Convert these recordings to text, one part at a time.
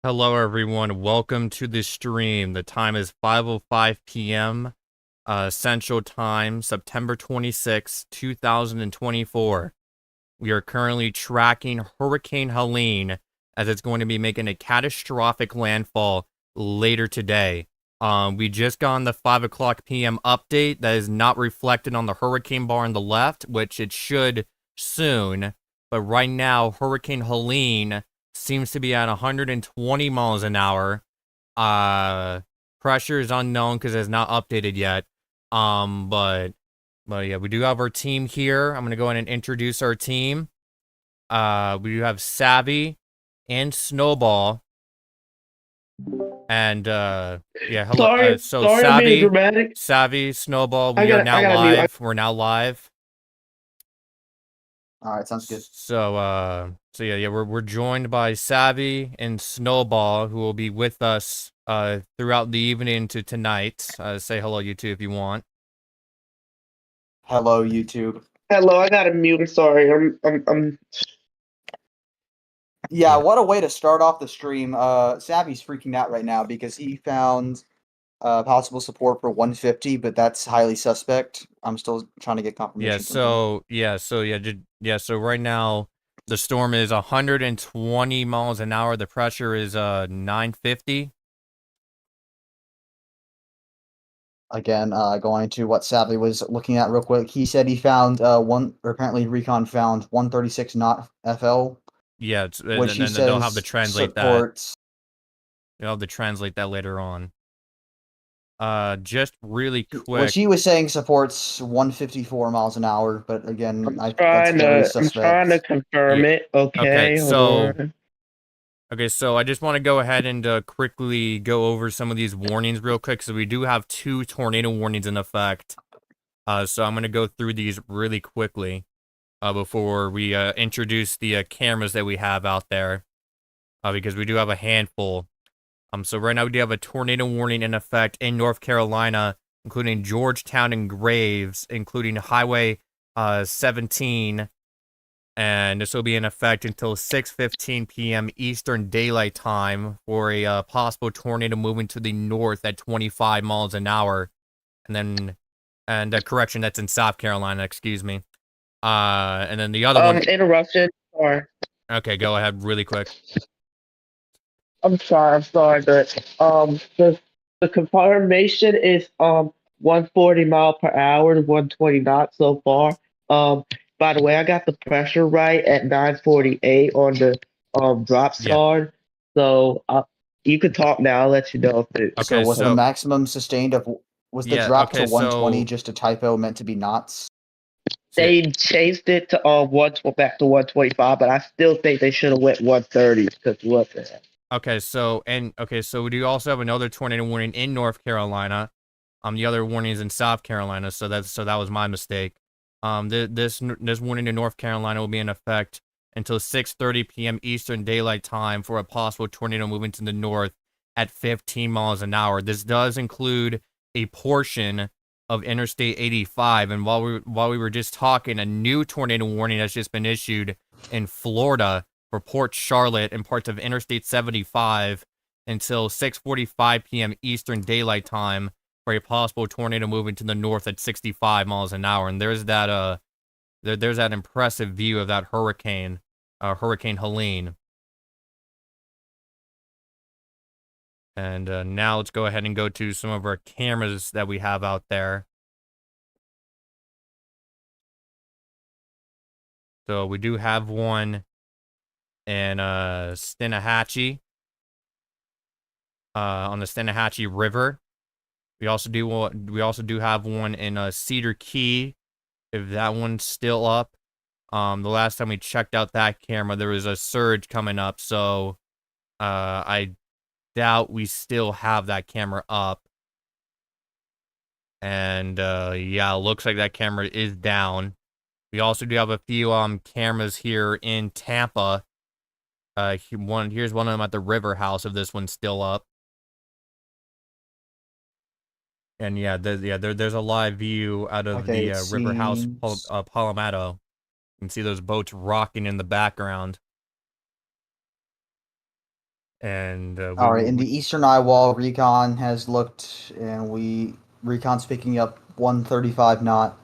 Hello everyone, welcome to the stream. The time is 5:05 p.m. Central Time, September 26, 2024. We are currently tracking Hurricane Helene as it's going to be making a catastrophic landfall later today. We just got on the 5 o'clock p.m. update that is not reflected on the hurricane bar on the left, which it should soon. But right now, Hurricane Helene seems to be at 120 miles an hour. Pressure is unknown because it's not updated yet. But yeah, we do have our team here. I'm gonna go ahead and introduce our team. We do have Savvy and Snowball. And yeah, hello. Sorry, I'm being dramatic. Savvy, Snowball, we are now live. We're now live. All right, sounds good. So yeah, we're joined by Savvy and Snowball, who will be with us throughout the evening to tonight. Say hello, YouTube, if you want. Hello, YouTube. Hello, I got to mute. I'm sorry. I'm. Yeah, what a way to start off the stream. Savvy's freaking out right now because he found possible support for 150, but that's highly suspect. I'm still trying to get confirmation. So right now the storm is 120 miles an hour. The pressure is 950. Again, going to what Savvy was looking at real quick. He said he found apparently Recon found 136 knot FL. Yeah, which and they'll have to translate supports... that. They'll have to translate that later on. Just really quick. Which he was saying supports 154 miles an hour, but again, I'm trying to confirm it. Okay. Okay, so I just want to go ahead and quickly go over some of these warnings real quick, because we do have 2 tornado warnings in effect. So I'm going to go through these really quickly before we introduce the cameras that we have out there, because we do have a handful. So right now we do have a tornado warning in effect in North Carolina, including Georgetown and Graves, including Highway 17. And this will be in effect until 6:15 p.m. Eastern Daylight Time for a possible tornado moving to the north at 25 miles an hour. Correction, that's in South Carolina, excuse me. And then the other one... Interruption. Sorry. Okay, go ahead really quick. I'm sorry, but the confirmation is 140 mile per hour to 120 knots so far. By the way, I got the pressure right at 948 on the drop card. So you can talk now. I'll let you know if it. Okay, So was the so maximum sustained of was the yeah, drop okay, to 120 so just a typo meant to be knots? They changed it to back to 125, but I still think they should have went 130 because what the heck. okay, so we do also have another tornado warning in North Carolina. The other warning is in South Carolina, so that was my mistake. This warning in North Carolina will be in effect until 6:30 p.m. Eastern Daylight Time for a possible tornado moving to the north at 15 miles an hour. This does include a portion of Interstate 85, and while we were just talking, a new tornado warning has just been issued in Florida for Port Charlotte and parts of Interstate 75 until 6:45 p.m. Eastern Daylight Time for a possible tornado moving to the north at 65 miles an hour. And there's that there's that impressive view of that hurricane, Hurricane Helene. And now let's go ahead and go to some of our cameras that we have out there. So we do have one in Stanahatchee, on the Stanahatchee River. We also do have one in Cedar Key, if that one's still up. The last time we checked out that camera, there was a surge coming up, so I doubt we still have that camera up. And yeah, it looks like that camera is down. We also do have a few cameras here in Tampa. Here's one of them at the River House, if this one's still up. And yeah, there's a live view out of Okay, the it River House, seems- Palomado. You can see those boats rocking in the background. And All right, in the eastern eye wall, recon has looked, and recon's picking up 135 knot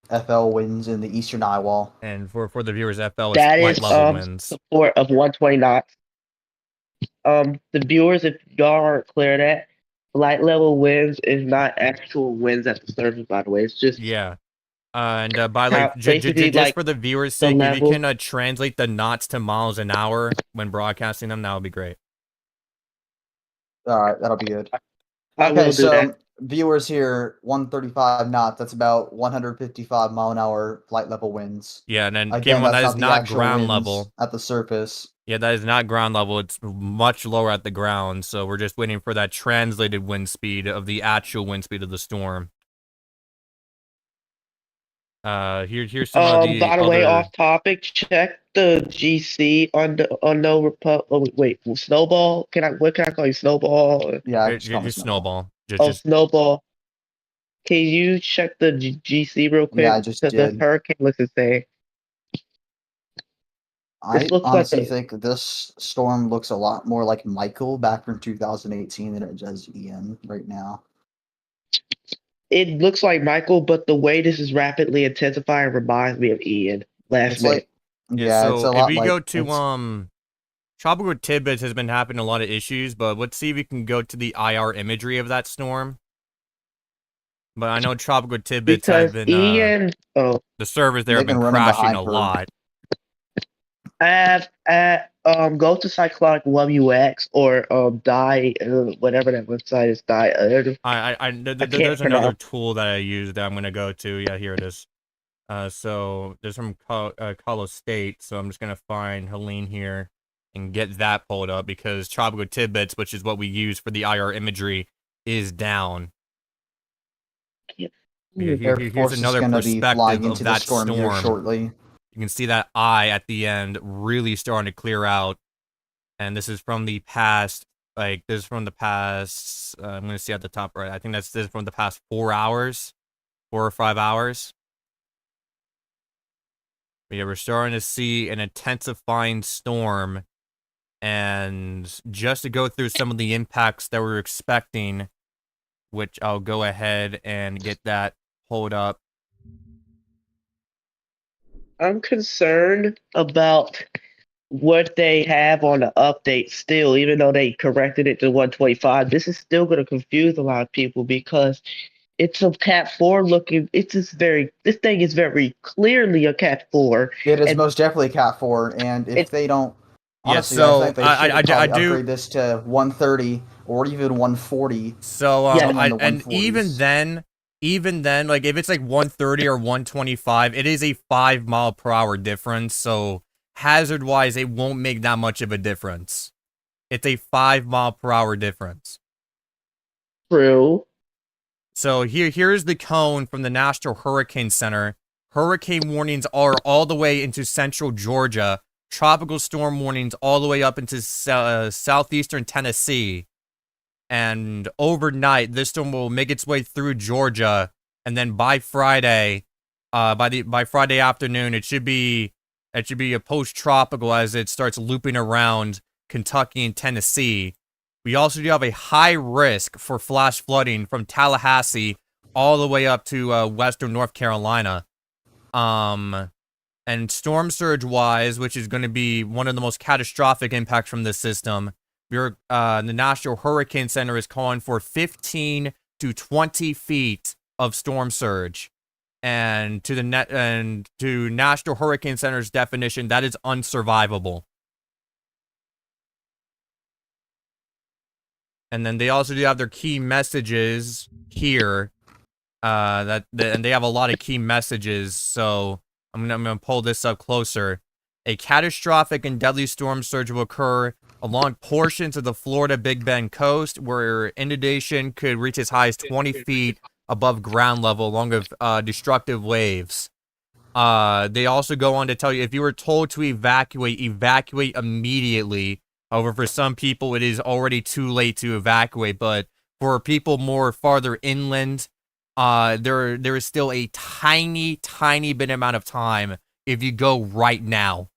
FL winds in the eastern eye wall. and for the viewers, FL is That flight is level winds. support of 120 knots. The viewers, if y'all aren't clear of that, flight level winds is not actual winds at the surface, by the way. It's just Yeah. And by how- like basically just like for the viewers' the sake, if you level. can translate the knots to miles an hour when broadcasting them, that would be great. All right, that'll be good. I will do that. Viewers here, 135 knots. That's about 155 mile an hour flight level winds. Yeah, and then keep Again, in mind that that's is not the not actual ground winds level. at the surface. Yeah, that is not ground level. It's much lower at the ground, so we're just waiting for that translated wind speed of the actual wind speed of the storm. Here's some of the By the way, other... off topic, check the GC on Snowball. What can I call you, Snowball? Yeah, just Snowball. Snowball. Can you check the GC real quick? Yeah, I just because did. the hurricane looks insane. I honestly think this storm looks a lot more like Michael back from 2018 than it does Ian right now. It looks like Michael, but the way this is rapidly intensifying reminds me of Ian last May. Yeah, it's a so lot if we like go to Tropical Tidbits has been having a lot of issues, but let's see if we can go to the IR imagery of that storm. But I know Tropical Tidbits has been Ian. The servers there have been crashing a lot. Go to Cyclonic WX or whatever that website is. There's another tool that I use that I'm gonna go to. Yeah, here it is. So there's from Colo State. So I'm just gonna find Helene here and get that pulled up because Tropical Tidbits, which is what we use for the IR imagery, is down. Here's another perspective of that storm. Shortly. You can see that eye at the end really starting to clear out. And this is from the past, I'm going to see at the top right. I think this is from the past 4 hours, 4 or 5 hours. But yeah, we're starting to see an intensifying storm. And just to go through some of the impacts that we're expecting, which I'll go ahead and get that pulled up. I'm concerned about what they have on the update still, even though they corrected it to 125. This is still going to confuse a lot of people because it's a Cat 4 looking. This thing is very clearly a Cat 4. It is most definitely Cat 4, and if they don't Yeah, Honestly, I so think they should I probably do. upgrade this to 130 or even 140. So Yeah. Something in the and 140s. even then, like if it's like 130 or 125, it is a 5 mile per hour difference. So hazard wise, it won't make that much of a difference. It's a 5 mile per hour difference. True. So here's the cone from the National Hurricane Center. Hurricane warnings are all the way into central Georgia. Tropical storm warnings all the way up into southeastern Tennessee. And overnight, this storm will make its way through Georgia, and then by Friday, by Friday afternoon, it should be a post-tropical as it starts looping around Kentucky and Tennessee. We also do have a high risk for flash flooding from Tallahassee all the way up to western North Carolina. And storm surge wise, which is going to be one of the most catastrophic impacts from this system, the National Hurricane Center is calling for 15 to 20 feet of storm surge. And to National Hurricane Center's definition, that is unsurvivable. And then they also do have their key messages here. And they have a lot of key messages, so I'm gonna pull this up closer. A catastrophic and deadly storm surge will occur along portions of the Florida Big Bend coast, where inundation could reach as high as 20 feet above ground level, along with destructive waves. They also go on to tell you if you were told to evacuate immediately. However, for some people, it is already too late to evacuate. But for people more farther inland, there is still a tiny bit amount of time if you go right now.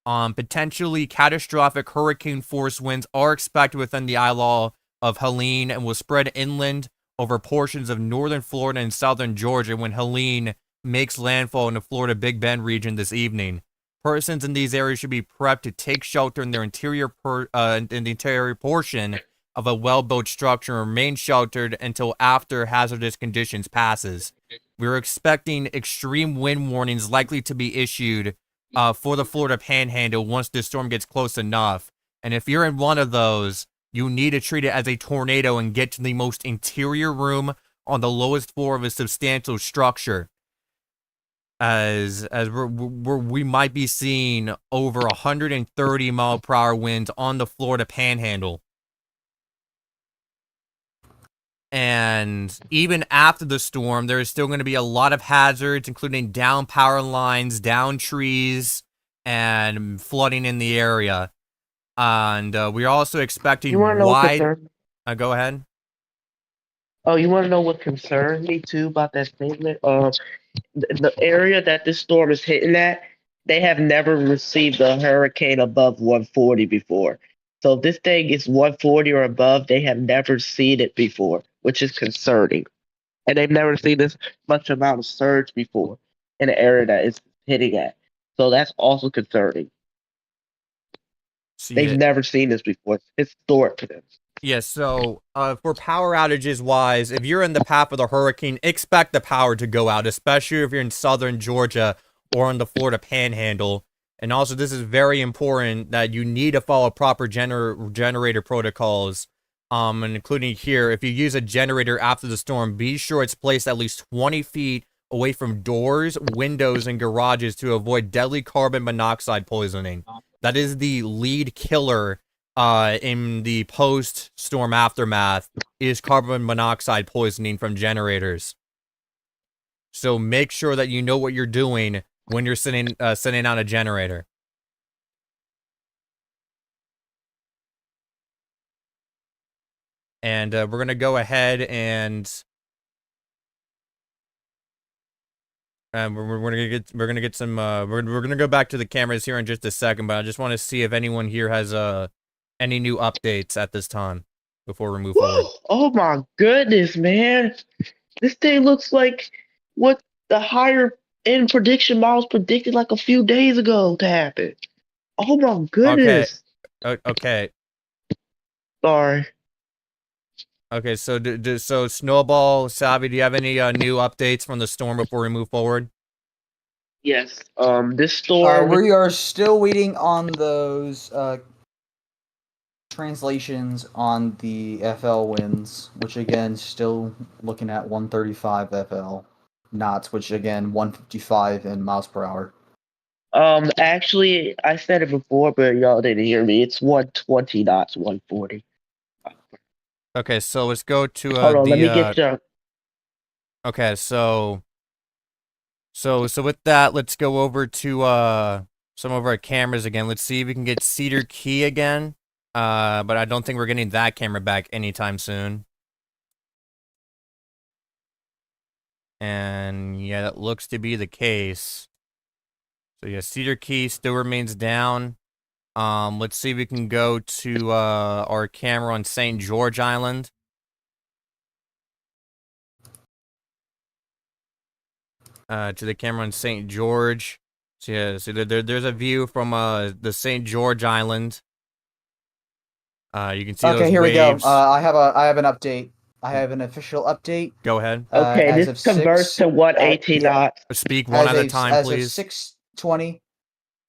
Potentially catastrophic hurricane force winds are expected within the eye of Helene and will spread inland over portions of northern Florida and southern Georgia when Helene makes landfall in the Florida Big Bend region this evening. Persons in these areas should be prepped to take shelter in their interior portion of a well-built structure and remain sheltered until after hazardous conditions passes. We're expecting extreme wind warnings likely to be issued for the Florida Panhandle once the storm gets close enough. And if you're in one of those, you need to treat it as a tornado and get to the most interior room on the lowest floor of a substantial structure. As we might be seeing over 130 mile per hour winds on the Florida Panhandle. And even after the storm, there is still going to be a lot of hazards, including down power lines, down trees, and flooding in the area. And we're also expecting You want to know what wide. concerned? Go ahead. Oh, you want to know what concerned me too about that statement? The area that this storm is hitting at, they have never received a hurricane above 140 before. So if this thing is 140 or above, they have never seen it before, which is concerning. And they've never seen this much amount of surge before in the area that it's hitting at. So that's also concerning. See They've it. never seen this before. It's historic to them. Yeah, so for power outages wise, if you're in the path of the hurricane, expect the power to go out, especially if you're in southern Georgia or on the Florida Panhandle. And also, this is very important that you need to follow proper generator protocols, and including here, if you use a generator after the storm, be sure it's placed at least 20 feet away from doors, windows, and garages to avoid deadly carbon monoxide poisoning. That is the lead killer in the post-storm aftermath is carbon monoxide poisoning from generators. So make sure that you know what you're doing when you're sending out a generator. And we're gonna go ahead and we're gonna get some we're gonna go back to the cameras here in just a second, but I just want to see if anyone here has any new updates at this time before we move forward. Oh my goodness, man. This thing looks like what the higher end prediction models predicted like a few days ago to happen. Oh my Okay. goodness. Okay. Sorry. Okay. So Snowball, Savvy, do you have any new updates from the storm before we move forward? Yes. This storm. We are still waiting on those translations on the FL winds, which again still looking at 135 FL knots, which again 155 in miles per hour. Actually, I said it before, but y'all didn't hear me. It's 120 knots, 140. Okay, so let's go to Hold on, let me get you. Okay, so with that, let's go over to some of our cameras again. Let's see if we can get Cedar Key again. But I don't think we're getting that camera back anytime soon. And yeah, that looks to be the case. So yeah, Cedar Key still remains down. Let's see if we can go to our camera on St. George Island. To the camera on St. George. So yeah, so there's a view from the St. George Island. You can see those Okay, here we go. waves. I have an update. I have an official update. Go ahead. Okay, as this of converts to 118 knots. Speak one at a time, as please. of 6:20.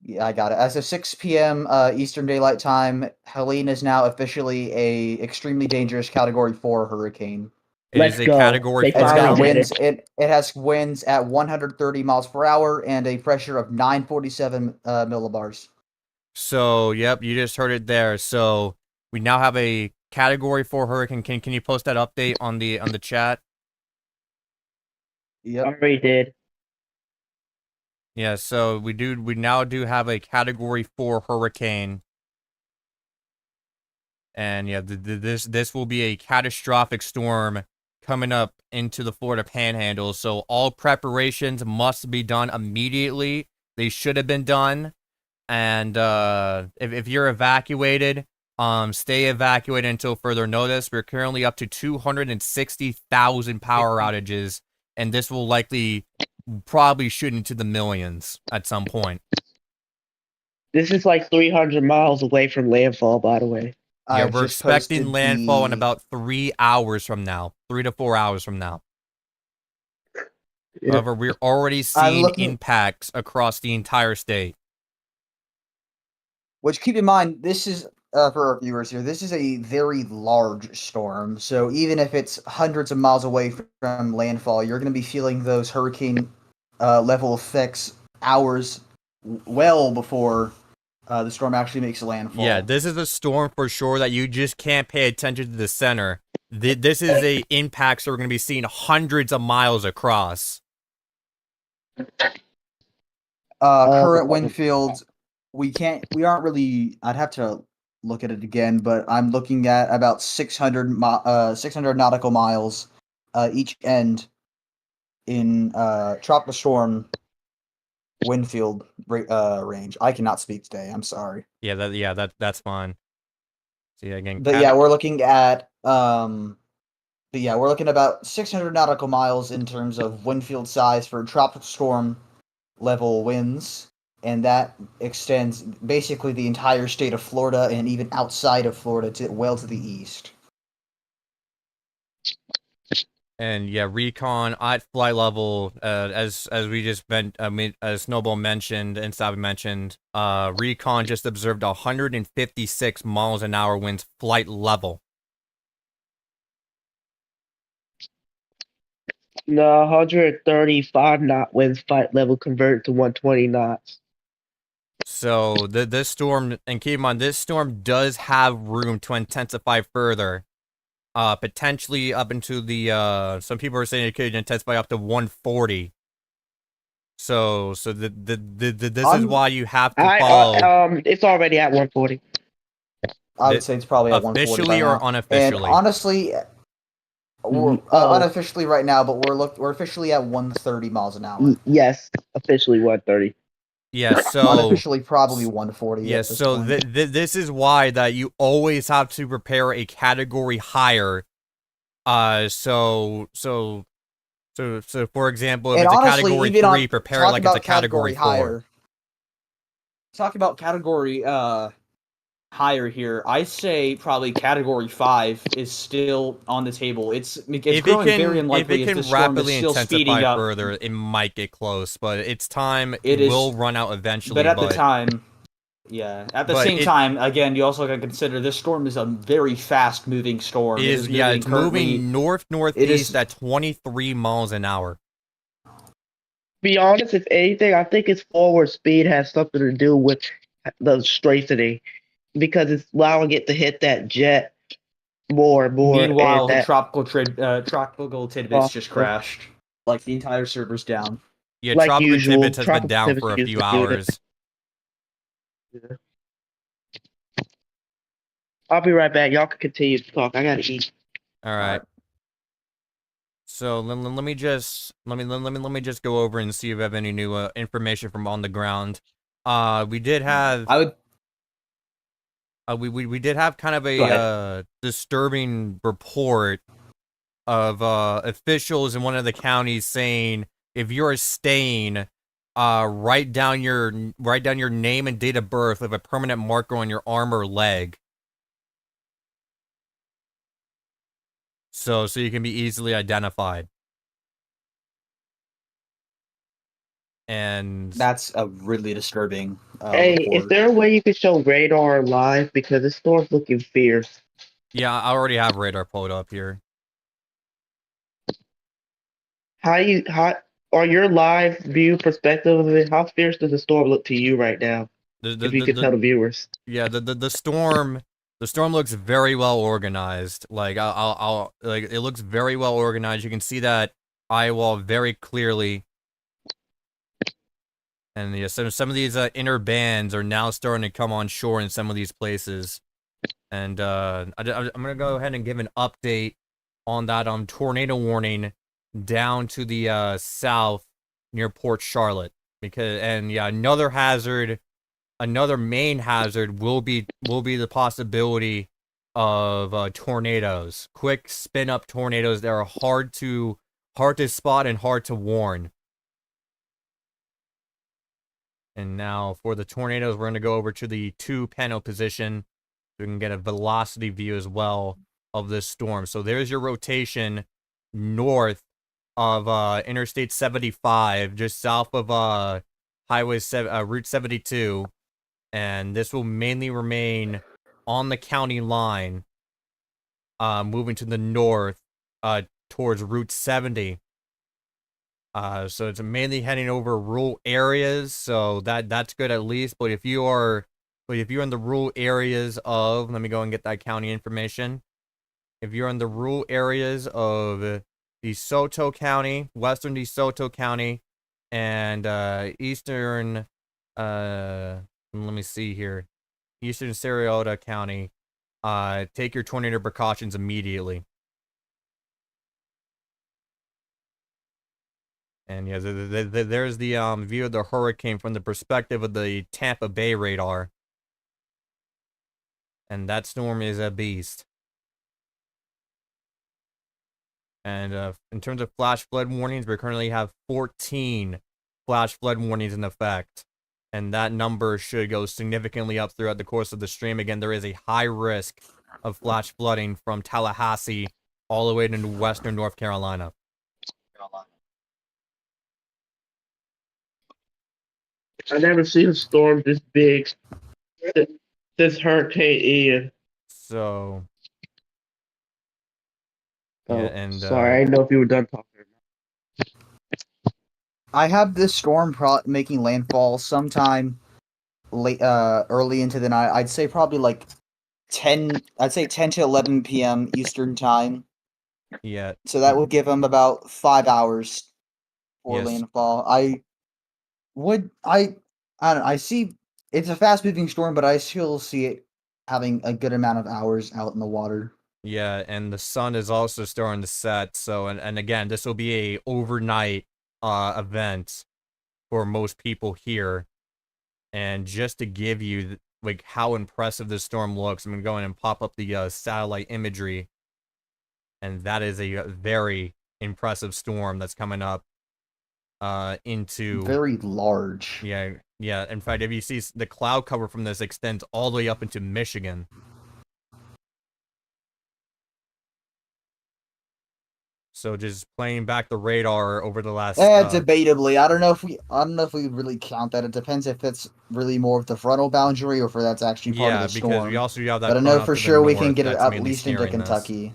Yeah, I got it. As of 6 p.m. Eastern Daylight Time, Helene is now officially a extremely dangerous Category 4 hurricane. It Let's is a go. Category They 4 It's finally got now. did winds. it. It has winds at 130 miles per hour and a pressure of 947 millibars. So, yep, you just heard it there. So, we now have a Category 4 hurricane. Can you post that update on the chat? Yep. Already did. Yeah, so we now do have a Category 4 hurricane. And yeah, this will be a catastrophic storm coming up into the Florida Panhandle. So all preparations must be done immediately. They should have been done. And if you're evacuated, stay evacuated until further notice. We're currently up to 260,000 power outages, and this will likely probably shoot into the millions at some point. This is like 300 miles away from landfall, by the way. Yeah, I we're just expecting posted landfall in the- about 3 hours from now. 3 to 4 hours from now. Yeah. However, we're already I'm seeing looking- impacts across the entire state. Which, keep in mind, this is for our viewers here. This is a very large storm, so even if it's hundreds of miles away from landfall, you're going to be feeling those hurricane level effects hours well before the storm actually makes landfall. Yeah, this is a storm for sure that you just can't pay attention to the center. This is a impacts that we're going to be seeing hundreds of miles across. Current wind fields, we aren't really. I'd have to look at it again, but I'm looking at about 600 nautical miles each end in tropical storm wind field range. I cannot speak today. I'm sorry. Yeah, that's fine. See again. But yeah, we're looking at we're looking at about 600 nautical miles in terms of wind field size for tropical storm level winds, and that extends basically the entire state of Florida and even outside of Florida to the east. And yeah, recon at flight level, as we just as Snowball mentioned and Savvy mentioned, recon just observed 156 miles an hour winds flight level. No, 135 knot winds flight level converted to 120 knots. So this storm, and keep in mind, this storm does have room to intensify further. Potentially up into the some people are saying it could intensify up to 140. So this is why you have to follow. It's already at 140. I would say it's probably at 140 officially by or now. unofficially. And honestly, we're unofficially right now, but we're officially at 130 miles an hour. Yes, officially 130. Yeah, so unofficially probably 140. Yeah, so this is why that you always have to prepare a category higher. So for example, if and it's honestly, a category 3, prepare like it's a category 4. Talk about category higher here. I say probably Category 5 is still on the table. It's If growing very it unlikely as can the storm is rapidly still speeding intensify up. further, it might get close, but its time It will is, run out but eventually. at the time, yeah. At the but same time, again, you also got to consider this storm is a very fast-moving storm. It is yeah, moving it's currently. moving It northeast is. at 23 miles an hour. Be honest, if anything, I think its forward speed has something to do with the strengthening because it's allowing it to hit that jet more and more, and Meanwhile, that tropical tidbits just crashed. Like the entire server's down. Yeah, like Tropical usual, Tidbits has been tropical down activity for a used few to do that. hours. Yeah. I'll be right back. Y'all can continue to talk. I gotta eat. All right. So let me just go over and see if I have any new information from on the ground. We did have we did have kind of a disturbing report of officials in one of the counties saying if you're staying, write down your name and date of birth with a permanent marker on your arm or leg. So you can be easily identified. And That's a really disturbing Hey, report. is there a way you could show radar live because this storm's looking fierce? yeah, I already have radar pulled up here. How on your live view perspective of it, how fierce does the storm look to you right now? If you could tell the viewers. Yeah, the storm looks very well organized. Like I'll like it looks very well organized. You can see that eye wall very clearly. And yeah, some of these inner bands are now starting to come on shore in some of these places. And I'm gonna go ahead and give an update on that tornado warning down to the south near Port Charlotte. Another hazard, another main hazard will be the possibility of tornadoes. Quick spin up tornadoes that are hard to spot and hard to warn. And now for the tornadoes, we're going to go over to the 2 panel position. So we can get a velocity view as well of this storm. So there's your rotation north of Interstate 75, just south of Route 72. And this will mainly remain on the county line, moving to the north towards Route 70. So it's mainly heading over rural areas, so that's good at least. But if you're in the rural areas of, let me go and get that county information. If you're in the rural areas of DeSoto County, western DeSoto County, and eastern, let me see here, eastern Sarasota County, take your tornado precautions immediately. And yeah, there's the view of the hurricane from the perspective of the Tampa Bay radar. And that storm is a beast. And in terms of flash flood warnings, we currently have 14 flash flood warnings in effect. And that number should go significantly up throughout the course of the stream. Again, there is a high risk of flash flooding from Tallahassee all the way to western North Carolina. I never seen a storm this big since Hurricane Ian. So, Oh, yeah, and sorry, I didn't know if you were done talking. I have this storm making landfall sometime late, early into the night. I'd say probably like 10 to 11 p.m. Eastern time. yeah. So that would give them about 5 hours for Yes. landfall. I don't know, I see it's a fast moving storm, but I still see it having a good amount of hours out in the water. Yeah, and the sun is also starting to set. So, and again, this will be a overnight event for most people here. And just to give you like how impressive this storm looks, I'm gonna go in and pop up the satellite imagery, and that is a very impressive storm that's coming up into Very large. yeah Yeah, in fact, if you see the cloud cover from this extends all the way up into Michigan. So just playing back the radar over the last Debatably, I don't know if we really count that. It depends if it's really more of the frontal boundary or if that's actually part of yeah, the because we storm. also have But that I front know off for to the sure we can north get it that's at mainly least into steering this. Kentucky.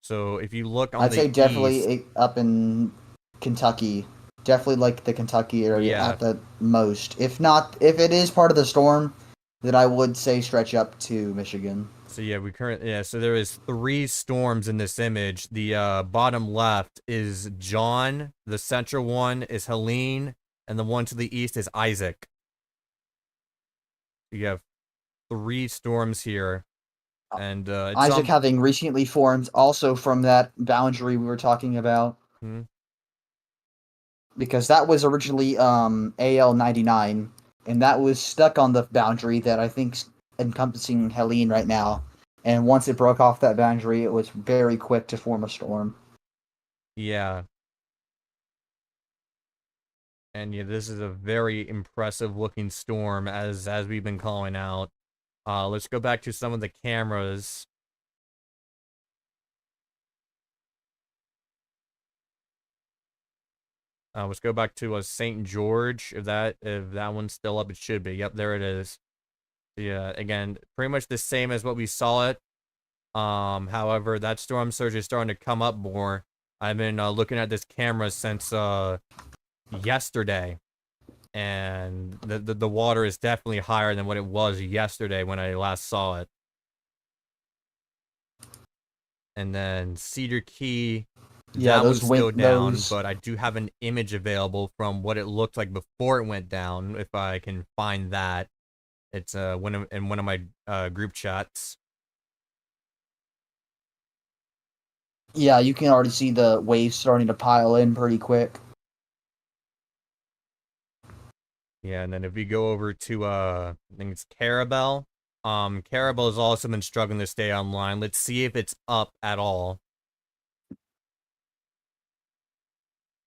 So if you look on I'd the say east, definitely up in Kentucky. Definitely like the Kentucky area Yeah. at the most. If not, if it is part of the storm, then I would say stretch up to Michigan. So yeah, so there is 3 storms in this image. The bottom left is John, the central one is Helene, and the one to the east is Isaac. You have 3 storms here. And Isaac having recently formed also from that boundary we were talking about. Because that was originally AL99, and that was stuck on the boundary that I think's encompassing Helene right now. And once it broke off that boundary, it was very quick to form a storm. Yeah. And yeah, this is a very impressive looking storm as we've been calling out. Let's go back to some of the cameras. Let's go back to St. George. If that one's still up, it should be. Yep, there it is. Yeah, again, pretty much the same as what we saw it. However, that storm surge is starting to come up more. I've been looking at this camera since yesterday, and the water is definitely higher than what it was yesterday when I last saw it. And then Cedar Key, Yeah, that one's those still down, those. but I do have an image available from what it looked like before it went down, if I can find that. It's in one of my group chats. Yeah, you can already see the waves starting to pile in pretty quick. Yeah, and then if we go over to I think it's Carabel. Carabel has also been struggling to stay online. Let's see if it's up at all.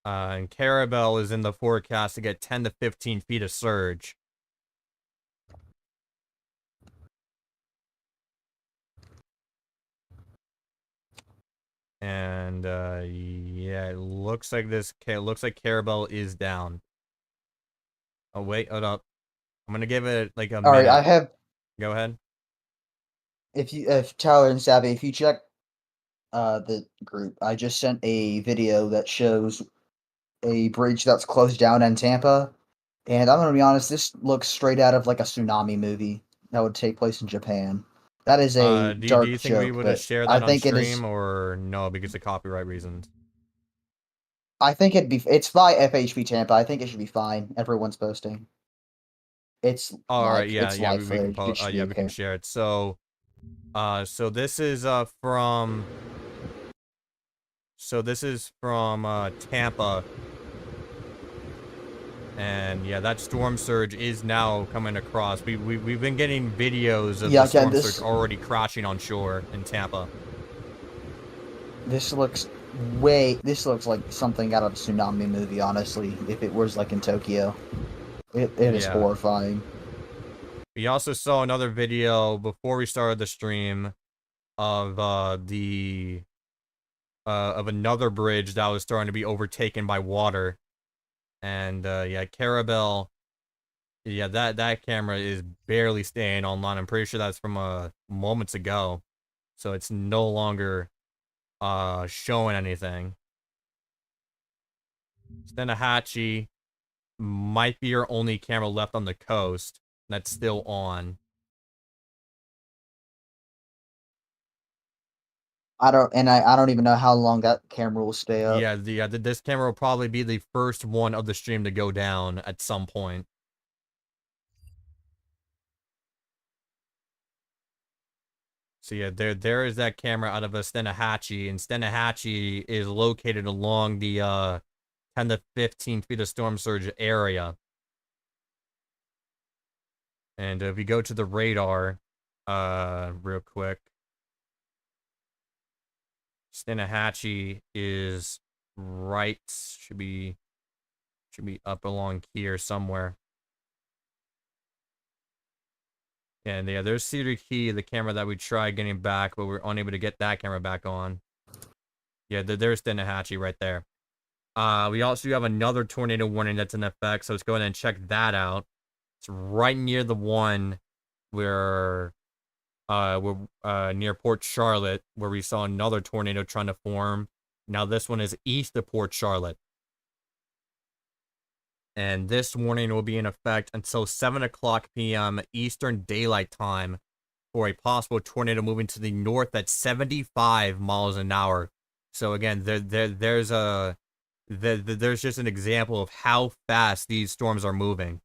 And Carabel is in the forecast to get 10 to 15 feet of surge. And yeah, it looks like Carabel is down. Oh wait, hold up. I'm gonna give it like a minute. All right, I have. Go ahead. If Tyler and Savvy, if you check the group, I just sent a video that shows a bridge that's closed down in Tampa. And I'm gonna be honest, this looks straight out of like a tsunami movie that would take place in Japan. That is a Do dark you think we joke, would have but shared I that on think it is. stream or no because of copyright reasons? I think it's by FHP Tampa. I think it should be fine. Everyone's posting. It's All right, yeah, it's yeah, live we can footage. It should be yeah, we can okay. share it. So this is from Tampa. And yeah, that storm surge is now coming across. We've been getting videos of the storm surge already crashing on shore in Tampa. This looks like something out of a tsunami movie, honestly, if it was like in Tokyo. It is horrifying. We also saw another video before we started the stream of of another bridge that was starting to be overtaken by water. And yeah, Carabel, yeah, that camera is barely staying online. I'm pretty sure that's from moments ago. So it's no longer showing anything. Stanahatchee might be your only camera left on the coast that's still on. I don't even know how long that camera will stay up. Yeah, this camera will probably be the first one of the stream to go down at some point. So yeah, there is that camera out of a Stanahatchee, and Stanahatchee is located along the 10 to 15 feet of storm surge area. And if you go to the radar, real quick, Stanahatchee is right, should be up along here somewhere. And yeah, there's Cedar Key, the camera that we tried getting back, but we're unable to get that camera back on. Yeah, there's Stanahatchee right there. We also have another tornado warning that's in effect, so let's go ahead and check that out. It's right near the one where we're near Port Charlotte, where we saw another tornado trying to form. Now this one is east of Port Charlotte. And this warning will be in effect until 7 o'clock p.m. Eastern Daylight Time for a possible tornado moving to the north at 75 miles an hour. So again, there's just an example of how fast these storms are moving.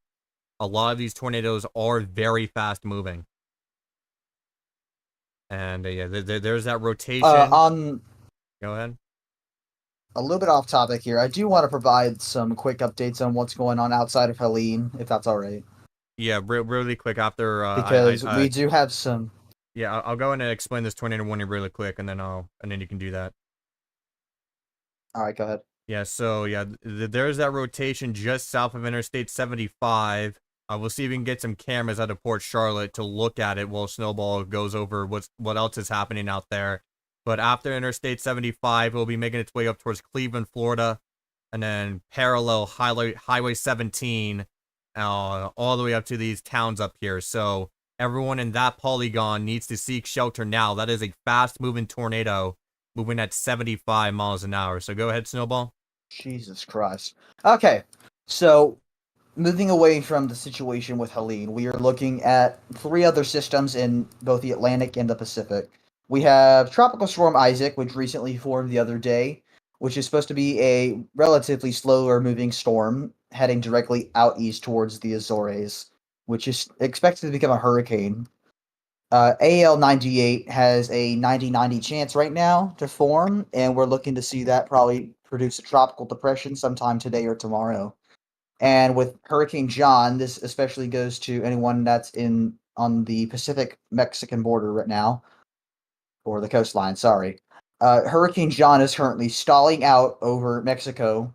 A lot of these tornadoes are very fast moving. And yeah, there's that rotation. Go ahead. A little bit off topic here. I do want to provide some quick updates on what's going on outside of Helene, if that's all right. Yeah, really quick after because we do have some. Yeah, I'll go in and explain this tornado warning really quick, and then you can do that. All right, go ahead. Yeah, so yeah, there's that rotation just south of Interstate 75. We'll see if we can get some cameras out of Port Charlotte to look at it while Snowball goes over what else is happening out there. But after Interstate 75, it'll be making its way up towards Cleveland, Florida, and then parallel Highway 17, all the way up to these towns up here. So everyone in that polygon needs to seek shelter now. That is a fast-moving tornado moving at 75 miles an hour. So go ahead, Snowball. Jesus Christ. Okay, so moving away from the situation with Helene, we are looking at 3 other systems in both the Atlantic and the Pacific. We have Tropical Storm Isaac, which recently formed the other day, which is supposed to be a relatively slower moving storm heading directly out east towards the Azores, which is expected to become a hurricane. AL98 has a 90-90 chance right now to form, and we're looking to see that probably produce a tropical depression sometime today or tomorrow. And with Hurricane John, this especially goes to anyone that's on the Pacific-Mexican border right now, or the coastline, sorry. Hurricane John is currently stalling out over Mexico.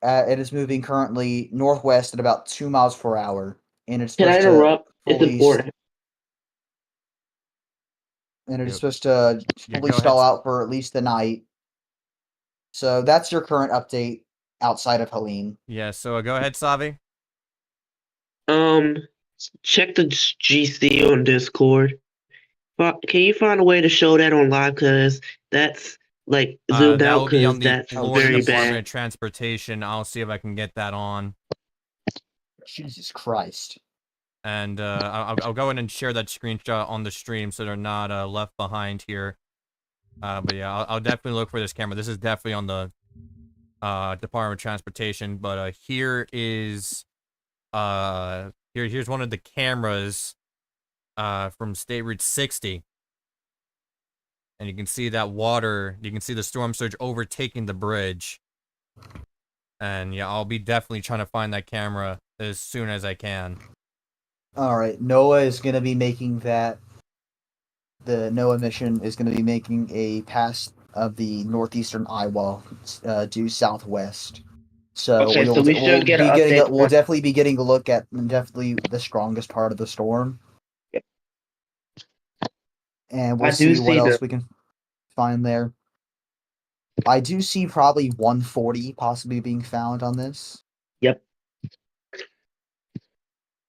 It is moving currently northwest at about 2 miles per hour. And it's Can I supposed interrupt? to It's important. And it is supposed to fully stall out for at least the night. So that's your current update outside of Helene. Yeah, so go ahead, Savi. Check the GC on Discord. Can you find a way to show that on live? Because that's like zoomed that out. will be on Because the that's Florida very Department bad. of Transportation. I'll see if I can get that on. Jesus Christ. And I'll go in and share that screenshot on the stream so they're not left behind here. But yeah, I'll definitely look for this camera. This is definitely on the Department of Transportation. But here is here's one of the cameras from State Route 60. And you can see that water, you can see the storm surge overtaking the bridge. And yeah, I'll be definitely trying to find that camera as soon as I can. Alright, NOAA is going to be making that. The NOAA mission is going to be making a pass of the northeastern Iowa due southwest. So, Okay, so we should get an update. We'll definitely be getting a look at definitely the strongest part of the storm. Yep. And we'll see what else we can find there. I do see probably 140 possibly being found on this. Yep.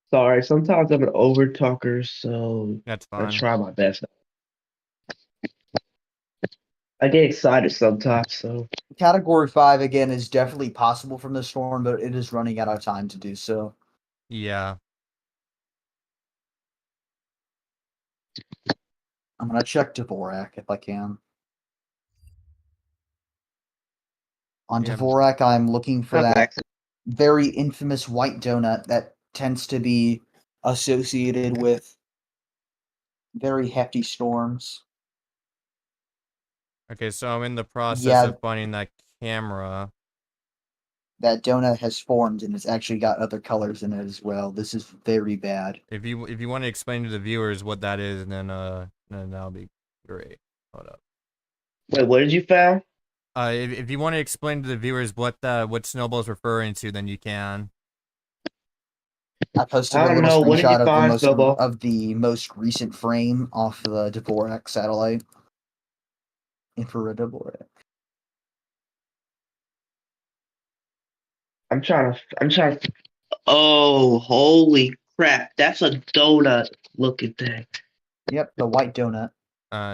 Sorry, sometimes I'm an over talker, so That's fine. I try my best. I get excited sometimes, so. Category 5 again is definitely possible from the storm, but it is running out of time to do so. Yeah. I'm gonna check Dvorak if I can. On Dvorak, I'm looking for that very infamous white donut that tends to be associated with very hefty storms. Okay, so I'm in the process of finding that camera. That donut has formed and it's actually got other colors in it as well. This is very bad. If you want to explain to the viewers what that is, then that'll be great. Hold up. Wait, what did you found? If you want to explain to the viewers what Snowball's referring to, then you can. I posted I a don't little know. What did you screenshot find, Snowball? of the most recent frame off the Dvorak satellite. Infrared Dvorak. I'm trying to. Oh, holy crap! That's a donut looking thing. Yep, the white donut.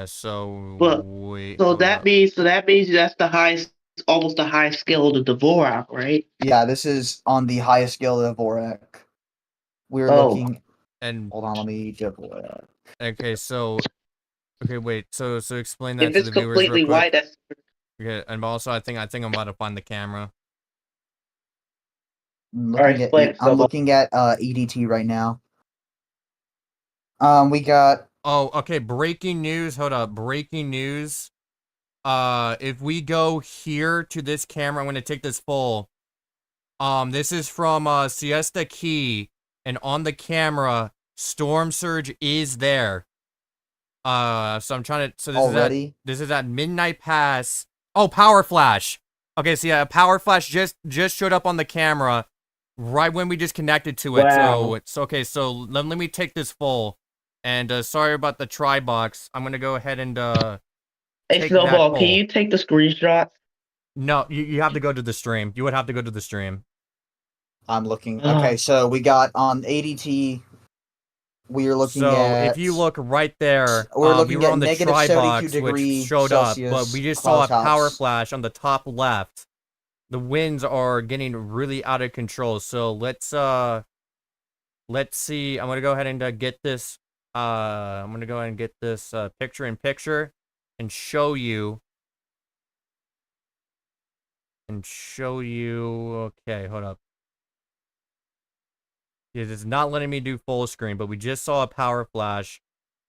So But wait, so hold that up. means that's the highest, almost the highest scale of the Dvorak, right? Yeah, this is on the highest scale of Dvorak. We're Oh, looking. And Hold on, let me Dvorak. okay, so okay, wait. So explain that if to it's the viewers real completely quick. white, that's Okay, and also I think I'm about to find the camera. I'm all right. looking at Explain it, I'm Snowball. looking at EDT right now. We got Oh, okay, breaking news. Hold up. Breaking news. If we go here to this camera, I'm going to take this full. This is from Siesta Key, and on the camera, storm surge is there. So I'm trying to. So already. this is at Midnight Pass. Oh, power flash. Okay, so yeah, a power flash just showed up on the camera right when we just connected to it. Wow. So it's okay. So let me take this full. And sorry about the try box. I'm gonna go ahead and Hey, take that Snowball, can full. you take the screenshot? No, you have to go to the stream. You would have to go to the stream. I'm looking. Ugh. Okay, so we got on ADT. We are looking So at. if you look right there, We're we looking were at on the negative try 72 box, which degree showed up, but Celsius we just saw cloud a power tops. flash on the top left. The winds are getting really out of control. So let's see. I'm gonna go ahead and get this. I'm gonna go ahead and get this picture in picture, and show you. Okay, hold up. It's not letting me do full screen, but we just saw a power flash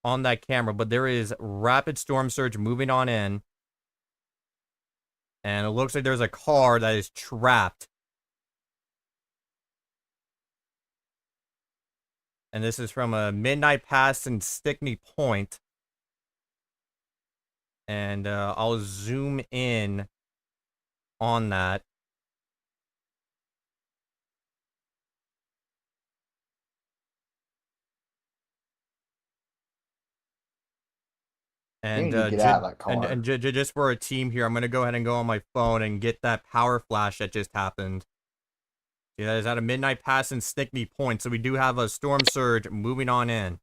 on that camera. But there is rapid storm surge moving on in. And it looks like there's a car that is trapped. And this is from a Midnight Pass in Stickney Point. And I'll zoom in on that. You And need to get out of that car. just for a team here, I'm going to go ahead and go on my phone and get that power flash that just happened. Yeah, that is at a Midnight Pass in Stickney Point. So we do have a storm surge moving on in.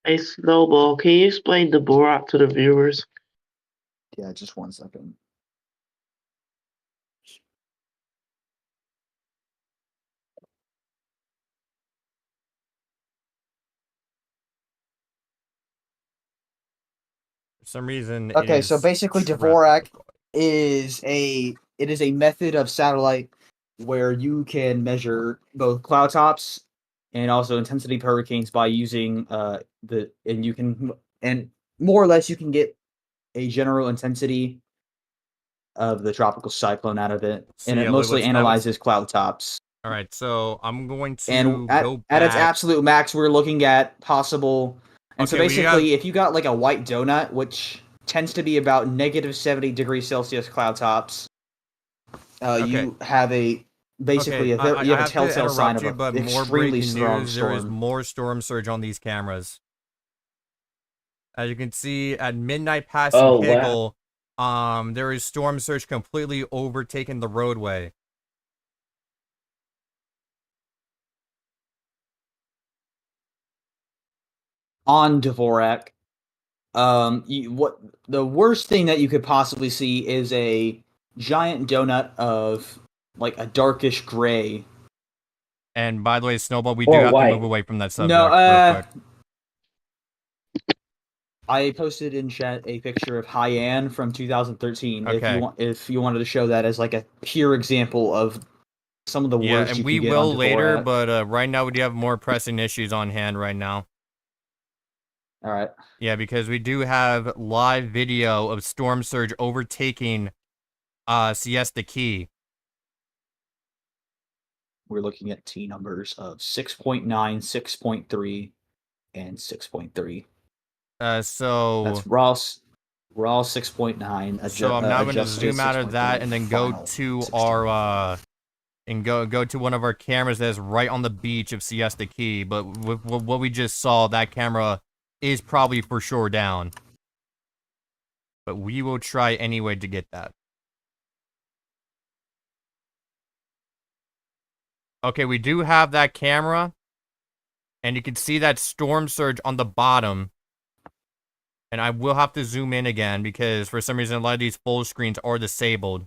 Hey, Snowball, can you explain the Borat to the viewers? Yeah, just 1 second. For some reason, it Okay, so is basically trapped. Dvorak is a method of satellite where you can measure both cloud tops and also intensity of hurricanes by using and more or less you can get a general intensity of the tropical cyclone out of it, So and it yeah, mostly that was analyzes cloud tops. all right. So I'm going And to go at its back. absolute max, we're looking at possible. And so Okay, we have basically, if you got like a white donut, which tends to be about negative 70 degrees Celsius cloud tops, okay. you have basically Okay, I you have a have to telltale sign interrupt of you, an but more extremely breaking strong news. There is storm. more storm surge on these cameras. As you can see, at Midnight Pass in Oh, wow. Higgle, there is storm surge completely overtaking the roadway. On Dvorak, what the worst thing that you could possibly see is a giant donut of like a darkish gray. And by the way, Snowball, we do Or have to move white. away from that No, subject real quick. I posted in chat a picture of Hyann from 2013. Okay. If you wanted to show that as like a pure example of some of the Yeah, worst and you we can get on will later, Dvorak. but right now we do have more pressing issues on hand right now. All right. Yeah, because we do have live video of storm surge overtaking Siesta Key. We're looking at T numbers of 6.9, 6.3, and 6.3. So That's Ross. We're all 6.9. So I'm now going to adjusted zoom out of that and then go final to 16. our and go to one of our cameras that's right on the beach of Siesta Key. But with what we just saw, that camera is probably for sure down. But we will try anyway to get that. Okay, we do have that camera. And you can see that storm surge on the bottom. And I will have to zoom in again because for some reason a lot of these full screens are disabled.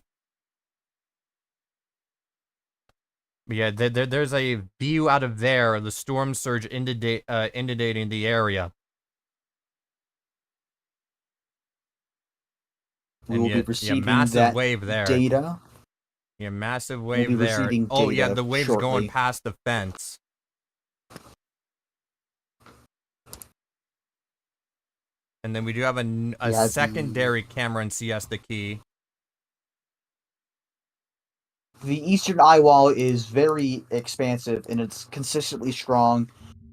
But yeah, there's a view out of there of the storm surge inundating the area. We will be receiving massive that wave there. data. Yeah, massive We'll wave be there. receiving Oh yeah, data the wave's shortly. going past the fence. And then we do have a secondary camera in Siesta Key. The eastern eye wall is very expansive and it's consistently strong.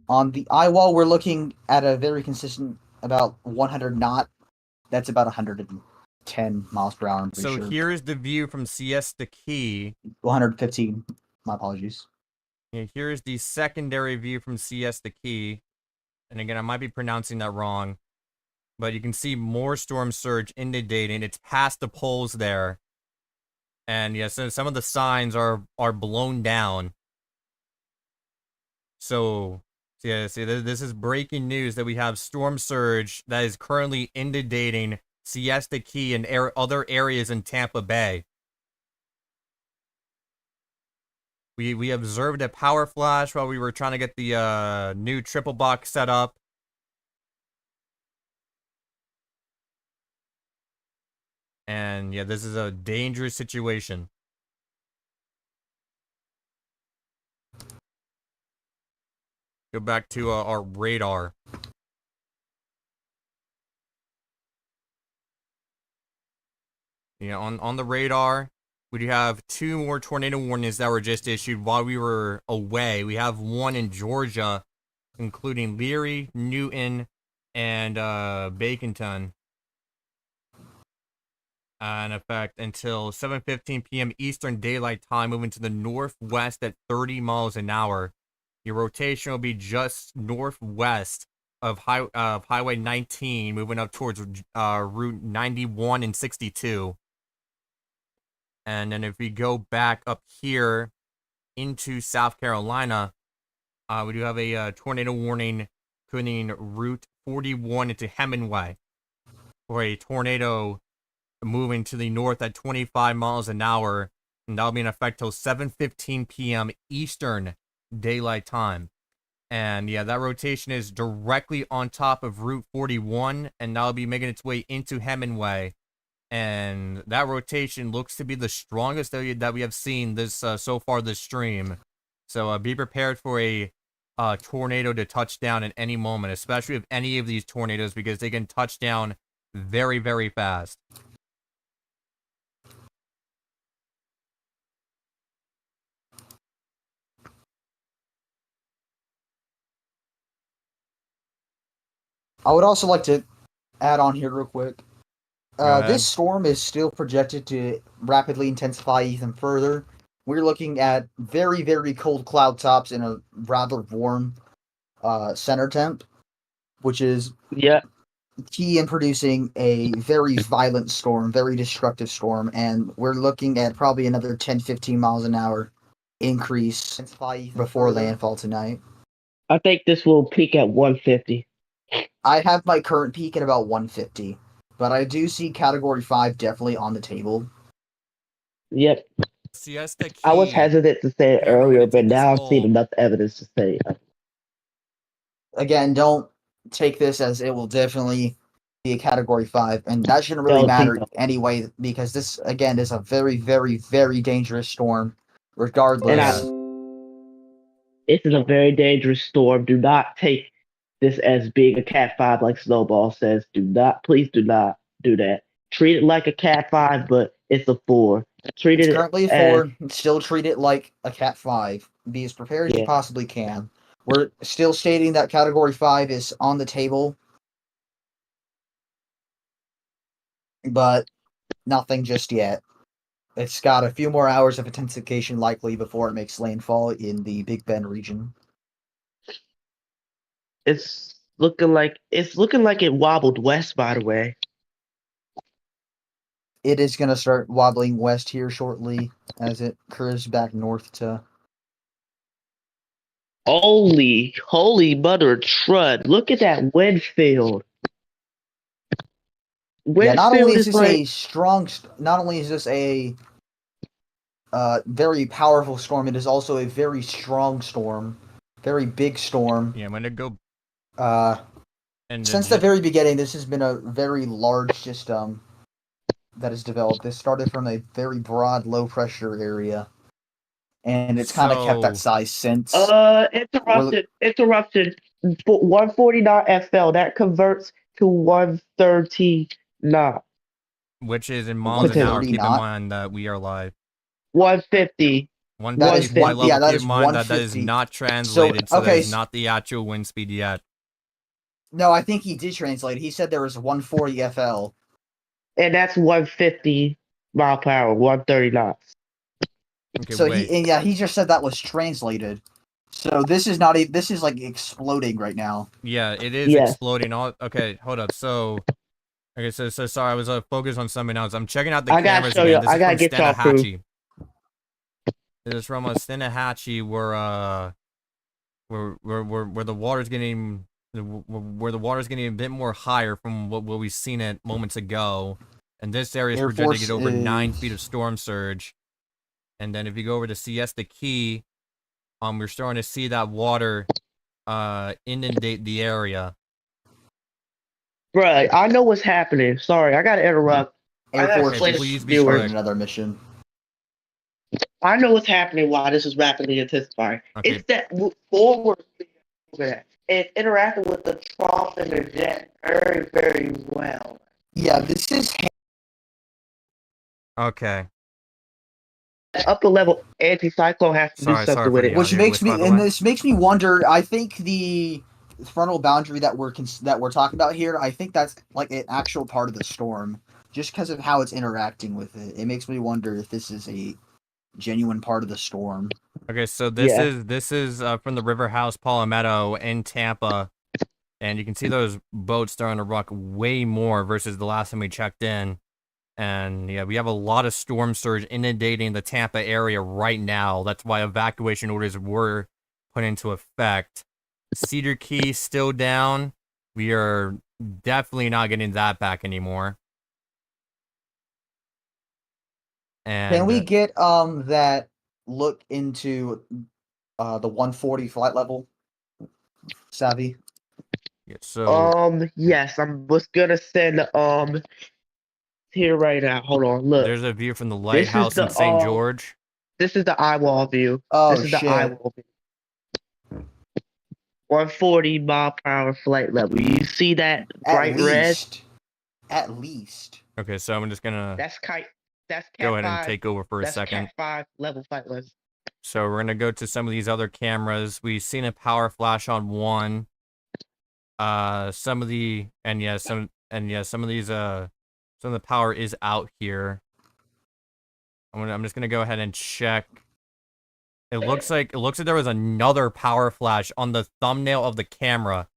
On the eye wall, we're looking at a very consistent about 100 knot. That's about 110 miles per hour. I'm pretty sure. Here's the view from Siesta Key. 115. My apologies. Yeah, here's the secondary view from Siesta Key. And again, I might be pronouncing that wrong. But you can see more storm surge inundating. It's past the poles there. And yeah, so some of the signs are blown down. So yeah, see, this is breaking news that we have storm surge that is currently inundating Siesta Key and other areas in Tampa Bay. We observed a power flash while we were trying to get the new triple box set up. And yeah, this is a dangerous situation. Go back to our radar. Yeah, on the radar, we do have 2 more tornado warnings that were just issued while we were away. We have one in Georgia, including Leary, Newton, and Baconton. In effect until 7:15 p.m. Eastern Daylight Time, moving to the northwest at 30 miles an hour. Your rotation will be just northwest of Highway 19, moving up towards Route 91 and 62. And then if we go back up here into South Carolina, we do have a tornado warning including Route 41 into Hemingway for a tornado moving to the north at 25 miles an hour, and that'll be in effect till 7:15 p.m. Eastern Daylight Time. And yeah, that rotation is directly on top of Route 41, and that'll be making its way into Hemingway. And that rotation looks to be the strongest that we have seen this so far this stream. So be prepared for a tornado to touch down at any moment, especially with any of these tornadoes, because they can touch down very, very fast. I would also like to add on here real quick. This storm is still projected to rapidly intensify even further. We're looking at very, very cold cloud tops in a rather warm center temp, which is key in producing a very violent storm, very destructive storm, and we're looking at probably another 10-15 miles an hour increase before landfall tonight. I think this will peak at 150. I have my current peak at about 150, but I do see Category 5 definitely on the table. Yep. Siesta Key. I was hesitant to say it earlier, but now I've seen enough evidence to say it. Again, don't take this as it will definitely be a Category 5, and that shouldn't really matter anyway, because this, again, is a very, very, very dangerous storm, regardless. This is a very dangerous storm. Do not take this as being a Cat 5 like Snowball says. Please do not do that. Treat it like a Cat 5, but it's a 4. It's currently a 4. Still treat it like a Cat 5. Be as prepared as you possibly can. We're still stating that Category 5 is on the table. but nothing just yet. It's got a few more hours of intensification likely before it makes landfall in the Big Bend region. It's looking like it wobbled west, by the way. It is going to start wobbling west here shortly as it curves back north to. Holy mother of Trud! Look at that wind field. Yeah, not only is is this like a strong, not only is this a very powerful storm, it is also a very strong storm, very big storm. Yeah, I'm gonna go. And Since the very beginning, this has been a very large system that has developed. This started from a very broad, low pressure area, and it's kind of kept that size since. Interrupted. 149 FL that converts to 130 knot. which is in miles an hour. 130 Keep in knot. mind that we are live. 150. 150 flight level. Yeah, that Keep is in mind that 150. is not translated, so that okay, is not the actual wind speed yet. No, I think he did translate. He said there was 140 FL. And that's 150 mile per hour, 130 knots. Okay, So wait. he just said that was translated. So this is not this is like exploding right now. Yeah, it is exploding. Okay, hold up. So, okay, so sorry, I was focused on something else. I'm checking out the cameras again. This is from Stanahatchee. This is from Stanahatchee, where the water's getting a bit more higher from what we've seen it moments ago. And this area is projected to get over 9 feet of storm surge. And then if you go over to Siesta Key, we're starting to see that water inundate the area. Bruh, I know what's happening. Sorry, I gotta interrupt. Air Force, please be quick. Another mission. I know what's happening while this is rapidly intensifying. Okay. It's that forward. It's interacting with the trough and the jet very, very well. Yeah, this is. Okay. Upper level anticyclone has to do something with it. Which makes me, and this makes me wonder. I think the frontal boundary that we're talking about here, I think that's like an actual part of the storm, just because of how it's interacting with it. It makes me wonder if this is a genuine part of the storm. Okay, so this is from the River House Palmetto in Tampa, and you can see those boats starting to rock way more versus the last time we checked in. And yeah, we have a lot of storm surge inundating the Tampa area right now. That's why evacuation orders were put into effect. Cedar Key still down. We are definitely not getting that back anymore. And can we get that look into the 140 flight level, Savvy? Yeah, so yes, I was gonna send here right now. Hold on, look. There's a view from the lighthouse in St. George. This is the eyewall view. Oh, this is the eyewall view. 140 mile per hour flight level. You see that bright red? At least. Okay, so I'm just gonna. That's Cat go ahead 5. and take over for a second. Cat 5 level flight level. So we're gonna go to some of these other cameras. We've seen a power flash on one. Some of the some of these some of the power is out here. I'm just gonna go ahead and check. It looks like there was another power flash on the thumbnail of the camera.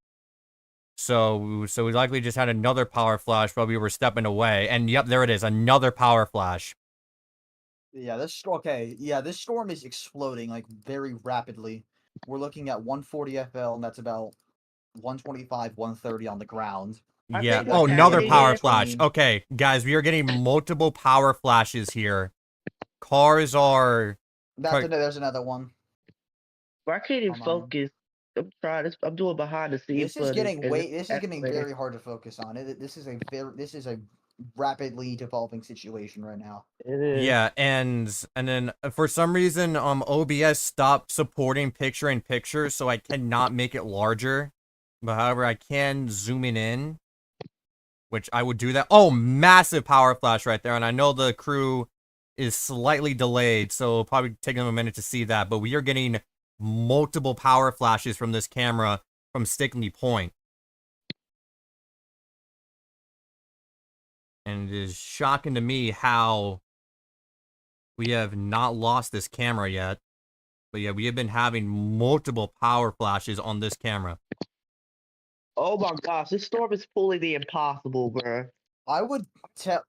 So we likely just had another power flash while we were stepping away. And yep, there it is, another power flash. Yeah, this storm is exploding like very rapidly. We're looking at 140 FL, and that's about 125, 130 on the ground. Yeah. Oh, another power flash. Okay, guys, we are getting multiple power flashes here. Cars are. There's another one. I can't even focus. I'm trying. I'm doing behind the scenes. This is getting very hard to focus on. This is a rapidly devolving situation right now. It is. Yeah, and then for some reason, OBS stopped supporting picture-in-picture, so I cannot make it larger. But however, I can zoom in, which I would do that. Oh, massive power flash right there, and I know the crew is slightly delayed, so it'll probably take them a minute to see that. But we are getting multiple power flashes from this camera from Stickley Point. And it is shocking to me how we have not lost this camera yet. But yeah, we have been having multiple power flashes on this camera. Oh my gosh, this storm is pulling the impossible, bro. I would tell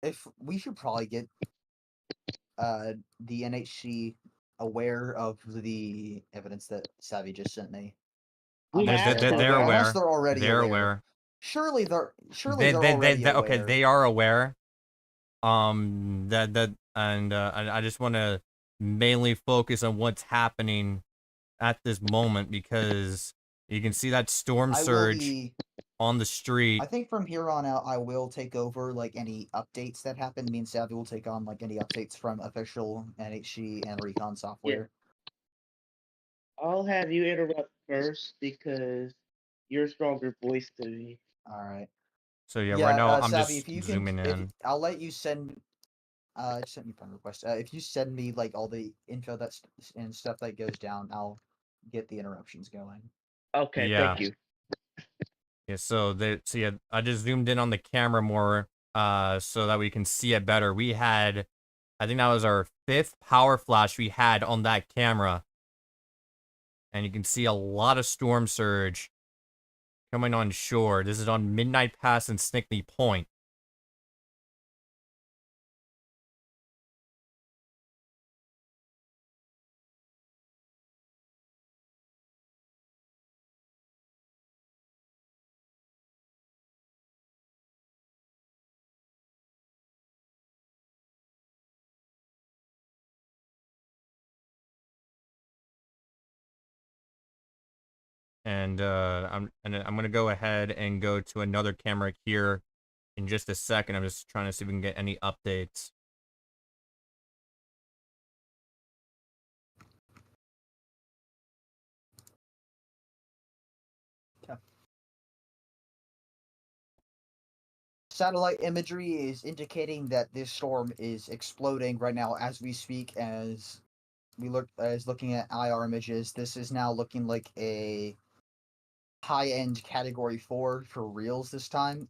if we should probably get the NHC aware of the evidence that Savvy just sent me. We have to, They're bro. aware. Unless they're already They're aware. aware. Surely they're already aware. Okay, they are aware. And I just want to mainly focus on what's happening at this moment because you can see that storm surge on the street. I think from here on out, I will take over like any updates that happen. Me and Savvy will take on like any updates from official NHC and Recon software. I'll have you interrupt first because you're a stronger voice to me. All right. So yeah, right now I'm Savvy, just if you zooming in. I'll let you send. Send me friend request. If you send me like all the info that's and stuff that goes down, I'll get the interruptions going. Okay, Yeah. thank you. Yeah, so yeah, I just zoomed in on the camera more, so that we can see it better. We had, I think that was our 5th power flash we had on that camera, and you can see a lot of storm surge coming on shore. This is on Midnight Pass and Snickley Point. And I'm gonna go ahead and go to another camera here in just a second. I'm just trying to see if we can get any updates. Okay. Satellite imagery is indicating that this storm is exploding right now as we speak. As we looking at IR images, this is now looking like a high-end Category 4 for reals this time.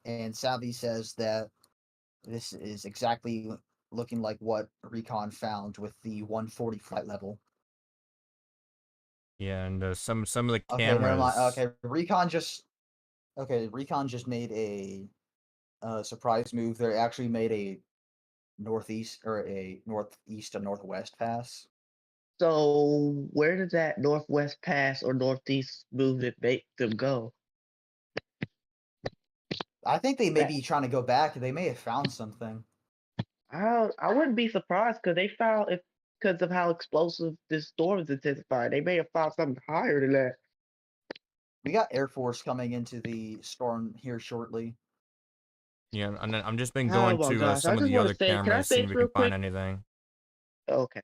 And Savvy says that this is exactly looking like what Recon found with the 140 flight level. Yeah, and some of the cameras. Okay, never mind. Okay, Recon just made a surprise move. They actually made a northeast to northwest pass. So where did that northwest pass or northeast movement make them go? I think they may be trying to go back. They may have found something. I wouldn't be surprised because they found it because of how explosive this storm is intensifying. They may have found something higher than that. We got Air Force coming into the storm here shortly. Yeah, and I'm just been going my to gosh. some I of just the wanna other say- can I cameras, say see if this we real can find quick? anything. Okay.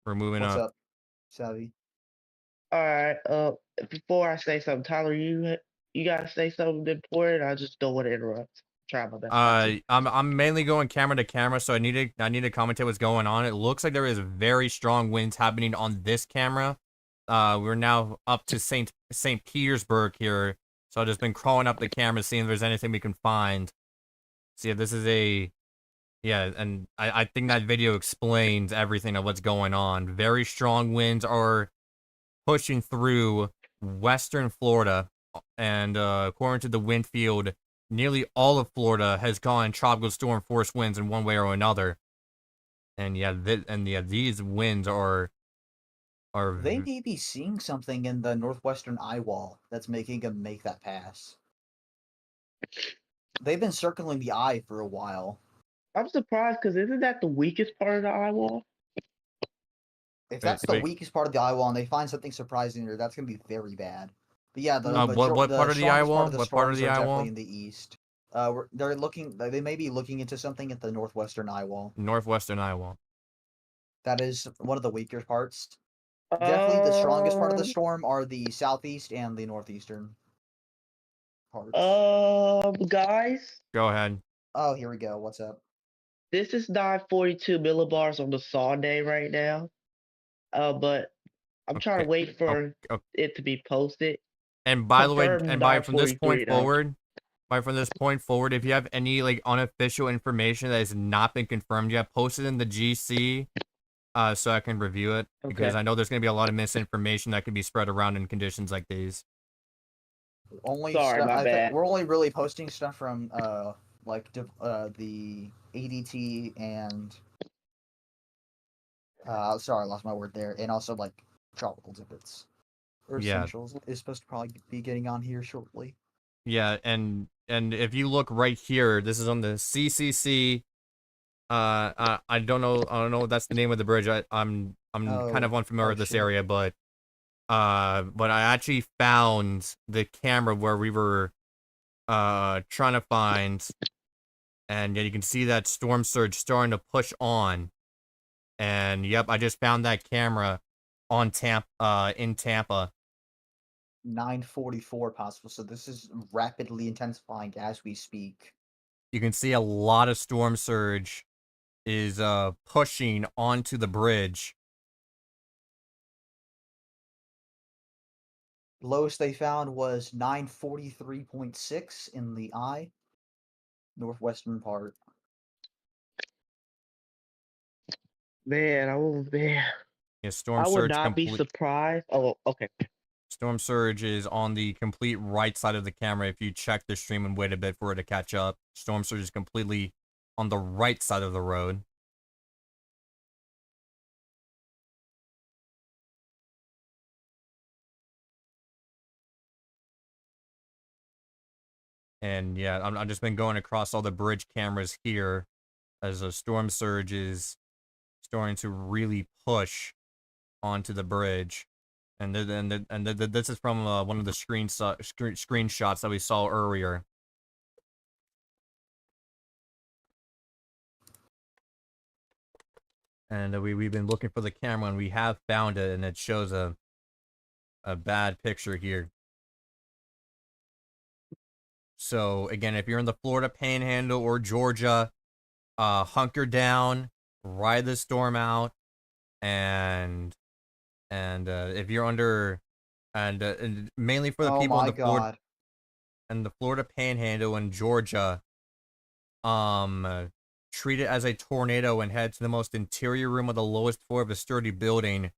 We're moving What's up. up, Savvy? All right. Before I say something, Tyler, you gotta say something important. I just don't want to interrupt. Try my best. not to. I'm mainly going camera to camera, so I need to commentate what's going on. It looks like there is very strong winds happening on this camera. We're now up to St. Petersburg here, so I've just been crawling up the camera, seeing if there's anything we can find. So yeah, this is and I think that video explains everything of what's going on. Very strong winds are pushing through western Florida, and according to the wind field, nearly all of Florida has gone tropical storm force winds in one way or another. And these winds are They may be seeing something in the northwestern eye wall that's making them make that pass. They've been circling the eye for a while. I'm surprised because isn't that the weakest part of the eye wall? If that's the weakest part of the eye wall and they find something surprising there, that's going to be very bad. But yeah, what part of the eye wall? What part of the eye wall? In the east. They're looking. They may be looking into something at the northwestern eye wall. Northwestern eye wall. That is one of the weaker parts. Definitely the strongest part of the storm are the southeast and the northeastern parts. Guys. Go ahead. Oh, here we go. What's up? This is 942 millibars on the saw day right now. But I'm trying to wait for it to be posted. And by the way, Confirmed and by from this point 943 now. forward, from this point forward, if you have any like unofficial information that has not been confirmed yet, post it in the GC, so I can review it because Okay. I know there's gonna be a lot of misinformation that can be spread around in conditions like these. Only Sorry, stuff. my I think bad. we're only really posting stuff from like the ADT and sorry, I lost my word there, and also like tropical tippets. Or Yeah, essentials is supposed to probably be getting on here shortly. yeah, and if you look right here, this is on the CCC. I don't know. I don't know if that's the name of the bridge. I'm kind of Oh, unfamiliar oh with this shit. area, but I actually found the camera where we were trying to find, and yeah, you can see that storm surge starting to push on. And yep, I just found that camera on in Tampa. 944 possible. So this is rapidly intensifying as we speak. You can see a lot of storm surge is pushing onto the bridge. Lowest they found was 943.6 in the eye, northwestern part. Man, oh man. Yeah, storm I would surge not be complete. surprised. Oh, okay. Storm surge is on the complete right side of the camera. If you check the stream and wait a bit for it to catch up, storm surge is completely on the right side of the road. And yeah, I've just been going across all the bridge cameras here as a storm surge is starting to really push onto the bridge. And this is from one of the screenshots that we saw earlier. And we've been looking for the camera and we have found it, and it shows a bad picture here. So again, if you're in the Florida Panhandle or Georgia, hunker down, ride the storm out, and if you're under, and mainly for the Oh people in my the Florida god. and the Florida Panhandle and Georgia, treat it as a tornado and head to the most interior room of the lowest floor of a sturdy building.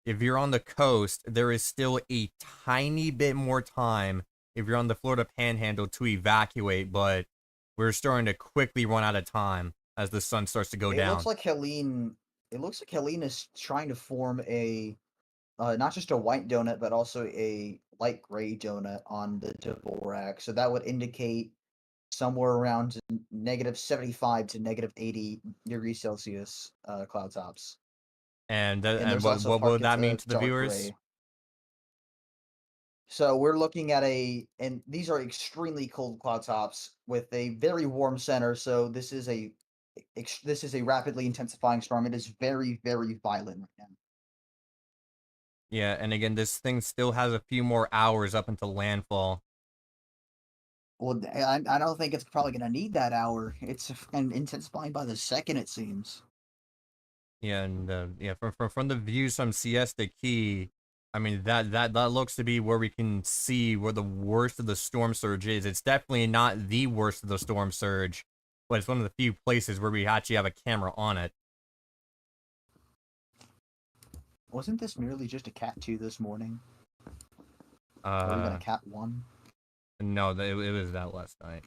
If you're on the coast, there is still a tiny bit more time if you're on the Florida Panhandle to evacuate, but we're starting to quickly run out of time as the sun starts to go It looks down. like Helene. It looks like Helene is trying to form a not just a white donut, but also a light gray donut on the Dvorak. So that would indicate somewhere around -75 to -80 degrees Celsius cloud tops. And And there's also what would pockets that mean of to the dark viewers? gray. So we're looking at and these are extremely cold cloud tops with a very warm center. So this is a rapidly intensifying storm. It is very, very violent right now. Yeah, and again, this thing still has a few more hours up until landfall. Well, I don't think it's probably going to need that hour. It's and intensifying by the second, it seems. Yeah, and yeah, from the views from Siesta Key, I mean that looks to be where we can see where the worst of the storm surge is. It's definitely not the worst of the storm surge, but it's one of the few places where we actually have a camera on it. Wasn't this merely just a cat 2 this morning? Or even a Uh, cat 1? no, it was that last night.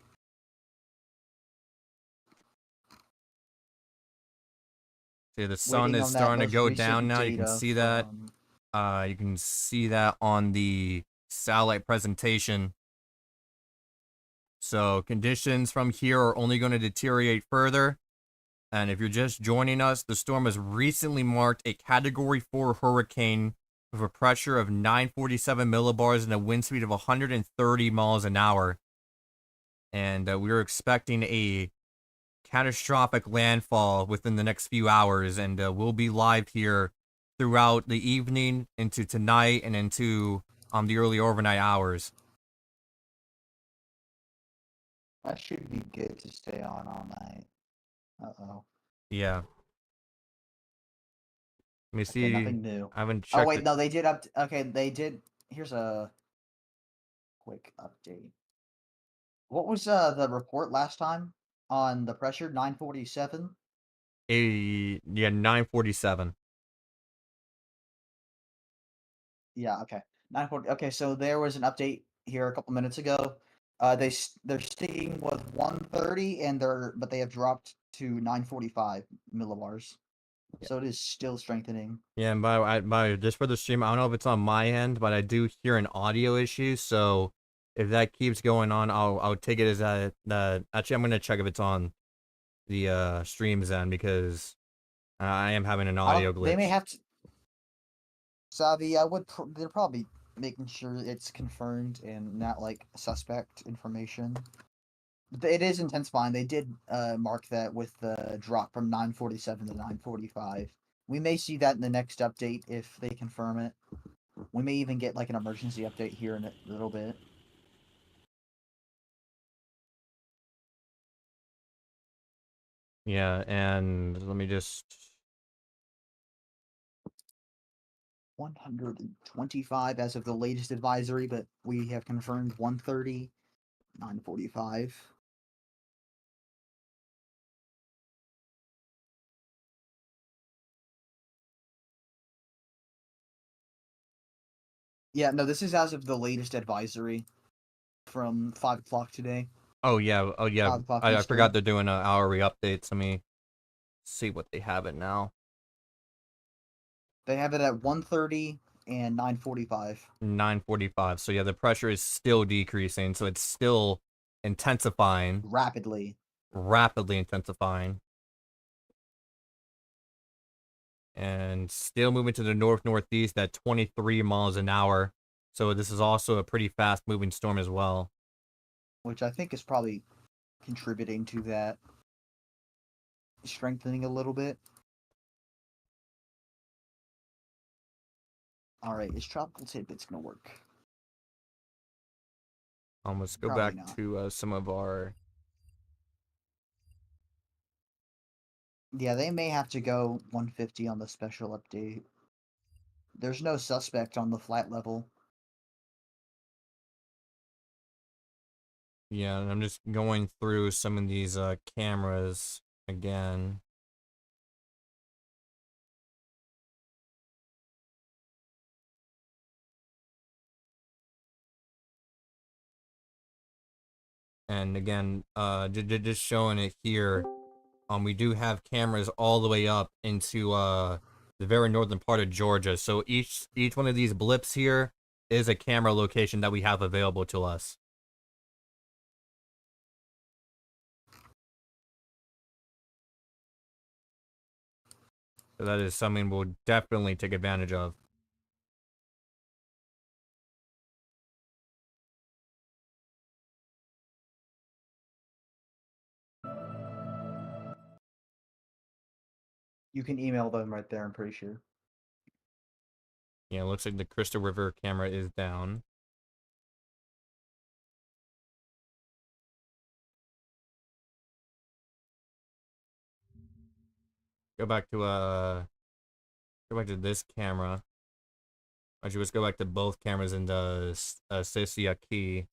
See, the sun Waiting is on that starting to most go down recent now. You can data see that. from. You can see that on the satellite presentation. So conditions from here are only going to deteriorate further. And if you're just joining us, the storm has recently marked a Category 4 hurricane with a pressure of 947 millibars and a wind speed of 130 miles an hour. And we're expecting a catastrophic landfall within the next few hours. And we'll be live here throughout the evening, into tonight, and into the early overnight hours. That should be good to stay on all night. Uh-oh. Yeah. Let me Okay, see. nothing new. I haven't Oh, checked wait, it. no, they did up. Okay, they did. Here's a quick update. What was the report last time on the pressure? 947. Yeah, 947. Yeah, okay. 940. Okay, so there was an update here a couple minutes ago. They're sticking with 130 and but they have dropped to 945 millibars. Yeah. So it is still strengthening. Yeah, and by just for the stream, I don't know if it's on my end, but I do hear an audio issue. So if that keeps going on, I'll take it as that. Actually, I'm gonna check if it's on the stream's end because I am having an I don't. audio They may glitch. have to. Savvy, I would. They're probably making sure it's confirmed and not like suspect information. It is intensifying. They did mark that with the drop from 947 to 945. We may see that in the next update if they confirm it. We may even get like an emergency update here in a little bit. Yeah, and let me just. 125 as of the latest advisory, but we have confirmed 130, 945. Yeah, no, this is as of the latest advisory from 5 o'clock today. Oh yeah, 5 o'clock I forgot Eastern. they're doing hourly updates. Let me see what they have it now. They have it at 130 and 945. 945. So yeah, the pressure is still decreasing. So it's still intensifying, Rapidly. rapidly intensifying, and still moving to the northeast at 23 miles an hour. So this is also a pretty fast moving storm as well. Which I think is probably contributing to that strengthening a little bit. Alright, is Tropical Tidbits gonna work? Let's go Probably back not. to some of our. Yeah, they may have to go 150 on the special update. There's no suspect on the flat level. Yeah, and I'm just going through some of these cameras again. And again, just showing it here. We do have cameras all the way up into the very northern part of Georgia. So each one of these blips here is a camera location that we have available to us. So that is something we'll definitely take advantage of. You can email them right there, I'm pretty sure. Yeah, it looks like the Crystal River camera is down. Go back to this camera. Actually, let's go back to both cameras in the Cecia Key.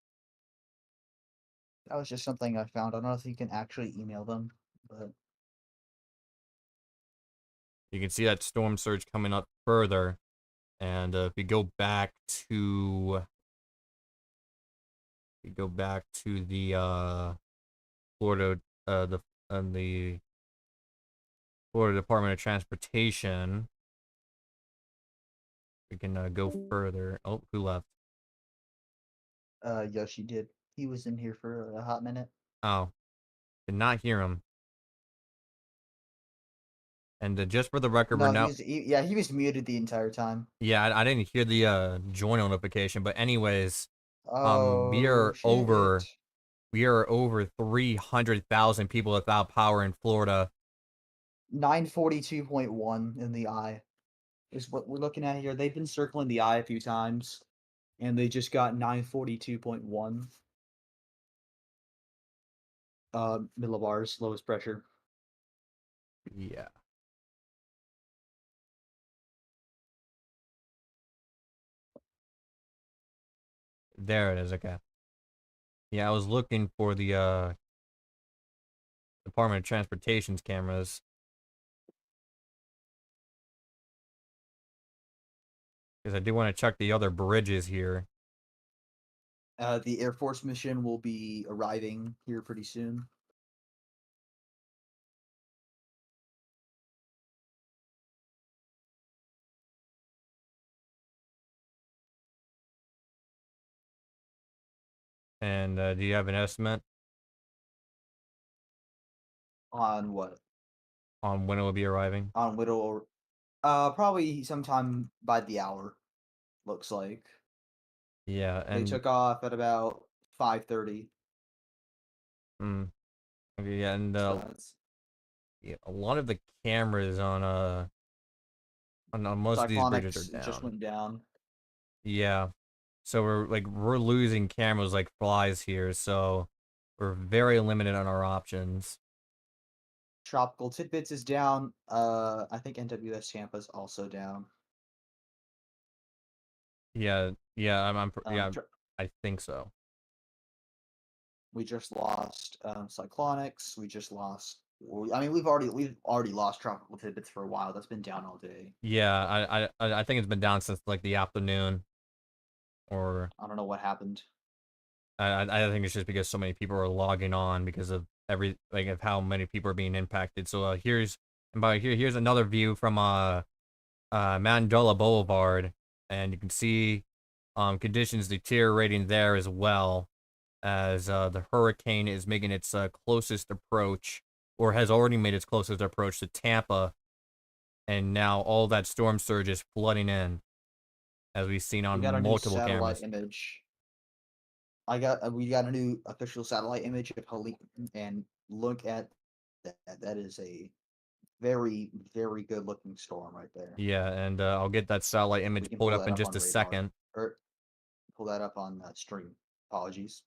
That was just something I found. I don't know if you can actually email them, but You can see that storm surge coming up further. And if we go back to the Florida the Florida Department of Transportation, we can go further. Oh, who left? Yoshi did. He was in here for a hot minute. Oh, did not hear him. And just for the record, we're No, now. he was muted the entire time. Yeah, I didn't hear the join notification, but anyways, we Oh are shit. over 300,000 people without power in Florida. 942.1 in the eye is what we're looking at here. They've been circling the eye a few times, and they just got 942.1 millibars lowest pressure. Yeah. There it is. Okay. Yeah, I was looking for the Department of Transportation's cameras. Because I do want to check the other bridges here. The Air Force mission will be arriving here pretty soon. And do you have an estimate On what? on when it will be arriving? On Whittle. Probably sometime by the hour. Looks like Yeah, they and took off at about 5:30. okay, yeah, and So that's yeah, a lot of the cameras on most of these bridges are Cyclonics just down. went down. Yeah, so we're losing cameras like flies here, so we're very limited on our options. Tropical Tidbits is down. I think NWS Tampa's also down. Yeah, yeah, yeah, Tr- I think so. we just lost Cyclonics. We just lost. I mean, we've already lost Tropical Tidbits for a while. That's been down all day. Yeah, I think it's been down since like the afternoon, or I don't know what happened. I think it's just because so many people are logging on because of of how many people are being impacted. So here's another view from Mandola Boulevard, and you can see conditions deteriorating there as well as the hurricane is making its closest approach, or has already made its closest approach to Tampa, and now all that storm surge is flooding in, as we've seen We on got a new multiple satellite cameras. image. We got a new official satellite image of Helene, and look at that. That is a very, very good looking storm right there. Yeah, and I'll get that satellite image We can pulled pull up that in up just on a radar, second. or pull that up on stream. Apologies.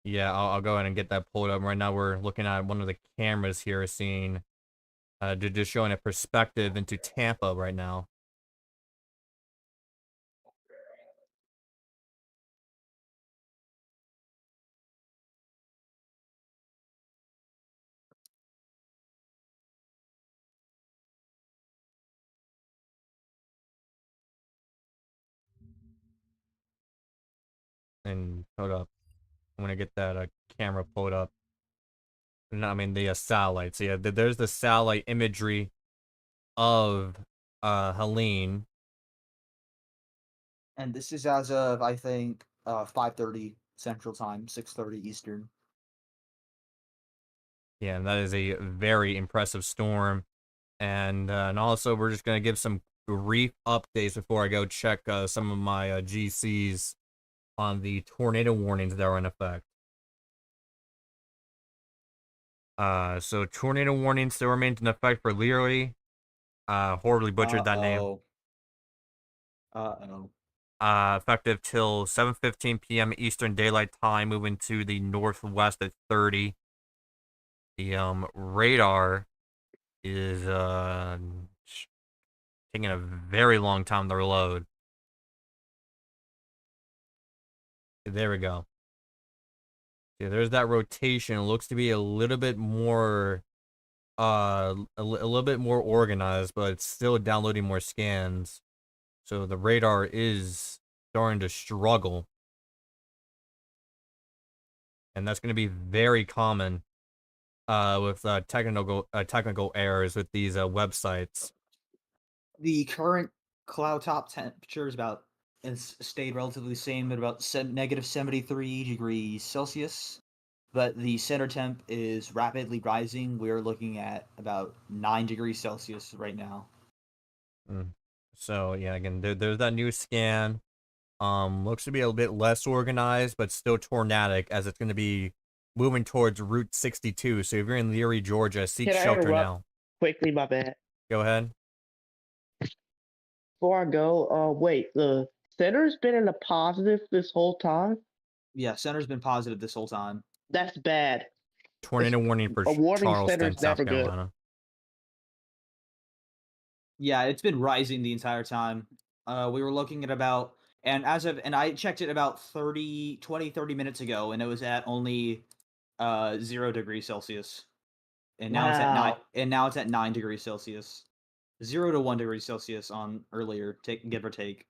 Yeah, I'll go ahead and get that pulled up. Right now, we're looking at one of the cameras here, seeing, just showing a perspective into Tampa right now. And hold up, I'm gonna get that camera pulled up. No, I mean the satellite. So yeah, there's the satellite imagery of Helene. And this is as of I think 5:30 Central Time, 6:30 Eastern. Yeah, and that is a very impressive storm. And also we're just gonna give some brief updates before I go check some of my GCs on the tornado warnings that are in effect. So tornado warning still remains in effect for Leary. Horribly butchered that name. Uh-oh. Effective till 7:15 p.m. Eastern Daylight Time, moving to the northwest at 30. The radar is taking a very long time to reload. There we go. Yeah, there's that rotation. It looks to be a little bit more a little bit more organized, but it's still downloading more scans. So the radar is starting to struggle. And that's going to be very common with technical errors with these websites. The current cloud top temperature is has stayed relatively the same at about negative 73 degrees Celsius, but the center temp is rapidly rising. We're looking at about 9 degrees Celsius right now. So yeah, again, there's that new scan. Looks to be a bit less organized, but still tornadic, as it's going to be moving towards Route 62. So if you're in Leary, Georgia, seek Can I shelter interrupt now. quickly? My bad. Go ahead. Before I go, wait, the center's been in a positive this whole time? Yeah, center's been positive this whole time. That's bad. Tornado warning for A warning Charleston, center's South never good. Carolina. Yeah, it's been rising the entire time. We were looking at about And I checked it about 30 minutes ago, and it was at only 0 degrees Celsius. And now it's at 9 Wow. and now it's at 9 degrees Celsius. 0 to 1 degree Celsius on earlier, give or take.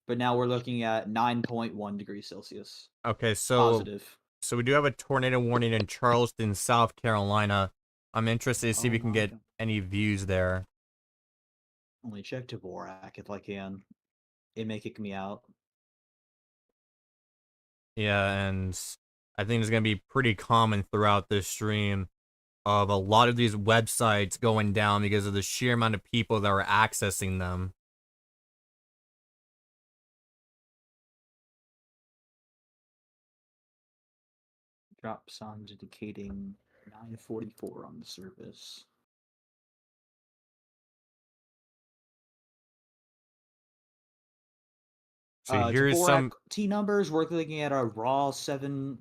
But now we're looking at 9.1 degrees Celsius. Okay, Positive. so we do have a tornado warning in Charleston, South Carolina. I'm interested to see if we can get any views there. Only check Dvorak if I can. It may kick me out. Yeah, and I think it's going to be pretty common throughout this stream of a lot of these websites going down because of the sheer amount of people that are accessing them. Drop signs indicating 944 on the surface. So here's some T numbers. We're looking at a raw 7.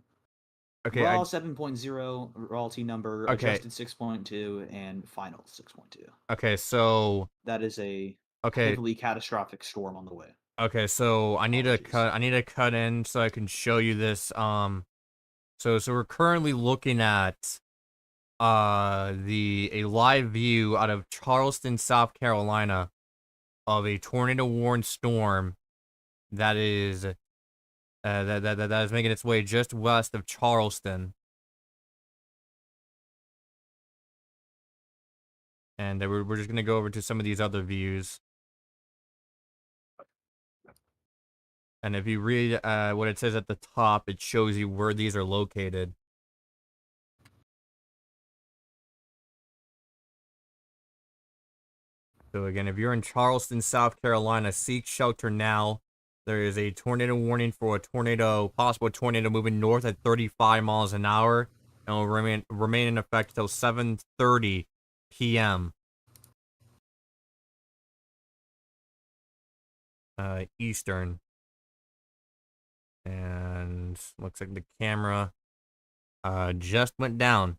Okay, raw 7.0 raw T number, Okay. adjusted 6.2, and final 6.2. Okay, so That is a okay, heavily catastrophic storm on the way. okay, so I need Apologies. I need to cut in so I can show you this. So we're currently looking at a live view out of Charleston, South Carolina, of a tornado warned storm that is that is making its way just west of Charleston. And we're just gonna go over to some of these other views. And if you read what it says at the top, it shows you where these are located. So again, if you're in Charleston, South Carolina, seek shelter now. There is a tornado warning for a possible tornado moving north at 35 miles an hour, and will remain in effect until 7:30 p.m. Eastern. And looks like the camera just went down.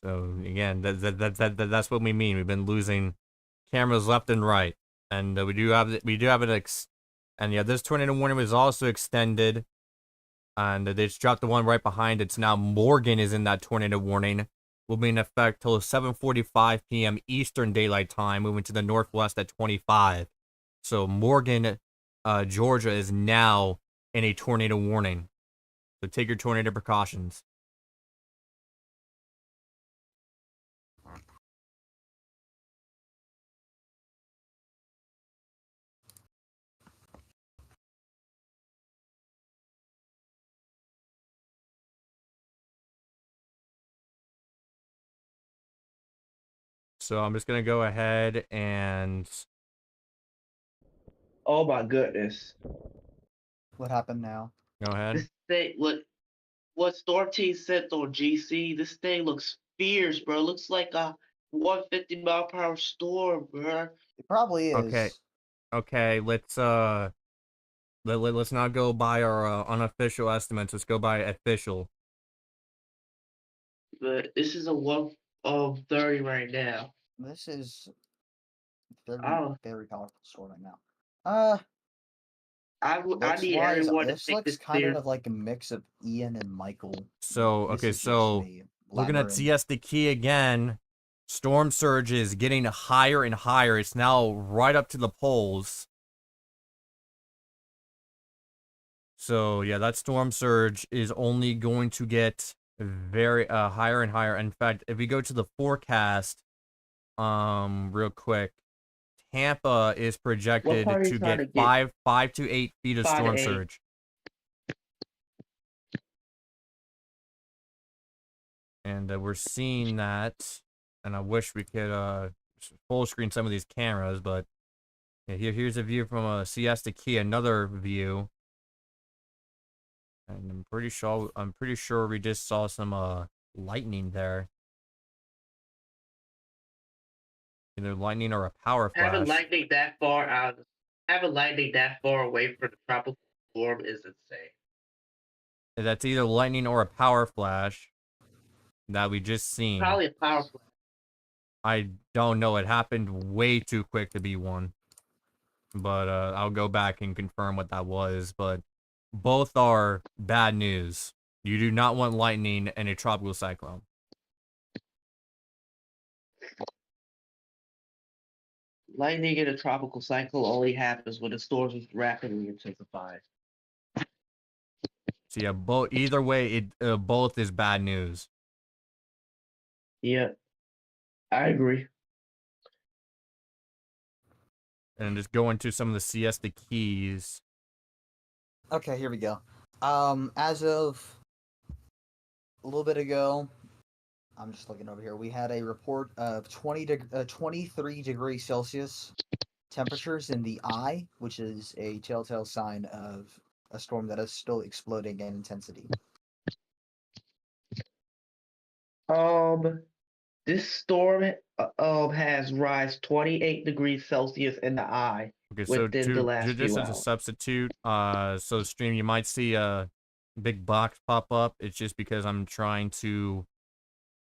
So again, that's what we mean. We've been losing cameras left and right, and we do have it. And yeah, this tornado warning was also extended, and they just dropped the one right behind it. So now Morgan is in that tornado warning. Will be in effect till 7:45 p.m. Eastern Daylight Time, moving to the northwest at 25. So Morgan, Georgia is now in a tornado warning. So take your tornado precautions. So I'm just gonna go ahead and. Oh my goodness. What happened now? Go ahead. This thing, what Storm Team sent on GC, this thing looks fierce, bro. Looks like a 150-mile-per-hour storm, bro. It probably is. Okay, let's not go by our unofficial estimates. Let's go by official. But this is a 130 right now. This is very powerful storm right now. I need everyone to this take looks this kind serious. of like a mix of Ian and Michael. So This okay, is just so me looking at blabbering. Siesta Key again, storm surge is getting higher and higher. It's now right up to the poles. So yeah, that storm surge is only going to get very higher and higher. In fact, if we go to the forecast, real quick, Tampa is projected to get 5 to 8 feet of storm surge. And we're seeing that, and I wish we could full screen some of these cameras, but yeah, here's a view from Siesta Key, another view. And I'm pretty sure we just saw some lightning there. Either lightning or a power flash. Having lightning that far away from the tropical storm is insane. That's either lightning or a power flash that we just seen. Probably a power flash. I don't know. It happened way too quick to be one. but I'll go back and confirm what that was. But both are bad news. You do not want lightning and a tropical cyclone. Lightning in a tropical cycle only happens when the storms is rapidly intensifying. So yeah, either way, both is bad news. Yeah, I agree. And just go into some of the siesta keys. Okay, here we go. As of a little bit ago, I'm just looking over here. We had a report of 23 degrees Celsius temperatures in the eye, which is a telltale sign of a storm that is still exploding in intensity. This storm has rise 28 degrees Celsius in the eye Okay, so within the last just few as a hours. substitute, so stream, you might see a big box pop up. It's just because I'm trying to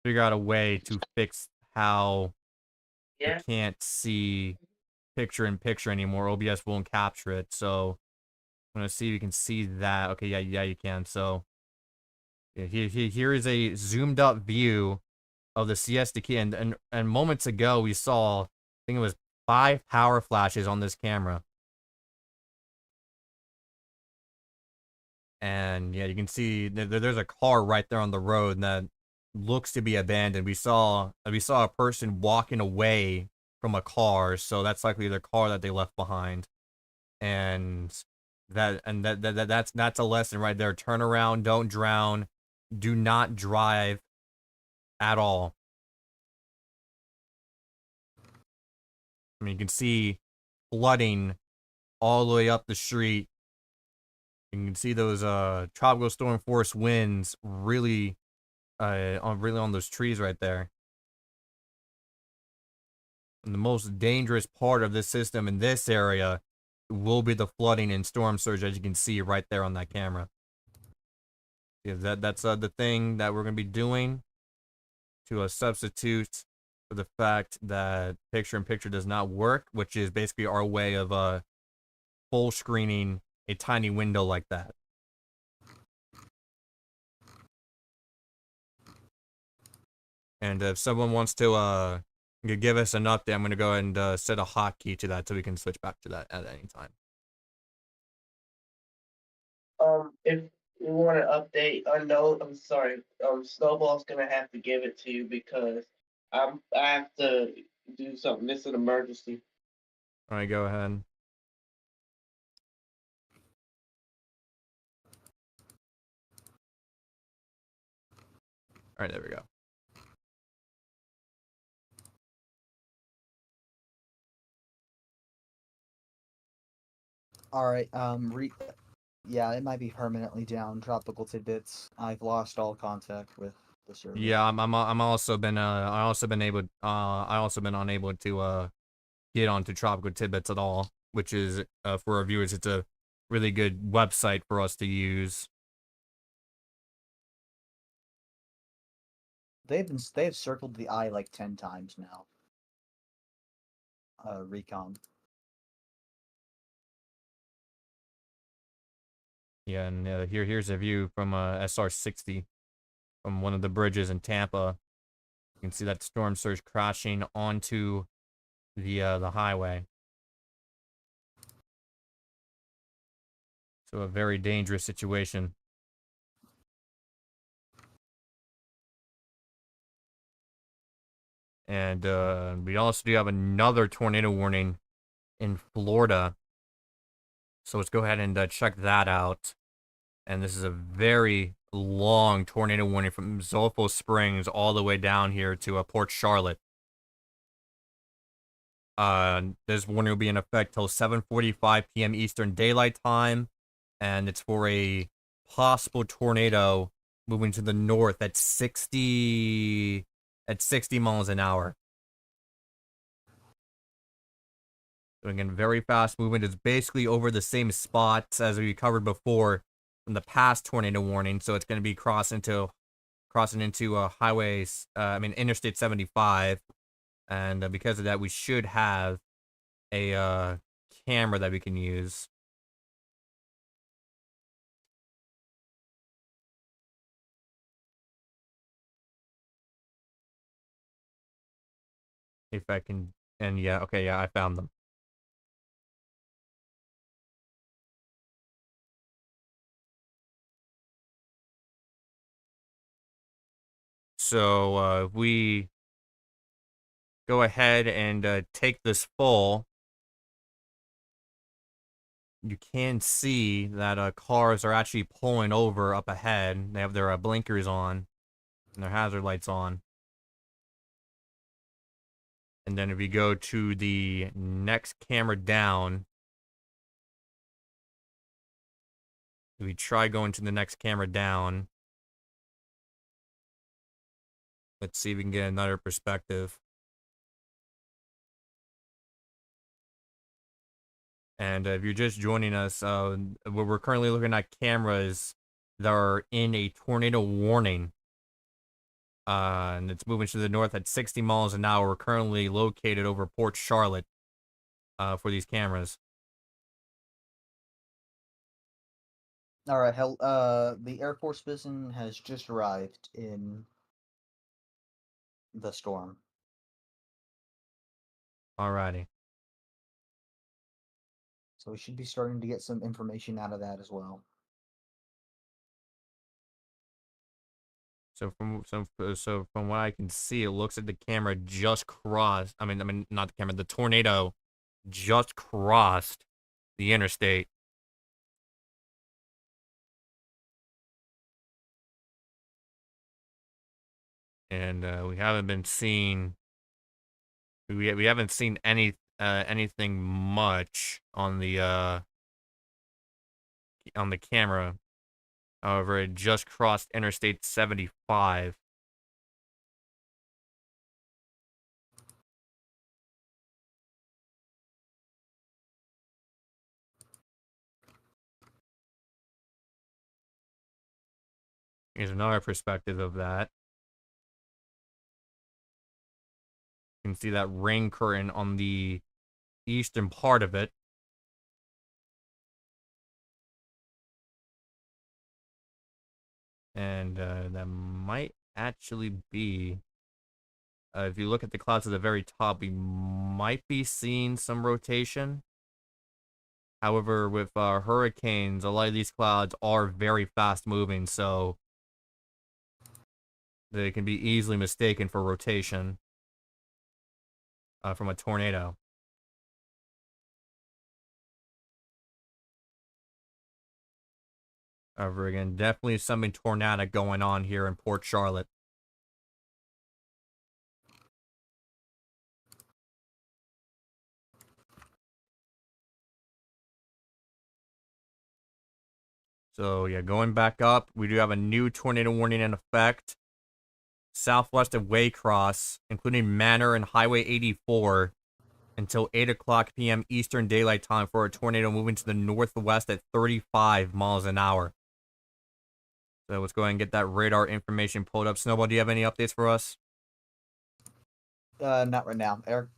figure out a way to fix how you Yeah. can't see picture in picture anymore. OBS won't capture it, so I'm gonna see if you can see that. Okay, yeah, you can. So yeah, here is a zoomed up view of the siesta key, and moments ago we saw, I think it was 5 power flashes on this camera. And yeah, you can see there's a car right there on the road that looks to be abandoned. We saw a person walking away from a car, so that's likely their car that they left behind. And that's a lesson right there. Turn around, don't drown, do not drive at all. I mean, you can see flooding all the way up the street. You can see those tropical storm force winds really on those trees right there. And the most dangerous part of this system in this area will be the flooding and storm surge, as you can see right there on that camera. Yeah, that's the thing that we're gonna be doing to substitute for the fact that picture-in-picture does not work, which is basically our way of full screening a tiny window like that. And if someone wants to give us an update, I'm gonna go ahead and set a hotkey to that so we can switch back to that at any time. If you want an update, I'm sorry. Snowball's gonna have to give it to you because I have to do something. It's an emergency. All right, go ahead. All right, there we go. All right. Yeah, it might be permanently down. Tropical tidbits. I've lost all contact with the server. Yeah, I'm also been unable to get onto Tropical Tidbits at all, which is for our viewers, it's a really good website for us to use. They've circled the eye like 10 times now. Recon. Yeah, and here's a view from SR-60 from one of the bridges in Tampa. You can see that storm surge crashing onto the highway. So a very dangerous situation. And we also do have another tornado warning in Florida. So let's go ahead and check that out. And this is a very long tornado warning from Zolfo Springs all the way down here to Port Charlotte. This warning will be in effect till 7:45 p.m. Eastern Daylight Time, and it's for a possible tornado moving to the north at 60 miles an hour. So again, very fast movement. It's basically over the same spots as we covered before from the past tornado warning. So it's going to be crossing into highways. Interstate 75, and because of that, we should have a camera that we can use. If I can, and yeah, okay, yeah, I found them. So we go ahead and take this full. You can see that cars are actually pulling over up ahead. They have their blinkers on and their hazard lights on. And then if you go to the next camera down, if we try going to the next camera down, let's see if we can get another perspective. And if you're just joining us, we're currently looking at cameras that are in a tornado warning. And it's moving to the north at 60 miles an hour. We're currently located over Port Charlotte for these cameras. All right, the Air Force Mission has just arrived in the storm. Alrighty. So we should be starting to get some information out of that as well. So from what I can see, it looks like the camera just crossed. I mean, not the camera. The tornado just crossed the interstate. And we haven't been seeing. We haven't seen anything much on the camera. However, it just crossed Interstate 75. Here's another perspective of that. You can see that rain curtain on the eastern part of it. And that might actually be, if you look at the clouds at the very top, we might be seeing some rotation. However, with hurricanes, a lot of these clouds are very fast moving, so they can be easily mistaken for rotation from a tornado. However, again, definitely something tornadic going on here in Port Charlotte. So, yeah, going back up, we do have a new tornado warning in effect. Southwest of Waycross, including Manor and Highway 84, until 8 o'clock p.m. Eastern Daylight Time for a tornado moving to the northwest at 35 miles an hour. So let's go ahead and get that radar information pulled up. Snowball, do you have any updates for us? Not right now. Eric,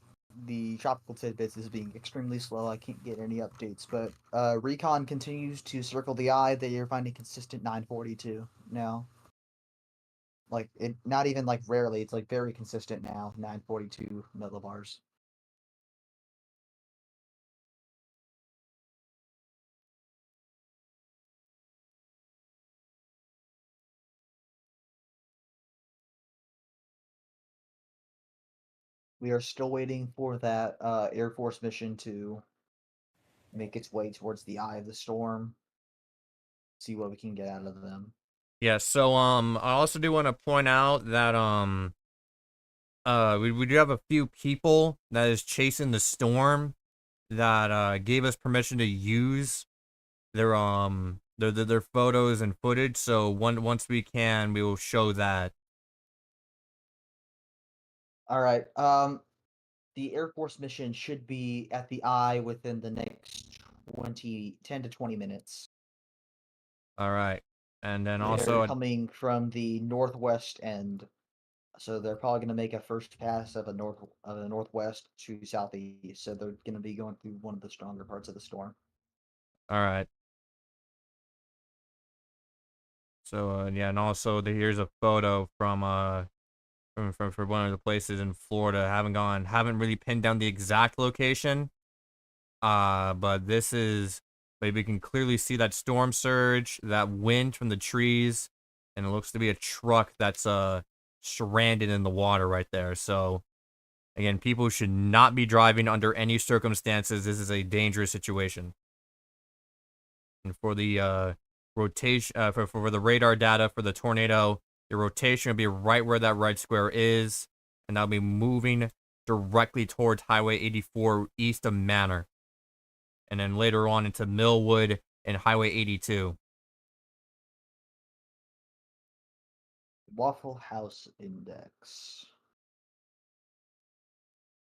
the tropical tidbits is being extremely slow. I can't get any updates, but recon continues to circle the eye. They are finding consistent 942 now. Like it, not even like rarely. It's like very consistent now. 942 millibars. We are still waiting for that Air Force mission to make its way towards the eye of the storm. See what we can get out of them. Yeah, so I also do want to point out that we do have a few people that is chasing the storm that gave us permission to use their photos and footage. So once we can, we will show that. All right. The Air Force mission should be at the eye within the next 10 to 20 minutes. All right. And then They're also coming from the northwest end So they're probably going to make a first pass of the northwest to southeast. So they're going to be going through one of the stronger parts of the storm. All right. So yeah, and also here's a photo from from one of the places in Florida. Haven't really pinned down the exact location. But but we can clearly see that storm surge, that wind from the trees, and it looks to be a truck that's stranded in the water right there. So again, people should not be driving under any circumstances. This is a dangerous situation. And for the rotation, for the radar data for the tornado, the rotation will be right where that red square is, and that'll be moving directly towards Highway 84 east of Manor, and then later on into Millwood and Highway 82. Waffle House Index.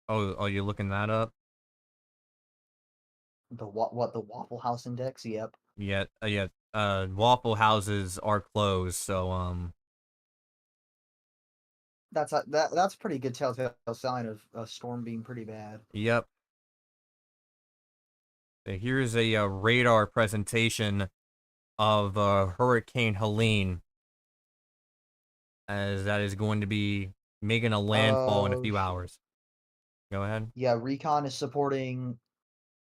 Oh, you're looking that up? The Waffle House Index? Yep. Yeah, yeah. Waffle houses are closed, so That's pretty good telltale sign of a storm being pretty bad. yep. Here's a radar presentation of Hurricane Helene, as that is going to be making a landfall in a few hours. Go ahead. Yeah, Recon is supporting.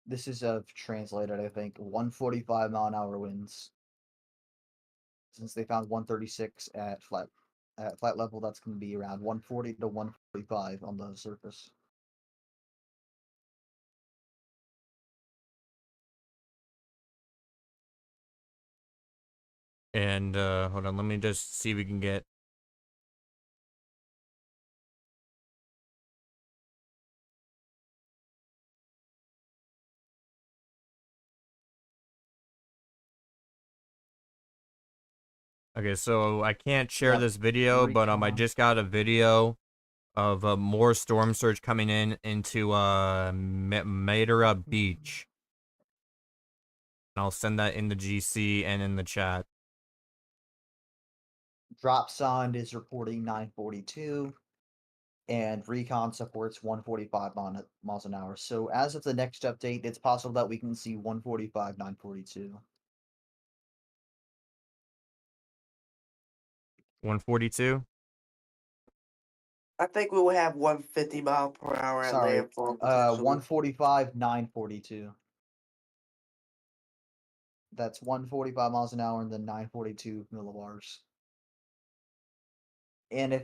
This is translated, I think, 145-mile-an-hour winds. Since they found 136 at flat level, that's going to be around 140 to 145 on the surface. And hold on, let me just see if we can get. Okay, so I can't share Yep. this video, but I Recon. just got a video of more storm surge coming into Madeira Beach. And I'll send that in the GC and in the chat. Drop Sound is reporting 942, and Recon supports 145 miles an hour. So as of the next update, it's possible that we can see 145, 942. 142. I think we will have 150 mile per hour at Sorry, landfall potentially. 145, 942. That's 145 miles an hour and then 942 millibars. And if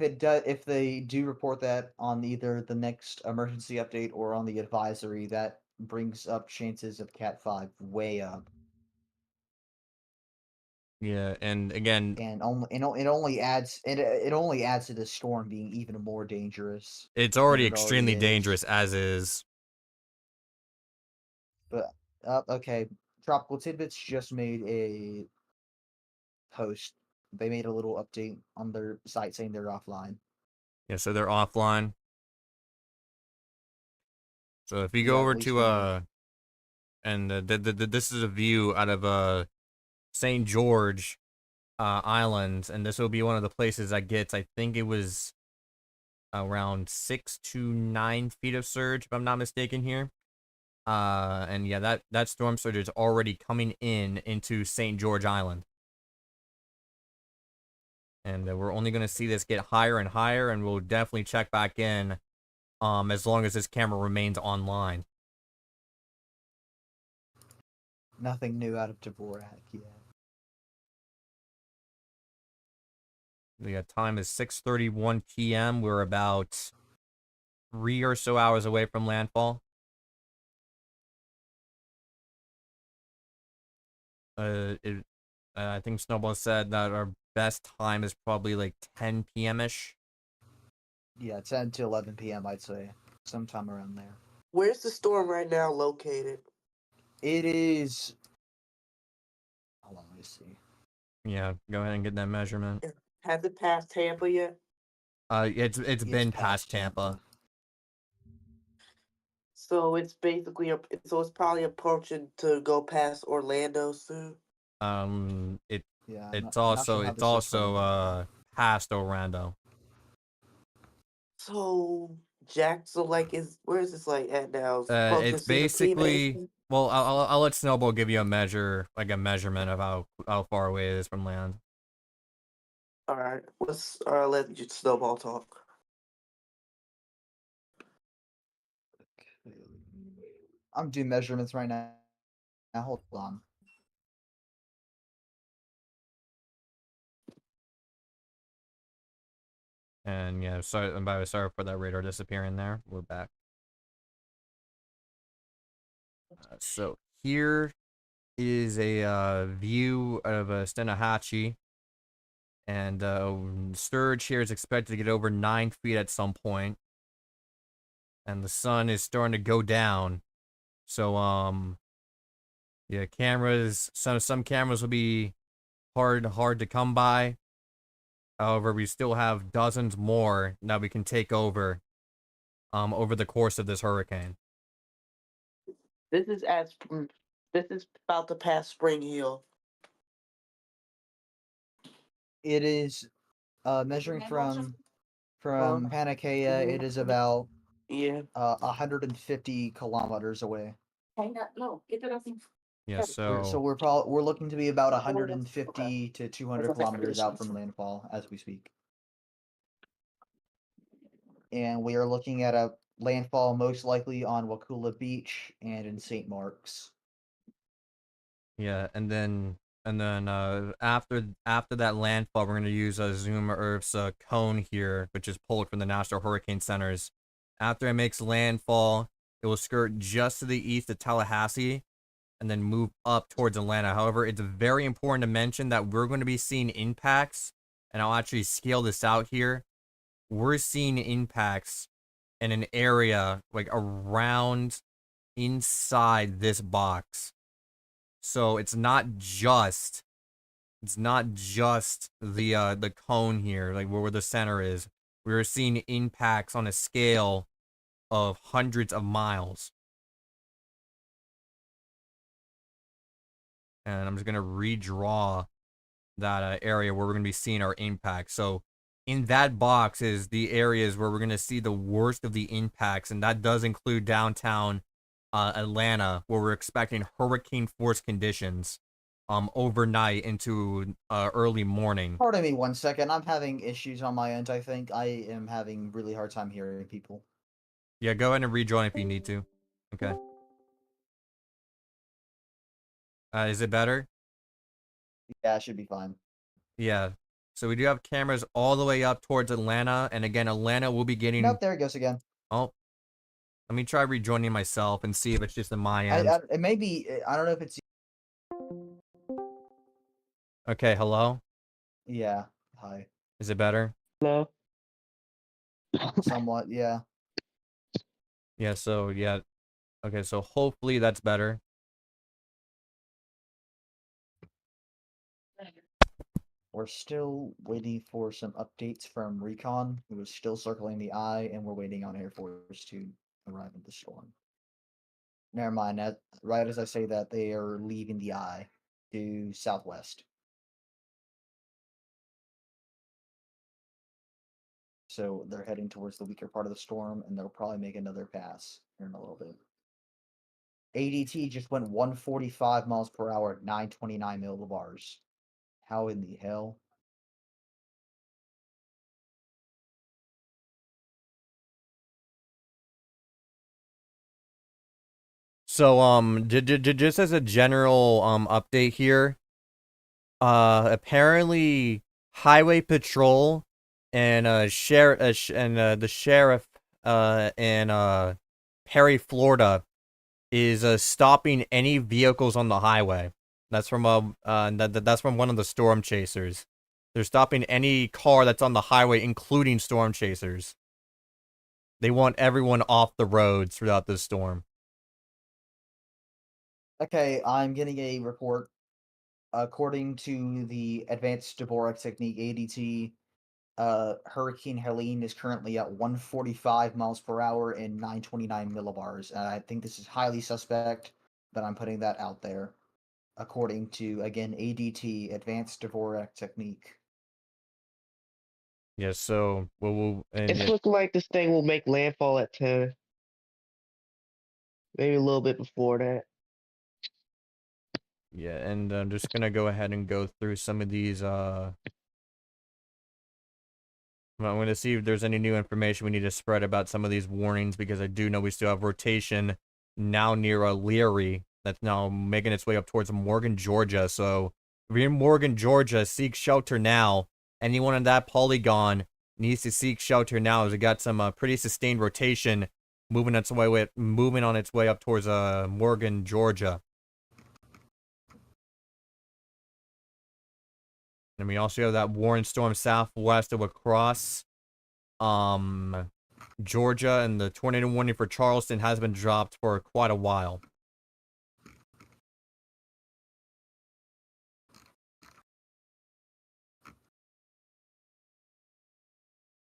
they do report that on either the next emergency update or on the advisory, that brings up chances of Cat 5 way up. Yeah, and again, And it only adds to the storm being even more dangerous. it's already than it already extremely is. dangerous as is. But okay, Tropical Tidbits just made a post. They made a little update on their site saying they're offline. Yeah, so they're offline. So if you go Yeah, over at least to for now. and this is a view out of St. George Island, and this will be one of the places that gets, I think it was around 6 to 9 feet of surge, if I'm not mistaken here. And yeah, that storm surge is already coming into St. George Island. And we're only going to see this get higher and higher, and we'll definitely check back in as long as this camera remains online. Nothing new out of Dvorak yet. The time is 6:31 p.m. We're about 3 or so hours away from landfall. I think Snowball said that our best time is probably like 10 p.m.-ish. Yeah, 10 to 11 p.m. I'd say, sometime around there. Where's the storm right now located? It is. Hold on, let me see. Yeah, go ahead and get that measurement. Has it passed Tampa yet? It's been past Tampa. So it's basically it's probably approaching to go past Orlando soon. It's Not sure how also this looks right now. past Orlando. So Jackson, like, where is this like at now? From It's considered clean basically, air? well, I'll let Snowball give you a measurement of how far away it is from land. All right, let's let you Snowball talk. I'm doing measurements right now. Now hold on. And yeah, sorry for that radar disappearing there. We're back. So here is a view of Stenahatchee, and surge here is expected to get over 9 feet at some point, and the sun is starting to go down. So yeah, some cameras will be hard to come by. However, we still have dozens more that we can take over the course of this hurricane. This is this is about to pass Spring Hill. It is measuring from Panacea. It is about Yeah. 150 kilometers away. Yeah, so We're looking to be about 150 to 200 kilometers out from landfall as we speak. And we are looking at a landfall most likely on Wakula Beach and in St. Mark's. yeah, and then after that landfall, we're gonna use Zoom Earth's cone here, which is pulled from the National Hurricane Centers. After it makes landfall, it will skirt just to the east of Tallahassee, and then move up towards Atlanta. However, it's very important to mention that we're going to be seeing impacts, and I'll actually scale this out here. We're seeing impacts in an area like around inside this box. So it's not just the cone here, like where the center is. We're seeing impacts on a scale of hundreds of miles. And I'm just going to redraw that area where we're going to be seeing our impact. So in that box is the areas where we're going to see the worst of the impacts, and that does include downtown Atlanta, where we're expecting hurricane force conditions overnight into early morning. Pardon me 1 second. I'm having issues on my end. I think I am having really hard time hearing people. Yeah, go ahead and rejoin if you need to. Okay. Is it better? Yeah, it should be fine. Yeah. So we do have cameras all the way up towards Atlanta, and again, Atlanta will be getting. Nope, there it goes again. Oh, let me try rejoining myself and see if it's just in my end. It may be. I don't know if it's. Okay, hello? Yeah. Hi. Is it better? Hello? Somewhat. Yeah. Yeah, so, yeah. Okay, so hopefully that's better. We're still waiting for some updates from Recon, who is still circling the eye, and we're waiting on Air Force to arrive at the storm. Never mind. Right as I say that, they are leaving the eye to southwest. So they're heading towards the weaker part of the storm, and they'll probably make another pass here in a little bit. ADT just went 145 miles per hour at 929 millibars. How in the hell? So, just as a general update here, apparently Highway Patrol and the sheriff in Perry, Florida, is stopping any vehicles on the highway. That's from that's from one of the storm chasers. They're stopping any car that's on the highway, including storm chasers. They want everyone off the roads throughout this storm. Okay, I'm getting a report. According to the Advanced Dvorak Technique ADT, Hurricane Helene is currently at 145 miles per hour and 929 millibars. And I think this is highly suspect, but I'm putting that out there. According to, again, ADT, Advanced Dvorak Technique. Yeah, so and It's yeah, looking like this thing will make landfall at 10. Maybe a little bit before that. yeah, and I'm just gonna go ahead and go through some of these. I'm gonna see if there's any new information we need to spread about some of these warnings, because I do know we still have rotation now near Leary that's now making its way up towards Morgan, Georgia. So if you're in Morgan, Georgia, seek shelter now. Anyone on that polygon needs to seek shelter now, as it got some pretty sustained rotation moving on its way up towards Morgan, Georgia. And we also have that Warren storm southwest of across Georgia, and the tornado warning for Charleston has been dropped for quite a while.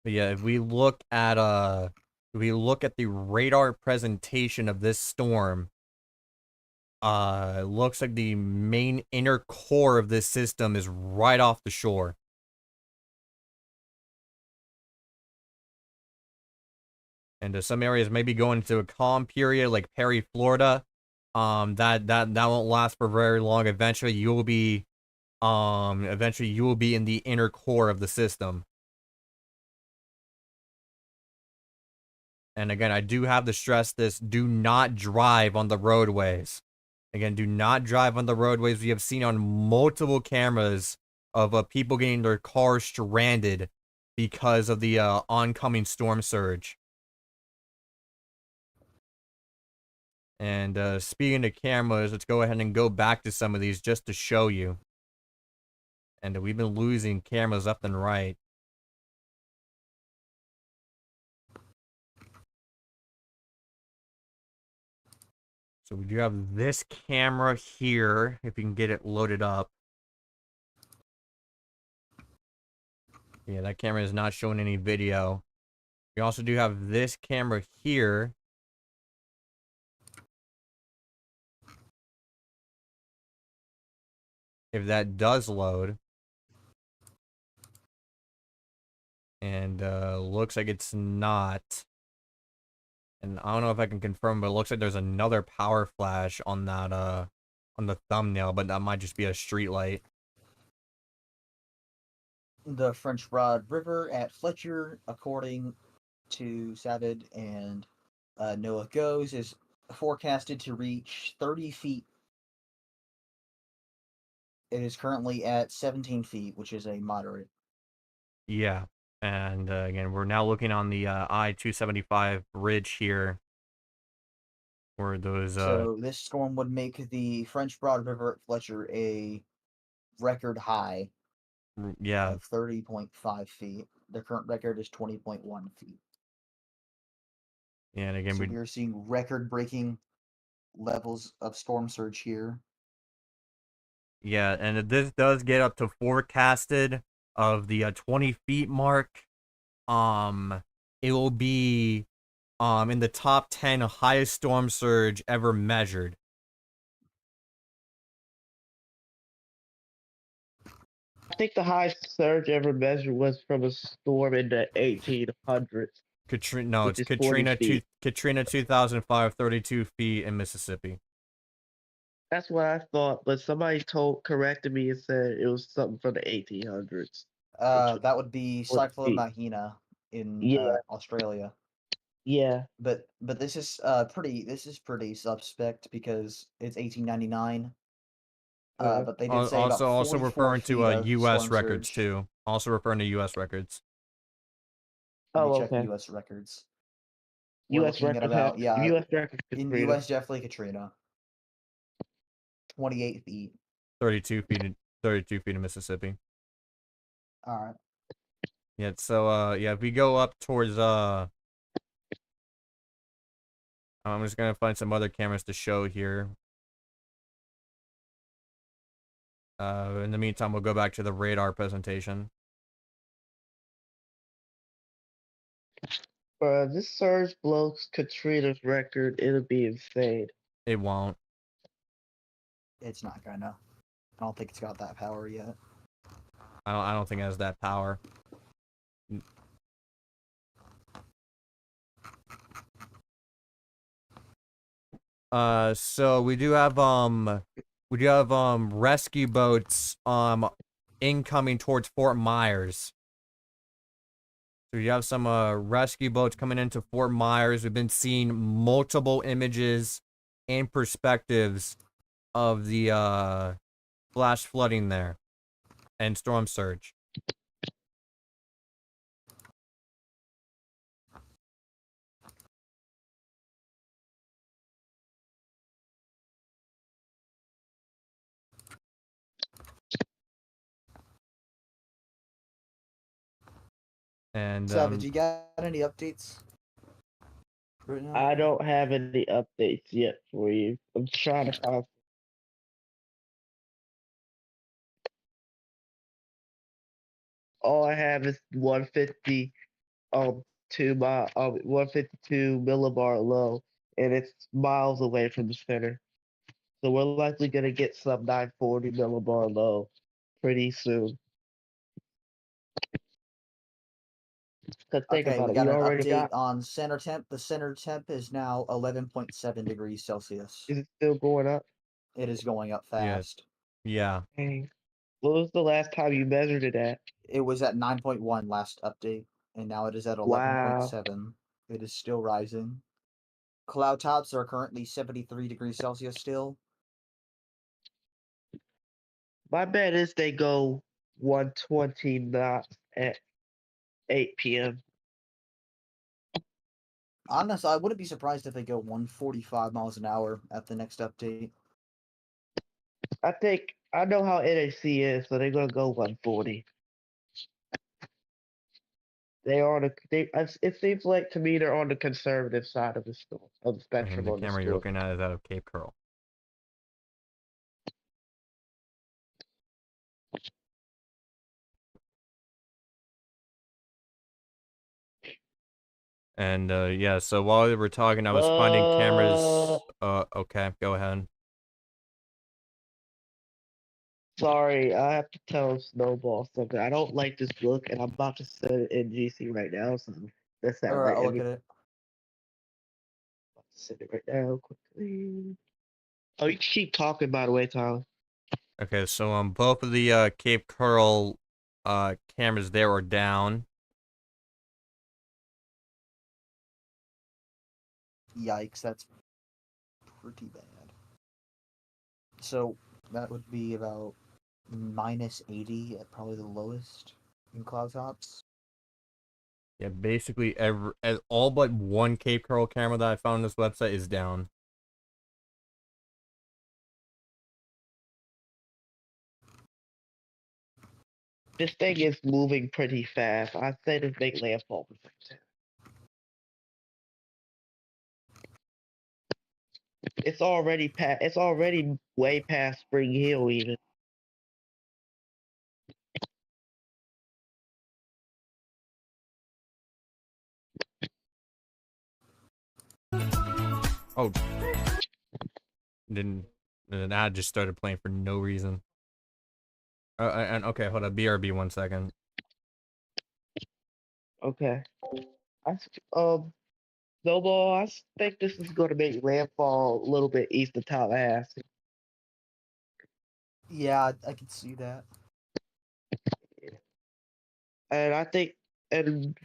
But yeah, if we look at the radar presentation of this storm, it looks like the main inner core of this system is right off the shore. And some areas may be going into a calm period, like Perry, Florida. That won't last for very long. Eventually you will be in the inner core of the system. And again, I do have to stress this: do not drive on the roadways. Again, do not drive on the roadways. We have seen on multiple cameras of people getting their cars stranded because of the oncoming storm surge. And speaking of cameras, let's go ahead and go back to some of these just to show you. And we've been losing cameras left and right. So we do have this camera here, if you can get it loaded up. Yeah, that camera is not showing any video. We also do have this camera here. If that does load. And looks like it's not. And I don't know if I can confirm, but it looks like there's another power flash on that on the thumbnail, but that might just be a street light. The French Broad River at Fletcher, according to Savid and NOAA Goes, is forecasted to reach 30 feet. It is currently at 17 feet, which is a moderate. Yeah. And again, we're now looking on the I-275 bridge here, where those So this storm would make the French Broad River at Fletcher a record high yeah, of 30.5 feet. The current record is 20.1 feet. and again So we are seeing record-breaking levels of storm surge here. yeah, and this does get up to forecasted of the 20 feet mark. It will be in the top 10 highest storm surge ever measured. I think the highest surge ever measured was from a storm in the 1800s. Katrina, no, which it's is 40 feet. Katrina 2005, 32 feet in Mississippi. That's what I thought, but somebody corrected me and said it was something from the 1800s. That would be 40 Cyclone feet. Mahina in Yeah, Australia. yeah. But this is pretty suspect because it's 1899. But they did say about Also 44 referring feet to of U.S. storm records surge. too. Also referring to U.S. records. Let me Oh, check okay. U.S. records. We're U.S. looking at records about U.S. records in Katrina. U.S. definitely Katrina. 28 feet. 32 feet in Mississippi. All right. Yeah, so yeah, if we go up towards I'm just gonna find some other cameras to show here. In the meantime, we'll go back to the radar presentation. This surge blows Katrina's record. It'll be insane. It won't. It's not gonna. I don't think it's got that power yet. I don't think it has that power. So we do have rescue boats incoming towards Fort Myers. So you have some rescue boats coming into Fort Myers. We've been seeing multiple images and perspectives of the flash flooding there and storm surge. And Savage, you got any updates right now? I don't have any updates yet for you. I'm trying to find. All I have is 150 152 millibar low, and it's miles away from the center. So we're likely gonna get some 940 millibar low pretty soon. Cause think Okay, about we it, got we an already update got. on center temp. The center temp is now 11.7 degrees Celsius. Is it still going up? It is going up yeah, fast. yeah. Dang. When was the last time you measured it at? It was at 9.1 last update, and now it is at Wow. 11.7. It is still rising. Cloud tops are currently 73 degrees Celsius still. My bet is they go 120 knots at 8 p.m. Honestly, I wouldn't be surprised if they go 145 miles an hour at the next update. I know how NAC is, so they're gonna go 140. They are on it seems like to me they're on the conservative side of the storm, of the And spectrum the on the camera you're storm. looking at is out of Cape Coral. And yeah, so while we were talking, I was finding cameras. Okay, go ahead. Sorry, I have to tell Snowball something. I don't like this book, and I'm about to send it in GC right now, so that's not Alright, right. I'll look at it. Send it right now quickly. Oh, you keep talking, by the way, Tyler. Okay, so both of the Cape Coral cameras there are down. Yikes, that's pretty bad. So that would be about minus 80 at probably the lowest in cloud tops. Yeah, basically all but one Cape Coral camera that I found on this website is down. This thing is moving pretty fast. I'd say this big landfall. It's already past. It's already way past Spring Hill, even. Oh, didn't an ad just started playing for no reason. And okay, hold on, BRB 1 second. Okay. Snowball. Think this is going to make landfall a little bit east of Tallahassee. Yeah, I can see that. And I think, and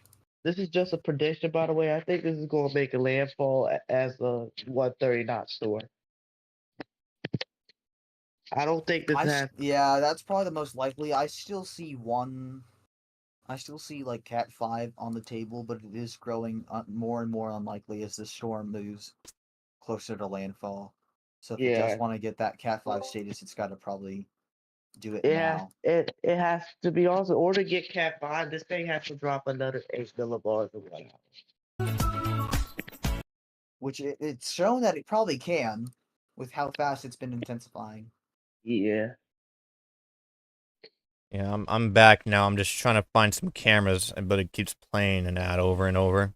this is just a prediction, by the way. I think this is going to make a landfall as a 130 knot storm. I don't think this has. Yeah, that's probably the most likely. I still see like Cat 5 on the table, but it is growing more and more unlikely as the storm moves closer to landfall. So if it does Yeah, want to get that Cat 5 status, it's got to probably do it yeah. now. It has to be also. Or to get Cat 5, this thing has to drop another 8 millibars or 1 hour. Which it's shown that it probably can, with how fast it's been intensifying. Yeah. Yeah, I'm back now. I'm just trying to find some cameras, but it keeps playing an ad over and over.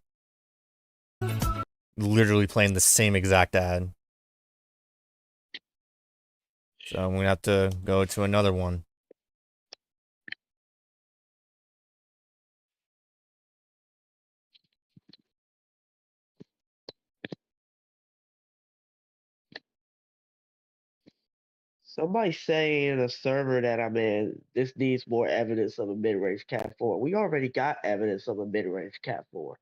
Literally playing the same exact ad. So I'm gonna have to go to another one. Somebody saying in a server that I'm in, this needs more evidence of a mid-range Cat 4. We already got evidence of a mid-range Cat 4.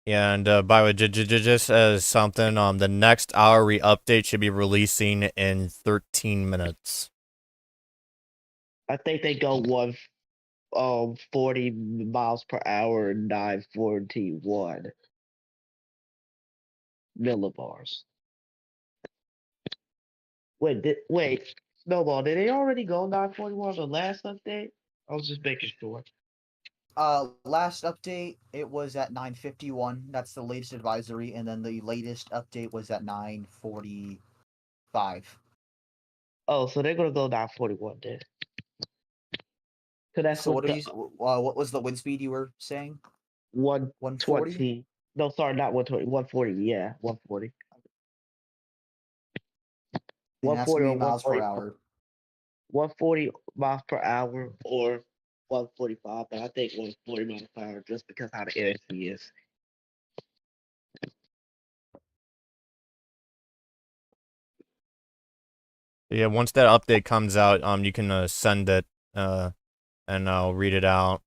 Yeah, and by the way, just as something, the next hourly update should be releasing in 13 minutes. I think they go 40 miles per hour and 941 millibars. Wait, Snowball, did they already go 941 on the last update? I was just making sure. Last update it was at 951. That's the latest advisory, and then the latest update was at 945. Oh, so they're gonna go 941 then. So that's So what what was the wind speed you were saying? 140? 120. No, sorry, not 120. 140. Yeah, 140. And that's 140 gonna or be miles per 140. hour. 140 miles per hour or 145, but I think 140 miles per hour just because how the energy is. Yeah, once that update comes out, you can send it, and I'll read it out.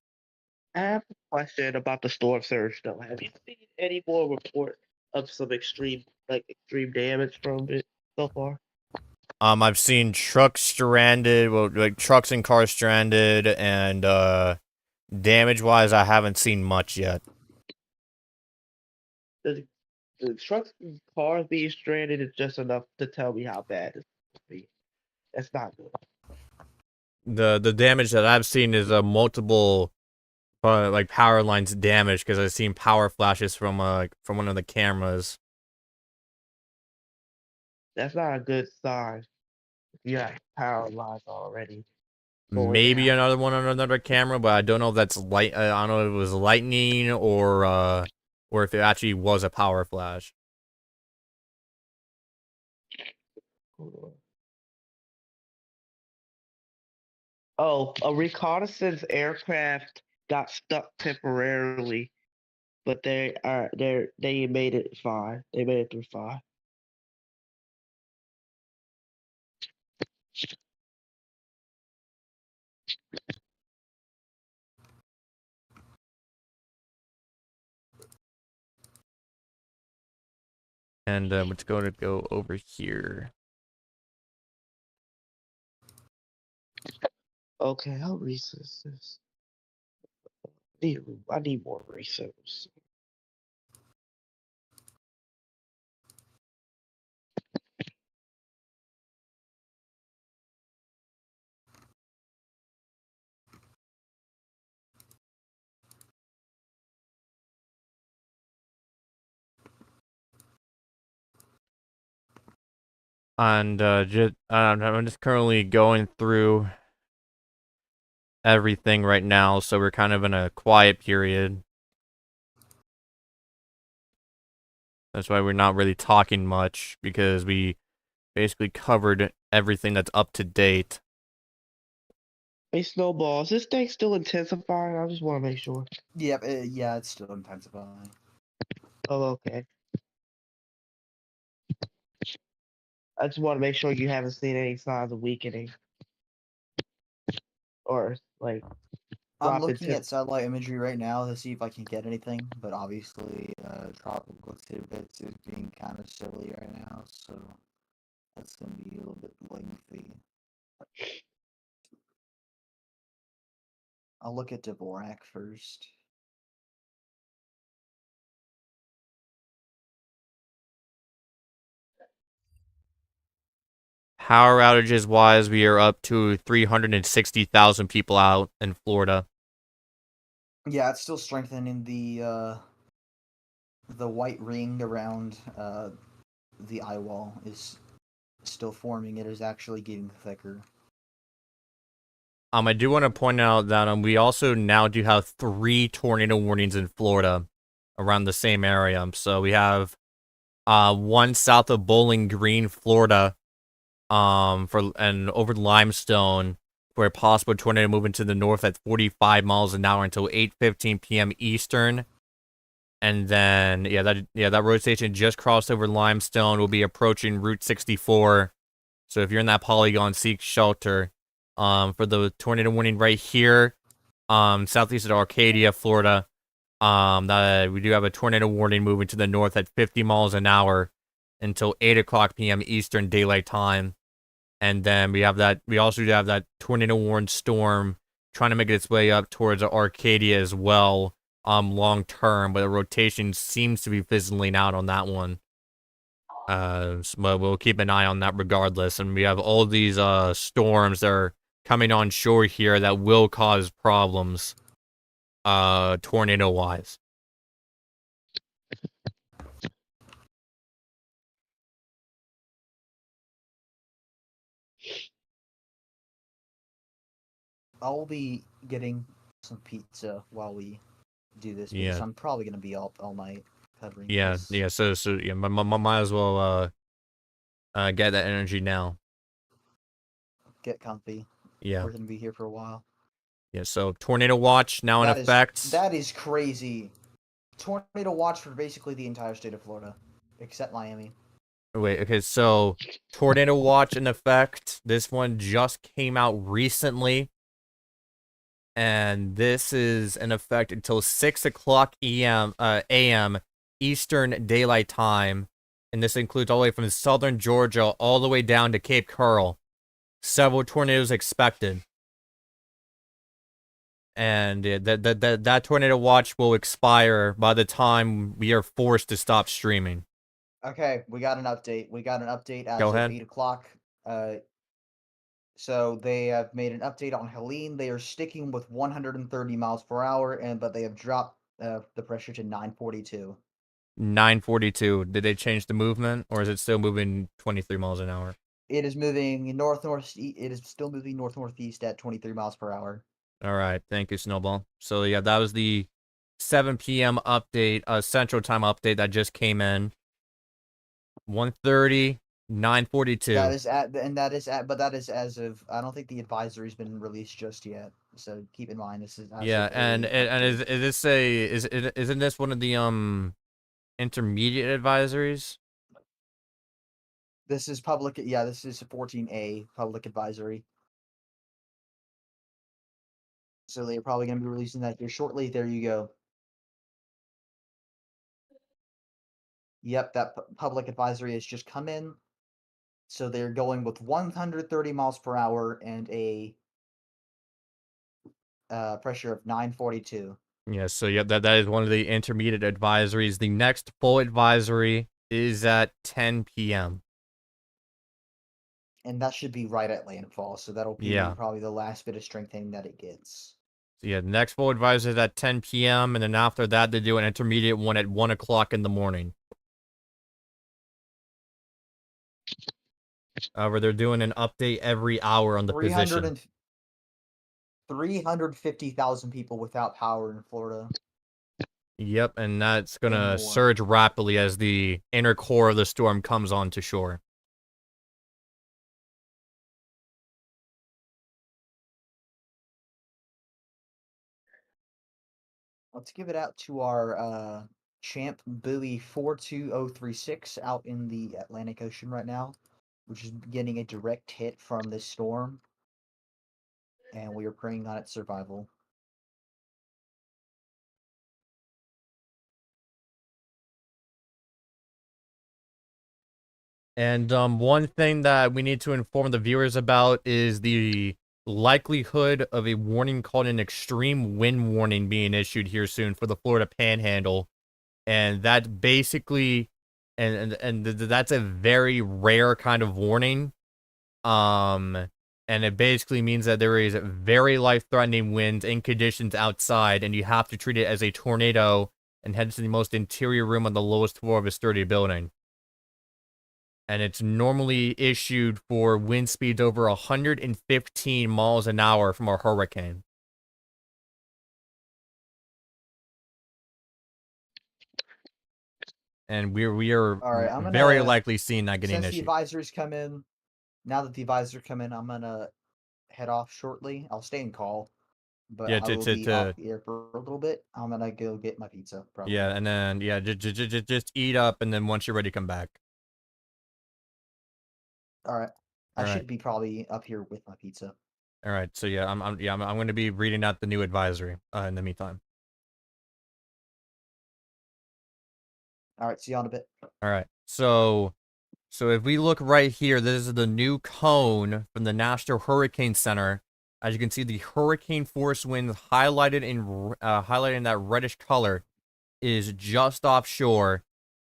I have a question about the storm surge though. Have you seen any more report of some extreme damage from it so far? I've seen trucks stranded, well, like trucks and cars stranded, and damage-wise, I haven't seen much yet. The trucks and cars being stranded is just enough to tell me how bad it's going to be. That's not good. The damage that I've seen is multiple like power lines damaged because I've seen power flashes from one of the cameras. That's not a good sign. You have power lines already. Maybe another one on another camera, but I don't know if that's light. I don't know if it was lightning or if it actually was a power flash. Oh, a reconnaissance aircraft got stuck temporarily, but they made it fine. They made it through fine. And let's go over here. Okay, I'll research this. I need more research. And I'm just currently going through everything right now, so we're kind of in a quiet period. That's why we're not really talking much, because we basically covered everything that's up to date. Hey, Snowball, is this thing still intensifying? I just want to make sure. Yep, yeah, it's still intensifying. Oh, okay. I just want to make sure you haven't seen any signs of weakening. Or, like, I'm looking at satellite imagery right now to see if I can get anything, but obviously, tropical tidbits is being kind of silly right now, so that's gonna be a little bit lengthy. I'll look at Dvorak first. Power outages wise, we are up to 360,000 people out in Florida. Yeah, it's still strengthening the white ring around the eye wall is still forming. It is actually getting thicker. I do want to point out that we also now do have 3 tornado warnings in Florida around the same area. So we have one south of Bowling Green, Florida, and over Limestone for a possible tornado moving to the north at 45 miles an hour until 8:15 p.m. Eastern. And then that road station just crossed over Limestone, will be approaching Route 64 So if you're in that polygon, seek shelter. For the tornado warning right here, southeast of Arcadia, Florida. That we do have a tornado warning moving to the north at 50 miles an hour until 8 o'clock p.m. Eastern Daylight Time. And then we also have that tornado warned storm trying to make its way up towards Arcadia as well, long term, but the rotation seems to be fizzling out on that one. But we'll keep an eye on that regardless. And we have all these storms that are coming on shore here that will cause problems, tornado wise. I'll be getting some pizza while we do this because Yeah. I'm probably gonna be up all night covering Yeah, this. yeah. So yeah, might as well get that energy now. Get comfy. Yeah, We're gonna be here for a while. yeah. So tornado watch now in effect. That is crazy. Tornado watch for basically the entire state of Florida, except Miami. Wait, okay. So tornado watch in effect. This one just came out recently, and this is in effect until 6 o'clock a.m. Eastern Daylight Time, and this includes all the way from southern Georgia all the way down to Cape Coral. Several tornadoes expected. And that tornado watch will expire by the time we are forced to stop streaming. Okay, we got an update. As Go of ahead. 8 o'clock. So they have made an update on Helene. They are sticking with 130 miles per hour, but they have dropped the pressure to 942. 942. Did they change the movement, or is it still moving 23 miles an hour? It is moving north-northeast. It is still moving north-northeast at 23 miles per hour. All right, thank you, Snowball. So yeah, that was the 7 p.m. update, Central Time update that just came in. 130, 942. That is as of. I don't think the advisory's been released just yet. So keep in mind this is. Yeah, and is isn't this one of the intermediate advisories? This is public. Yeah, this is 14A public advisory. So they're probably going to be releasing that here shortly. There you go. Yep, that public advisory has just come in. So they're going with 130 miles per hour and a pressure of 942. Yeah, so yeah, that is one of the intermediate advisories. The next full advisory is at 10 p.m. And that should be right at landfall. So that'll be probably the last bit of strengthening that it gets. So yeah, the next full advisory is at 10 p.m. And then after that, they do an intermediate one at 1 o'clock in the morning. Where they're doing an update every hour on the position. 350,000 people without power in Florida. Yep, and that's going to surge rapidly as the inner core of the storm comes onto shore. Let's give it out to our champ buoy 42036 out in the Atlantic Ocean right now, which is getting a direct hit from this storm. And we are praying on its survival. And one thing that we need to inform the viewers about is the likelihood of a warning called an extreme wind warning being issued here soon for the Florida Panhandle. And that basically, and that's a very rare kind of warning. And it basically means that there is very life-threatening winds and conditions outside, and you have to treat it as a tornado and head to the most interior room on the lowest floor of a sturdy building. And it's normally issued for wind speeds over 115 miles an hour from a hurricane. And we are right, very likely seeing that getting issued. issued. The advisories come in, now that the advisories come in, I'm gonna head off shortly. I'll stay and call, but Yeah, I will be off here for a little bit. I'm gonna go get my pizza. Probably. Yeah, and then just eat up, and then once you're ready, come back. All right. I All right. should be probably up here with my pizza. All right. So yeah, I'm going to be reading out the new advisory in the meantime. All right, see you on a bit. All right. So if we look right here, this is the new cone from the National Hurricane Center. As you can see, the hurricane force winds highlighted in that reddish color is just offshore,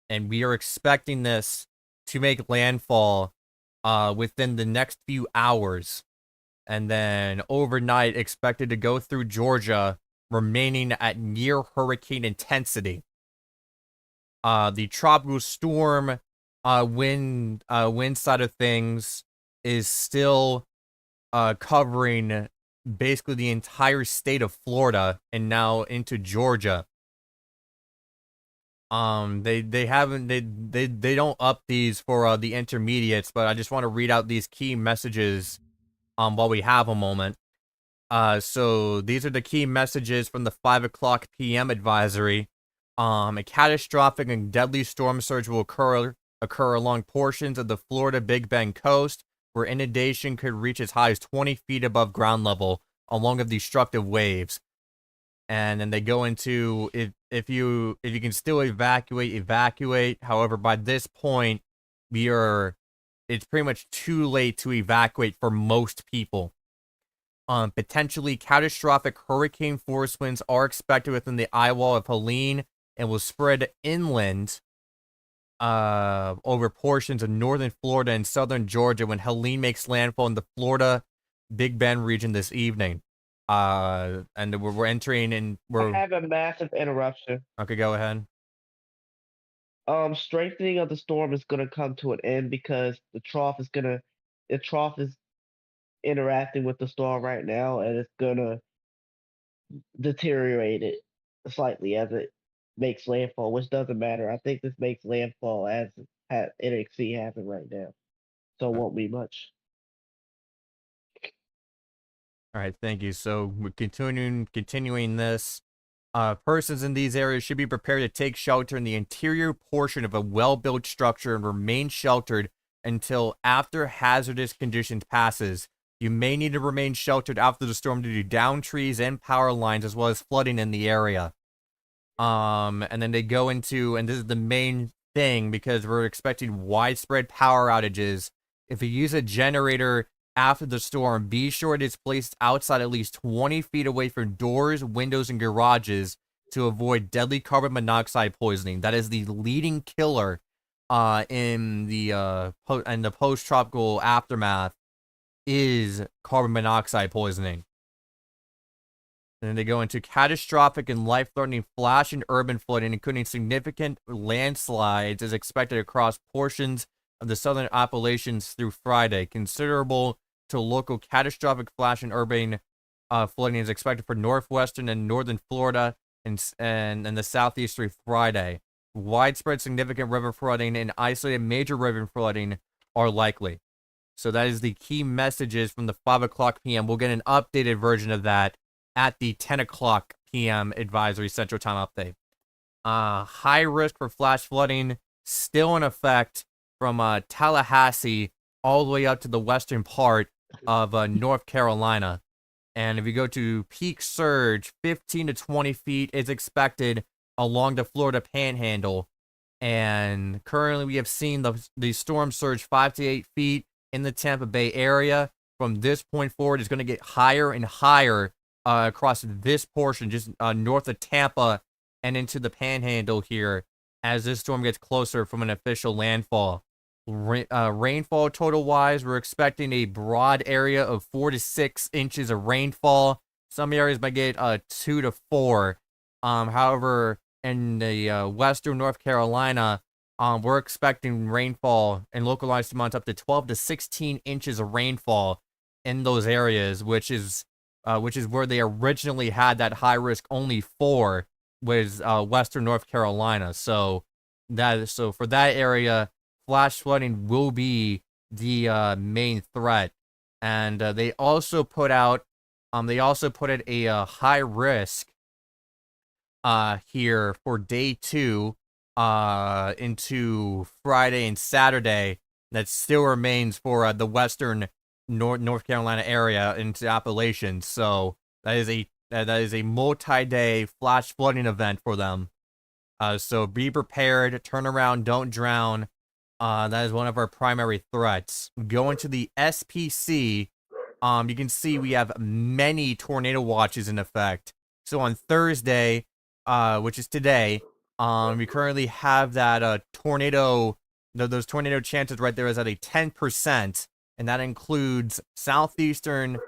and we are expecting this to make landfall within the next few hours, and then overnight expected to go through Georgia, remaining at near hurricane intensity. The tropical storm wind side of things is still covering basically the entire state of Florida and now into Georgia. They haven't they don't up these for the intermediates, but I just want to read out these key messages while we have a moment. So these are the key messages from the 5 o'clock p.m. advisory. A catastrophic and deadly storm surge will occur along portions of the Florida Big Bend coast, where inundation could reach as high as 20 feet above ground level, along with destructive waves. And then they go into if you can still evacuate. However, by this point, it's pretty much too late to evacuate for most people. Potentially catastrophic hurricane force winds are expected within the eye wall of Helene and will spread inland over portions of northern Florida and southern Georgia when Helene makes landfall in the Florida Big Bend region this evening. And we're entering in. I have a massive interruption. Okay, go ahead. Strengthening of the storm is gonna come to an end because the trough is interacting with the storm right now, and it's gonna deteriorate it slightly as it makes landfall, which doesn't matter. I think this makes landfall as NXC happen right now, so it won't be much. All right, thank you. So we're continuing this. Persons in these areas should be prepared to take shelter in the interior portion of a well-built structure and remain sheltered until after hazardous conditions passes. You may need to remain sheltered after the storm due to downed trees and power lines, as well as flooding in the area. And then they go into, and this is the main thing because we're expecting widespread power outages. If you use a generator after the storm, be sure it is placed outside at least 20 feet away from doors, windows, and garages to avoid deadly carbon monoxide poisoning. That is the leading killer in the post-tropical aftermath is carbon monoxide poisoning. And then they go into catastrophic and life-threatening flash and urban flooding, including significant landslides, is expected across portions of the southern Appalachians through Friday. Considerable to local catastrophic flash and urban flooding is expected for northwestern and northern Florida and the southeast through Friday. Widespread significant river flooding and isolated major river flooding are likely. So that is the key messages from the 5 o'clock p.m. We'll get an updated version of that at the 10 o'clock p.m. advisory Central Time update. High risk for flash flooding still in effect from Tallahassee all the way up to the western part of North Carolina. And if you go to peak surge, 15 to 20 feet is expected along the Florida Panhandle. And currently we have seen the storm surge 5 to 8 feet in the Tampa Bay area. From this point forward, it's going to get higher and higher across this portion, just north of Tampa and into the Panhandle here as this storm gets closer from an official landfall. Rainfall total-wise, we're expecting a broad area of 4 to 6 inches of rainfall. Some areas might get 2 to 4. However, in the western North Carolina, we're expecting rainfall and localized amounts up to 12 to 16 inches of rainfall in those areas, which is where they originally had that high risk only for was western North Carolina. So for that area, flash flooding will be the main threat. And they also put out a high risk here for day 2 into Friday and Saturday that still remains for the western North Carolina area into Appalachian. So that is a multi-day flash flooding event for them. So be prepared, turn around, don't drown. That is one of our primary threats. Going to the SPC, you can see we have many tornado watches in effect. So on Thursday, which is today, we currently have that tornado, those tornado chances right there is at a 10%, and that includes southeastern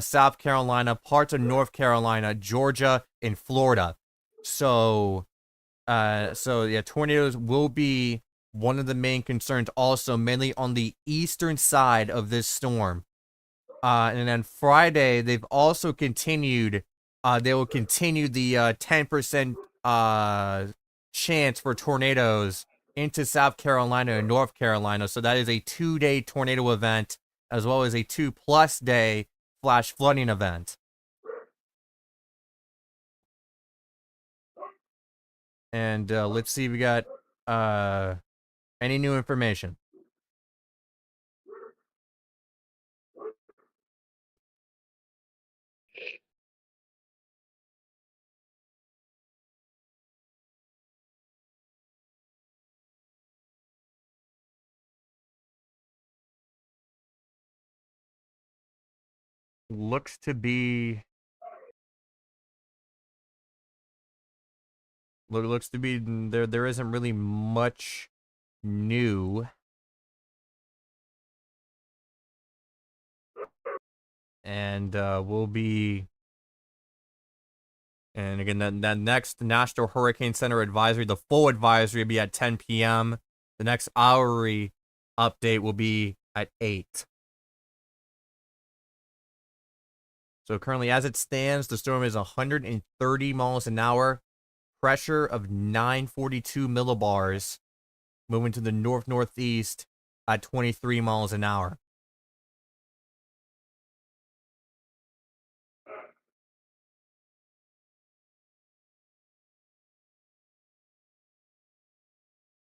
South Carolina, parts of North Carolina, Georgia, and Florida. So yeah, tornadoes will be one of the main concerns also, mainly on the eastern side of this storm. And then Friday, they've also continued, they will continue the 10% chance for tornadoes into South Carolina and North Carolina. So that is a 2-day tornado event, as well as a 2+ day flash flooding event. And let's see if we got any new information. Looks to be there isn't really much new. And we'll be, and again, that next National Hurricane Center advisory, the full advisory will be at 10 p.m. The next hourly update will be at 8. So currently, as it stands, the storm is 130 miles an hour, pressure of 942 millibars, moving to the north-northeast at 23 miles an hour.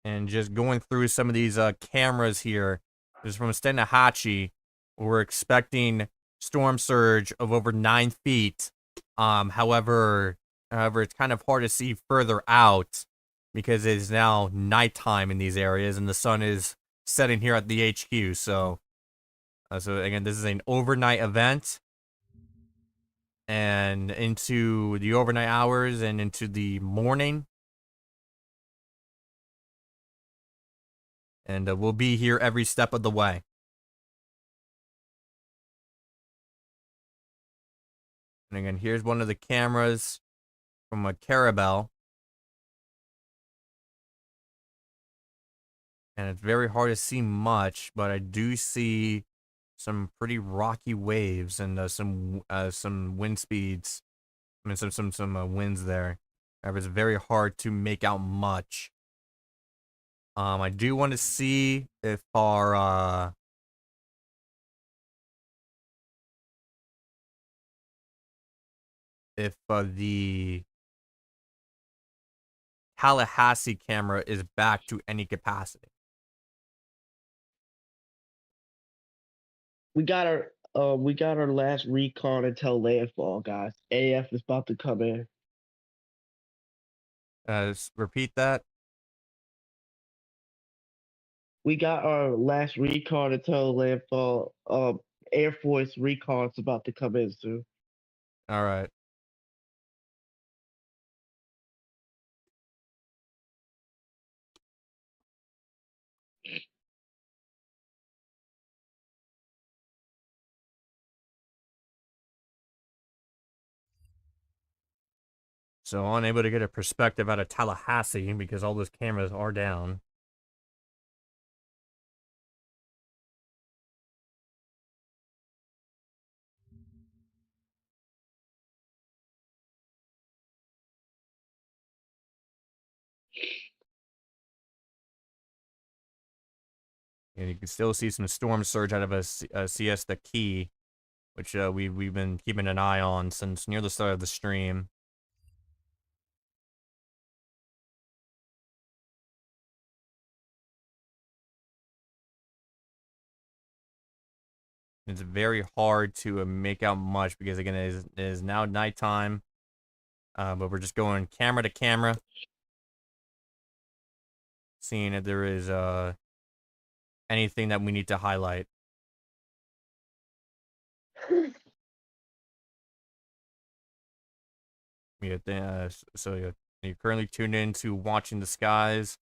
And just going through some of these cameras here, just from Stanahatchee, we're expecting storm surge of over 9 feet. However, it's kind of hard to see further out because it is now nighttime in these areas and the sun is setting here at the HQ. So again, this is an overnight event, and into the overnight hours and into the morning. And we'll be here every step of the way. And again, here's one of the cameras from a Carabel. And it's very hard to see much, but I do see some pretty rocky waves and some wind speeds. I mean, some winds there. However, it's very hard to make out much. I do want to see if our the Tallahassee camera is back to any capacity. We got our last recon until landfall, guys. AF is about to come in. Repeat that. We got our last recon until landfall. Air Force recon's about to come in soon. All right. So unable to get a perspective out of Tallahassee because all those cameras are down. And you can still see some storm surge out of a CS the Key, which we've been keeping an eye on since near the start of the stream. It's very hard to make out much because, again, it is now nighttime. But we're just going camera to camera, seeing if there is anything that we need to highlight. So you're currently tuned in to Watching the Skies,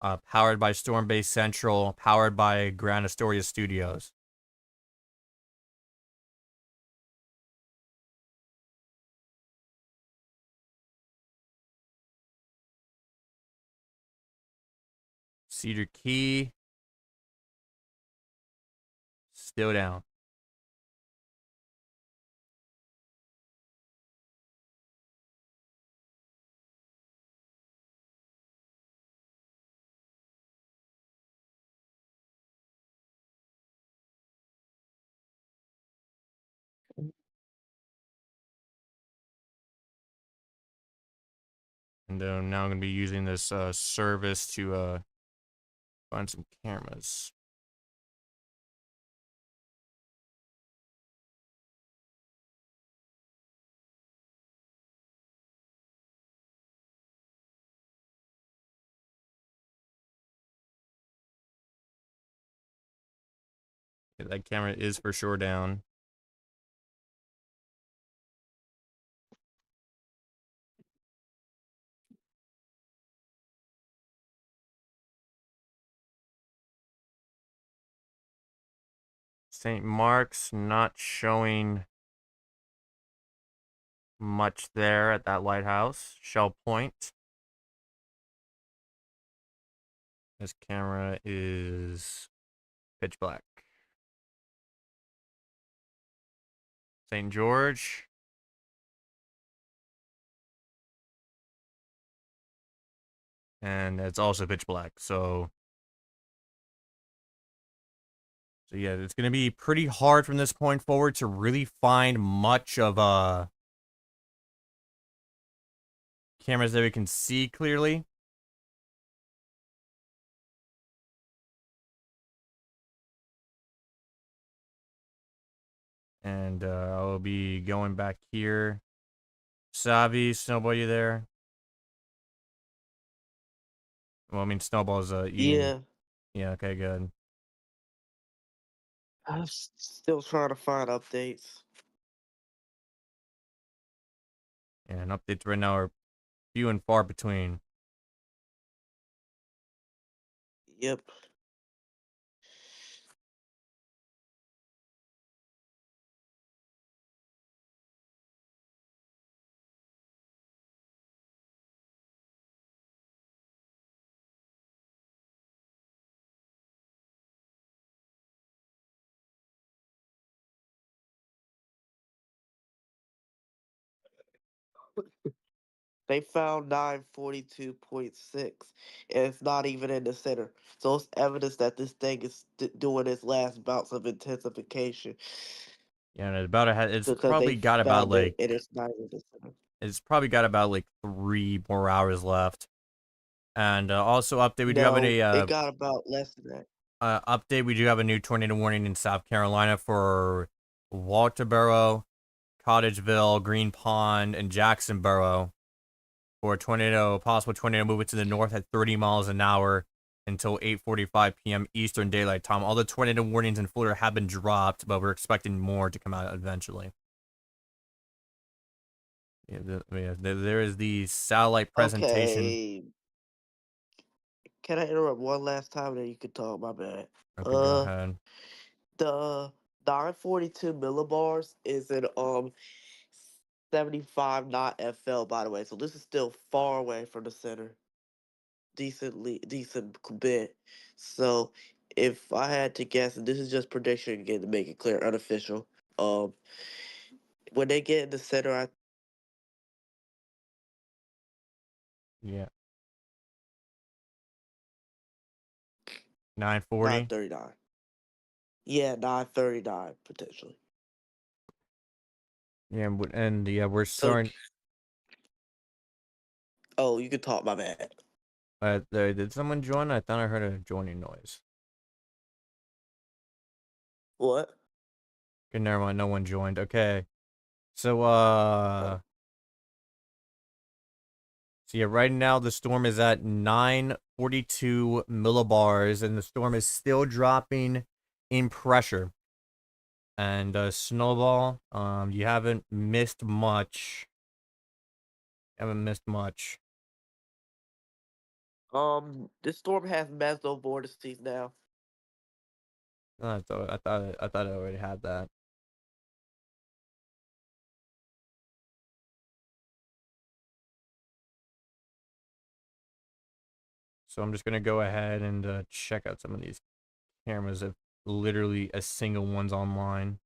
powered by Stormbase Central, powered by Grand Astoria Studios. Cedar Key, still down. And now I'm going to be using this service to find some cameras. Yeah, that camera is for sure down. St. Mark's not showing much there at that lighthouse. Shell Point. This camera is pitch black. St. George. And it's also pitch black. So yeah, it's going to be pretty hard from this point forward to really find much of cameras that we can see clearly. And I'll be going back here. Savi, Snowball, you there? Well, I mean, Snowball's eating. Yeah, Yeah, okay, good. I'm still trying to find updates. And updates right now are few and far between. Yep. They found 942.6, and it's not even in the center. So it's evidence that this thing is doing its last bouts of intensification Yeah, and it's because probably they got about found it like and it's not in the center. it's probably got about like 3 more hours left. And also update, we do have No, it a got about less than that. update. We do have a new tornado warning in South Carolina for Walterboro, Cottageville, Green Pond, and Jacksonboro for a possible tornado moving to the north at 30 miles an hour until 8:45 p.m. Eastern Daylight Time. All the tornado warnings in Florida have been dropped, but we're expecting more to come out eventually. Yeah, there is the satellite presentation. Okay. Can I interrupt one last time, then you can talk? My bad. Okay, go ahead. The 942 millibars is an 75 knot FL, by the way. So this is still far away from the center. Decent bit. So if I had to guess, and this is just prediction again to make it clear, unofficial. Um, when they get in the center, I Yeah. 940. 939. Yeah, 939 potentially. Yeah, and yeah, we're So, starting. oh, you can talk. My bad. Did someone join? I thought I heard a joining noise. What? Okay, never mind. No one joined. Okay. So, so yeah, right now the storm is at 942 millibars, and the storm is still dropping in pressure. And Snowball, you haven't missed much. Haven't missed much. This storm has meso vortices now. I thought I already had that. So I'm just gonna go ahead and check out some of these cameras if literally a single one's online.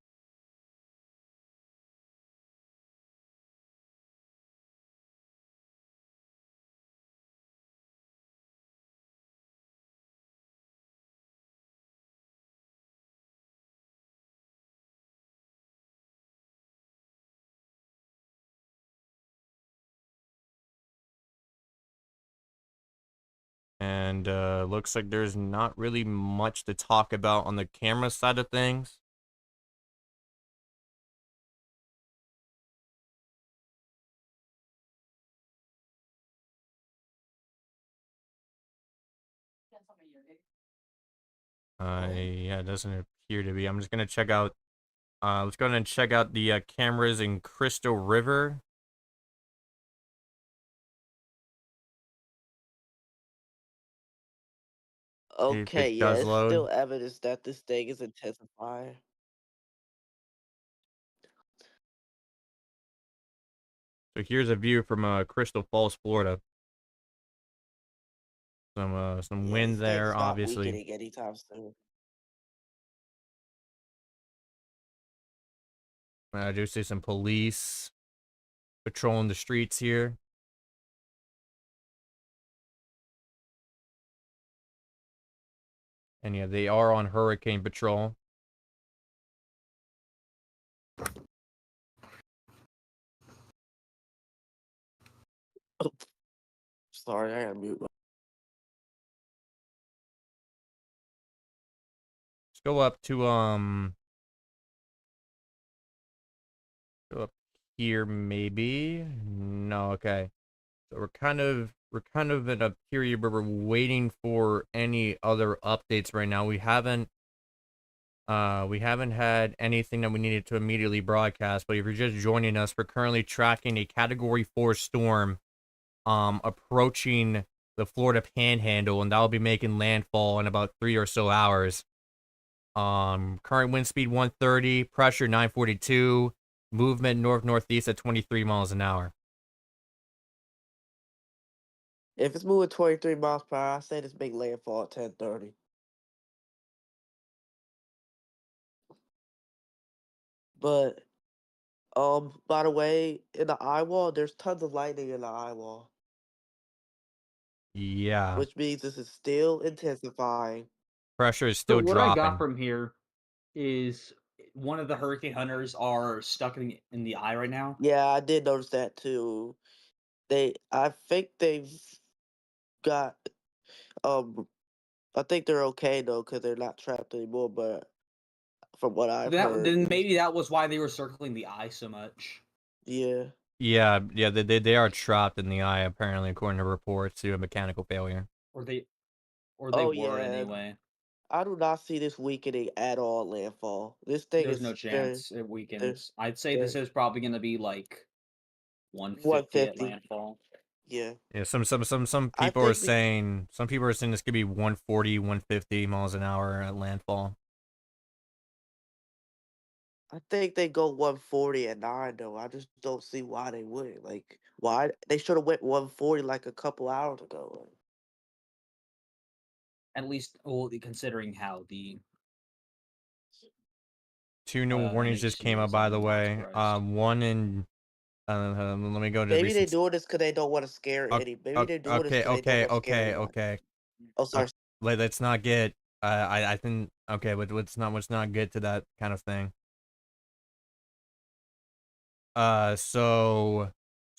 And looks like there's not really much to talk about on the camera side of things. Yeah, it doesn't appear to be. I'm just gonna check out. Let's go ahead and check out the cameras in Crystal River. If Okay, it yeah, does it's load. still evidence that this thing is intensifying. So here's a view from Crystal Falls, Florida. Some Yeah, wind this there, thing's not obviously. weakening anytime soon. I do see some police patrolling the streets here. And yeah, they are on hurricane patrol. Sorry, I gotta mute. Let's go up to go up here maybe. No, okay. So we're kind of in a period where we're waiting for any other updates right now. We haven't had anything that we needed to immediately broadcast, but if you're just joining us, we're currently tracking a Category 4 storm approaching the Florida Panhandle, and that'll be making landfall in about 3 or so hours. Current wind speed 130, pressure 942, movement north-northeast at 23 miles an hour. If it's moving 23 miles per hour, I say this big landfall at 10:30. But by the way, in the eye wall, there's tons of lightning in the eye wall, Yeah, which means this is still intensifying. pressure is So still what I got dropping. from here is one of the hurricane hunters are stuck in the eye right now. Yeah, I did notice that too. I think they've got I think they're okay though, because they're not trapped anymore. But from what I've heard, Then maybe that was why they were circling the eye so much. yeah. Yeah, they are trapped in the eye, apparently, according to reports, due to mechanical failure. Or they Oh were yeah, anyway. I do not see this weakening at all. Landfall. This thing There's no is very, chance it very, weakens. I'd say very this is probably gonna be like 150 at 150. landfall. Yeah, Yeah, some I people are think saying this could be 140, 150 miles an hour at landfall. I think they go 140 at 9 though. I just don't see why they wouldn't. Like, why they should have went 140 like a couple hours ago. At least, well, considering how the 2 new warnings just came up, NHC by the I'm not way. surprised. One in let me go to Maybe they're recent. doing this because they don't want to scare any. Maybe they're doing this Okay, because they don't okay, want to scare okay, anyone. okay. Oh, sorry. Let's not get. I think okay, but let's not get to that kind of thing. So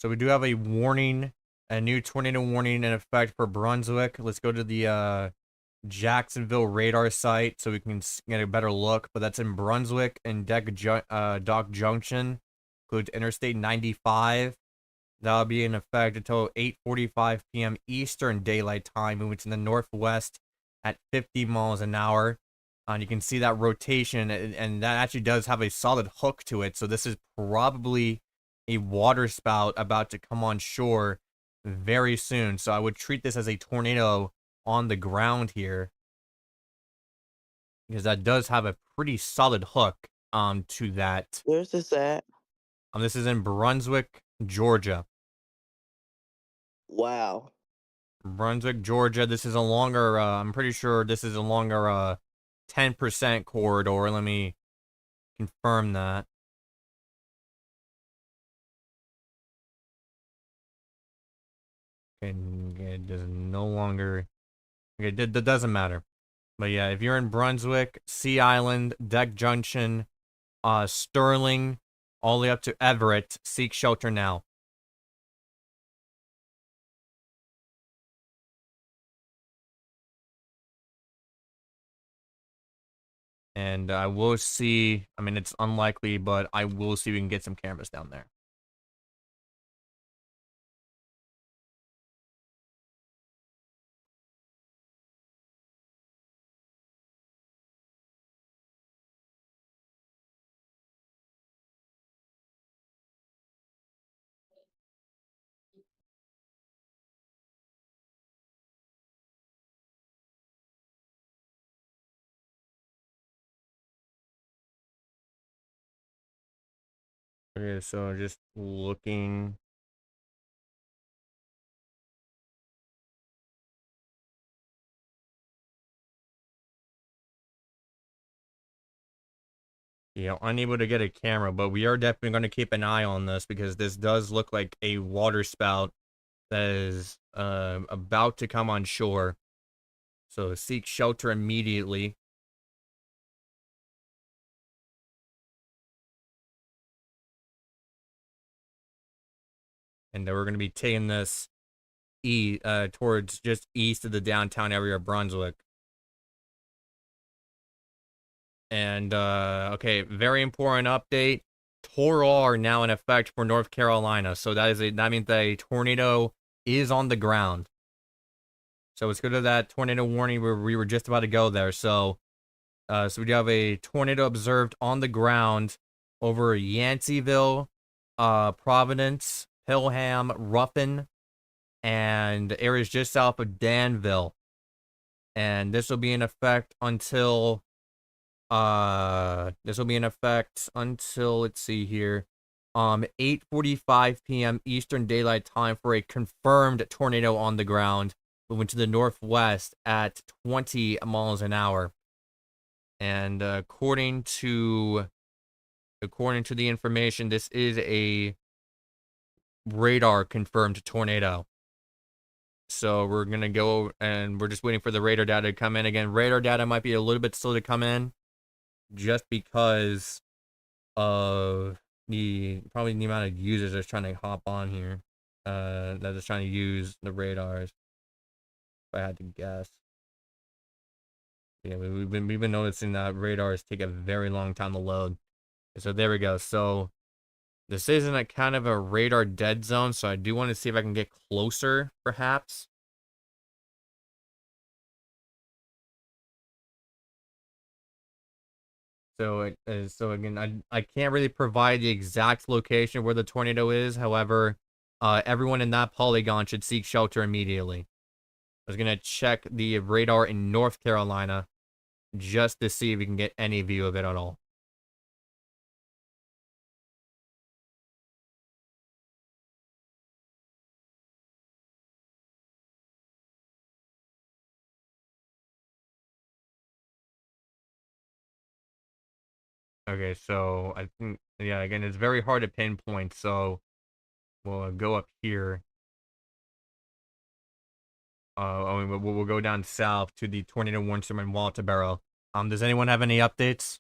we do have a warning, a new tornado warning in effect for Brunswick. Let's go to the Jacksonville radar site so we can get a better look, but that's in Brunswick and Dock Junction, includes Interstate 95. That'll be in effect until 8:45 p.m. Eastern Daylight Time, moving to the northwest at 50 miles an hour. And you can see that rotation, and that actually does have a solid hook to it. So this is probably a water spout about to come on shore very soon. So I would treat this as a tornado on the ground here, because that does have a pretty solid hook to that. Where's this at? This is in Brunswick, Georgia. Wow. Brunswick, Georgia. This is a longer, I'm pretty sure this is a longer 10% corridor. Let me confirm that. Okay, it does no longer, okay, that doesn't matter. But yeah, if you're in Brunswick, Sea Island, Deck Junction, Sterling, all the way up to Everett, seek shelter now. And I will see, I mean, it's unlikely, but I will see if we can get some cameras down there. Okay, so just looking. Yeah, unable to get a camera, but we are definitely going to keep an eye on this because this does look like a water spout that is about to come on shore. So seek shelter immediately. And then we're going to be taking this towards just east of the downtown area of Brunswick. And okay, very important update. Tornado are now in effect for North Carolina. So that means that a tornado is on the ground. So let's go to that tornado warning where we were just about to go there. So we do have a tornado observed on the ground over Yanceyville, Providence, Pelham, Ruffin, and areas just south of Danville. And this will be in effect until let's see here, 8:45 p.m. Eastern Daylight Time for a confirmed tornado on the ground, moving to the northwest at 20 miles an hour. And according to the information, this is a radar confirmed tornado. So we're gonna go and we're just waiting for the radar data to come in. Again, radar data might be a little bit slow to come in, just because of probably the amount of users that's trying to hop on here, that is trying to use the radars. If I had to guess, yeah, we've been noticing that radars take a very long time to load. So there we go. So this isn't a kind of a radar dead zone, so I do want to see if I can get closer, perhaps. So again, I can't really provide the exact location where the tornado is. However, everyone in that polygon should seek shelter immediately. I was gonna check the radar in North Carolina just to see if we can get any view of it at all. Okay, so I think, yeah, again, it's very hard to pinpoint. So we'll go up here. We'll go down south to the tornado warning system in Walterboro. Does anyone have any updates?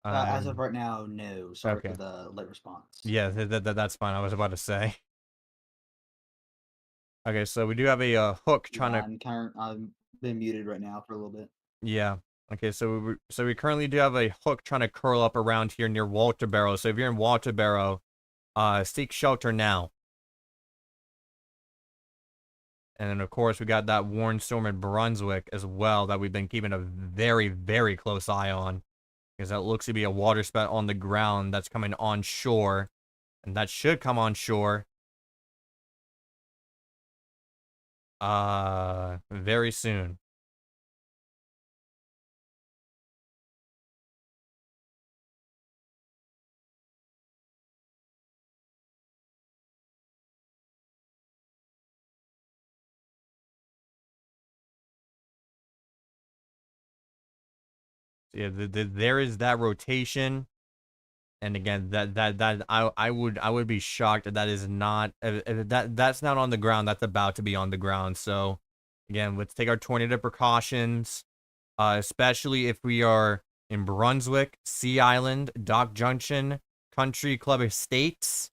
As of right now, no. Sorry Okay. for the late response. Yeah, that's fine. I was about to say. Okay, so we do have a hook trying to. I'm been muted right now for a little bit. Yeah. Okay, so we currently do have a hook trying to curl up around here near Walter Barrow. So if you're in Walter Barrow, seek shelter now. And then of course we got that warm storm in Brunswick as well that we've been keeping a very, very close eye on. Because that looks to be a water spout on the ground that's coming on shore. And that should come on shore. Very soon. So yeah, there is that rotation. And again, I would be shocked if that is not if that's not on the ground. That's about to be on the ground. So again, let's take our tornado precautions, especially if we are in Brunswick, Sea Island, Dock Junction, Country Club Estates,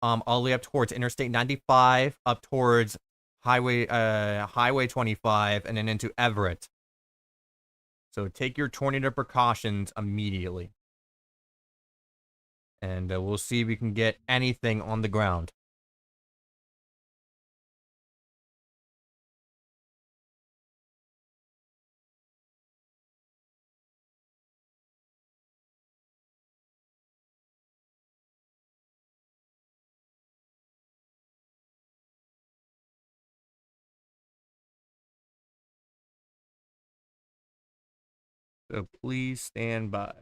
all the way up towards Interstate 95, up towards Highway 25, and then into Everett. So take your tornado precautions immediately. And we'll see if we can get anything on the ground. So please stand by.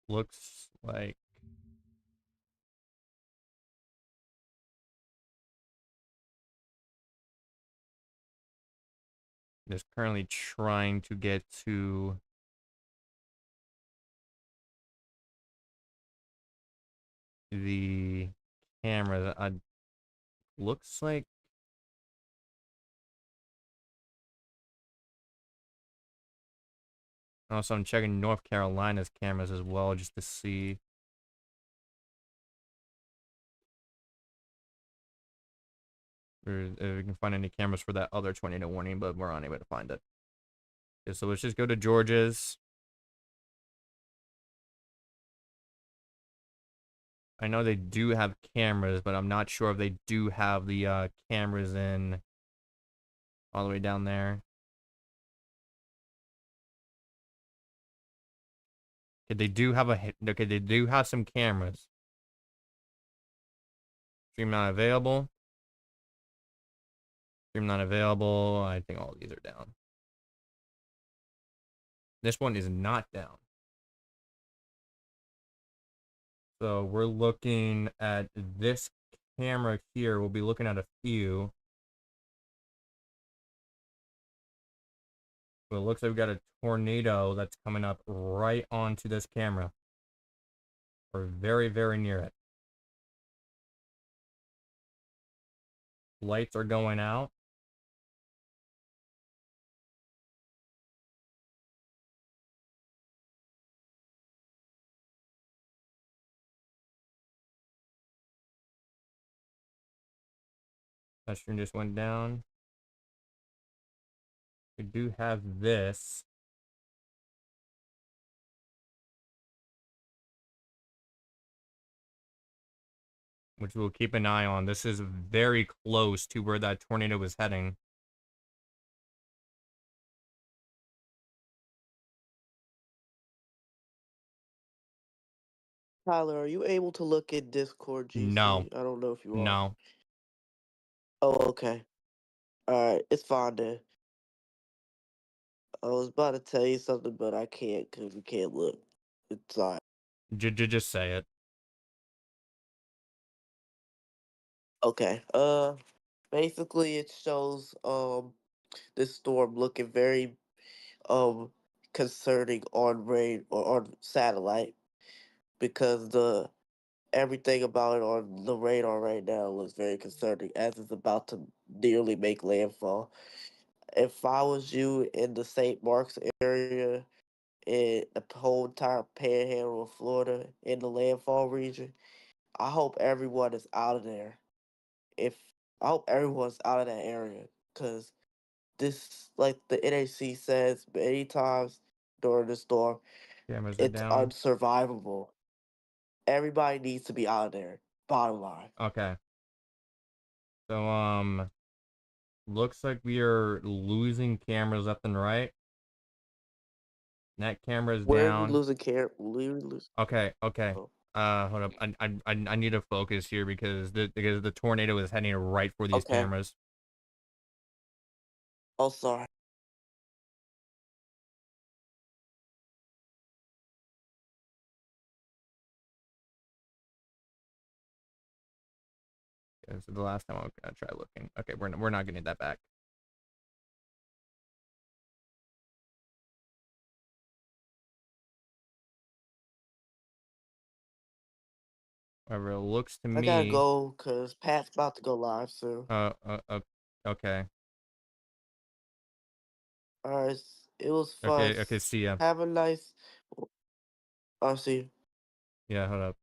Looks like just currently trying to get to the camera. Looks like also I'm checking North Carolina's cameras as well just to see if we can find any cameras for that other tornado warning, but we're unable to find it. Okay, so let's just go to George's. I know they do have cameras, but I'm not sure if they do have the cameras in all the way down there. Okay, they do have okay, they do have some cameras. Stream not available. Stream not available. I think all these are down. This one is not down. So we're looking at this camera here. We'll be looking at a few. But it looks like we've got a tornado that's coming up right onto this camera. We're very, very near it. Lights are going out. That stream just went down. We do have this. Which we'll keep an eye on. This is very close to where that tornado was heading. Tyler, are you able to look in Discord, No. GC? I don't know if you are. No. Oh, okay. All right, it's fine then. I was about to tell you something, but I can't because we can't look. It's all right. Just say it. Okay. Basically, it shows this storm looking very um concerning on rain or on satellite because the everything about it on the radar right now looks very concerning as it's about to nearly make landfall. If I was you in the St. Mark's area, in the whole entire panhandle of Florida, in the landfall region, I hope everyone is out of there. If I hope everyone's out of that area, because this, like the NHC says many times during the storm, Cameras are it's down. unsurvivable. Everybody needs to be out of there. Bottom line. Okay. So, looks like we are losing cameras left and right. That camera's Where are we down. losing care? We lose. Okay. Oh, Hold up. I need to focus here because the tornado is heading right for these okay. cameras. Oh, sorry. Okay, so the last time I'm gonna try looking. Okay, we're not getting that back. However, it looks to I gotta me. go because Pat's about to go live soon. Okay. All right. It was fun. Okay. See ya. Have a nice. I'll see you. Yeah. Hold up.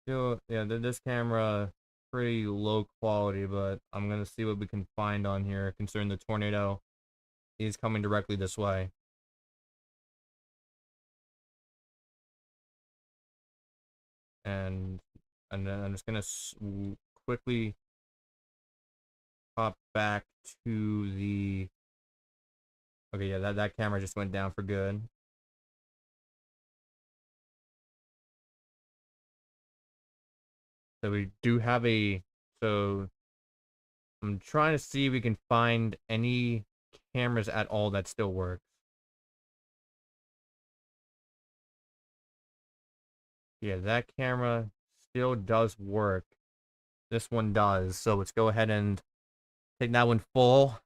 Still, yeah. This camera pretty low quality, but I'm gonna see what we can find on here concerning the tornado is coming directly this way. And then I'm just gonna quickly pop back to the. Okay, yeah, that camera just went down for good. So we do have a. So I'm trying to see if we can find any cameras at all that still works. Yeah, that camera still does work. This one does. So let's go ahead and take that one full.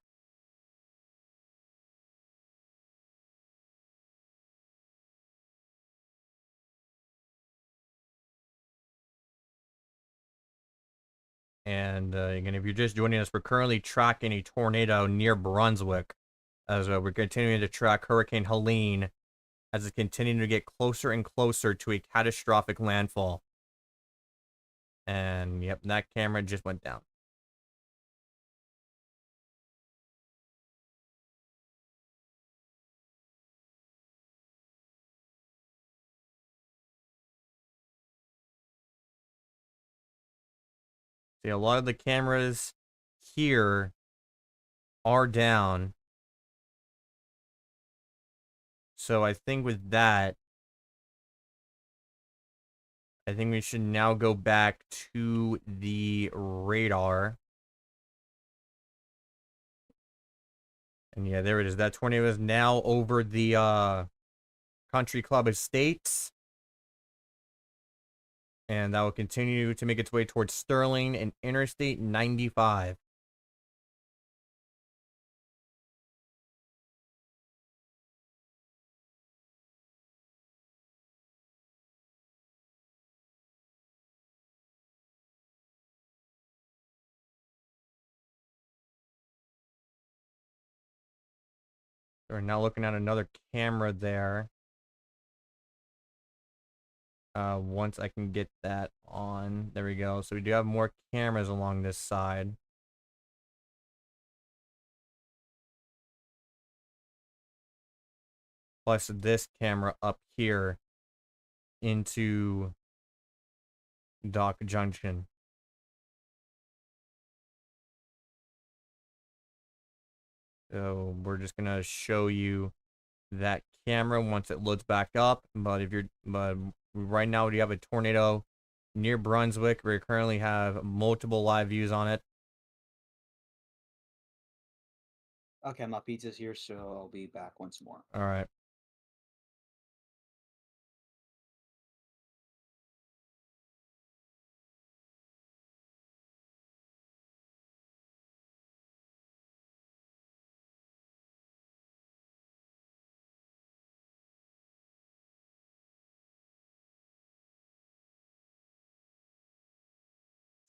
And again, if you're just joining us, we're currently tracking a tornado near Brunswick as we're continuing to track Hurricane Helene as it's continuing to get closer and closer to a catastrophic landfall. And yep, that camera just went down. See, a lot of the cameras here are down. So I think with that, I think we should now go back to the radar. And yeah, there it is. That tornado is now over the Country Club Estates. And that will continue to make its way towards Sterling and Interstate 95. We're now looking at another camera there. Once I can get that on. There we go. So we do have more cameras along this side. Plus this camera up here into Dock Junction. So we're just gonna show you that camera once it loads back up. But if you're Right now, we have a tornado near Brunswick. We currently have multiple live views on it. Okay, my pizza's here, so I'll be back once more. All right.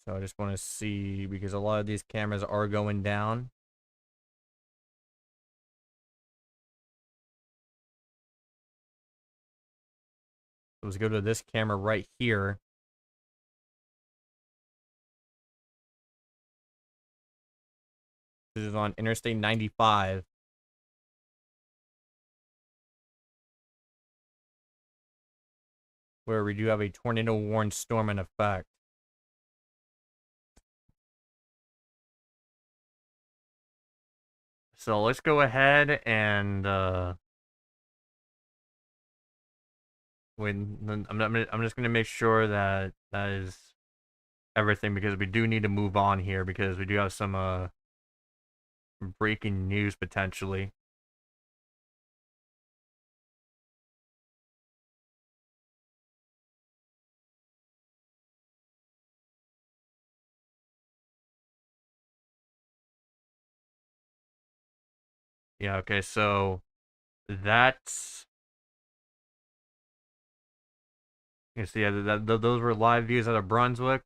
So I just want to see, because a lot of these cameras are going down. So let's go to this camera right here. This is on Interstate 95. Where we do have a tornado warned storm in effect. So let's go ahead and I'm just gonna make sure that that is everything, because we do need to move on here, because we do have some breaking news potentially. Yeah, okay, so that's, you see, yeah, those were live views out of Brunswick.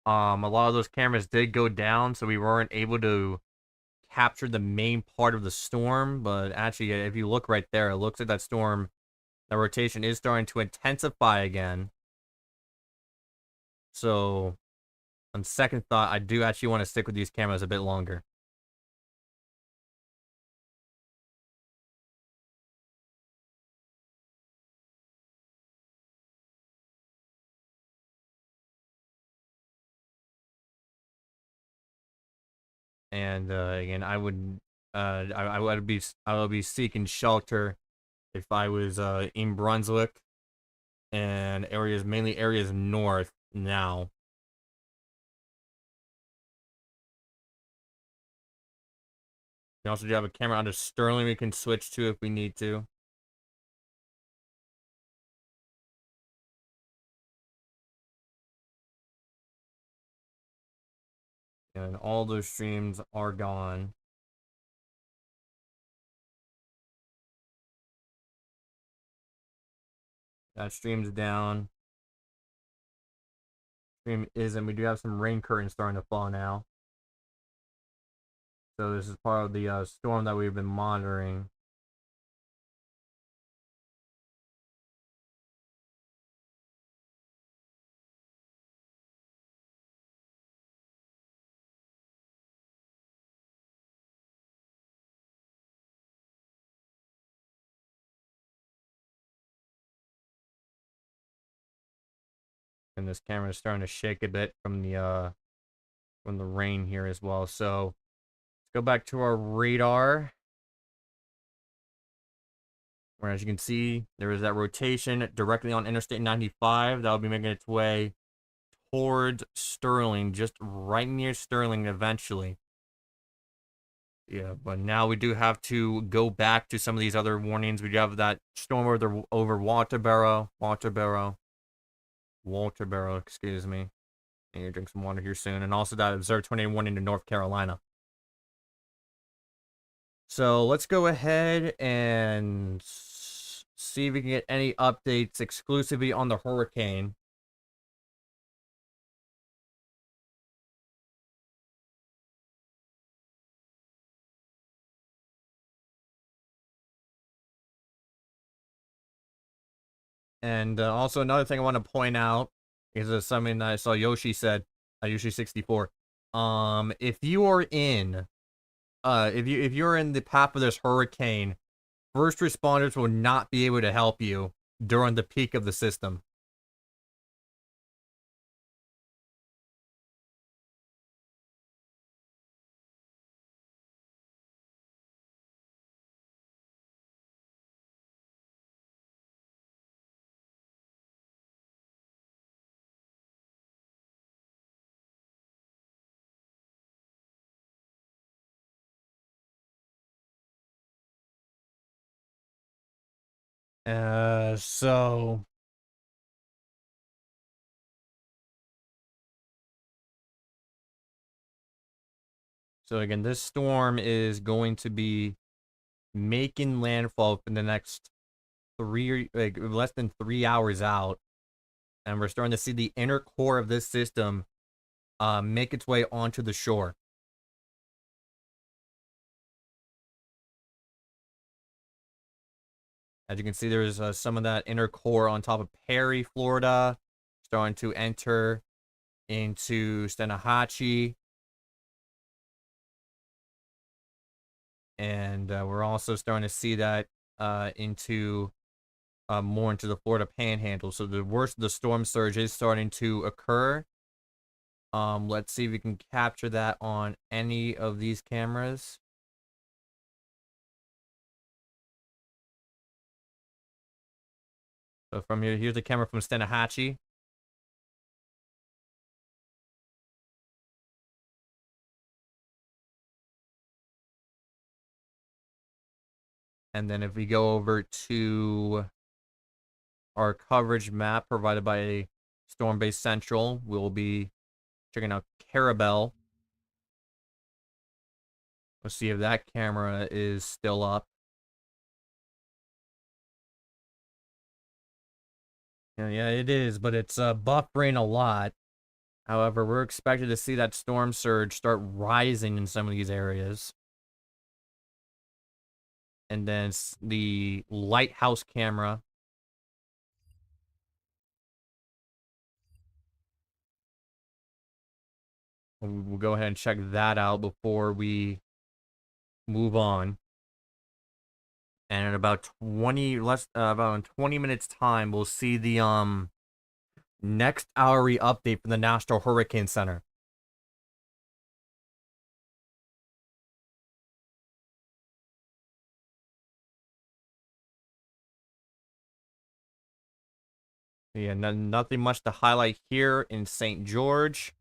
A lot of those cameras did go down, so we weren't able to capture the main part of the storm. But actually, if you look right there, it looks like that storm, the rotation is starting to intensify again. So, on second thought, I do actually want to stick with these cameras a bit longer. And again, I would be seeking shelter if I was in Brunswick and areas, mainly areas north now. We also do have a camera out of Sterling we can switch to if we need to. And all those streams are gone. That stream's down. Stream isn't. We do have some rain curtains starting to fall now. So this is part of the storm that we've been monitoring. And this camera is starting to shake a bit from the rain here as well. So let's go back to our radar. Where, as you can see, there is that rotation directly on Interstate 95 that will be making its way towards Sterling, just right near Sterling eventually. Yeah, but now we do have to go back to some of these other warnings. We do have that storm over Walterboro, excuse me. I need to drink some water here soon. And also that observed tornado warning in North Carolina. So let's go ahead and see if we can get any updates exclusively on the hurricane. And also another thing I want to point out is something that I saw Yoshi said, Yoshi64. If you are in, if you're in the path of this hurricane, first responders will not be able to help you during the peak of the system. So again, this storm is going to be making landfall in the next less than 3 hours out, and we're starting to see the inner core of this system make its way onto the shore. As you can see, there's some of that inner core on top of Perry, Florida, starting to enter into Stanahatchee. And we're also starting to see that into more into the Florida Panhandle. So the worst of the storm surge is starting to occur. Let's see if we can capture that on any of these cameras. So from here, here's the camera from Stanahatchee. And then if we go over to our coverage map provided by Storm-Based Central, we'll be checking out Carabel. Let's see if that camera is still up. Yeah, it is, but it's buffering a lot. However, we're expected to see that storm surge start rising in some of these areas. And then the lighthouse camera. We'll go ahead and check that out before we move on. And in about 20 minutes time, we'll see the next hourly update from the National Hurricane Center. Yeah, nothing much to highlight here in St. George.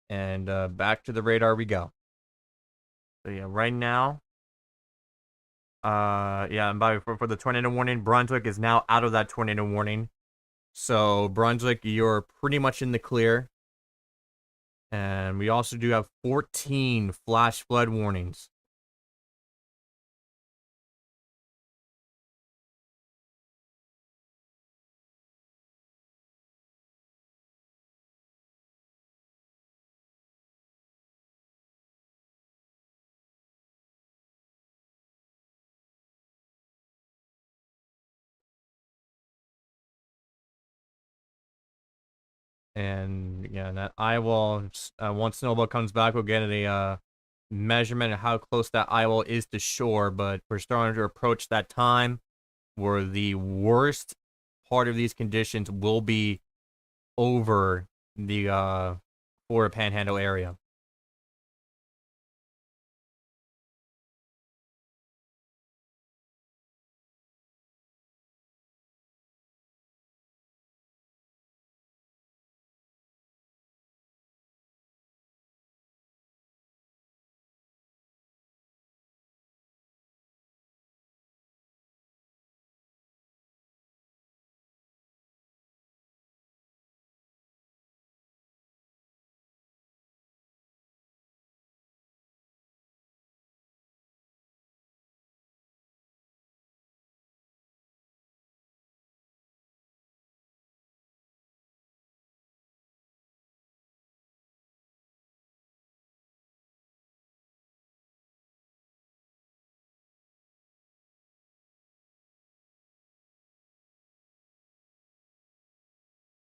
And back to the radar we go. So yeah, right now, yeah, and for the tornado warning, Brunswick is now out of that tornado warning. So Brunswick, you're pretty much in the clear. And we also do have 14 flash flood warnings. And yeah, that eye wall, once snowball comes back, we'll get a measurement of how close that eye wall is to shore. But we're starting to approach that time where the worst part of these conditions will be over the Florida Panhandle area.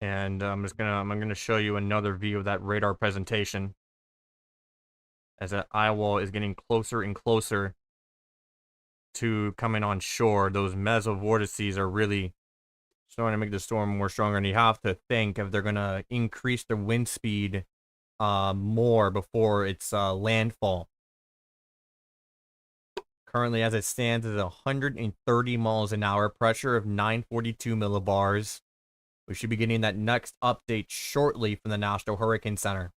And I'm gonna show you another view of that radar presentation as that eye wall is getting closer and closer to coming on shore. Those mesovortices are really starting to make the storm more stronger, and you have to think if they're gonna increase the wind speed more before its landfall. Currently, as it stands, is 130 miles an hour, pressure of 942 millibars. We should be getting that next update shortly from the National Hurricane Center.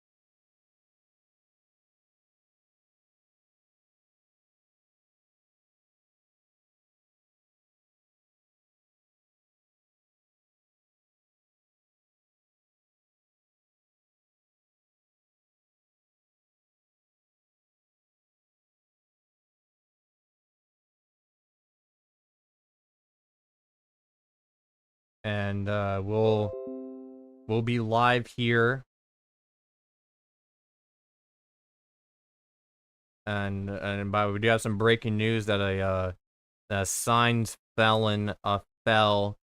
and we'll be live here, and we do have some breaking news that a assigned felon fell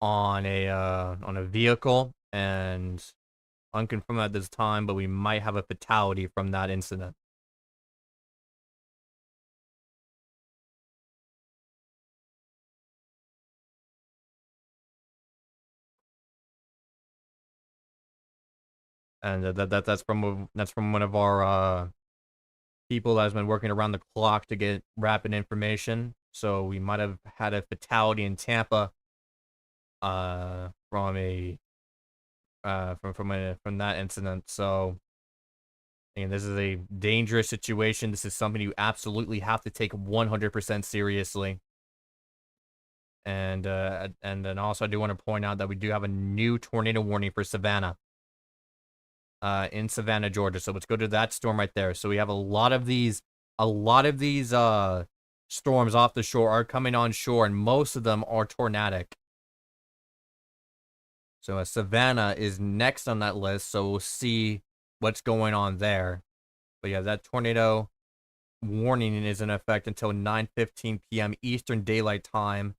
on a vehicle, and unconfirmed at this time, but we might have a fatality from that incident. And that's from one of our people that has been working around the clock to get rapid information. So we might have had a fatality in Tampa from that incident. So, and this is a dangerous situation. This is something you absolutely have to take 100% seriously. And then also I do want to point out that we do have a new tornado warning for Savannah. In Savannah, Georgia. So let's go to that storm right there. So we have a lot of these storms off the shore are coming on shore, and most of them are tornadic. So Savannah is next on that list, so we'll see what's going on there. But yeah, that tornado warning is in effect until 9:15 p.m. Eastern Daylight Time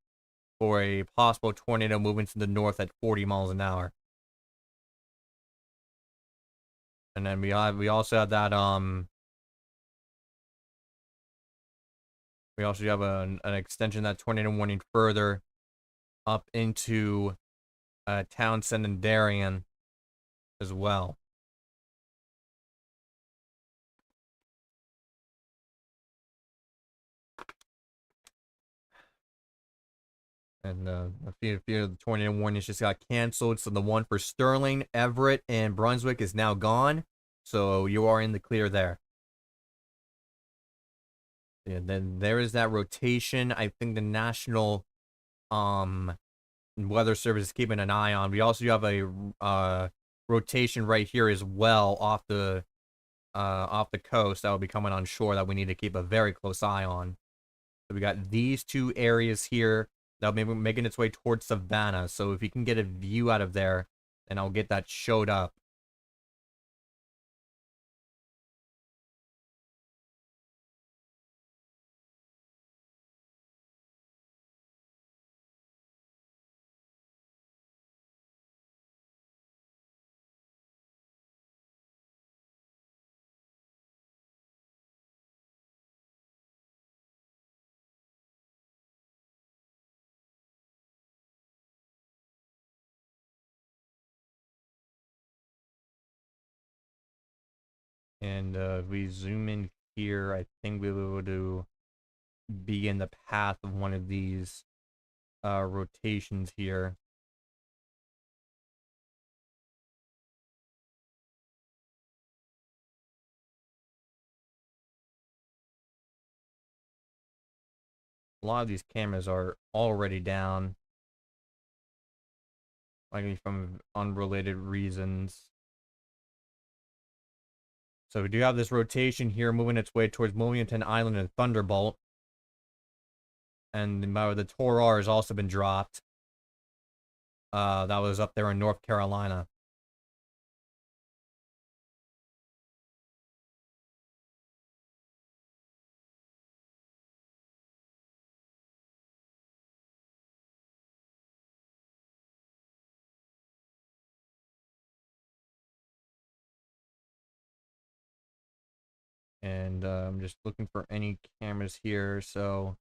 for a possible tornado moving to the north at 40 miles an hour. And then we also have that we also have an extension of that tornado warning further up into Townsend and Darien as well. And a few of the tornado warnings just got canceled. So the one for Sterling, Everett, and Brunswick is now gone. So you are in the clear there. And then there is that rotation. I think the National Weather Service is keeping an eye on. We also have a rotation right here as well off the coast that will be coming on shore that we need to keep a very close eye on. So we got these two areas here that'll be making its way towards Savannah. So if you can get a view out of there, then I'll get that showed up. And if we zoom in here, I think we'll be able to be in the path of one of these rotations here. A lot of these cameras are already down, likely from unrelated reasons. So we do have this rotation here moving its way towards Wilmington Island and Thunderbolt. And the Tor has also been dropped. That was up there in North Carolina. And I'm just looking for any cameras here, so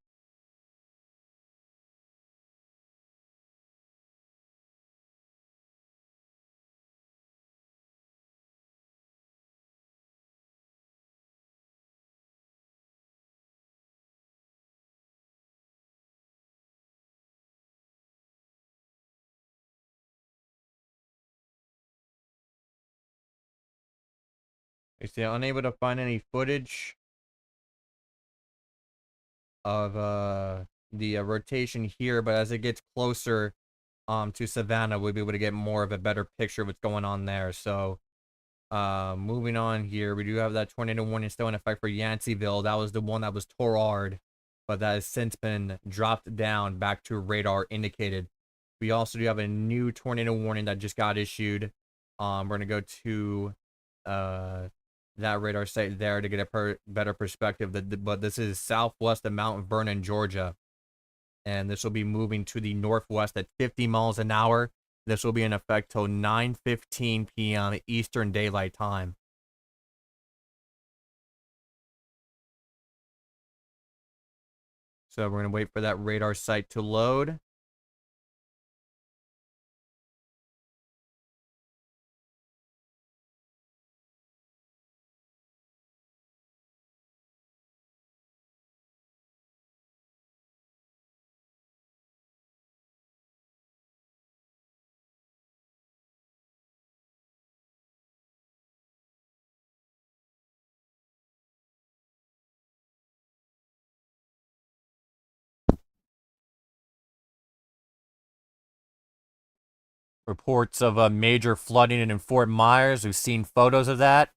I see unable to find any footage of the rotation here, but as it gets closer to Savannah, we'll be able to get more of a better picture of what's going on there. So moving on here, we do have that tornado warning still in effect for Yanceyville. That was the one that was Torard, but that has since been dropped down back to radar indicated. We also do have a new tornado warning that just got issued. We're going to go to that radar site there to get a better perspective. But this is southwest of Mount Vernon, Georgia. And this will be moving to the northwest at 50 miles an hour. This will be in effect till 9:15 p.m. Eastern Daylight Time. So we're going to wait for that radar site to load. Reports of major flooding in Fort Myers. We've seen photos of that.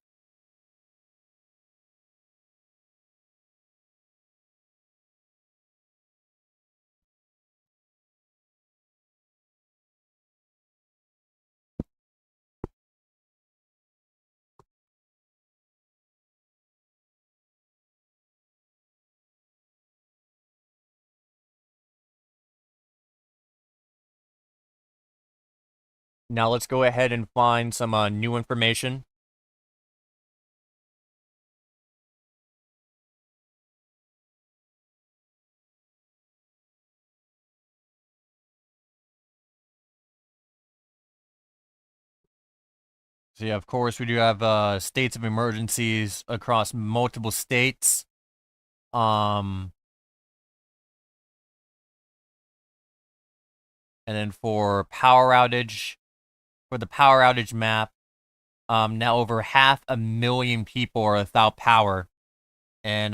Now let's go ahead and find some new information. So yeah, of course, we do have states of emergencies across multiple states. And then for the power outage map, now over 500,000 people are without power, and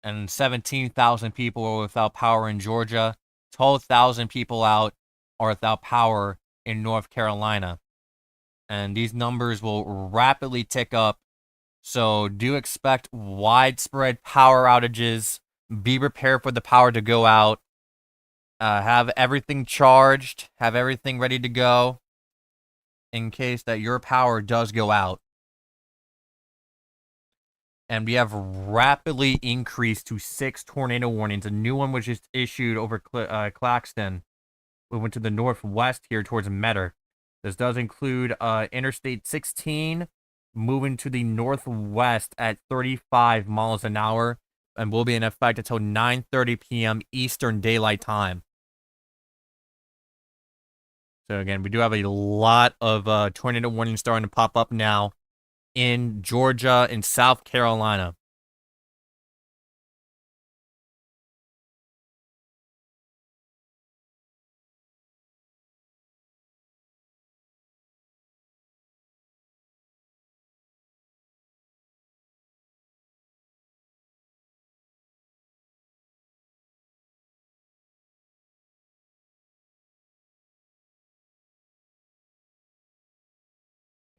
17,000 people are without power in Georgia. 12,000 people are without power in North Carolina. And these numbers will rapidly tick up. So do expect widespread power outages. Be prepared for the power to go out. Have everything charged. Have everything ready to go in case that your power does go out. And we have rapidly increased to 6 tornado warnings. A new one was just issued over Claxton. We went to the northwest here towards Metter. This does include Interstate 16 moving to the northwest at 35 miles an hour and will be in effect until 9:30 p.m. Eastern Daylight Time. So again, we do have a lot of tornado warnings starting to pop up now in Georgia and South Carolina.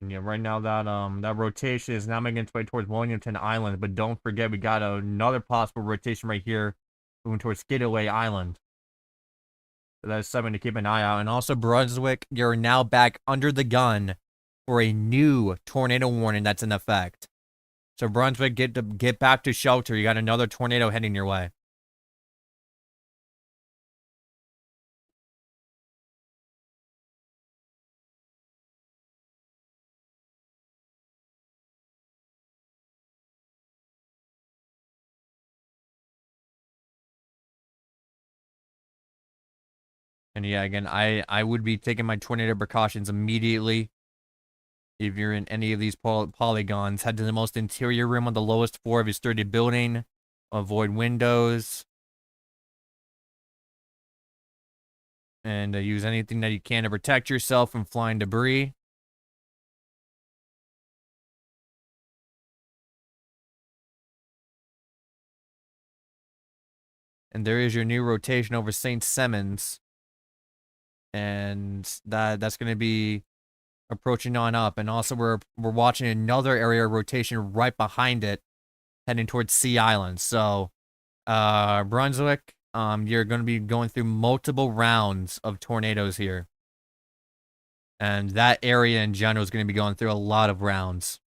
And yeah, right now that rotation is now making its way towards Williamton Island, but don't forget we got another possible rotation right here moving towards Skidaway Island. So that's something to keep an eye out. And also Brunswick, you're now back under the gun for a new tornado warning that's in effect. So Brunswick, get back to shelter. You got another tornado heading your way. And yeah, again, I would be taking my tornado precautions immediately. If you're in any of these polygons, head to the most interior room on the lowest floor of your sturdy building. Avoid windows. And use anything that you can to protect yourself from flying debris. And there is your new rotation over St. Simmons. And that's going to be approaching on up. And also we're watching another area rotation right behind it, heading towards Sea Island. So Brunswick, you're going to be going through multiple rounds of tornadoes here. And that area in general is going to be going through a lot of rounds.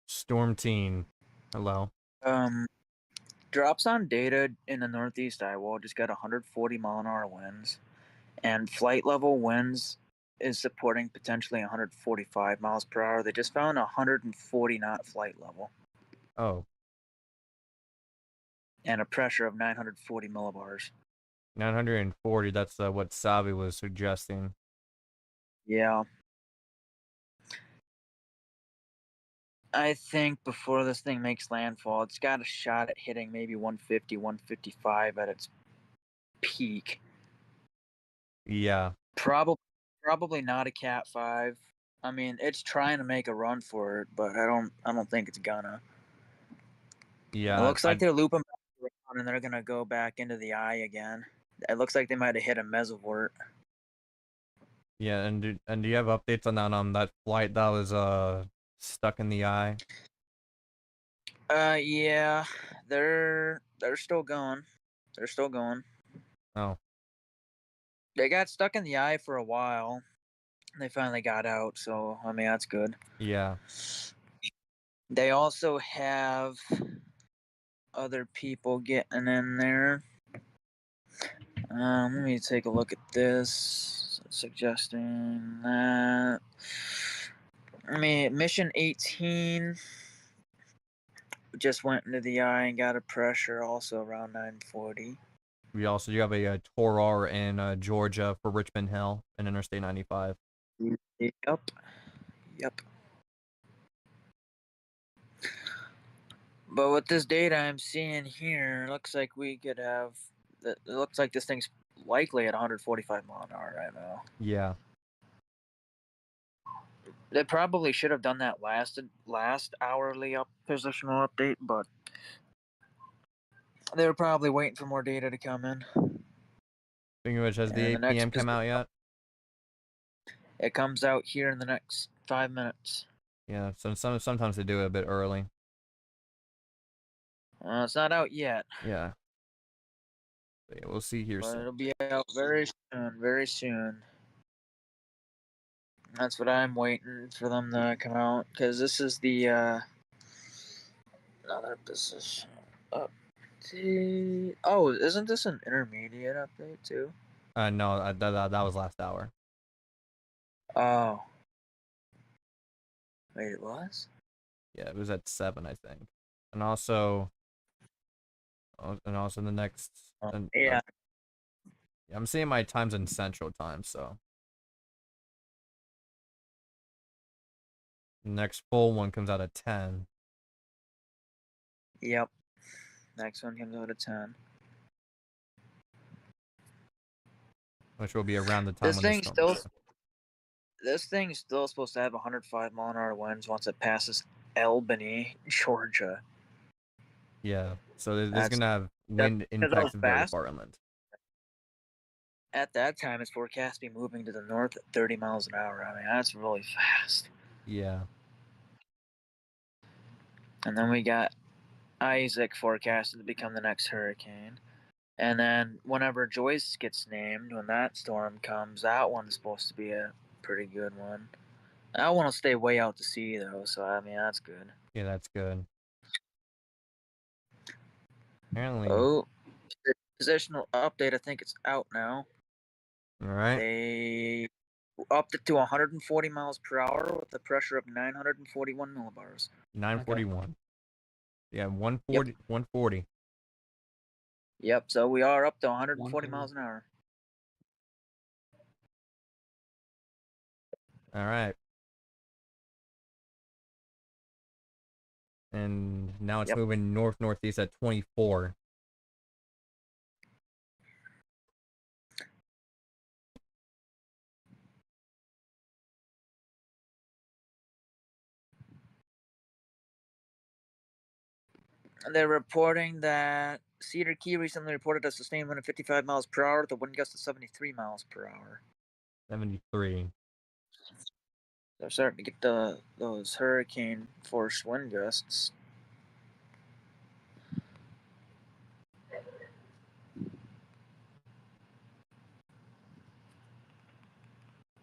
Storm Teen. Hello. Drops on data in the northeast Iowa just got 140-mile-an-hour winds, and flight level winds is supporting potentially 145 miles per hour. They just found 140 knot flight level Oh, and a pressure of 940 millibars. 940. That's what Sabi was suggesting. Yeah. I think before this thing makes landfall, it's got a shot at hitting maybe 150, 155 at its peak. Yeah. Probably not a Cat 5. I mean, it's trying to make a run for it, but I don't think it's gonna. Yeah. It looks like they're looping back around and they're gonna go back into the eye again. It looks like they might have hit a mesovert. Yeah, and do you have updates on that flight that was stuck in the eye? Yeah, they're still going. They're still going. Oh. They got stuck in the eye for a while. They finally got out, so I mean that's good. Yeah. They also have other people getting in there. Let me take a look at this. Suggesting that. I mean, mission 18 just went into the eye and got a pressure also around 940. We also do have a Torrar in Georgia for Richmond Hill and Interstate 95. Yep. But with this data I'm seeing here, it looks like we could have. It looks like this thing's likely at 145 mile an hour right now. Yeah. They probably should have done that last hourly positional update, but they were probably waiting for more data to come in. Speaking of which, has the And the next APM come out yet? It comes out here in the next 5 minutes. Yeah, sometimes they do it a bit early. It's not out yet. Yeah. But yeah, we'll see here But soon. it'll be out very soon, very soon. That's what I'm waiting for them to come out, because this is the another position update. Oh, isn't this an intermediate update too? No, that was last hour. Oh. Wait, it was? Yeah, it was at 7, I think. And also the next. Yeah. I'm seeing my times in Central Time, so the next full one comes out at 10. Yep. Next one comes out at 10. Which will be around the time when the storm. This thing's still supposed to have 105 mile an hour winds once it passes Albany, Georgia. Yeah, so this is gonna have wind because impacts very fast. far inland. At that time, it's forecast to be moving to the north at 30 miles an hour. I mean, that's really fast. Yeah. And then we got Isaac forecasted to become the next hurricane. And then whenever Joyce gets named, when that storm comes, that one's supposed to be a pretty good one. That one will stay way out to sea, though, so I mean, that's good. Yeah, that's good. Apparently. Oh, positional update. I think it's out now. All right. They upped it to 140 miles per hour with a pressure of 941 millibars. 941. Okay. Yeah, 140. Yep. 140. Yep, so we are up to 140 miles an hour. All right. And now it's moving north-northeast at 24. they're reporting that Cedar Key recently reported a sustained wind of 55 miles per hour, the wind gust of 73 miles per hour. 73. They're starting to get those hurricane force wind gusts.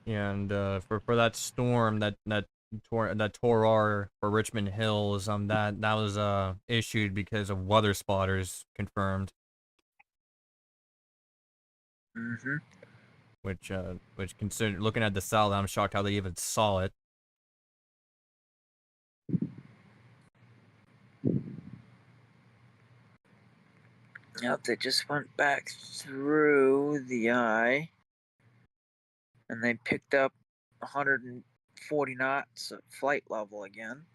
Yeah, and for that storm that tore for Richmond Hills, that was issued because of weather spotters confirmed, Mm-hmm. which considered looking at the cell, I'm shocked how they even saw it. Yep, they just went back through the eye, and they picked up 140 knots at flight level again.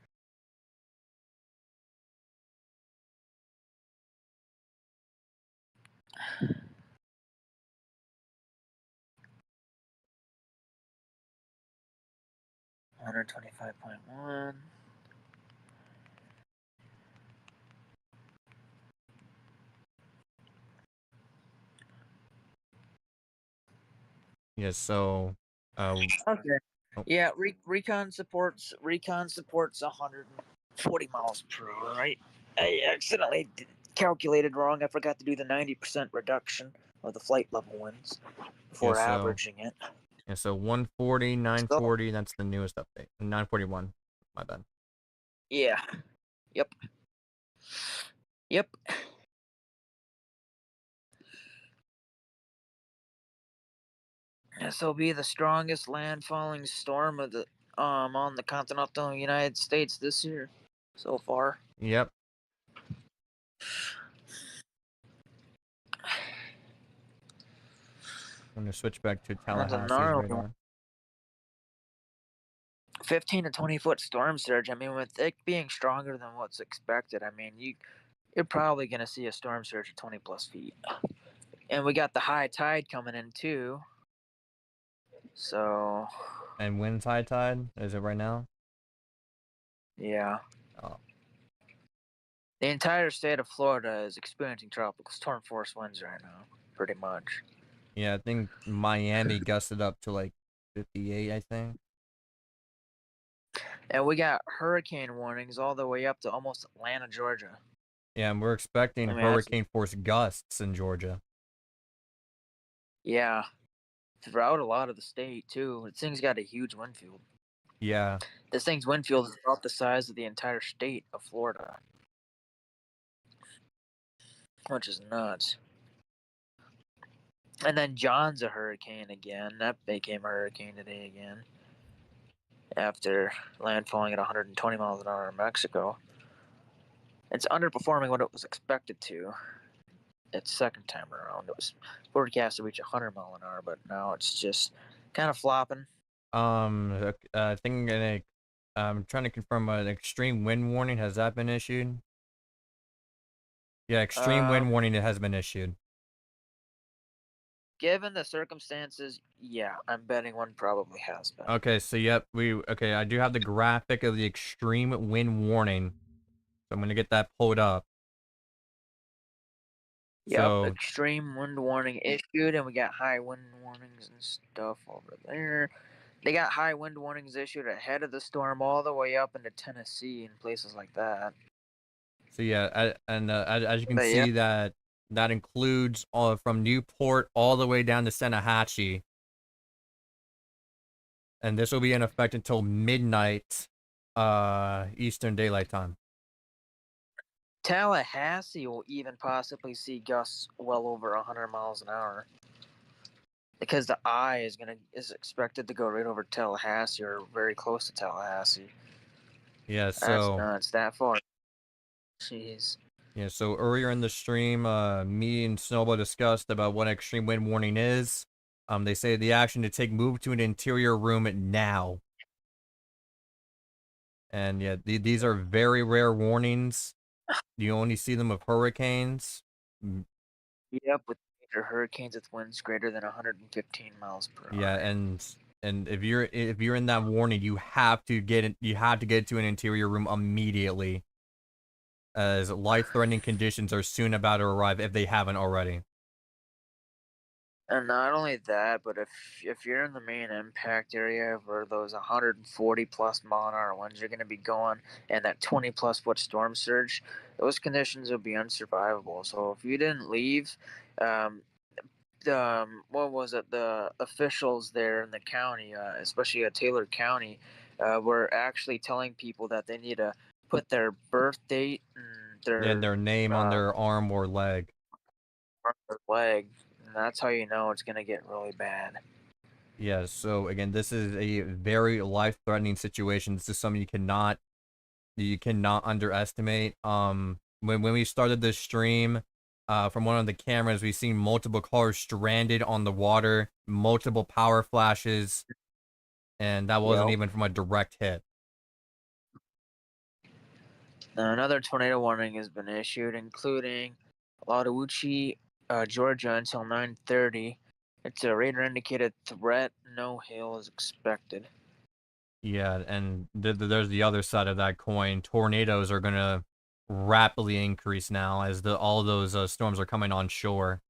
$125.1. Yeah, so Okay. oh, Yeah, recon supports 140 miles per hour. Right? I accidentally calculated wrong. I forgot to do the 90% reduction of the flight level winds before averaging it. yeah, so 140, So 940, that's the newest update. 941, my bad. yeah, yep. This will be the strongest landfalling storm of the on the continental United States this year so far. Yep. I'm gonna switch back to That's a Tallahassee's gnarly radar. 15 to 20 foot storm surge. I mean, with it being stronger than what's expected, I mean, you're probably going to see a storm surge of 20 plus feet. And we got the high tide coming in too. So, And when's high tide? Is it right now? yeah. Oh. The entire state of Florida is experiencing tropical storm force winds right now, pretty much. Yeah, I think Miami gusted up to like 58, I think. And we got hurricane warnings all the way up to almost Atlanta, Georgia. Yeah, and we're expecting I mean, hurricane force gusts in Georgia. Yeah. Throughout a lot of the state, too. This thing's got a huge wind field. Yeah. This thing's wind field is about the size of the entire state of Florida, which is nuts. And then John's a hurricane again. That became a hurricane today again after landfalling at 120 miles an hour in Mexico. It's underperforming what it was expected to. Its second time around, it was forecast to reach 100 mile an hour, but now it's just kind of flopping. I think I'm trying to confirm an extreme wind warning. Has that been issued? Yeah, extreme wind warning has been issued. Given the circumstances, yeah, I'm betting one probably has been. Okay, so yep, I do have the graphic of the extreme wind warning. So I'm gonna get that pulled up. Yep, So extreme wind warning issued, and we got high wind warnings and stuff over there. They got high wind warnings issued ahead of the storm all the way up into Tennessee and places like that. So yeah, as you can But see, that includes all from Newport all the way down to Sennahatchee, and this will be in effect until midnight, Eastern Daylight Time. Tallahassee will even possibly see gusts well over 100 miles an hour because the eye is expected to go right over Tallahassee or very close to Tallahassee. Yeah, That's so nuts. That far. Jeez. yeah, so earlier in the stream, me and Snowball discussed about what extreme wind warning is. They say the action to move to an interior room now. And yeah, these are very rare warnings. You only see them with hurricanes. Yep, with major hurricanes with winds greater than 115 miles per hour. Yeah, and if you're in that warning, you have to get to an interior room immediately. as life-threatening conditions are soon about to arrive if they haven't already. And not only that, but if you're in the main impact area where those 140 plus mile an hour winds are going to be going, and that 20 plus foot storm surge, those conditions will be unsurvivable. So if you didn't leave, um, what was it? The officials there in the county, especially Taylor County, were actually telling people that they need to put their birth date And their name on uh, their arm or leg. their leg. And that's how you know it's going to get really bad. Yeah, so again, this is a very life-threatening situation. This is something you cannot underestimate. When we started this stream, from one of the cameras, we've seen multiple cars stranded on the water, multiple power flashes, and that wasn't Yep. even from a direct hit. Another tornado warning has been issued, including Ladawuchi, Georgia, until 9:30. It's a radar-indicated threat. No hail is expected. Yeah, and there's the other side of that coin. Tornadoes are gonna rapidly increase now as all those storms are coming on shore.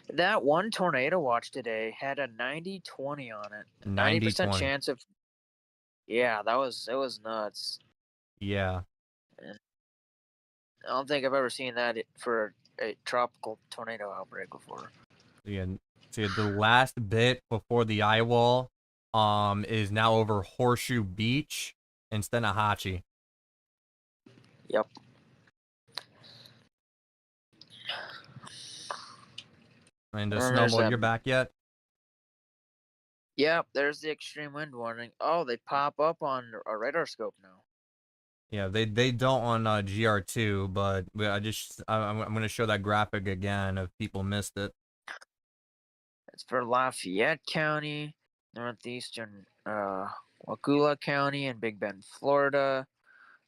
That one tornado watch today had a 90-20 on it. 90% 90-20. chance of. Yeah, it was nuts. Yeah. I don't think I've ever seen that for a tropical tornado outbreak before. Yeah. So the last bit before the eye wall is now over Horseshoe Beach in Stanahachi. Yep. And And Snowball, you're back yet? Yep, there's the extreme wind warning. Oh, they pop up on a radar scope now. Yeah, they don't on GR2, but I'm gonna show that graphic again if people missed it. It's for Lafayette County, northeastern Waukeula County and Big Bend, Florida,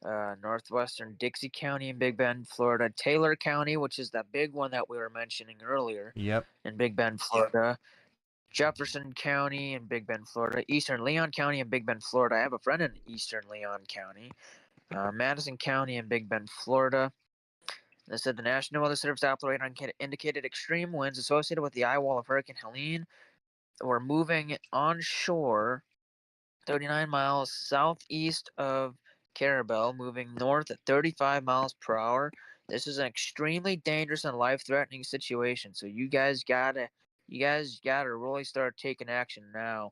northwestern Dixie County and Big Bend, Florida, Taylor County, which is that big one that we were mentioning earlier, Yep. in Big Bend, Florida, Jefferson County and Big Bend, Florida, Eastern Leon County and Big Bend, Florida. I have a friend in Eastern Leon County, Madison County and Big Bend, Florida. They said the National Weather Service Doppler radar indicated extreme winds associated with the eye wall of Hurricane Helene were moving onshore 39 miles southeast of Carabel, moving north at 35 miles per hour. This is an extremely dangerous and life-threatening situation. So you guys gotta really start taking action now.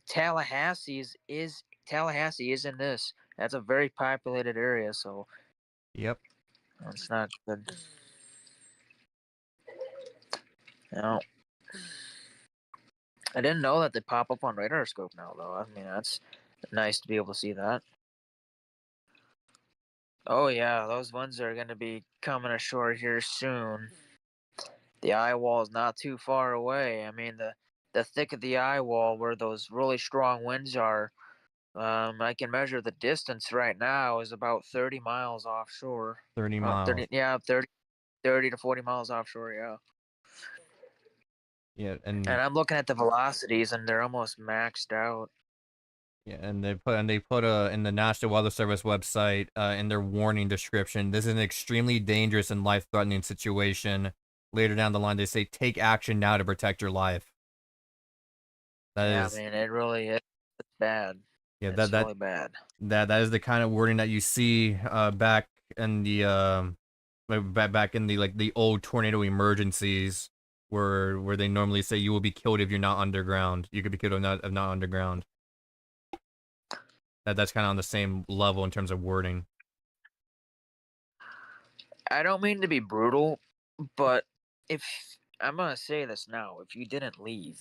Tallahassee is in this. That's a very populated area, so Yep. it's not good. No. I didn't know that they pop up on radar scope now, though. I mean, that's nice to be able to see that. Oh yeah, those ones are going to be coming ashore here soon. The eye wall is not too far away. I mean, the thick of the eye wall where those really strong winds are, I can measure the distance right now is about 30 miles offshore. 30 miles. 30 to 40 miles offshore, yeah. Yeah, And I'm looking at the velocities and they're almost maxed out. yeah, and they put in the National Weather Service website in their warning description, this is an extremely dangerous and life-threatening situation. Later down the line, they say take action now to protect your life. I mean, it really is bad. Yeah, it's really bad. That is the kind of wording that you see back in the back in the old tornado emergencies where they normally say you will be killed if you're not underground. You could be killed if not underground. That's kind of on the same level in terms of wording. I don't mean to be brutal, but if I'm gonna say this now, if you didn't leave,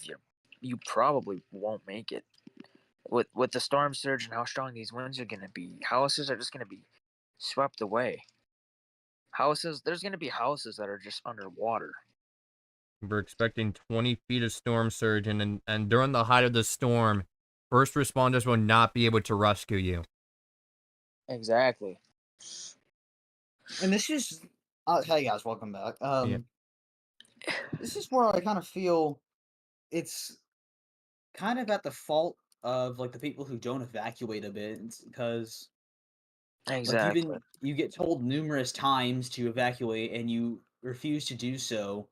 you probably won't make it. With the storm surge and how strong these winds are gonna be, houses are just gonna be swept away. There's gonna be houses that are just underwater. We're expecting 20 feet of storm surge, and during the height of the storm, first responders will not be able to rescue you. Exactly. And this is, hey guys, welcome back. Yeah. This is where I kind of feel it's kind of at the fault of like the people who don't evacuate a bit, because Exactly. Like, even you get told numerous times to evacuate, and you refuse to do so.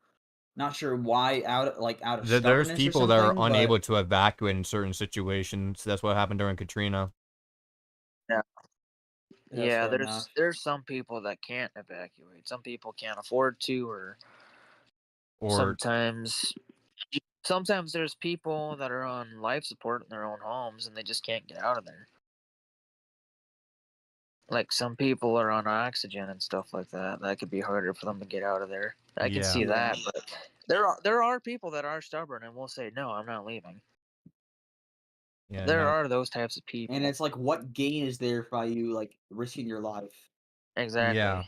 Not sure why, out of There's stubbornness or people that are something, unable but to evacuate in certain situations. That's what happened during Katrina. Yeah. that's Yeah, fair enough. there's some people that can't evacuate. Some people can't afford to, or Or sometimes there's people that are on life support in their own homes and they just can't get out of there. Like some people are on oxygen and stuff like that. That could be harder for them to get out of there. I can see Yeah. that, but there are people that are stubborn and will say, "No, I'm not leaving." Yeah, There no. are those types of people. And it's like, what gain is there by you like risking your life? Exactly. Yeah.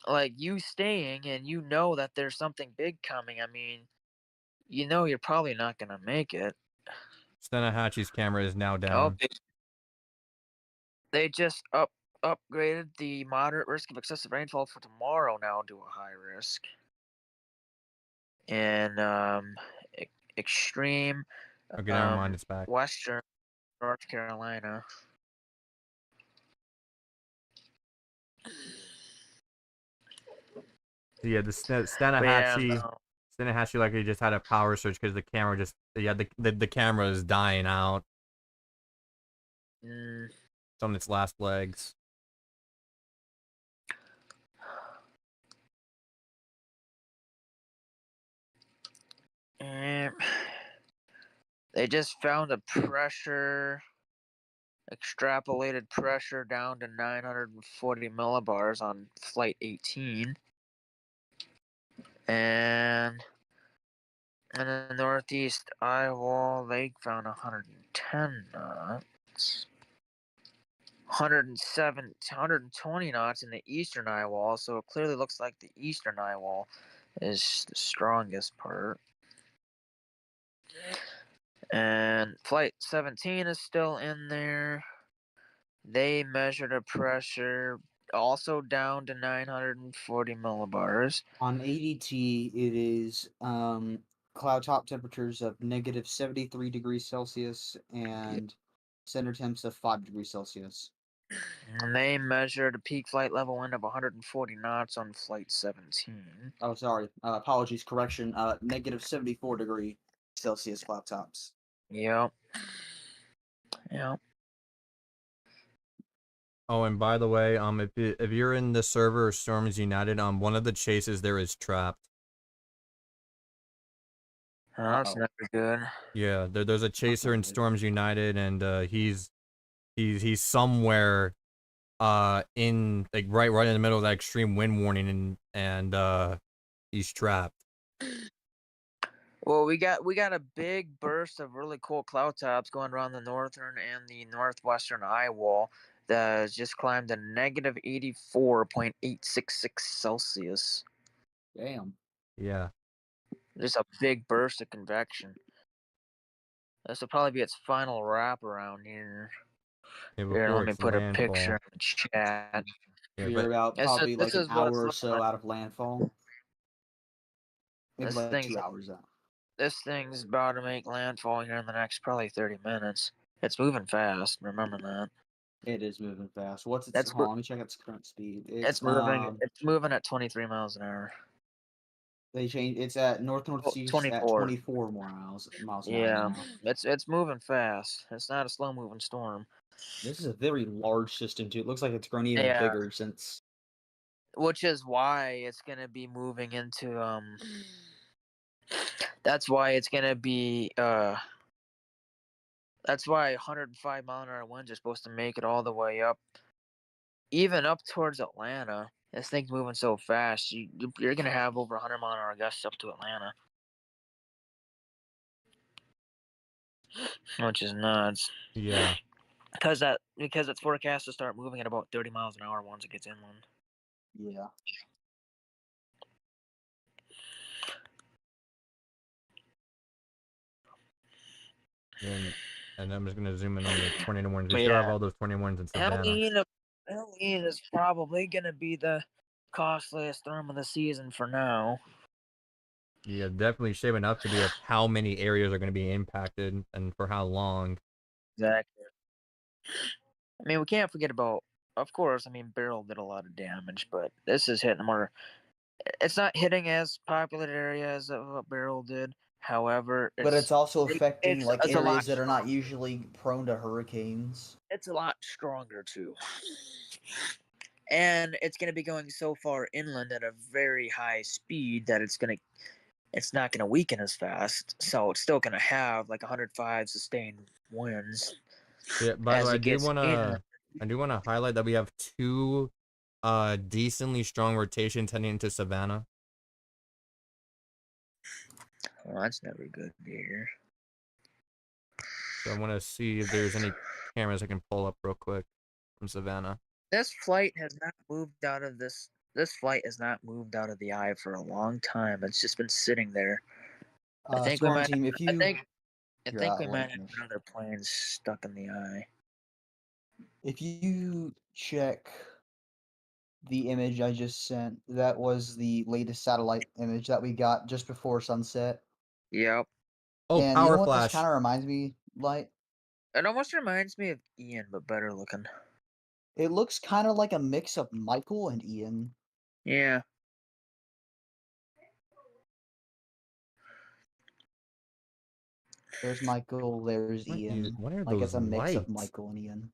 Like you staying and you know that there's something big coming. I mean, you know you're probably not gonna make it. Stanahatchi's camera is now Oh, down. they just upgraded the moderate risk of excessive rainfall for tomorrow now to a high risk. And extreme Okay, never mind, it's back. western North Carolina. So yeah, the But yeah, Stanahatchi like he just had a power surge because the camera just the camera is dying out. It's on its last legs. they just found a extrapolated pressure down to 940 millibars on flight 18. And in the northeast eyewall, they found 110 knots. 120 knots in the eastern eyewall, so it clearly looks like the eastern eyewall is the strongest part. And flight 17 is still in there. They measured a pressure also down to 940 millibars. On ADT, it is cloud top temperatures of negative 73 degrees Celsius and center temps of 5 degrees Celsius. And they measured a peak flight level wind of 140 knots on flight 17. Oh, sorry. Apologies. Correction. Negative 74 degree Celsius cloud tops. Yep. Yep. Oh, and by the way, if you're in the server Storms United, one of the chases there is trapped. Oh, that's never good. Yeah, there's a chaser in Storms United, and he's somewhere in like right in the middle of that extreme wind warning, and he's trapped. Well, we got a big burst of really cool cloud tops going around the northern and the northwestern eye wall that has just climbed to negative 84.866 Celsius. Damn. Yeah. Just a big burst of convection. This will probably be its final wrap around here. Yeah, Here, let me put a landfall. picture in the chat. Yeah, You're about probably like an hour or so out of landfall. Maybe like 2 hours out. This thing's about to make landfall here in the next probably 30 minutes. It's moving fast. Remember that. It is moving fast. What's its? Let me check its current speed. It's moving. It's moving at 23 miles an hour. They changed. It's at northeast 24. at 24 miles an hour. Yeah, it's moving fast. It's not a slow moving storm. This is a very large system too. It looks like it's grown even bigger since. Which is why it's gonna be moving into That's why it's gonna be That's why 105 mile an hour winds are supposed to make it all the way up, even up towards Atlanta. This thing's moving so fast, you're gonna have over 100 mile an hour gusts up to Atlanta, which is nuts. Yeah. Because it's forecast to start moving at about 30 miles an hour once it gets inland. Yeah. And I'm just gonna zoom in on the tornado warnings. We still have all those tornado warnings in Savannah. Helene is probably gonna be the costliest storm of the season for now. Yeah, definitely shaping up to be of how many areas are going to be impacted and for how long. Exactly. I mean, we can't forget about. Of course, I mean, Beryl did a lot of damage, but this is hitting more. It's not hitting as populated areas of what Beryl did. However, But it's also affecting like it's a lot areas that are not stronger. usually prone to hurricanes. It's a lot stronger too. And it's going to be going so far inland at a very high speed that it's not going to weaken as fast. So it's still going to have like 105 sustained winds Yeah, by the as way, it gets inland. I do wanna highlight that we have two decently strong rotations heading into Savannah. Well, that's never good to hear. So I wanna see if there's any cameras I can pull up real quick from Savannah. This flight has not moved out of this. This flight has not moved out of the eye for a long time. It's just been sitting there. I think we Storm might. team, if I you think. I here, think we I'll let might you have finish. another plane stuck in the eye. If you check the image I just sent, that was the latest satellite image that we got just before sunset. Yep. Oh, And you know power what this flash. kind of reminds me like? It almost reminds me of Ian, but better looking. It looks kind of like a mix of Michael and Ian. Yeah. There's Michael, there's Ian. What are Like those it's a mix of lights? Michael and Ian.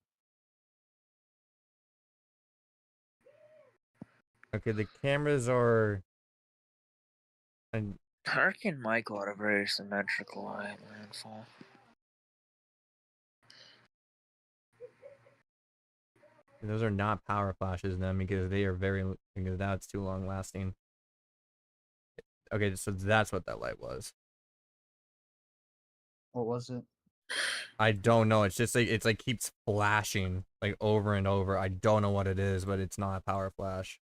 Okay, the cameras are. And Hurricane Michael had a very symmetrical eye landfall. those are not power flashes then because they are because that's too long lasting. Okay, so that's what that light was. What was it? I don't know. It's just like it's like keeps flashing like over and over. I don't know what it is, but it's not a power flash.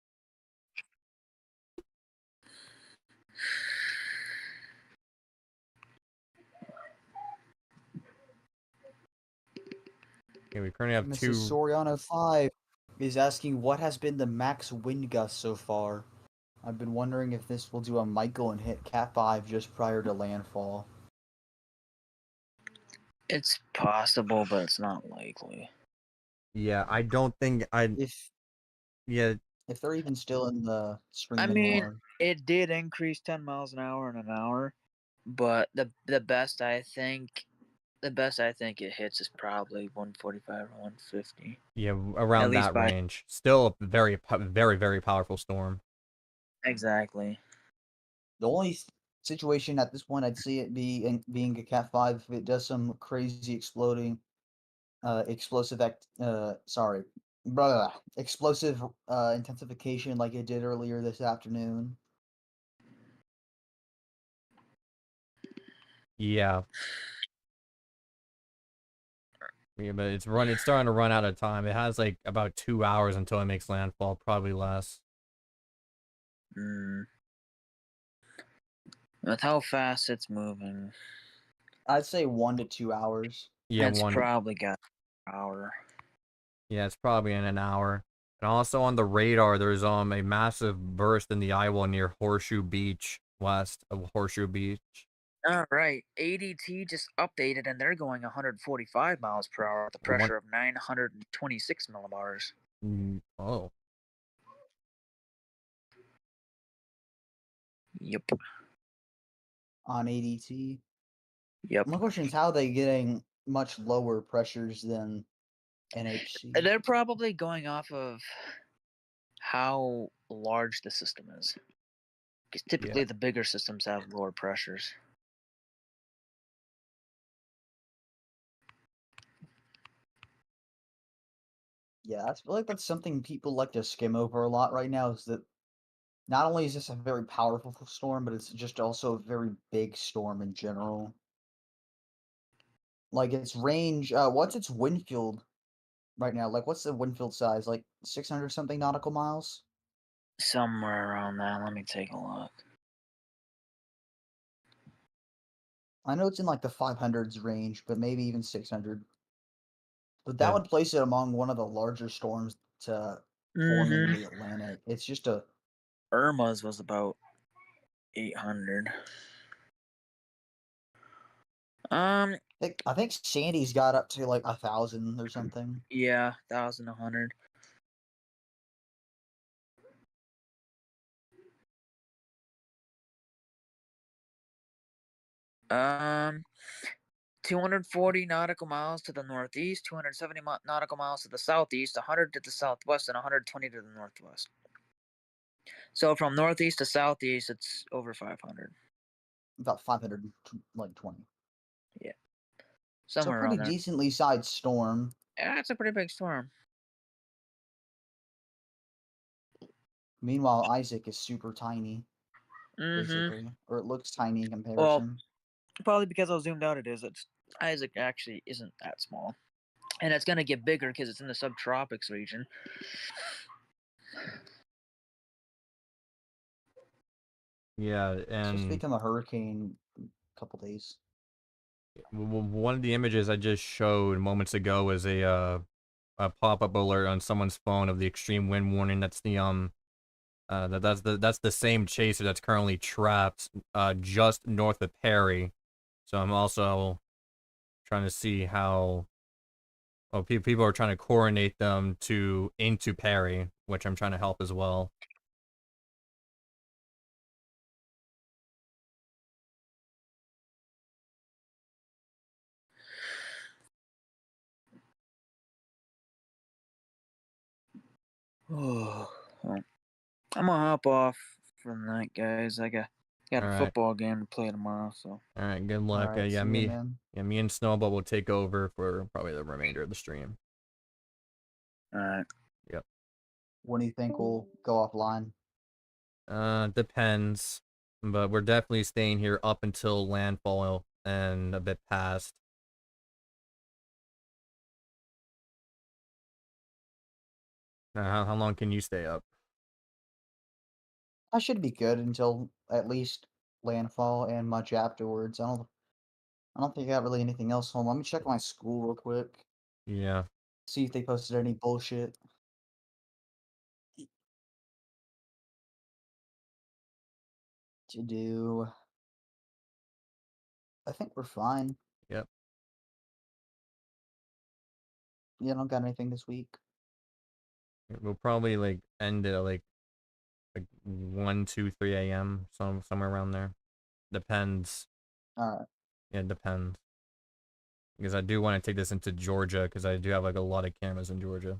Okay, we currently have Mrs. two. Soriano 5 is asking what has been the max wind gust so far. I've been wondering if this will do a Michael and hit Cat 5 just prior to landfall. It's possible, but it's not likely. Yeah, I don't think I. If Yeah, if they're even still in the I screaming mean, hard. it did increase 10 miles an hour in an hour, but the best I think it hits is probably 145 or 150. yeah, around At least that by range. Still a very powerful storm. exactly. The only situation at this point I'd see it being a Cat 5 if it does some crazy explosive explosive intensification like it did earlier this afternoon. Yeah. Yeah, but it's starting to run out of time. It has like about 2 hours until it makes landfall, probably less. With how fast it's moving, I'd say 1 to 2 hours. Yeah, it's probably got an hour. Yeah, it's probably in an hour. And also on the radar, there's a massive burst in the eye wall near Horseshoe Beach, west of Horseshoe Beach. All right, ADT just updated, and they're going 145 miles per hour with a pressure of 926 millibars. Oh. Yep. On ADT. Yep. My question is how are they getting much lower pressures than NHC? They're probably going off of how large the system is. Because typically the bigger systems have lower pressures. Yeah, I feel like that's something people like to skim over a lot right now is that not only is this a very powerful storm, but it's just also a very big storm in general. Like its range, what's its wind field right now? Like what's the wind field size? Like 600 something nautical miles? Somewhere around that. Let me take a look. I know it's in like the 500s range, but maybe even 600. But that would place it among one of the larger storms to form into the Atlantic. It's just a Irma's was about 800. I think Sandy's got up to like 1,000 or something. Yeah, 1,100. 240 nautical miles to the northeast, 270 nautical miles to the southeast, 100 to the southwest, and 120 to the northwest. So from northeast to southeast, it's over 500. About 520. Yeah, It's a somewhere pretty around there. decently sized storm. Yeah, it's a pretty big storm. Meanwhile, Isaac is super tiny, Mm-hmm. basically, or it looks tiny in Well, comparison. probably because I zoomed out, Isaac actually isn't that small, and it's gonna get bigger because it's in the subtropics region. Yeah, It's supposed to and become a hurricane in a couple days. one of the images I just showed moments ago was a pop-up alert on someone's phone of the extreme wind warning. That's the that's the same chaser that's currently trapped just north of Perry. So I'm also trying to see how people are trying to coordinate them into Perry, which I'm trying to help as well. Oh, well, I'm gonna hop off for the night, guys. I got All a right. football game to play tomorrow, so. All right, good luck. Alright, Yeah, see ya, man. me and Snowball will take over for probably the remainder of the stream. All right. Yep. When do you think we'll go offline? Depends, but we're definitely staying here up until landfall and a bit past. Now, how long can you stay up? I should be good until at least landfall and much afterwards. I don't think I got really anything else home. Let me check my school real quick. Yeah. See if they posted any bullshit. To do. I think we're fine. Yep. Yeah, I don't got anything this week. We'll probably like end at like 1, 2, 3 a.m. Somewhere around there. Depends. Alright. Yeah, it depends. Because I do want to take this into Georgia because I do have like a lot of cameras in Georgia.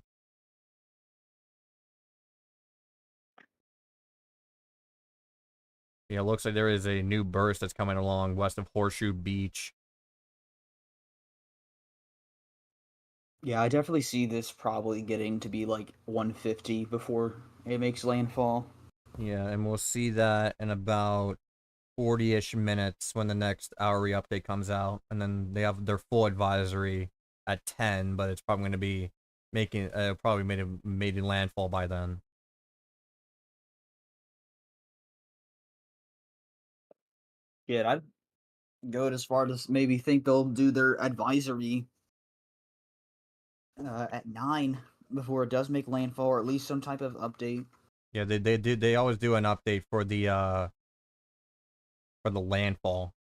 Yeah, it looks like there is a new burst that's coming along west of Horseshoe Beach. Yeah, I definitely see this probably getting to be like 150 before it makes landfall. Yeah, and we'll see that in about 40-ish minutes when the next hourly update comes out. And then they have their full advisory at 10, but it's probably going to be probably made landfall by then. Yeah, I'd go as far as maybe think they'll do their advisory at 9 before it does make landfall, or at least some type of update. Yeah, they always do an update for the landfall.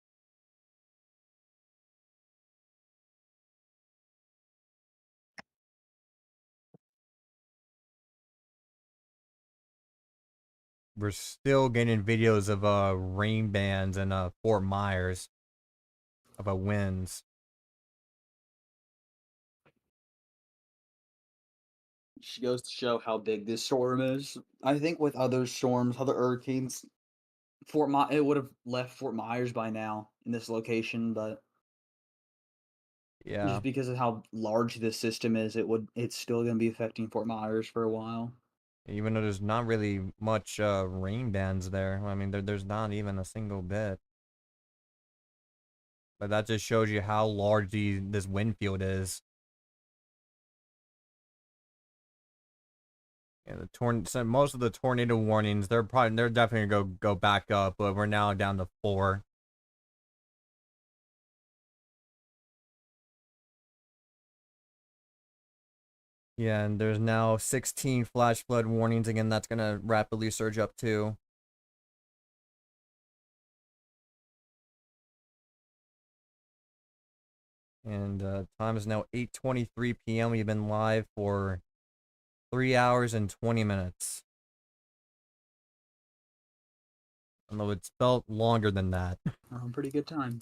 We're still getting videos of rain bands in Fort Myers of winds. She goes to show how big this storm is. I think with other storms, other hurricanes, it would have left Fort Myers by now in this location, but Yeah. just because of how large this system is, it's still going to be affecting Fort Myers for a while. Even though there's not really much rain bands there. I mean, there's not even a single bit. But that just shows you how large this wind field is. Yeah, so most of the tornado warnings, they're definitely gonna go back up, but we're now down to 4. Yeah, and there's now 16 flash flood warnings. Again, that's gonna rapidly surge up too. And time is now 8:23 p.m. We've been live for 3 hours and 20 minutes. Although it's felt longer than that. Pretty good time.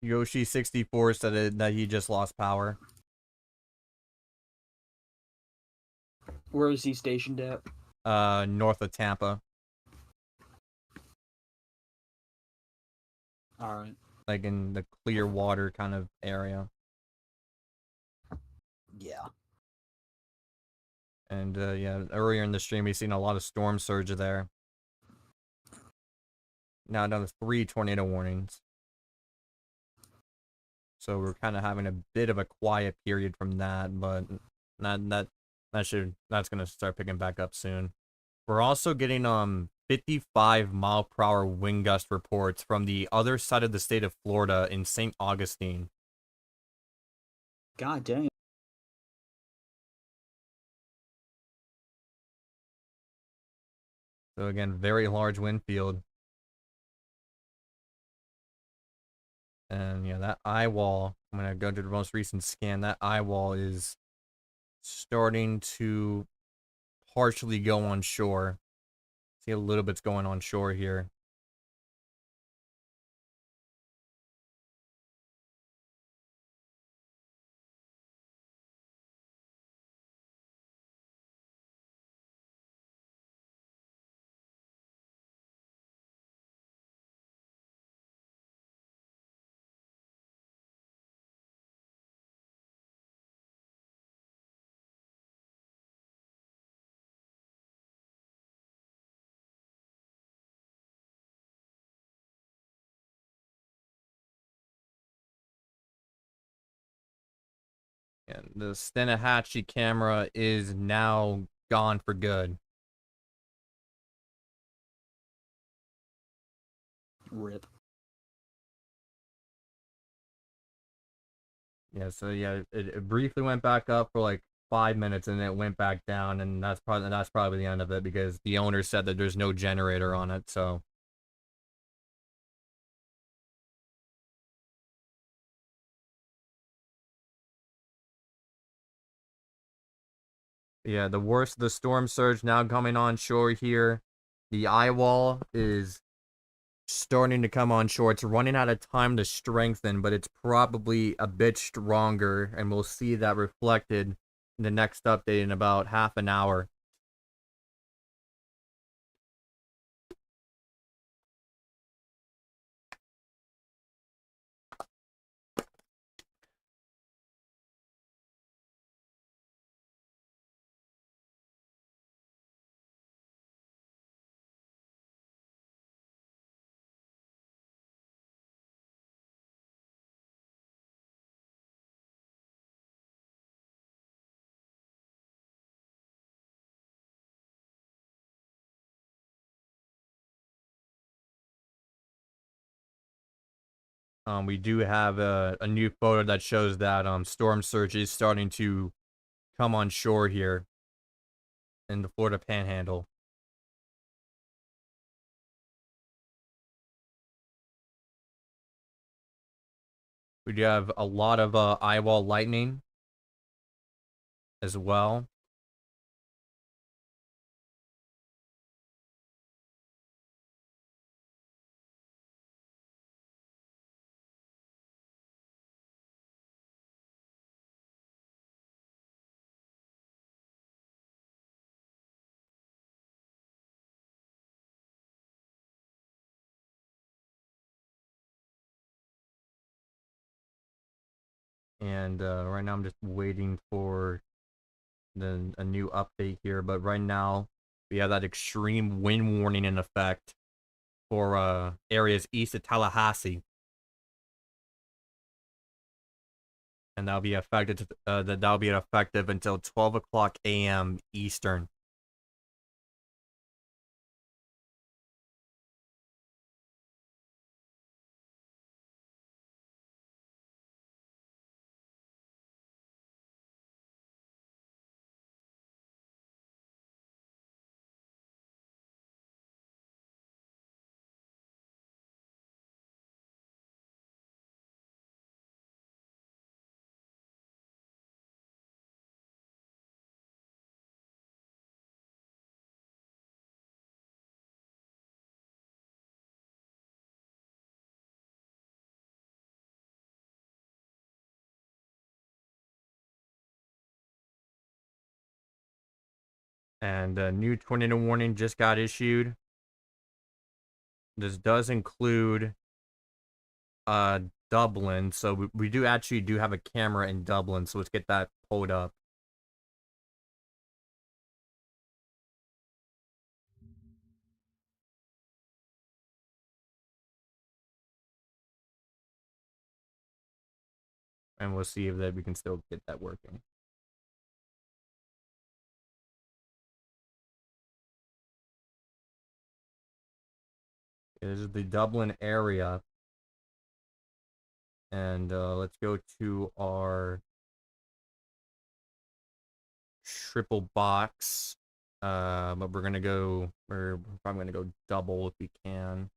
Yoshi64 said that he just lost power. Where is he stationed at? North of Tampa. Alright. Like in the Clearwater kind of area. Yeah. And yeah, earlier in the stream we've seen a lot of storm surge there. Now down to 3 tornado warnings. So we're kind of having a bit of a quiet period from that, but that's gonna start picking back up soon. We're also getting 55-mile-per-hour wind gust reports from the other side of the state of Florida in St. Augustine. God dang. So again, very large wind field. And yeah, that eye wall, I'm gonna go to the most recent scan. That eye wall is starting to partially go on shore. See a little bit's going on shore here. And the Stanahatchee camera is now gone for good. Rip. Yeah, so yeah, it briefly went back up for like 5 minutes and then it went back down, and that's probably the end of it because the owner said that there's no generator on it, so. Yeah, the worst of the storm surge now coming on shore here. The eye wall is starting to come on shore. It's running out of time to strengthen, but it's probably a bit stronger, and we'll see that reflected in the next update in about half an hour. We do have a new photo that shows that storm surge is starting to come on shore here in the Florida Panhandle. We do have a lot of eye wall lightning as well. And right now I'm just waiting for a new update here, but right now we have that extreme wind warning in effect for areas east of Tallahassee. And that'll be effective. That'll be effective until 12 o'clock a.m. Eastern. And a new tornado warning just got issued. This does include Dublin, so we do actually have a camera in Dublin, so let's get that pulled up. And we'll see if that we can still get that working. This is the Dublin area. And let's go to our triple box. But we're probably gonna go double if we can.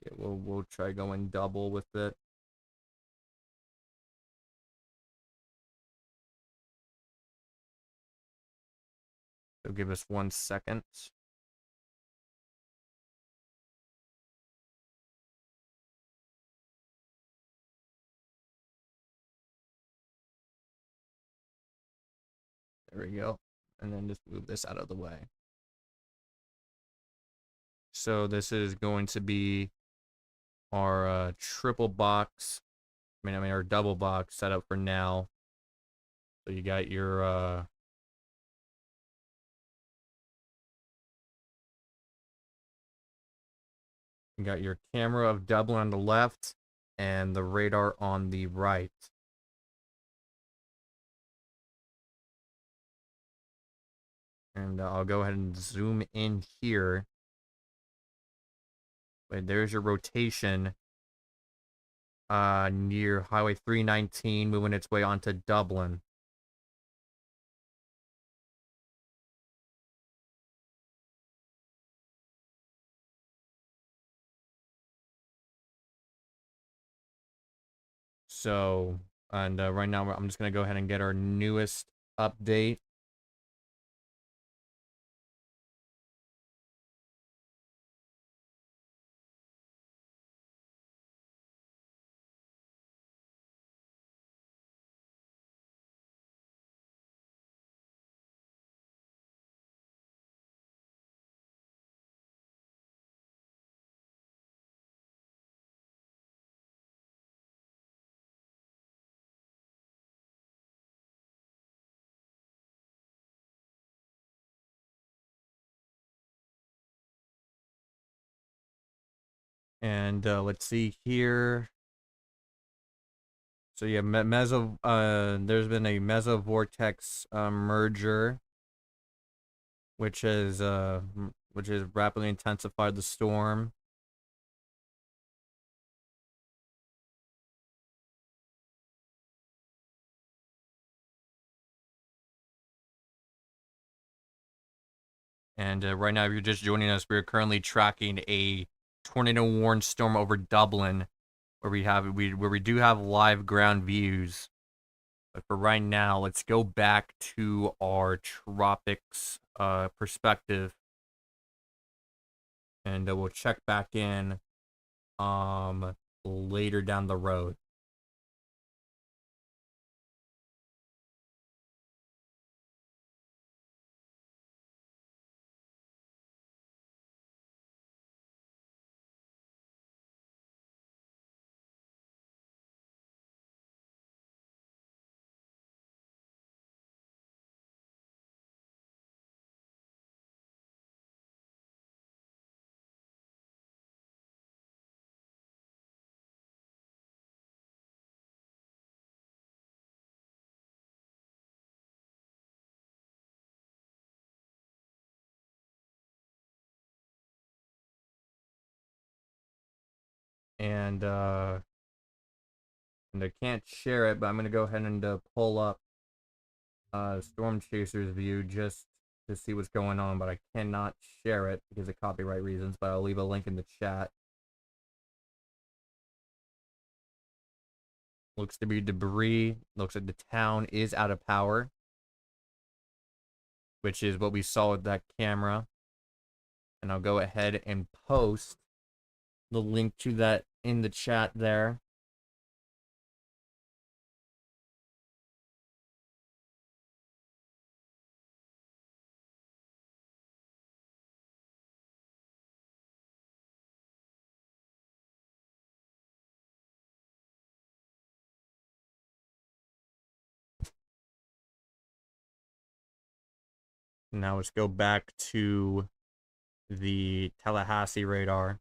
Yeah, we'll try going double with it. So give us 1 second. There we go. And then just move this out of the way. So this is going to be our triple box. I mean our double box setup for now. So you got your you got your camera of Dublin on the left and the radar on the right. And I'll go ahead and zoom in here. Wait, there's your rotation near Highway 319, moving its way onto Dublin. So, and right now I'm just gonna go ahead and get our newest update. And let's see here. So yeah, there's been a mesovortex merger, which has rapidly intensified the storm. And right now, if you're just joining us, we're currently tracking a tornado warned storm over Dublin, where we do have live ground views. But for right now, let's go back to our tropics perspective, and we'll check back in later down the road. and I can't share it, but I'm gonna go ahead and pull up Storm Chaser's view just to see what's going on, but I cannot share it because of copyright reasons, but I'll leave a link in the chat. Looks to be debris. Looks like the town is out of power, which is what we saw with that camera. And I'll go ahead and post the link to that in the chat there. Now let's go back to the Tallahassee radar.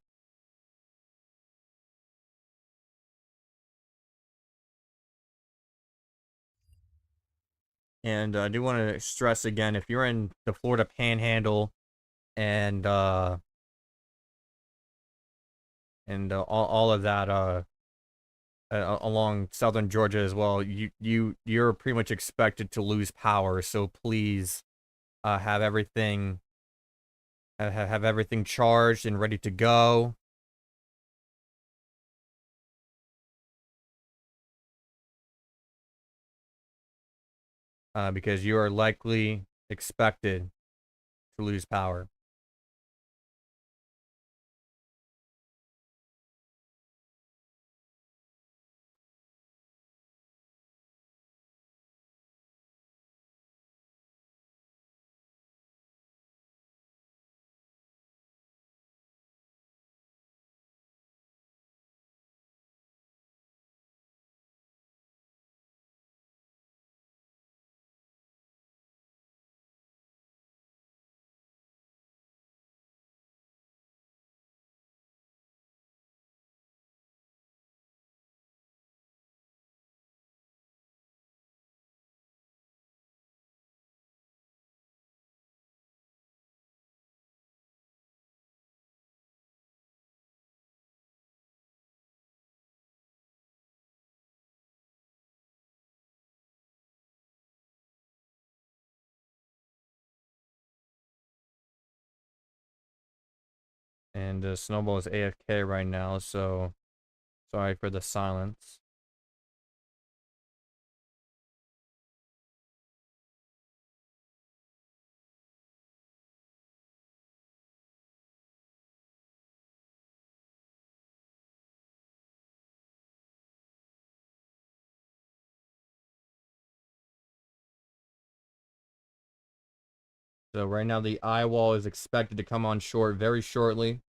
And I do want to stress again, if you're in the Florida Panhandle and all of that along southern Georgia as well, you're pretty much expected to lose power. So please have everything have everything charged and ready to go. Because you are likely expected to lose power. And Snowball is AFK right now, so sorry for the silence. So right now the eye wall is expected to come on shore very shortly.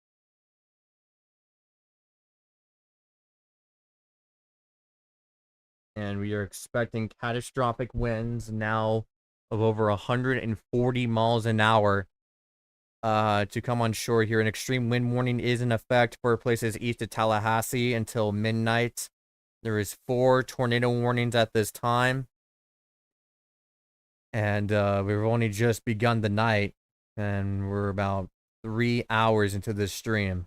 And we are expecting catastrophic winds now of over 140 miles an hour to come on shore here. An extreme wind warning is in effect for places east of Tallahassee until midnight. There is 4 tornado warnings at this time. And we've only just begun the night, and we're about 3 hours into this stream.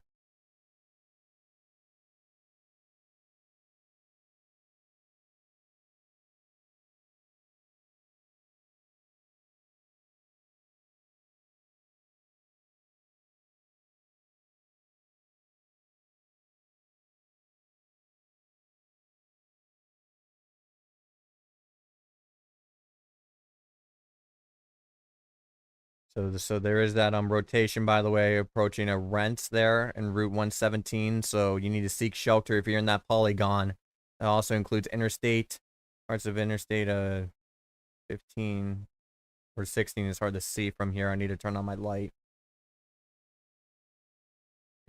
So there is that rotation, by the way, approaching a rent there in Route 117. So you need to seek shelter if you're in that polygon. It also includes interstate, parts of interstate 15 or 16 is hard to see from here. I need to turn on my light.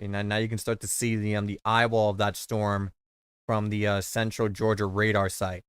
And now you can start to see the eyeball of that storm from the central Georgia radar site.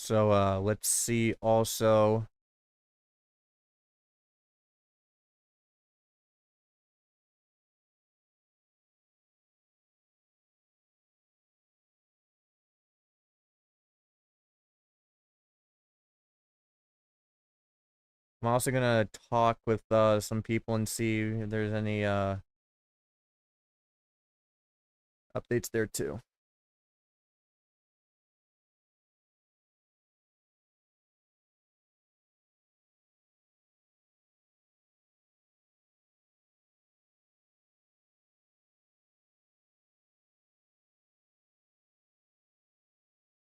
So let's see also. I'm also gonna talk with some people and see if there's any updates there too.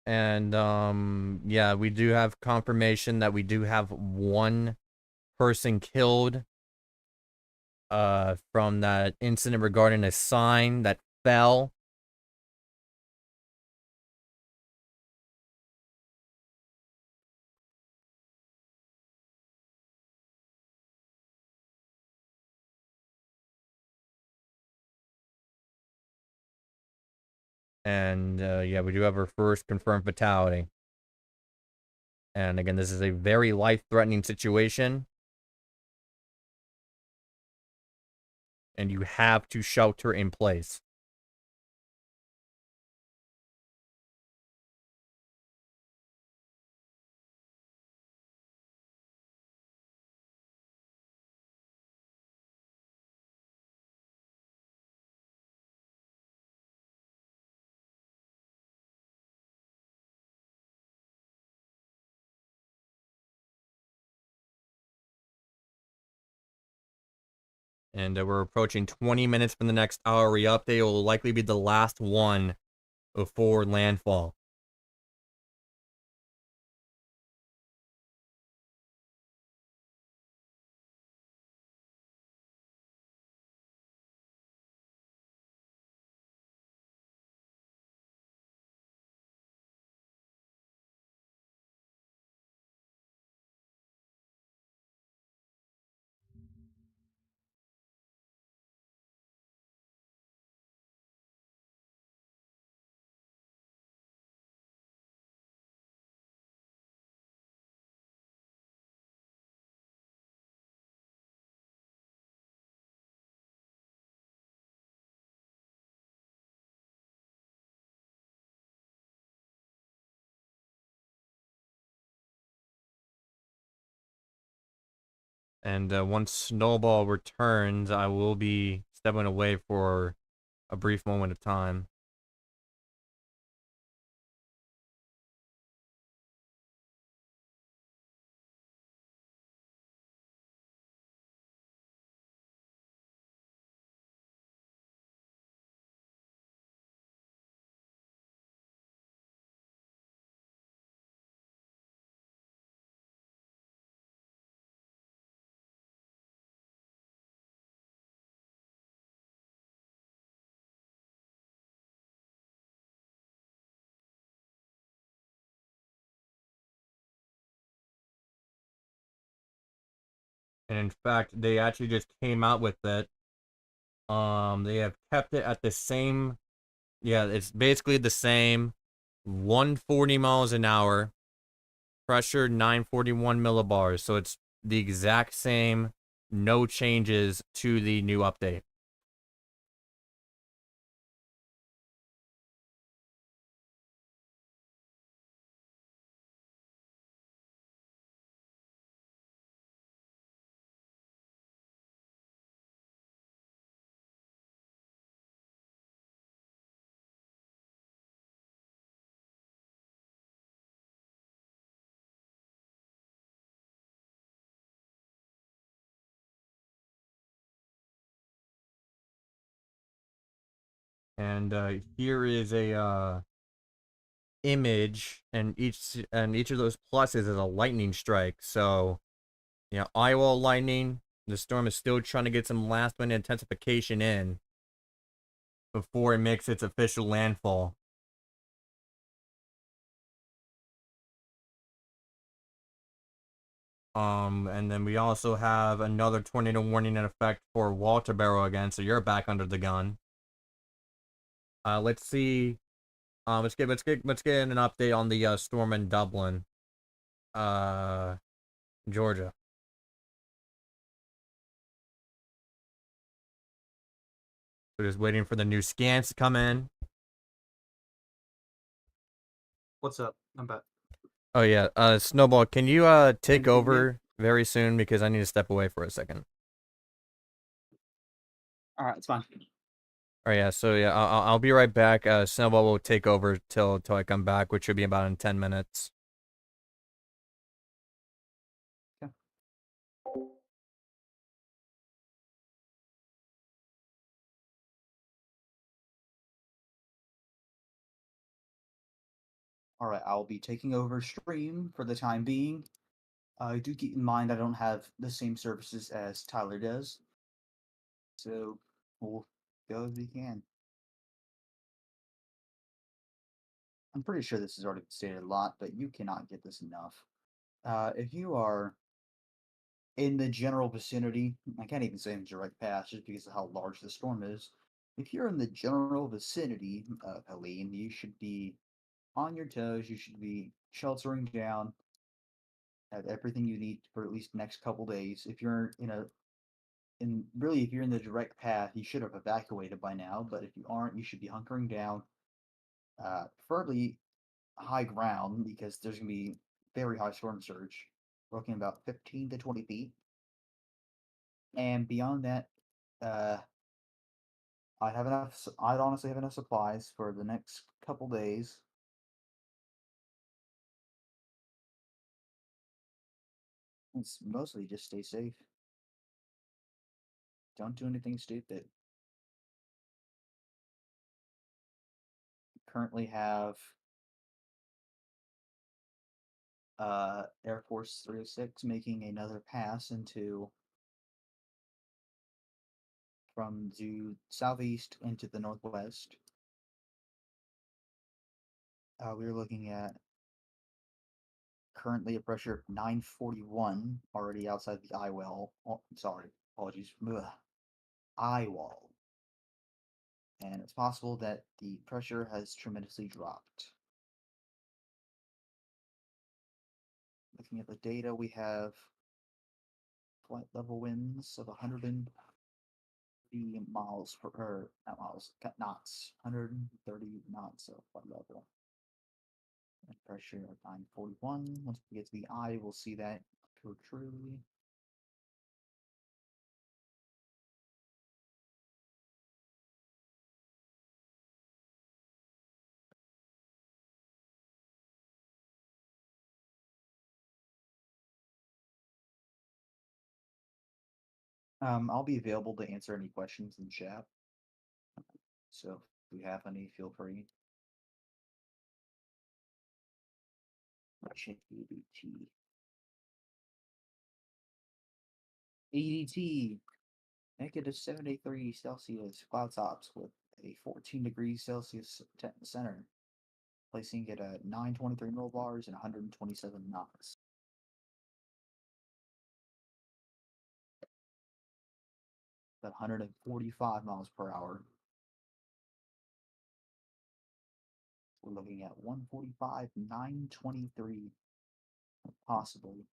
And yeah, we do have confirmation that we do have one person killed from that incident regarding a sign that fell. And yeah, we do have our first confirmed fatality. And again, this is a very life-threatening situation. And you have to shelter in place. And we're approaching 20 minutes from the next hour re-update. It will likely be the last one before landfall. And once Snowball returns, I will be stepping away for a brief moment of time. And in fact, they actually just came out with it. They have kept it at the same. Yeah, it's basically the same. 140 miles an hour. Pressure 941 millibars. So it's the exact same. No changes to the new update. And here is a image, and each of those pluses is a lightning strike. So, yeah, Iowa lightning. The storm is still trying to get some last minute intensification in before it makes its official landfall. And then we also have another tornado warning in effect for Walterboro again, so you're back under the gun. Let's see. Let's get an update on the storm in Dublin. Georgia. We're just waiting for the new scans to come in. What's up? I'm back. Oh yeah, Snowball, can you take Can you hear me? over very soon because I need to step away for a second. All right, it's fine. All right, yeah. So yeah, I'll be right back. Snowball will take over till I come back, which should be about in 10 minutes. Okay. All right, I'll be taking over stream for the time being. Do keep in mind I don't have the same services as Tyler does, so we'll go as we can. I'm pretty sure this has already been stated a lot, but you cannot get this enough. If you are in the general vicinity, I can't even say in direct path just because of how large the storm is. If you're in the general vicinity of Helene, you should be on your toes. You should be sheltering down, have everything you need for at least the next couple days. If you're if you're in the direct path, you should have evacuated by now. But if you aren't, you should be hunkering down, preferably high ground because there's gonna be very high storm surge, looking about 15 to 20 feet. And beyond that, uh, I'd have enough. I'd honestly have enough supplies for the next couple days. It's mostly just stay safe. Don't do anything stupid. Currently have Air Force 306 making another pass from the southeast into the northwest. We're looking at currently a pressure of 941 already outside the eye wall. Oh, sorry, apologies. Ugh. Eye wall. And it's possible that the pressure has tremendously dropped. Looking at the data, we have flight level winds of 130 miles per, or not miles, knots, 130 knots of flight level. And pressure of 941. Once we get to the eye, we'll see that go true. I'll be available to answer any questions in chat. So if you have any, feel free. Check ADT. ADT, negative 73 Celsius cloud tops with a 14 degrees Celsius center, placing it at 923 millibars and 127 knots. At 145 miles per hour. We're looking at 145, 923, possibly.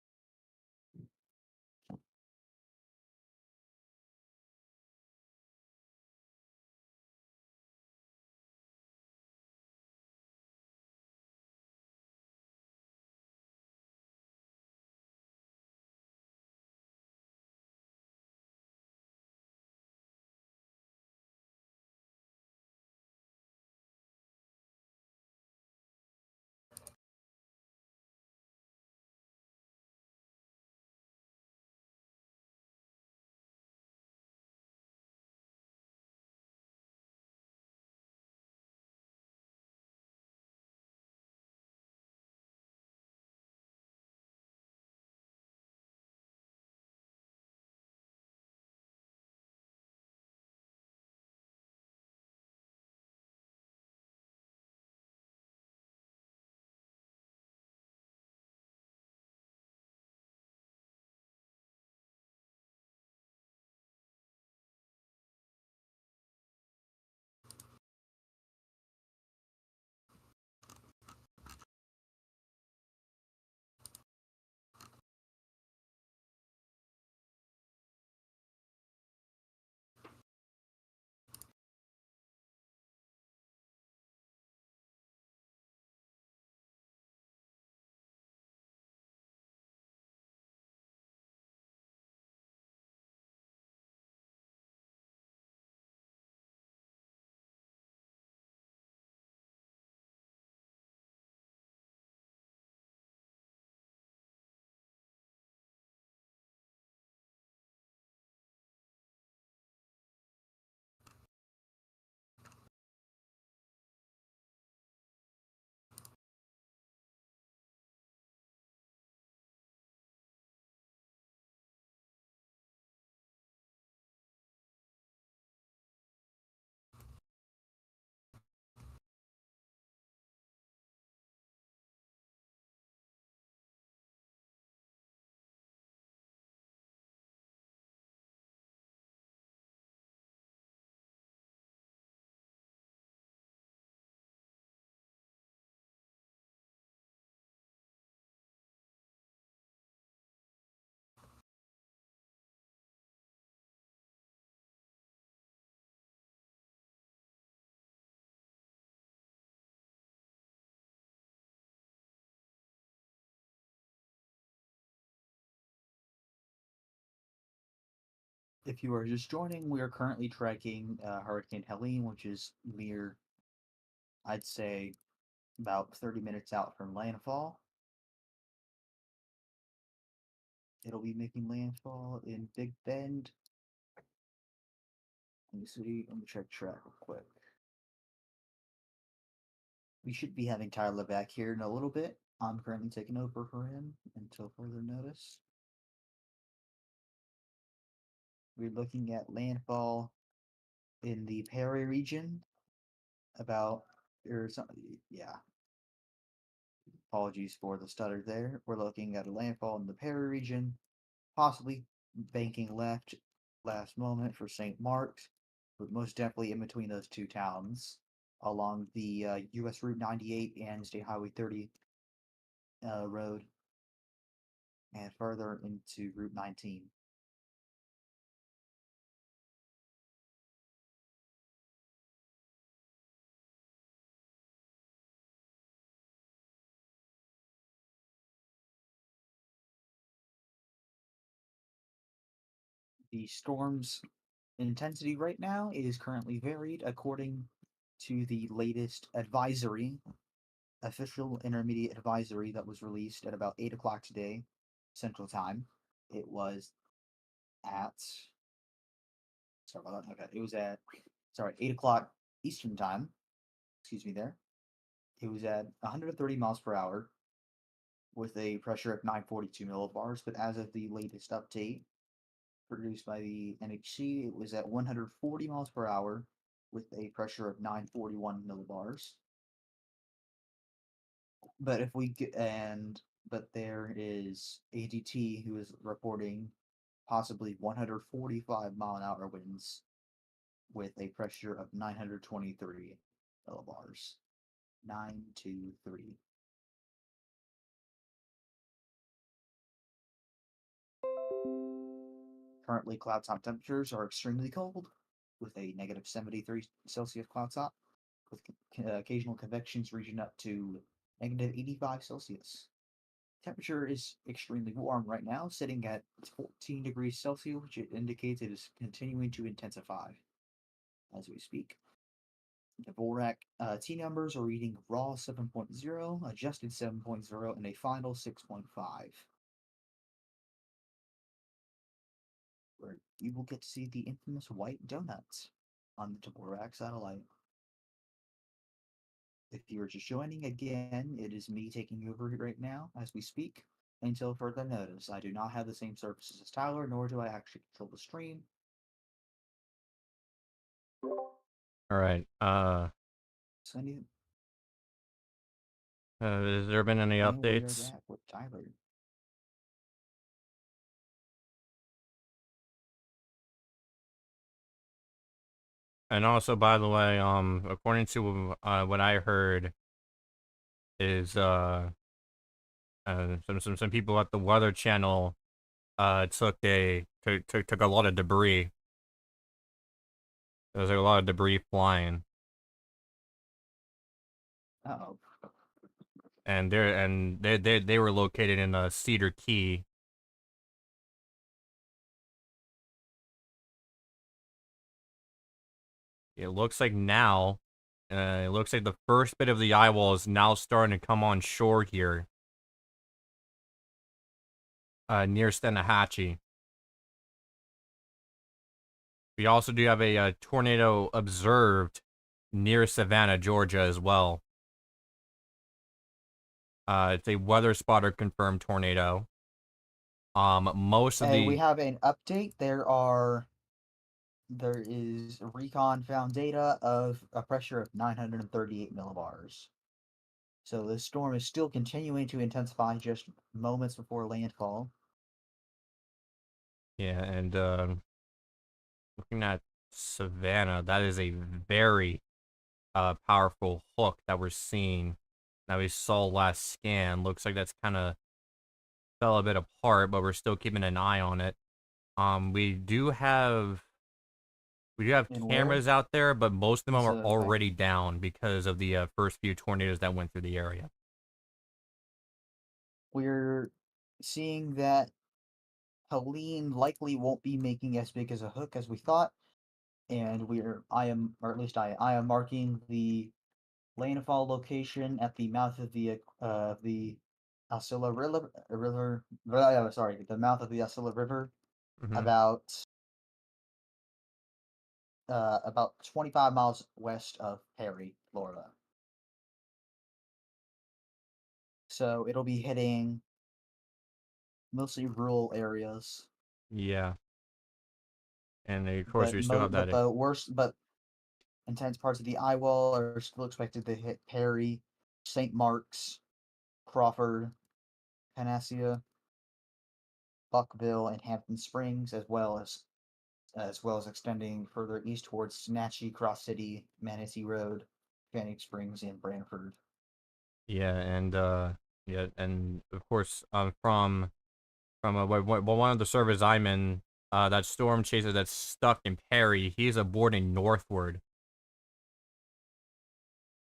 If you are just joining, we are currently tracking Hurricane Helene, which is near, I'd say, about 30 minutes out from landfall. It'll be making landfall in Big Bend. Let me see. Let me check track real quick. We should be having Tyler back here in a little bit. I'm currently taking over for him until further notice. We're looking at landfall in the Perry region. About or something. Yeah. Apologies for the stutter there. We're looking at a landfall in the Perry region, possibly banking left last moment for St. Mark's, but most definitely in between those two towns along the US Route 98 and State Highway 30 road and further into Route 19. The storm's intensity right now is currently varied according to the latest advisory, official intermediate advisory that was released at about 8 o'clock today, Central Time. It was at, sorry about that, okay, it was at, 8 o'clock Eastern Time, excuse me there. It was at 130 miles per hour with a pressure of 942 millibars, but as of the latest update, produced by the NHC, it was at 140 miles per hour with a pressure of 941 millibars. But if we get but there is ADT who is reporting possibly 145-mile-an-hour winds with a pressure of 923 millibars. 923. Currently, cloud top temperatures are extremely cold, with a negative 73 Celsius cloud top, with occasional convections reaching up to negative 85 Celsius. Temperature is extremely warm right now, sitting at 14 degrees Celsius, which indicates it is continuing to intensify as we speak. The Vorak T numbers are reading raw 7.0, adjusted 7.0, and a final 6.5. Where you will get to see the infamous white donuts on the Dvorak satellite. If you're just joining again, it is me taking over right now as we speak. Until further notice, I do not have the same services as Tyler, nor do I actually control the stream. All right. So I need, Has there been any and we are updates? back with Tyler. And also, by the way, according to what I heard, is some people at the Weather Channel took a lot of debris. There was like, a lot of debris flying, Uh-oh. and they were located in Cedar Key. It looks like now, it looks like the first bit of the eyewall is now starting to come on shore here, near Stanahatchee. We also do have a tornado observed near Savannah, Georgia, as well. It's a weather spotter confirmed tornado. Most of And the we have an update. There is recon found data of a pressure of 938 millibars. So the storm is still continuing to intensify just moments before landfall. yeah, and looking at Savannah, that is a very powerful hook that we're seeing. That we saw last scan. Looks like that's kind of fell a bit apart, but we're still keeping an eye on it. We do have And cameras out there, but most of them Is are it already down because of the first few tornadoes that went through the area. We're seeing that Helene likely won't be making as big as a hook as we thought, and I am, or at least I am marking the landfall location at the mouth of the Asilla sorry, the mouth of the Asilla River, Hmm. about 25 miles west of Perry, Florida. So it'll be hitting mostly rural areas, Yeah, and of course we still have but that. the worst, but intense parts of the eye wall are still expected to hit Perry, St. Mark's, Crawford, Panacea, Buckville, and Hampton Springs, as well as extending further east towards Snatchy, Cross City, Manatee Road, Fanning Springs, and Brantford. Yeah, and yeah, and of course, one of the servers I'm in, that storm chaser that's stuck in Perry, he's aborting northward.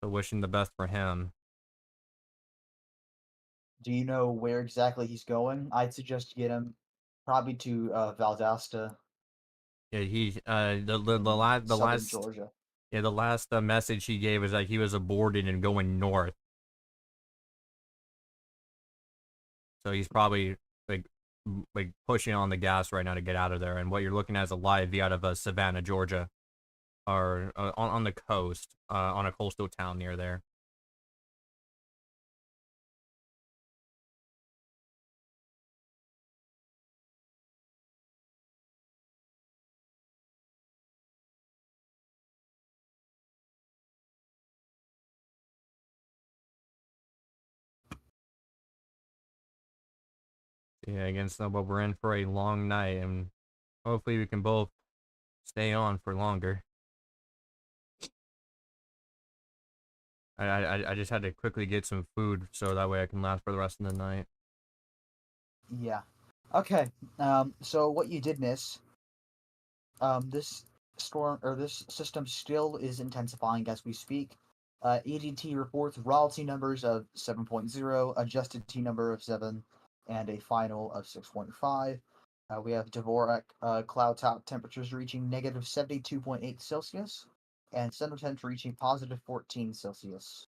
So wishing the best for him. Do you know where exactly he's going? I'd suggest get him probably to Valdosta Yeah, in the southern last Georgia. yeah the last message he gave was that he was aborting and going north. So he's probably like pushing on the gas right now to get out of there. And what you're looking at is a live view out of Savannah, Georgia, or on the coast, on a coastal town near there. Yeah, again, Snowball, we're in for a long night, and hopefully we can both stay on for longer. I just had to quickly get some food so that way I can last for the rest of the night. Yeah. Okay. So what you did miss, this storm or this system still is intensifying as we speak. EDT reports raw T numbers of 7.0, adjusted T number of 7, and a final of 6.5. We have Dvorak cloud top temperatures reaching negative 72.8 Celsius, and center temps reaching positive 14 Celsius.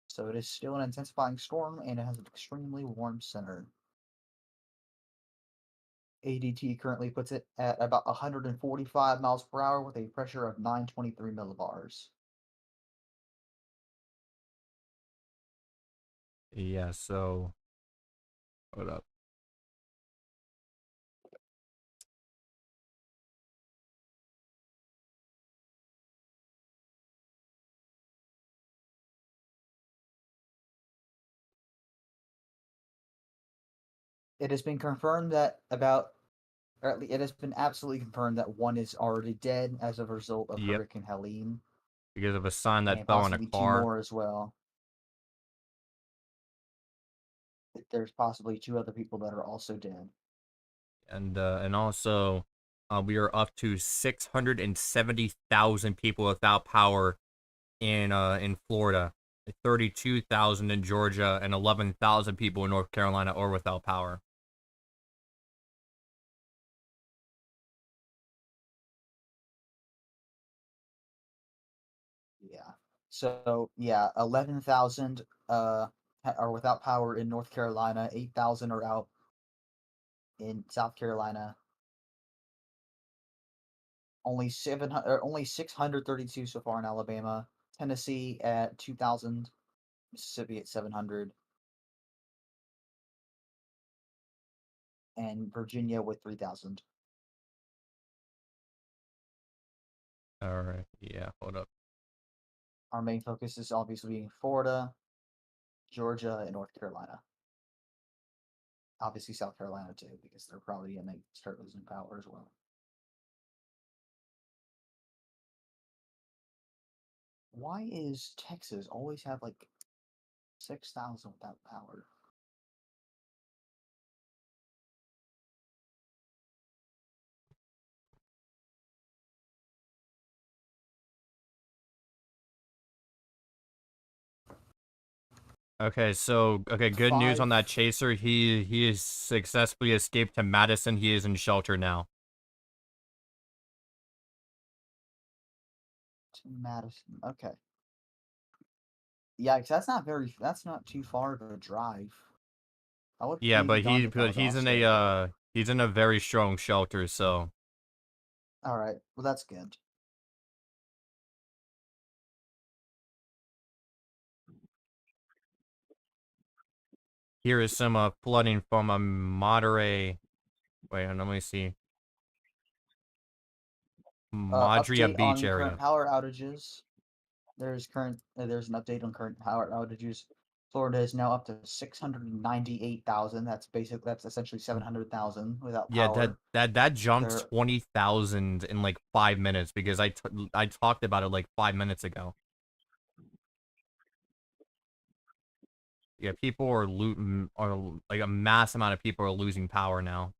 So it is still an intensifying storm, and it has an extremely warm center. ADT currently puts it at about 145 miles per hour with a pressure of 923 millibars. Yeah, so hold up. It has been confirmed it has been absolutely confirmed that one is already dead as a result of Yep, Hurricane Helene, because of a sign that and fell on a possibly two car. more as well. There's possibly two other people that are also dead. And also, we are up to 670,000 people without power in Florida, 32,000 in Georgia, and 11,000 people in North Carolina are without power. Yeah. So yeah, 11,000 are without power in North Carolina. 8,000 are out in South Carolina. Only 632 so far in Alabama. Tennessee at 2,000. Mississippi at 700. And Virginia with 3,000. All right, yeah, hold up. Our main focus is obviously being Florida, Georgia, and North Carolina. Obviously South Carolina too, because they're probably going to start losing power as well. Why is Texas always have like 6,000 without power? Okay, so good news on that chaser. He has successfully escaped to Madison. He is in shelter now. To Madison. Okay. Yeah, 'cause that's not too far of a drive. I would Yeah, be but darned if I would he's in also. a he's in a very strong shelter, so All right. Well, that's good. here is some flooding from a Monterey. Wait, let me see. Madria Update Beach on current area. power outages. There's an update on current power outages. Florida is now up to 698,000. That's essentially 700,000 without Yeah, power. that jumped There 20,000 in like 5 minutes because I talked about it like 5 minutes ago. Yeah, people are looting, or like a mass amount of people are losing power now,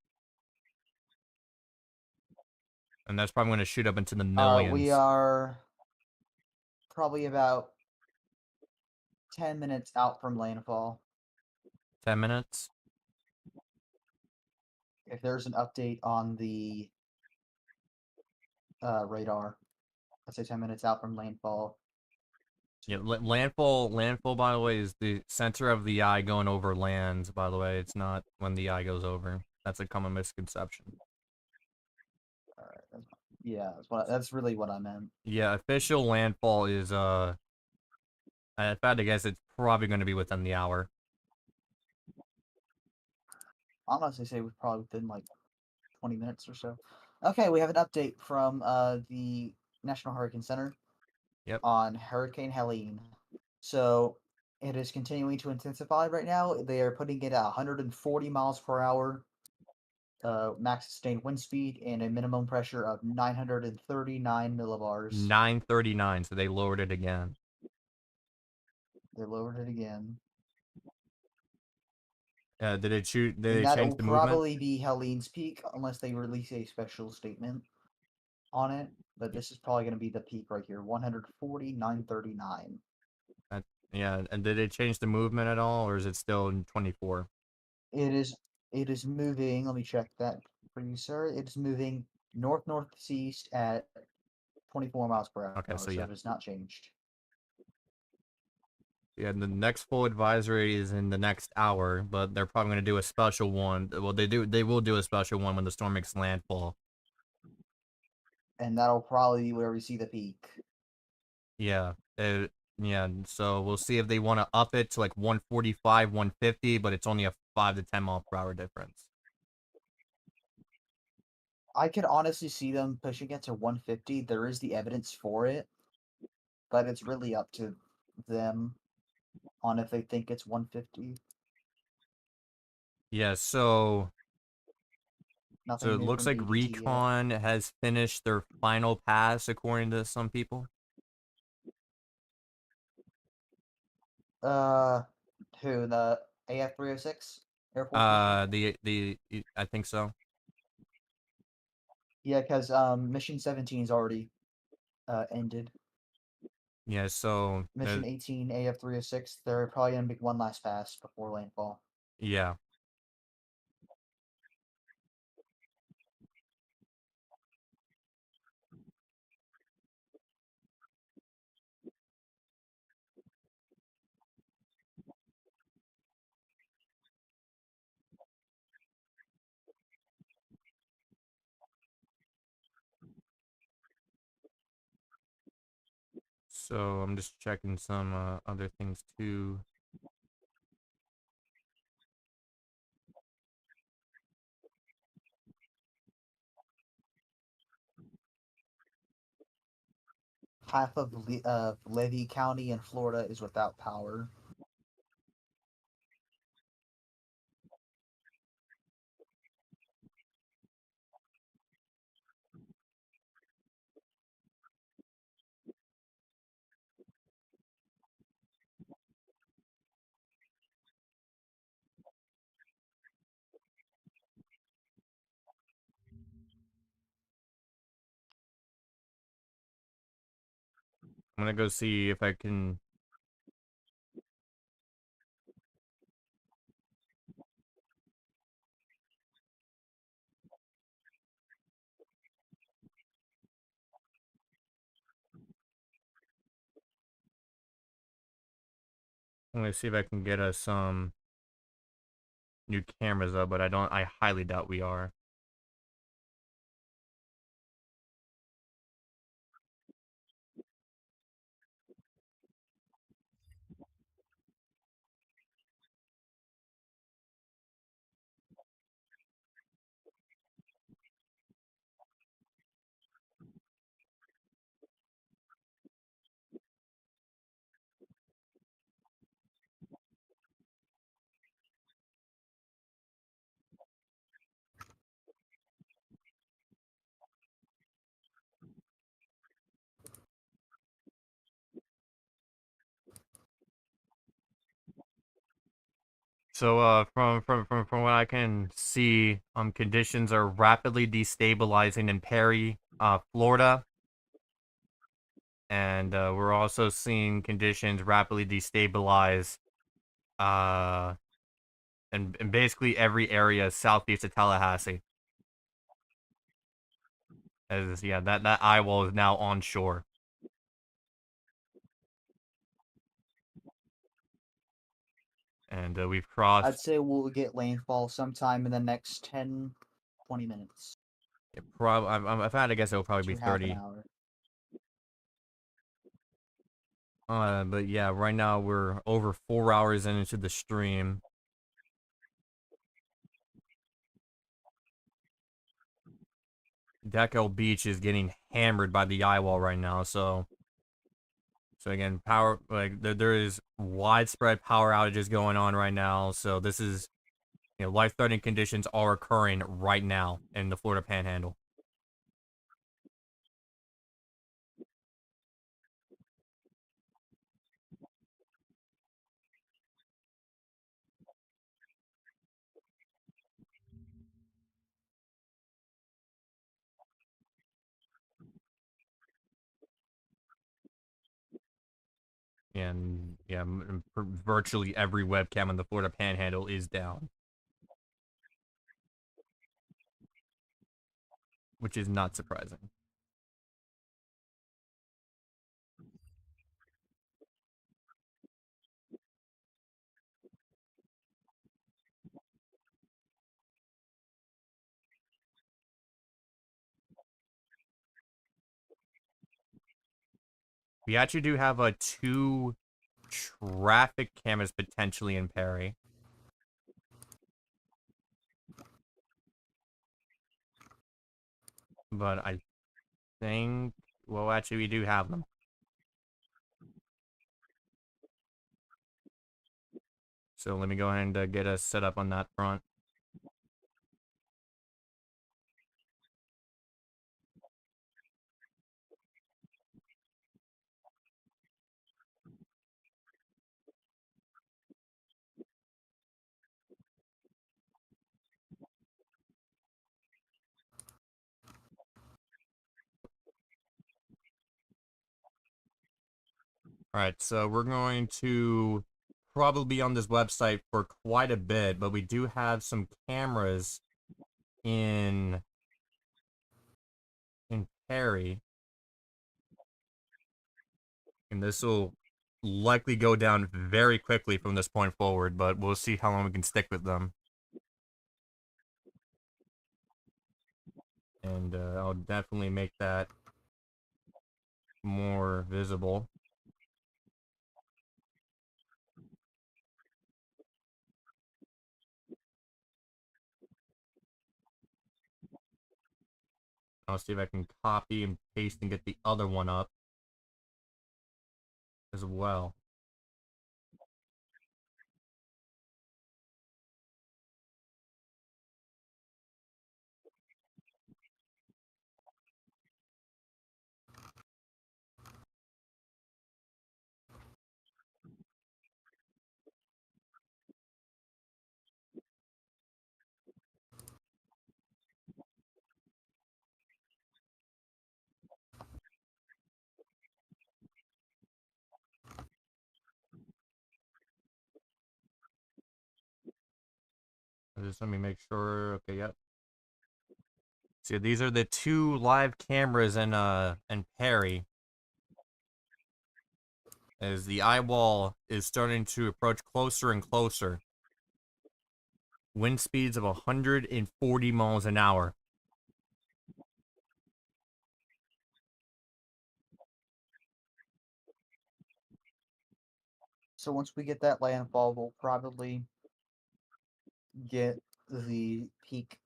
and that's probably going to shoot up into the we millions. are probably about 10 minutes out from landfall. 10 minutes. If there's an update on the radar, let's say 10 minutes out from landfall. Yeah, landfall. By the way, is the center of the eye going over land. By the way, it's not when the eye goes over. That's a common misconception. All right, yeah, that's really what I meant. Yeah, official landfall is if I had to guess, it's probably going to be within the hour. Honestly, say we're probably within like 20 minutes or so. Okay, we have an update from the National Hurricane Center. Yep. On Hurricane Helene. So it is continuing to intensify right now. They are putting it at 140 miles per hour, max sustained wind speed, and a minimum pressure of 939 millibars. 939, so they lowered it again. They lowered it again. Did they And change that'll the movement? probably be Helene's peak unless they release a special statement on it. But this is probably going to be the peak right here, 140, 939. Yeah, and did it change the movement at all, or is it still in 24? It is moving. Let me check that for you, sir. It's moving north northeast at 24 miles per hour. Okay, so So yeah. it has not changed. Yeah, the next full advisory is in the next hour, but they're probably going to do a special one. Well, they will do a special one when the storm makes landfall. And that'll probably be where we see the peak. Yeah, yeah. So we'll see if they want to up it to like 145, 150, but it's only a 5 to 10 mile per hour difference. I could honestly see them pushing it to 150. There is the evidence for it, but it's really up to them on if they think it's 150. Yeah, so Nothing it new looks from like DDT yet. Recon has finished their final pass, according to some people. Who, the AF-306 Air Force mission? I think so. Yeah, because mission 17 is already ended. Yeah, so Mission 18 AF-306. They're probably gonna make one last pass before landfall. yeah. So I'm just checking some other things too. Half of Levy County in Florida is without power. I'm gonna go see if I can I'm gonna see if I can get us some new cameras up, but I highly doubt we are. So, from what I can see, conditions are rapidly destabilizing in Perry, Florida, and we're also seeing conditions rapidly destabilize, uh, in basically every area southeast of Tallahassee. As yeah, that eye wall is now on shore, and we've I'd crossed. say we'll get landfall sometime in the next 10, 20 minutes I've had. I guess it'll probably be to half an 30. hour. But yeah, right now we're over 4 hours into the stream. Deco Beach is getting hammered by the eye wall right now, so again, power, like there is widespread power outages going on right now. So this is, life-threatening conditions are occurring right now in the Florida Panhandle. And yeah, virtually every webcam in the Florida Panhandle is down, which is not surprising. We actually do have 2 traffic cameras potentially in Perry. But I think, well, actually, we do have them. So let me go ahead and get us set up on that front. All right, so we're going to probably be on this website for quite a bit, but we do have some cameras in Perry, and this will likely go down very quickly from this point forward, but we'll see how long we can stick with them. And I'll definitely make that more visible. I'll see if I can copy and paste and get the other one up as well. Just let me make sure. Okay, yep. See, these are the 2 live cameras in Perry. as the eye wall is starting to approach closer and closer. Wind speeds of 140 miles an hour. So once we get that landfall, we'll probably get the peak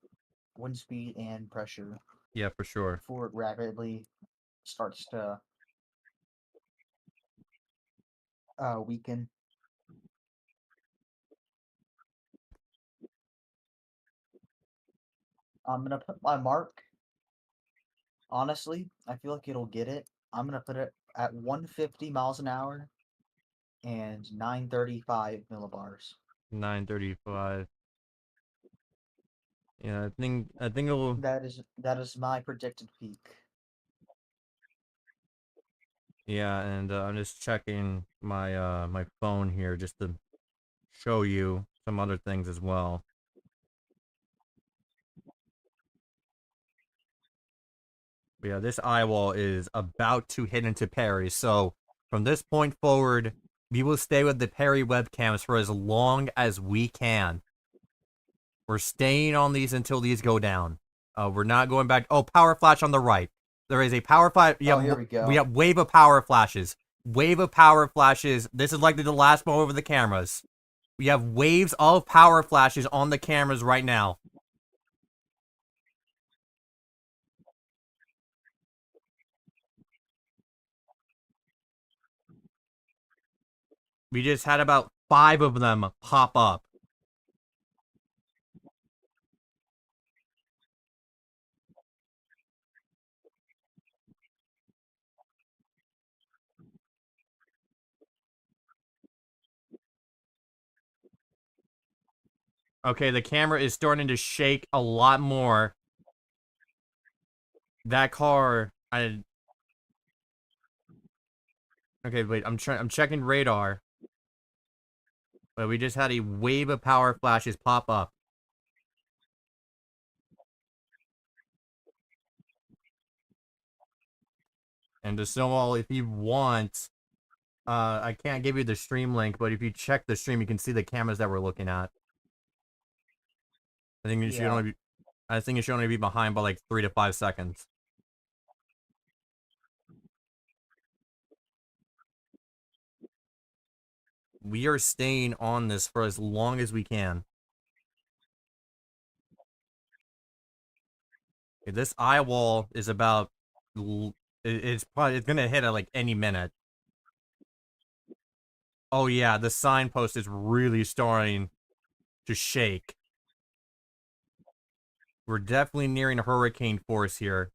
wind speed and pressure Yeah, for sure. before it rapidly starts to weaken. I'm gonna put my mark. Honestly, I feel like it'll get it. I'm gonna put it at 150 miles an hour and 935 millibars. 935. Yeah, I think it'll. That is my predicted peak. Yeah, and I'm just checking my my phone here just to show you some other things as well. But yeah, this eye wall is about to hit into Perry, so from this point forward, we will stay with the Perry webcams for as long as we can. We're staying on these until these go down. We're not going back. Oh, power flash on the right. There is a power flash. Oh, here we go. We have wave of power flashes. Wave of power flashes. This is likely the last one over the cameras. We have waves of power flashes on the cameras right now. We just had about 5 of them pop up. Okay, the camera is starting to shake a lot more. That car, okay, wait, I'm checking radar. But we just had a wave of power flashes pop up. And to Snowball, if you want, I can't give you the stream link, but if you check the stream, you can see the cameras that we're looking at. I think it should only be, I think it should only be behind by like 3 to 5 seconds. We are staying on this for as long as we can. Okay, this eye wall is about, it's gonna hit at like any minute. Oh yeah, the signpost is really starting to shake. We're definitely nearing hurricane force here.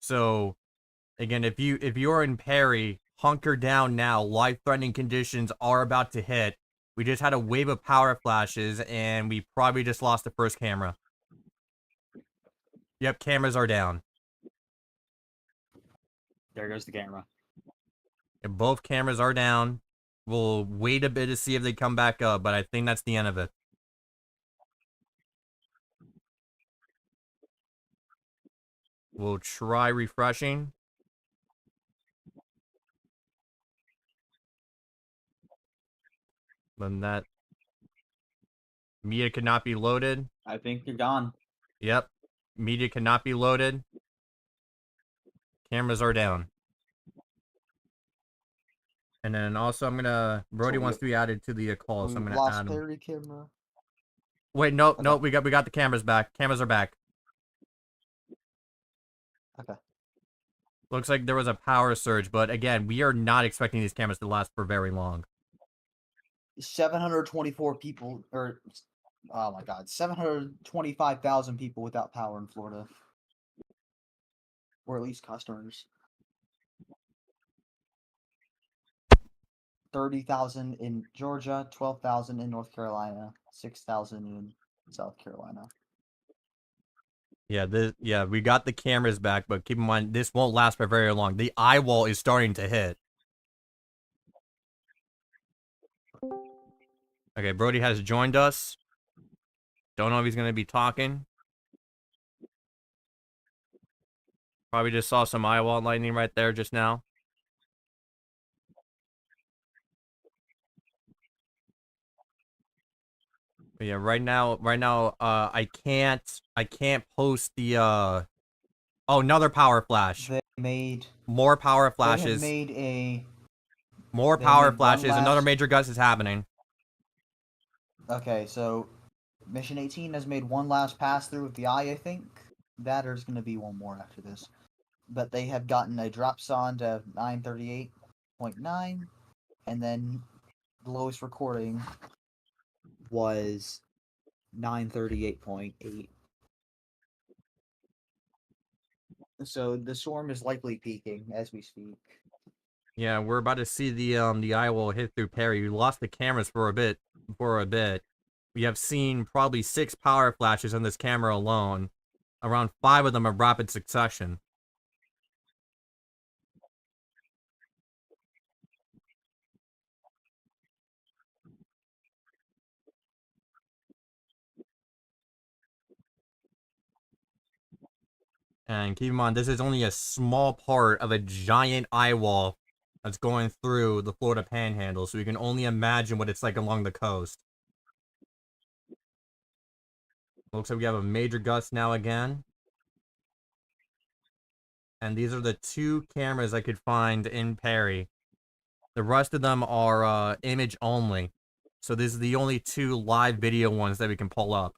So, again, if you're in Perry, hunker down now. Life-threatening conditions are about to hit. We just had a wave of power flashes, and we probably just lost the first camera. Yep, cameras are down. There goes the camera. If both cameras are down. We'll wait a bit to see if they come back up, but I think that's the end of it. We'll try refreshing. Then that media cannot be loaded. I think you're gone. Yep. Media cannot be loaded. Cameras are down. And then also I'm gonna Brody wants to be added to the call, so I'm gonna add him. Clarity camera. Wait, no, Okay. no, we got the cameras back. Cameras are back. Okay. Looks like there was a power surge, but again, we are not expecting these cameras to last for very long. 724 people, or oh my god, 725,000 people without power in Florida, or at least customers. 30,000 in Georgia, 12,000 in North Carolina, 6,000 in South Carolina. Yeah, we got the cameras back, but keep in mind this won't last for very long. The eye wall is starting to hit. Okay, Brody has joined us. Don't know if he's gonna be talking. Probably just saw some eye wall lightning right there just now. But yeah, right now, I can't post the, oh, another power flash. They made More power they have flashes. made a More they power made one flashes. Another last- major gust is happening. Okay, so Mission 18 has made one last pass through with the eye, I think. That there's going to be one more after this. But they have gotten a drop sonde of 938.9, and then the lowest recording was 938.8. So the storm is likely peaking as we speak. Yeah, we're about to see the eye wall hit through Perry. We lost the cameras for a bit. We have seen probably 6 power flashes on this camera alone. Around 5 of them are rapid succession. And keep in mind, this is only a small part of a giant eye wall that's going through the Florida Panhandle, so you can only imagine what it's like along the coast. Looks like we have a major gust now again. And these are the 2 cameras I could find in Perry. The rest of them are image only. So this is the only 2 live video ones that we can pull up.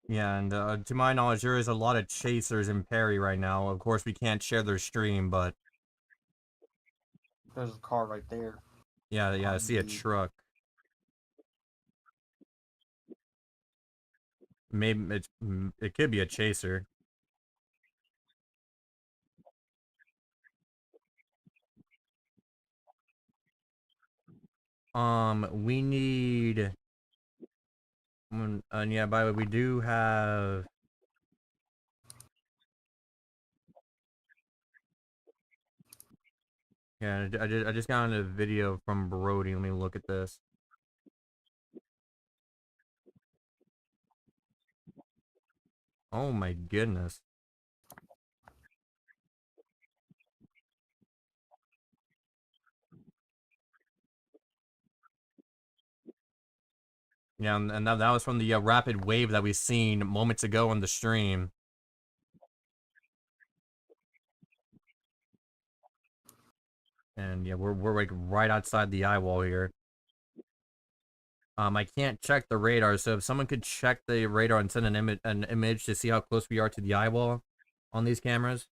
Yeah, and to my knowledge, there is a lot of chasers in Perry right now. Of course, we can't share their stream, but There's a car right there. yeah, I see a truck. Maybe it could be a chaser. We need. And yeah, by the way, we do have. Yeah, I just got on a video from Brody. Let me look at this. Oh my goodness. Yeah, and that was from the rapid wave that we seen moments ago on the stream. And yeah, we're like right outside the eye wall here. I can't check the radar, so if someone could check the radar and send an image to see how close we are to the eye wall on these cameras.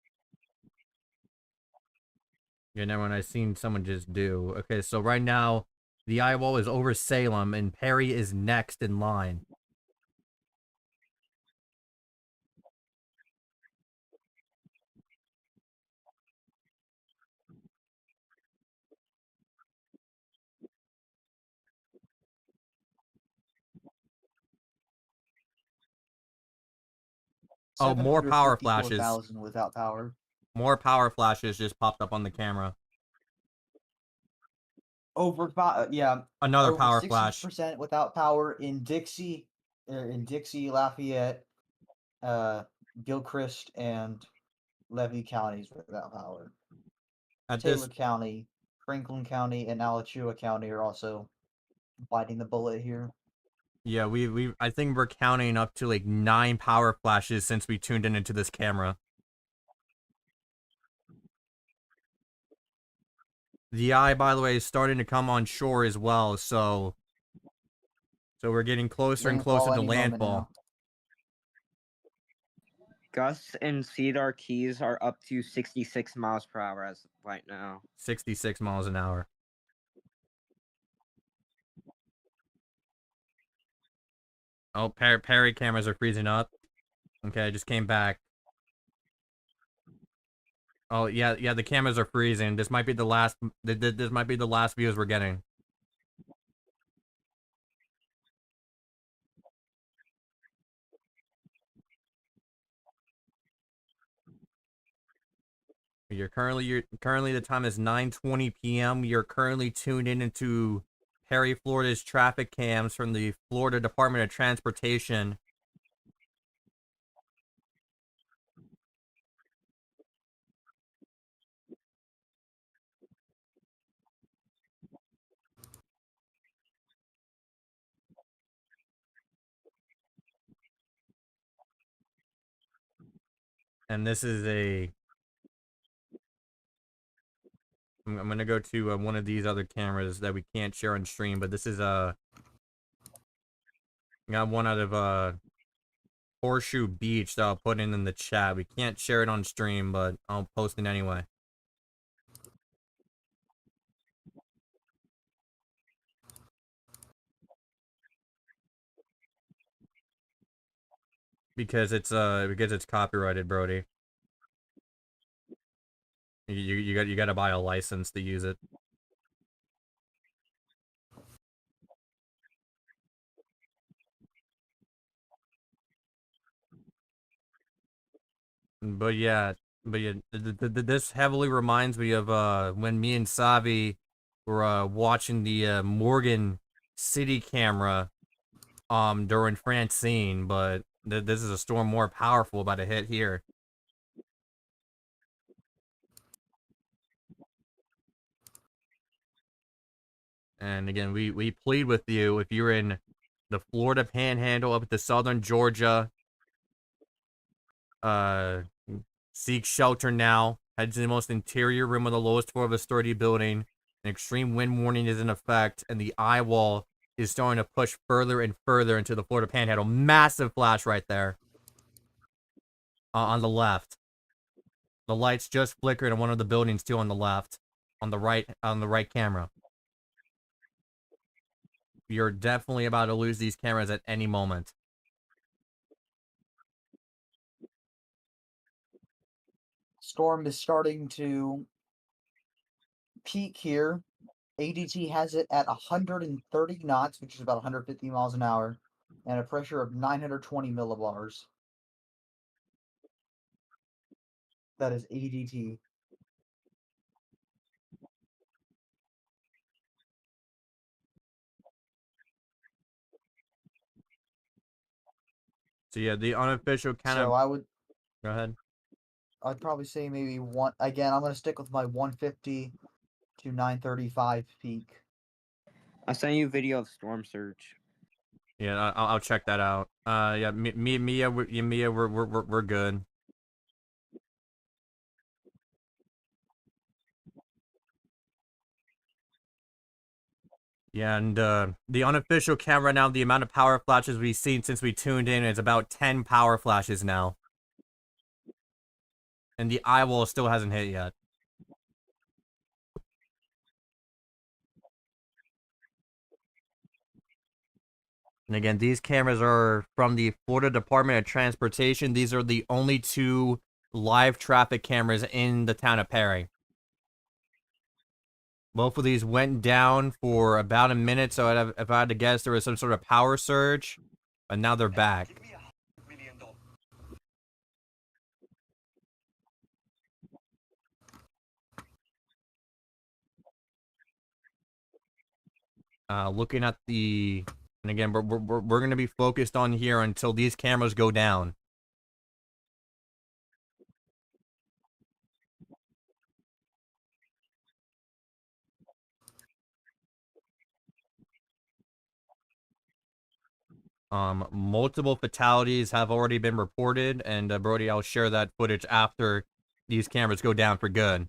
Yeah, never mind. I've seen someone just do. Okay, so right now, the eye wall is over Salem, and Perry is next in line. Oh, more power flashes. 754,000 without power. More power flashes just popped up on the camera. Yeah. Another over power flash. 60% without power in Dixie, Lafayette, Gilchrist, and Levy counties without power. Taylor County, Franklin County, and Alachua County are also biting the bullet here. Yeah, I think we're counting up to like 9 power flashes since we tuned into this camera. The eye, by the way, is starting to come on shore as well, so we're getting closer and closer to landfall. Gusts in Cedar Keys are up to 66 miles per hour as right now. 66 miles an hour. Oh, Perry cameras are freezing up. Okay, I just came back. Oh, yeah, the cameras are freezing. This might be the last, this might be the last views we're getting. Currently the time is 9:20 p.m. You're currently tuned into Perry, Florida's traffic cams from the Florida Department of Transportation. And this is a... I'm gonna go to one of these other cameras that we can't share on stream, but this is got one out of Horseshoe Beach that I'll put in the chat. We can't share it on stream, but I'll post it anyway. Because it's copyrighted, Brody. You gotta buy a license to use it. But yeah, this heavily reminds me of when me and Savi were watching the Morgan City camera during Francine, but this is a storm more powerful about to hit here. And again, we plead with you, if you're in the Florida Panhandle up to southern Georgia, seek shelter now. Head to the most interior room of the lowest floor of a sturdy building. An extreme wind warning is in effect, and the eye wall is starting to push further and further into the Florida Panhandle. Massive flash right there. On the left. The lights just flickered on one of the buildings too on the left. On the right camera. You're definitely about to lose these cameras at any moment. Storm is starting to peak here. ADT has it at 130 knots, which is about 150 miles an hour, and a pressure of 920 millibars. That is ADT. So yeah, the unofficial kind of... So I would... Go ahead. I'd probably say maybe one... Again, I'm going to stick with my 150 to 935 peak. I sent you a video of storm surge. Yeah, I'll check that out. Yeah, Mia, we're good. Yeah, and the unofficial count right now, the amount of power flashes we've seen since we tuned in is about 10 power flashes now. And the eye wall still hasn't hit yet. And again, these cameras are from the Florida Department of Transportation. These are the only two live traffic cameras in the town of Perry. Both of these went down for about a minute, so if I had to guess, there was some sort of power surge, but now they're back. Looking at the... And again, we're going to be focused on here until these cameras go down. Multiple fatalities have already been reported, and Brody, I'll share that footage after these cameras go down for good.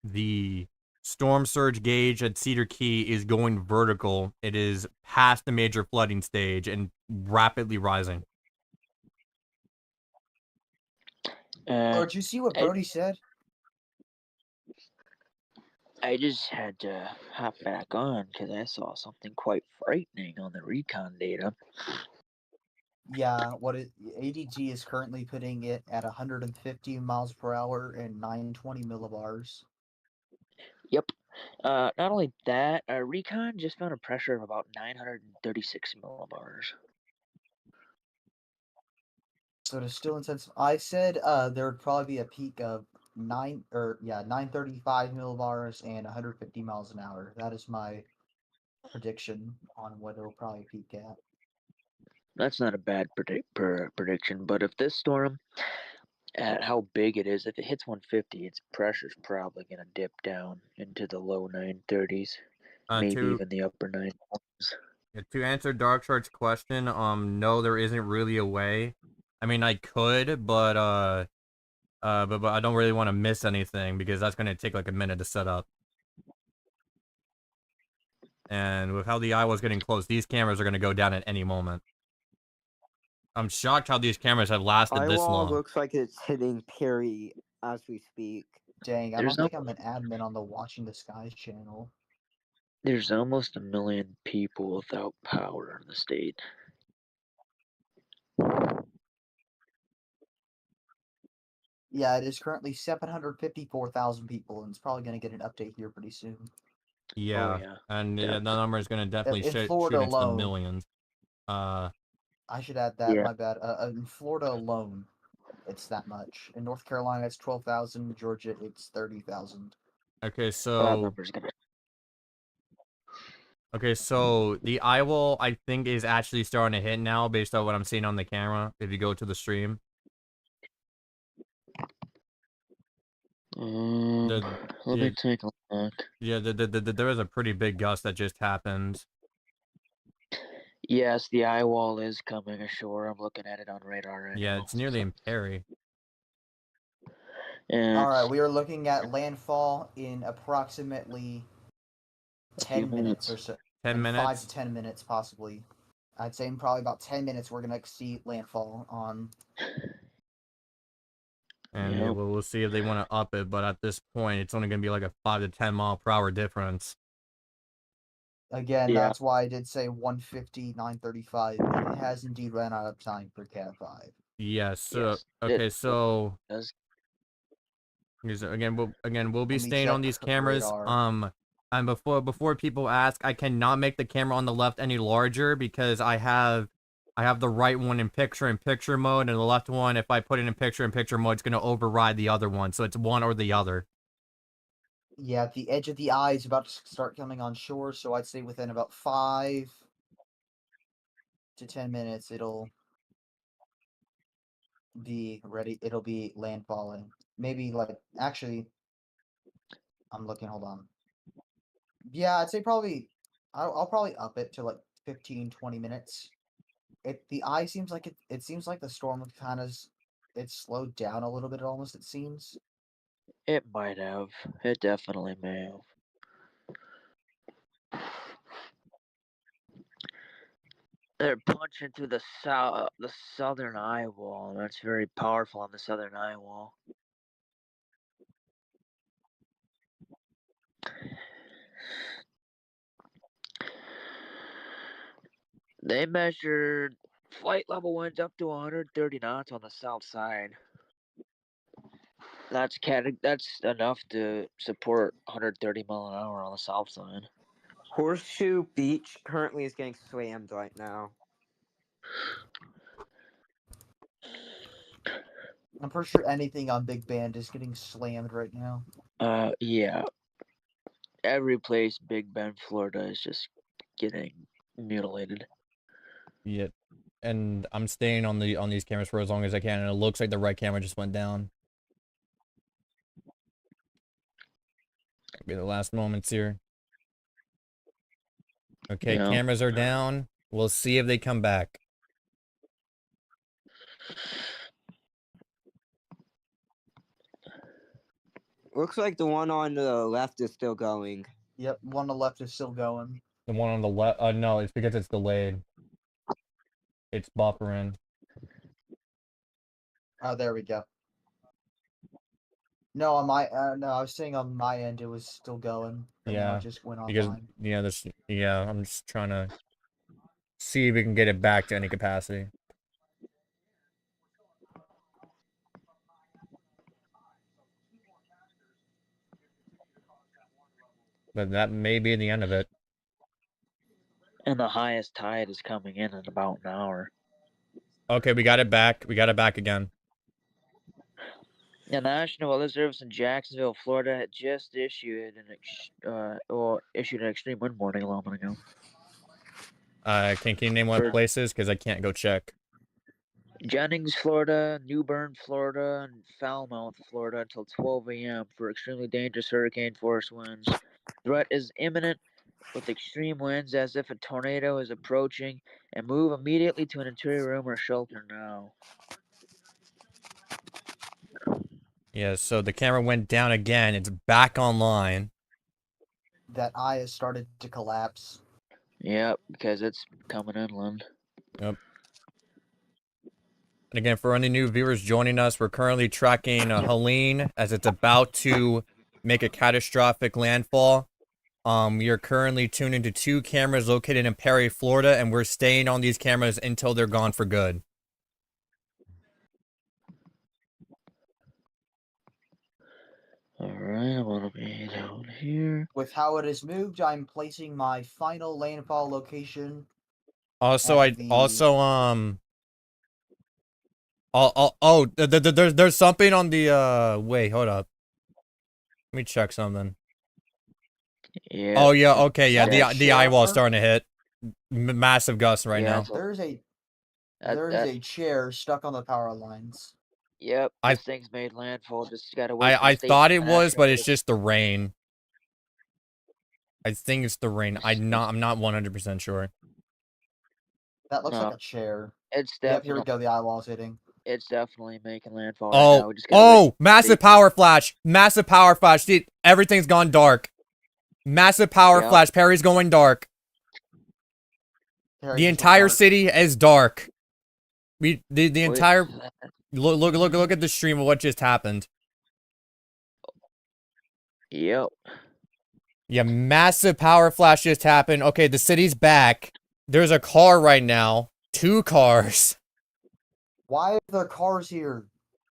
The storm surge gauge at Cedar Key is going vertical. It is past the major flooding stage and rapidly rising. Or did you see what Brody said? I just had to hop back on because I saw something quite frightening on the recon data. Yeah, ADG is currently putting it at 150 miles per hour and 920 millibars. Yep. Not only that, recon just found a pressure of about 936 millibars. So it is still intense. I said there would probably be a peak of 935 millibars and 150 miles an hour. That is my prediction on what it'll probably peak at. That's not a bad prediction, but if this storm, at how big it is, if it hits 150, its pressure's probably going to dip down into the low 930s, maybe even the upper 920s. To answer Darkshark's question, no, there isn't really a way. I mean, I could, but I don't really want to miss anything because that's gonna take like a minute to set up. And with how the eye was getting close, these cameras are gonna go down at any moment. I'm shocked how these cameras have lasted this long. Looks like it's hitting Perry as we speak. Dang, I don't think I'm an admin on the Watching the Skies channel. There's almost 1 million people without power in the state. Yeah, it is currently 754,000 people, and it's probably going to get an update here pretty soon. Yeah, and the number is going to definitely In shoot Florida into the alone, millions. I should add that, my bad. In Florida alone, it's that much. In North Carolina, it's 12,000. Georgia, it's 30,000. Okay, so the eye wall, I think, is actually starting to hit now based on what I'm seeing on the camera. If you go to the stream, let me take a look. Yeah, there was a pretty big gust that just happened. Yes, the eye wall is coming ashore. I'm looking at it on radar right now. Yeah, it's nearly in Perry. All right, we are looking at landfall in approximately 10 minutes or so. 10 minutes? 5 to 10 minutes, possibly. I'd say in probably about 10 minutes, we're going to see landfall on. And we'll see if they want to up it, but at this point, it's only going to be like a 5 to 10 mile per hour difference. Again, that's why I did say 150, 935. It has indeed run out of time for Cat 5. Yes. So, okay, so again, we'll be staying on these cameras. And before people ask, I cannot make the camera on the left any larger because I have the right one in picture-in-picture mode, and the left one, if I put it in picture-in-picture mode, it's going to override the other one. So it's one or the other. Yeah, the edge of the eye is about to start coming on shore, so I'd say within about 5 to 10 minutes, it'll be ready. It'll be landfalling. Maybe actually, I'm looking. Hold on. Yeah, I'd say probably. I'll probably up it to like 15, 20 minutes. The eye seems like it seems like the storm kind of it slowed down a little bit. Almost it seems. It might have. It definitely may have. They're punching through the southern eye wall. That's very powerful on the southern eye wall. They measured flight level winds up to 130 knots on the south side. That's enough to support 130 mile an hour on the south side. Horseshoe Beach currently is getting slammed right now. I'm pretty sure anything on Big Band is getting slammed right now. Yeah. Every place Big Bend, Florida is just getting mutilated. Yeah. And I'm staying on these cameras for as long as I can, and it looks like the right camera just went down. Be the last moments here. Okay, cameras are down. We'll see if they come back. Looks like the one on the left is still going. Yep, one on the left is still going. The one on the left. No, it's because it's delayed. It's buffering. Oh, there we go. No, on my no, I was saying on my end it was still going. But now Yeah, it just went because offline. I'm just trying to see if we can get it back to any capacity. But that may be the end of it. And the highest tide is coming in about an hour. Okay, we got it back. We got it back again. The National Weather Service in Jacksonville, Florida, had just issued issued an extreme wind warning a moment ago. Can you name what places? Because I can't go check. Jennings, Florida, New Bern, Florida, and Falmouth, Florida, until 12 a.m. for extremely dangerous hurricane force winds. Threat is imminent, with extreme winds as if a tornado is approaching, and move immediately to an interior room or shelter now. Yeah, so the camera went down again. It's back online. That eye has started to collapse. Yep, because it's coming inland. Yep. And again, for any new viewers joining us, we're currently tracking Helene as it's about to make a catastrophic landfall. We are currently tuned into 2 cameras located in Perry, Florida, and we're staying on these cameras until they're gone for good. Alright, I'm gonna be down here. With how it has moved, I'm placing my final landfall location. Also, at the- there's something on the wait, hold up. Let me check something. Yeah. Oh yeah, okay, yeah. That The eye wall's chair- starting to hit. Massive gusts right Yeah, now. it's There's a that- a chair stuck on the power lines. Yep, I- this thing's made landfall. Just gotta wait. for I the thought state it was, but it's national- just the rain. I think it's the rain. I'm not 100% sure. That looks No. like a chair. It's Yep, here we definitely go. The eye wall's hitting. it's definitely making landfall right now. Oh, We just gotta wait. massive power flash. Massive power flash. See, everything's gone dark. Massive power Yeah. flash. Perry's going dark. Here, The just entire went dark. city is dark. The Wait entire for that. look at the stream of what just happened. Yep. Yeah, massive power flash just happened. Okay, the city's back. There's a car right now. 2 cars. Why are there cars here?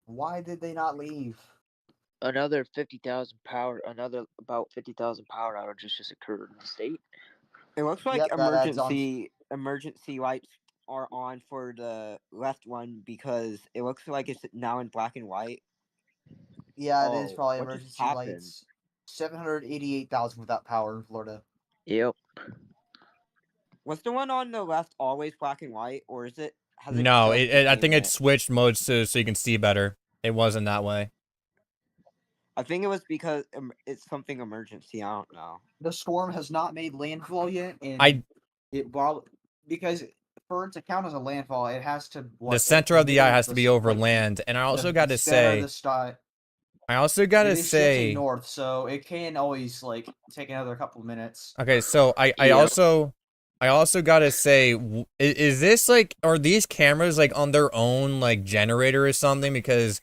Why did they not leave? Another 50,000 power. Another about 50,000 power outages just occurred in the state. It looks like Yep, that adds on. emergency lights are on for the left one because it looks like it's now in black and white. Yeah, it is Oh, probably what just emergency happened? lights. 788,000 without power in Florida. Yep. Was the one on the left always black and white, or is it? Has No, just I became think it that? switched modes so you can see better. It wasn't that way. I think it was because it's something emergency. I don't know. The storm has not made landfall yet, and because for it to count as a landfall, it has to The center of the eye has to be over like, land, and I also the got to center of say, the sky. I also got It to is shifting say, north, so it can always like take another couple of minutes. okay, so I Yep. also got to say, is this like, are these cameras like on their own like generator or something? Because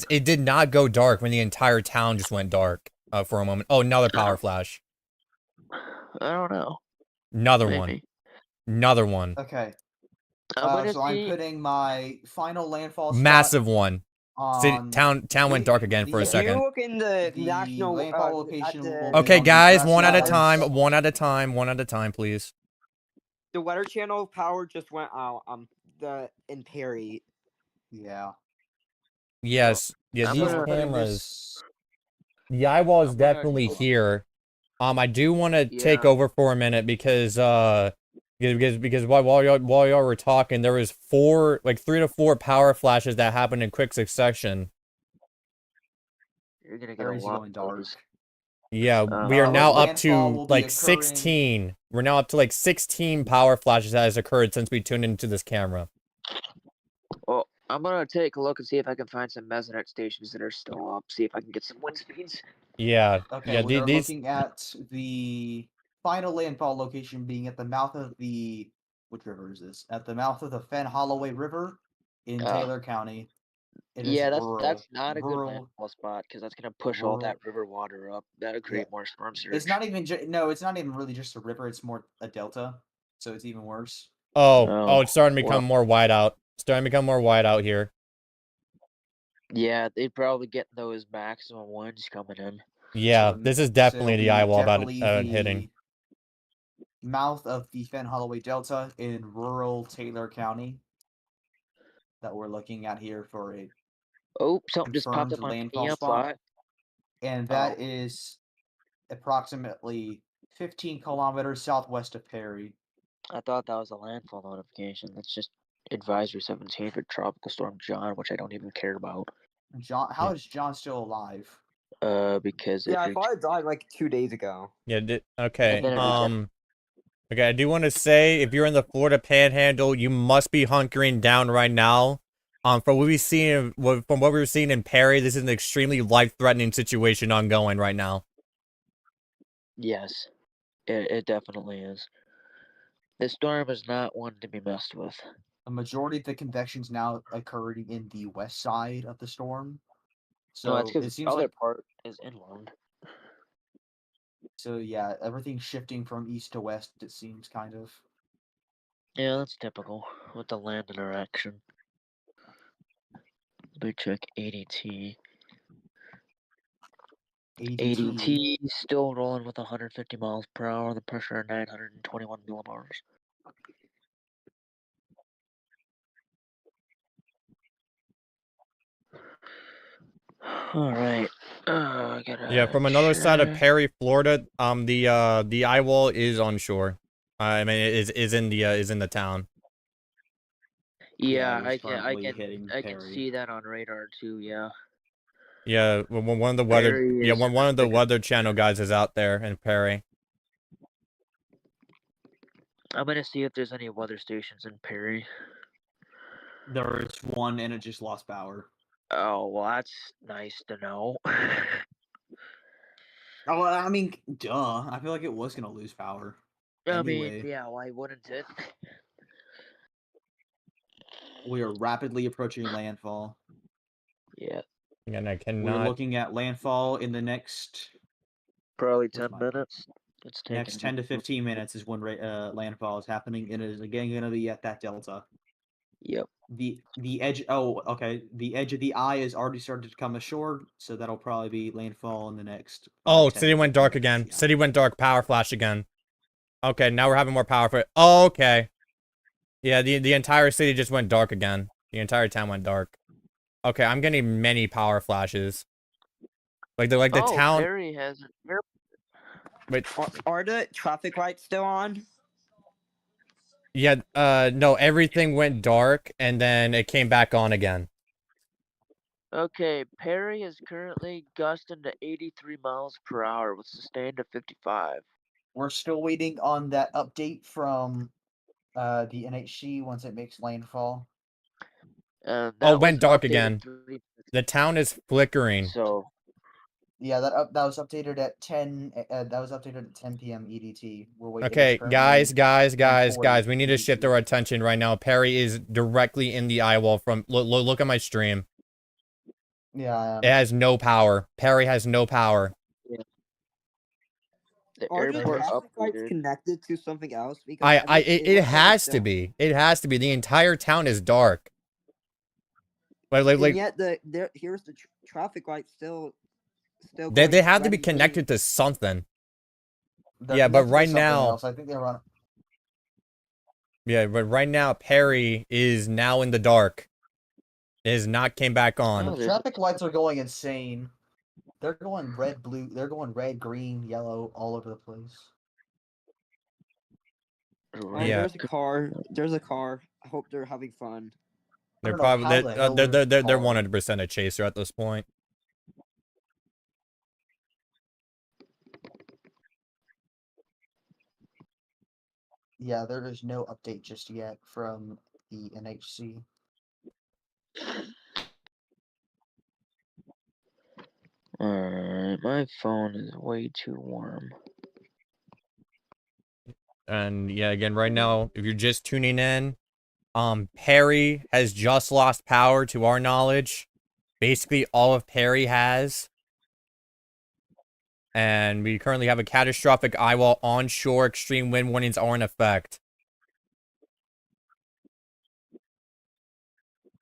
it did not go dark when the entire town just went dark for a moment. Oh, another power flash. I don't know. Another Maybe. one. Another one. Okay, I'm gonna so I'm see. putting my final landfall spot Massive one. City, on town went dark again for a the- If second. you look in the the national landfall location. will be Okay, on the guys, west one at a side. time. One at a time. One at a time, please. the weather channel power just went out. In Perry. Yeah. Yes. Yeah, I'm these gonna- cameras. The eye wall is I'm gonna- definitely here. I do want to take Yeah. over for a minute because while y'all were talking, there was 3 to 4 power flashes that happened in quick succession. You're gonna get Perry's a lot going of dark. those. Yeah, we are the now up landfall to will be like occurring- 16. We're now up to like 16 power flashes that has occurred since we tuned into this camera. I'm gonna take a look and see if I can find some mesonet stations that are still up. See if I can get some wind speeds. Yeah. Okay, Yeah. we are These. looking at the final landfall location being at the mouth of the which river is this? At the mouth of the Fen Holloway River in Taylor County. It is Yeah, rural. that's not a good rural. landfall spot because that's gonna push all that Rural. river water up. That'll create more storm surge. It's not even no. It's not even really just a river. It's more a delta, so it's even worse. Oh, it's starting to well, become more wide out. Starting to become more wide out here. yeah, they'd probably get those maximum winds coming in. Yeah, this is definitely the eye wall about definitely hitting. Mouth of the Fen Holloway Delta in rural Taylor County that we're looking at here for a Oh, something just popped confirmed up on landfall PM spot. plot. And that is approximately 15 kilometers southwest of Perry. I thought that was a landfall notification. That's just advisory 17 for tropical storm John, which I don't even care about. John, how is John still alive? Because Yeah, I thought it died like 2 days ago. Yeah. Okay. then it Okay. I do want to say, if you're in the Florida Panhandle, you must be hunkering down right now. From what we've seen, from what we've seen in Perry, this is an extremely life-threatening situation ongoing right now. Yes, it definitely is. This storm is not one to be messed with. A majority of the convection's now occurring in the west side of the storm. So No, that's because it the seems other like part is inland. so yeah, everything's shifting from east to west, it seems kind of. Yeah, that's typical with the land interaction. Let me check ADT. ADT still rolling with 150 miles per hour. The pressure 921 millibars. All right. I gotta Yeah, from another side of check. Perry, Florida, the eye wall is on shore. I mean, is in the town. Yeah, it is I can currently hitting I can Perry. see that on radar too. Yeah. Yeah, one of the weather Perry is one of the Weather Channel guys is out there in Perry. I'm gonna see if there's any weather stations in Perry. There is one and it just lost power. Oh well, that's nice to know. Oh, I mean, duh. I feel like it was gonna lose power. I mean, Anyway, yeah, why wouldn't it? we are rapidly approaching landfall. Yeah. And I We're cannot. looking at landfall in the next Probably 10 minutes. It's taking next 10 to 15 minutes is when landfall is happening, and it is again going to be at that delta. Yep. The edge. Oh, okay. The edge of the eye is already started to come ashore, so that'll probably be landfall in the next. Oh, 10 city to went 15 dark minutes, again. yeah. City went dark. Power flash again. Okay, now we're having more power for it. Oh, okay. Yeah, the entire city just went dark again. The entire town went dark. Okay, I'm getting many power flashes. Like the town. Perry has an air. Wait. Are the traffic lights still on? Yeah. No. Everything went dark, and then it came back on again. Okay, Perry is currently gusting to 83 miles per hour with sustained to 55. We're still waiting on that update from the NHC once it makes landfall. That Oh, was went dark updated again. 3 The town is flickering. So Yeah, that was updated at 10. That was updated at 10 p.m. EDT. We're waiting. Okay, guys. 10:40 We need to shift our attention right now. Perry is directly in the eye wall from. Look at my stream. Yeah. It has no power. Perry has no power. yeah. The Are the airport traffic lights updated. connected to something else? Because It looks like has it's to still- be. It has to be. The entire town is dark. And yet here's the traffic light still they going have to be red and connected green. to something. They're Yeah, but connected to right something now, else. I think they run. yeah, but right now Perry is now in the dark. It has not came back on. Oh, The traffic lights are going insane. They're going red, blue. They're going red, green, yellow, all over the place. Right. Yeah. There's a car. There's a car. I hope they're having fun. They're I don't know probably how the hell there's a they're car. 100% a chaser at this point. Yeah, there is no update just yet from the NHC. Alright, my phone is way too warm. And yeah, again, right now, if you're just tuning in, Perry has just lost power to our knowledge. Basically, all of Perry has. And we currently have a catastrophic eye wall onshore. Extreme wind warnings are in effect.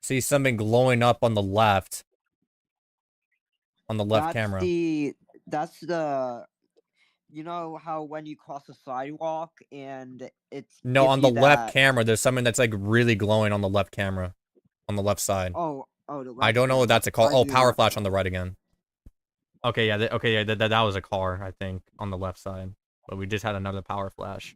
See something glowing up on the left. On the left camera. That's the you know how when you cross a sidewalk and it's No, gives on the you left that camera, there's something that's like really glowing on the left camera. On the left side. the I left don't know what camera. that's a call. I Oh, do power not flash on know. the right again. Okay, yeah, that was a car, I think, on the left side. But we just had another power flash.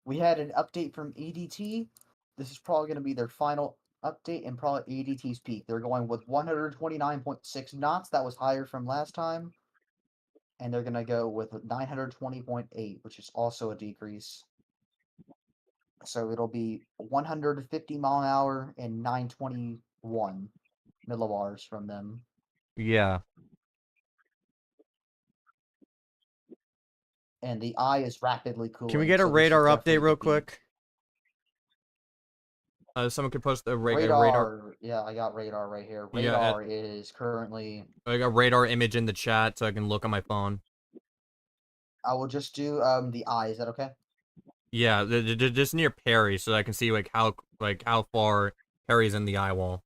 We had an update from ADT. This is probably going to be their final update and probably ADT's peak. They're going with 129.6 knots. That was higher from last time. And they're going to go with 920.8, which is also a decrease. So it'll be 150 mile an hour and 921 millibars from them. Yeah. And the eye is rapidly cooling. Can we get a so this is radar definitely update real the peak. quick? Someone could post a radar. Radar. Yeah, I got radar right here. Yeah, Radar is currently. I got radar image in the chat so I can look on my phone. I will just do the eye. Is that okay? Yeah, just near Perry, so I can see like how far Perry's in the eye wall.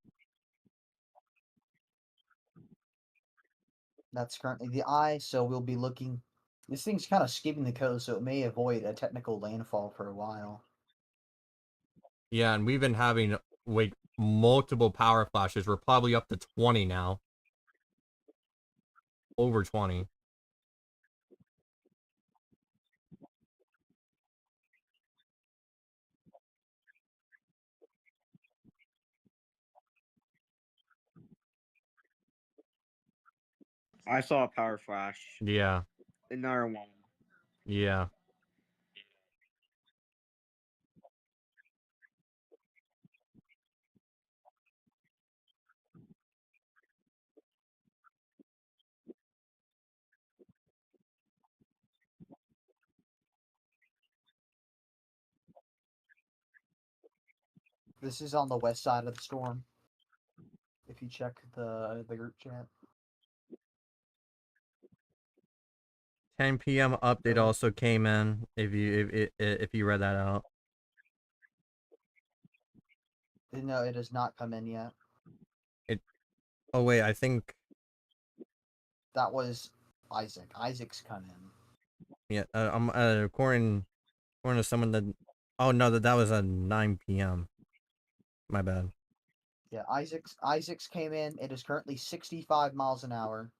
That's currently the eye. So we'll be looking. This thing's kind of skipping the coast, so it may avoid a technical landfall for a while. Yeah, and we've been having like multiple power flashes. We're probably up to 20 now. Over 20. I saw a power flash. Yeah. Another one. Yeah. This is on the west side of the storm. If you check the group chat. 10 p.m. update also came in. If you read that out. No, it has not come in yet. Oh wait, I think. That was Isaac. Isaac's come in. Yeah, I'm according to someone that. Oh no, that was at 9 p.m. My bad. Yeah, Isaac's came in. It is currently 65 miles an hour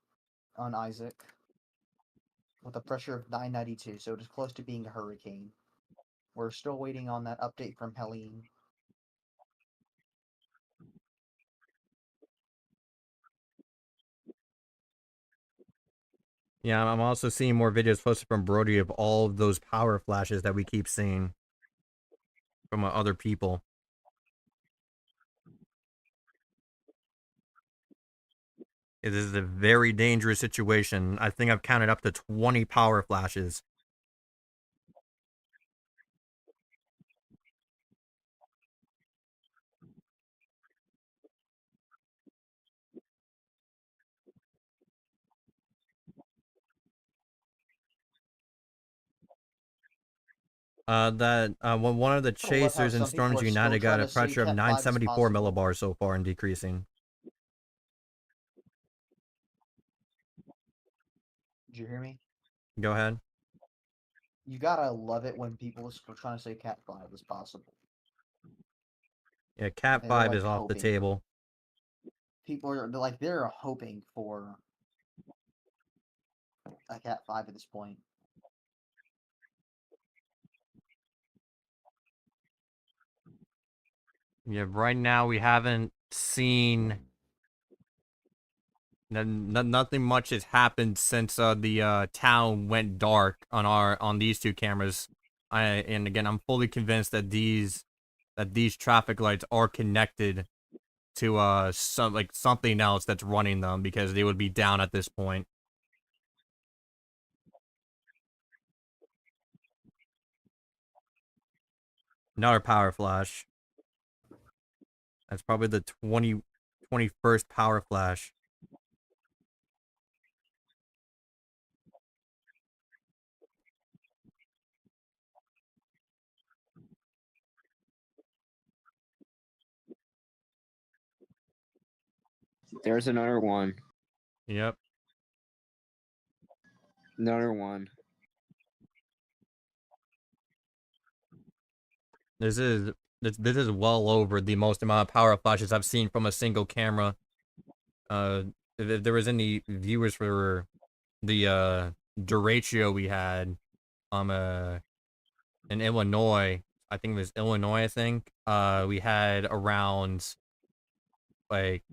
on Isaac with a pressure of 992, so it is close to being a hurricane. We're still waiting on that update from Helene. Yeah, I'm also seeing more videos posted from Brody of all of those power flashes that we keep seeing from other people. It is a very dangerous situation. I think I've counted up to 20 power flashes. One of the chasers in Storms United got a pressure of 974 millibars so far and decreasing. Did you hear me? Go ahead. You gotta love it when people are still trying to say Cat 5 is possible. Yeah, Cat 5 is off the table. People are they're hoping for a Cat 5 at this point. Yeah, right now we haven't seen nothing much has happened since the town went dark on these two cameras. And again, I'm fully convinced that these traffic lights are connected to something else that's running them, because they would be down at this point. Another power flash. That's probably the 21st power flash. There's another one. Yep. Another one. This is well over the most amount of power flashes I've seen from a single camera. If there was any viewers for the derecho we had in Illinois, I think it was Illinois, I think. We had around like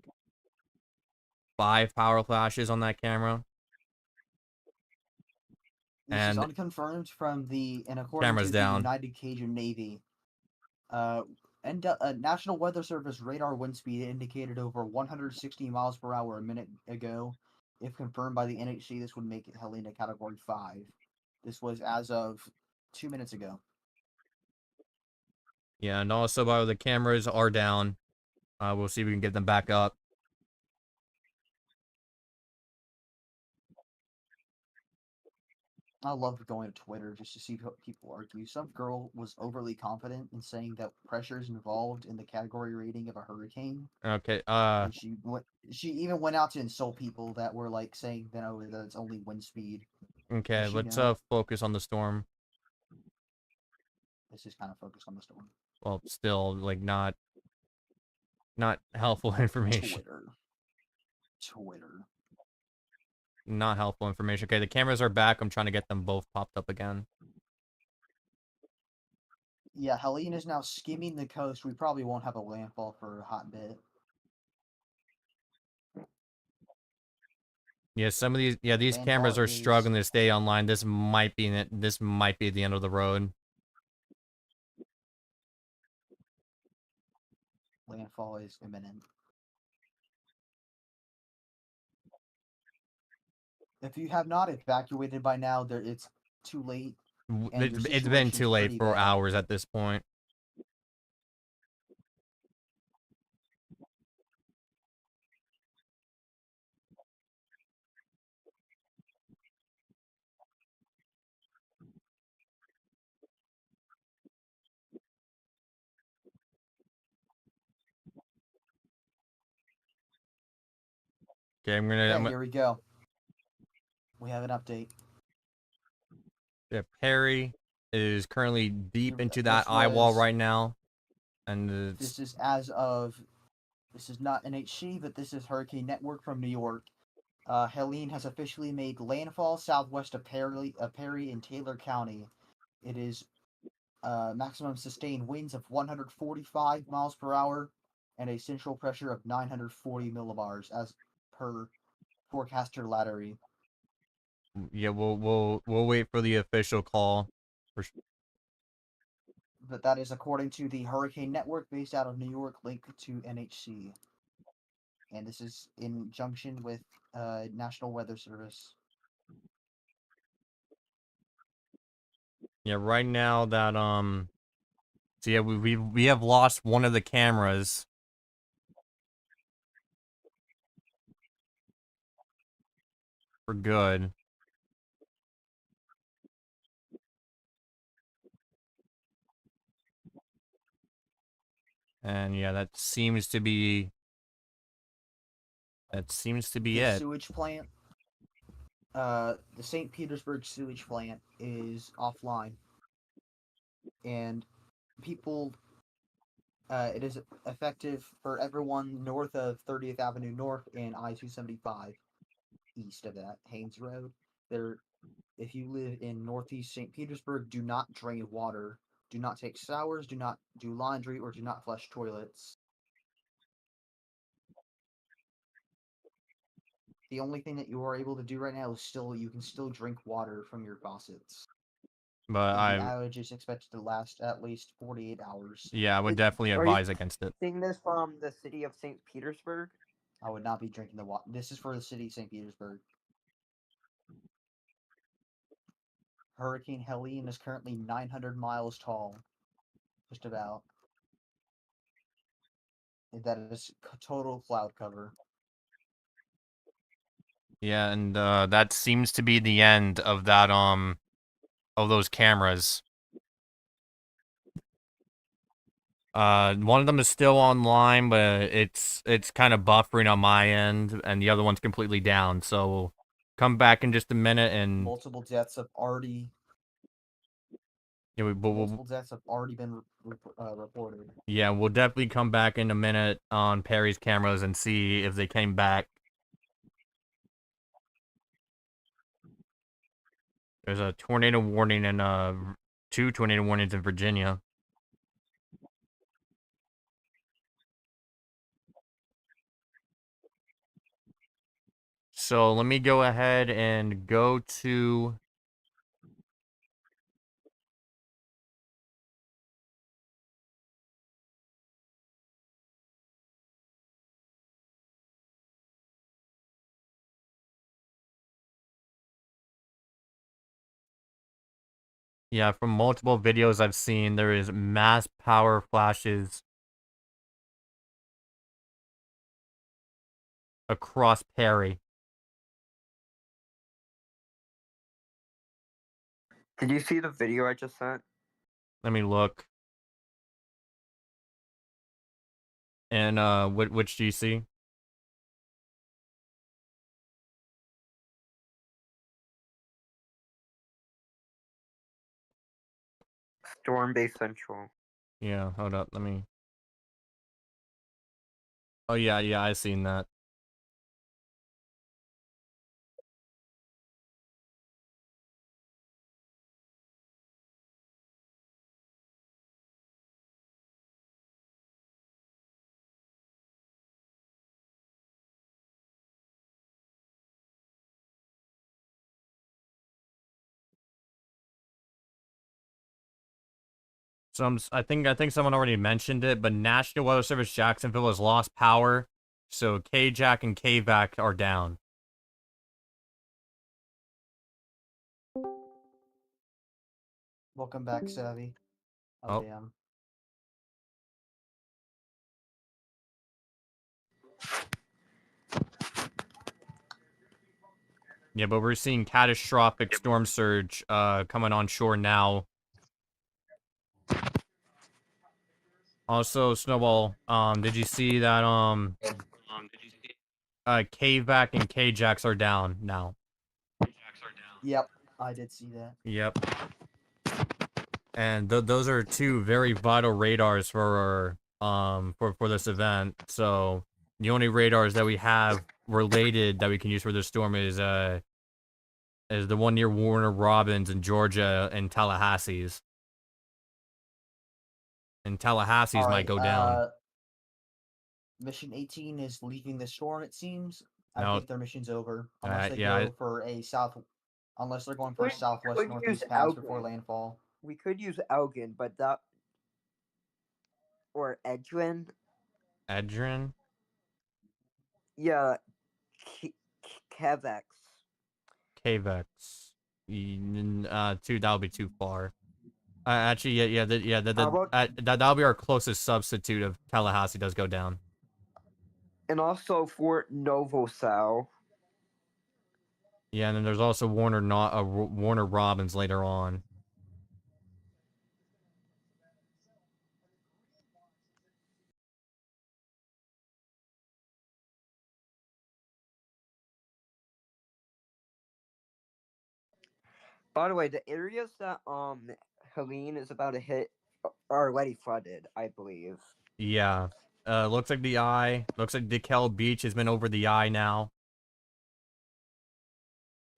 5 power flashes on that camera. This is And unconfirmed from and according camera's to down. the United Cajun Navy. National Weather Service radar wind speed indicated over 160 miles per hour a minute ago. If confirmed by the NHC, this would make it Helene a Category 5. This was as of 2 minutes ago. Yeah, and also while the cameras are down, we'll see if we can get them back up. I love going to Twitter just to see what people argue. Some girl was overly confident in saying that pressure is involved in the category rating of a hurricane. Okay. And she even went out to insult people that were like saying that it's only wind speed. Okay, let's focus on the storm. This is kind of focused on the storm. Well, still like not helpful information. Twitter. Not helpful information. Okay, the cameras are back. I'm trying to get them both popped up again. Yeah, Helene is now skimming the coast. We probably won't have a landfall for a hot bit. Yeah, these Landfall cameras are struggling to stay online. This might be the end of the road. Landfall is imminent. If you have not evacuated by now, it's too late. It's been too late for hours at this point. Okay, Here we go. We have an update. Yeah, Perry is currently deep into that eye wall right now, and this is not NHC, but this is Hurricane Network from New York. Helene has officially made landfall southwest of Perry in Taylor County. It is maximum sustained winds of 145 miles per hour and a central pressure of 940 millibars, as per forecaster Lattery. Yeah, we'll wait for the official call. But that is according to the Hurricane Network based out of New York, linked to NHC. And this is in junction with National Weather Service. Yeah, right now that so yeah, we have lost one of the cameras. For good. And yeah, that seems to be it. Sewage plant. The St. Petersburg sewage plant is offline. And people it is effective for everyone north of 30th Avenue North and I-275 east of that, Haynes Road. If you live in northeast St. Petersburg, do not drain water, do not take showers, do not do laundry, or do not flush toilets. The only thing that you are able to do right now is you can still drink water from your faucets. But And the I, outage is expected to last at least 48 hours. yeah, I would definitely Are you advise against it. seeing this from the city of St. Petersburg? I would not be drinking the water. This is for the city of St. Petersburg. Hurricane Helene is currently 900 miles tall. Just about. And that is total cloud cover. Yeah, and that seems to be the end of that of those cameras. One of them is still online, but it's kind of buffering on my end, and the other one's completely down. So we'll come back in just a minute, and Multiple deaths have already. yeah, Multiple deaths have already been reported. yeah, we'll definitely come back in a minute on Perry's cameras and see if they came back. There's a tornado warning and 2 tornado warnings in Virginia. So let me go ahead and go to yeah, from multiple videos I've seen, there is mass power flashes across Perry. Did you see the video I just sent? Let me look. And which do you see? Storm Bay Central. Yeah, hold up, let me. Oh yeah, yeah, I seen that. I think someone already mentioned it, but National Weather Service Jacksonville has lost power, so KJAC and KVAC are down. Welcome back, Savvy. Oh. Damn. Yeah, but we're seeing catastrophic storm surge coming on shore now. Also, Snowball, did you see that KVAC and KJAX are down now? Yep, I did see that. Yep. And those are 2 very vital radars for for this event. So the only radars that we have related that we can use for this storm is the one near Warner Robins in Georgia and Tallahassee's. And Tallahassee's might go down. Mission 18 is leaving the storm, it seems. I No. think their mission's over. Unless they Yeah, go for a unless they're going for a Could southwest use northeast pass before Elgin. landfall. We could use Elgin, but that or Edwin. Edrin? Yeah, Kevex. KVEX. That'll be too far. Actually, that'll be our closest substitute if Tallahassee does go down. And also Fort Novosel. Yeah, and then there's also Warner Robins later on. By the way, the areas that Helene is about to hit are already flooded, I believe. Yeah. Looks like the eye. Looks like DeKalb Beach has been over the eye now.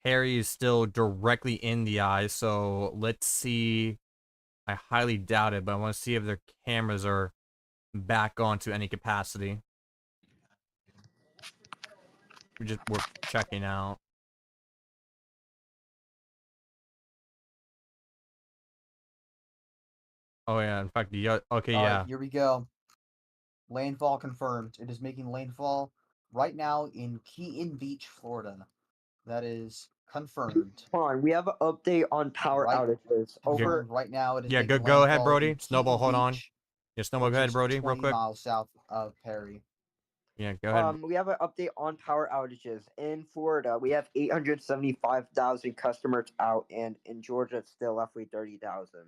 Harry is still directly in the eye, so let's see. I highly doubt it, but I want to see if their cameras are back on to any capacity. We're checking out. Oh yeah, in fact, okay, yeah. Here we go. Landfall confirmed. It is making landfall right now in Keaton Beach, Florida. That is confirmed. Hold on, we have an update on power Right. outages. Over. Confirmed right now. It is Yeah, making go ahead, landfall Brody. in Snowball, Keaton hold on. Beach, Yeah, Snowball, go which ahead, is Brody, real 20 quick. miles south of Perry. Yeah, go ahead. We have an update on power outages in Florida. We have 875,000 customers out, and in Georgia, it's still roughly 30,000.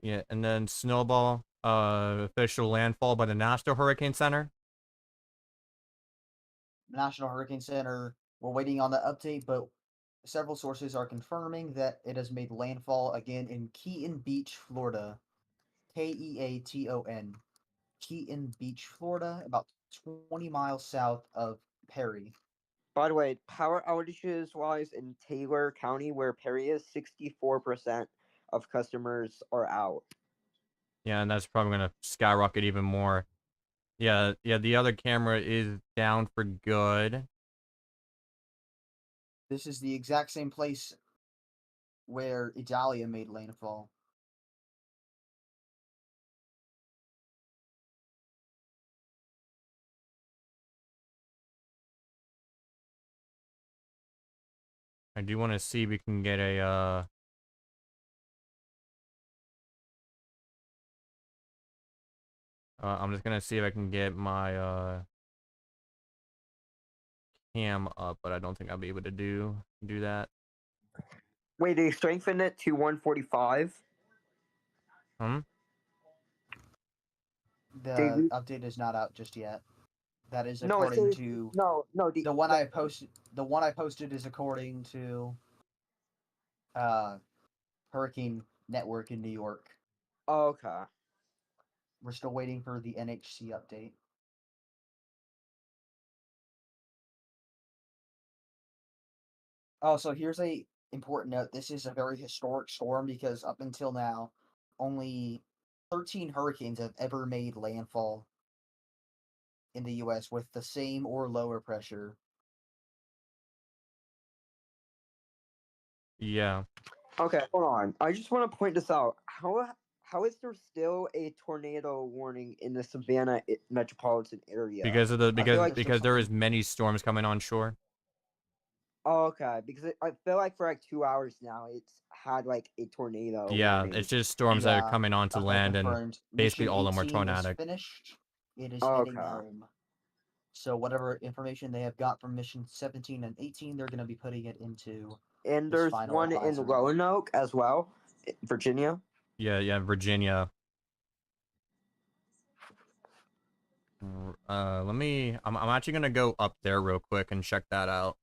Yeah, and then Snowball, official landfall by the National Hurricane Center. National Hurricane Center, we're waiting on the update, but several sources are confirming that it has made landfall again in Keaton Beach, Florida. Keaton. Keaton Beach, Florida, about 20 miles south of Perry. By the way, power outages wise in Taylor County, where Perry is, 64% of customers are out. Yeah, and that's probably gonna skyrocket even more. Yeah, the other camera is down for good. This is the exact same place where Italia made landfall. I do want to see if we can get a, I'm just gonna see if I can get my, cam up, but I don't think I'll be able to do that. Wait, they strengthened it to 145? Hmm? The update is not out just yet. That is No, it according says to no. the one I posted. The one I posted is according to Hurricane Network in New York. Okay. We're still waiting for the NHC update. Oh, so here's a important note. This is a very historic storm because up until now, only 13 hurricanes have ever made landfall in the U.S. with the same or lower pressure. Yeah, Okay, hold on. I just want to point this out. How is there still a tornado warning in the Savannah metropolitan area? because of the I feel like because there is many storms coming on shore. Oh, okay, because I feel like for like 2 hours now, it's had like a tornado Yeah, warning. it's just storms that are Yeah, coming onto okay, land, and confirmed. basically Mission all of them are 18 is tornadic. finished. It is Okay. heading home. So whatever information they have got from mission 17 and 18, they're going to be putting it into And this there's final one in advisory. Roanoke as well, Virginia. Yeah, Virginia. Let me. I'm actually gonna go up there real quick and check that out.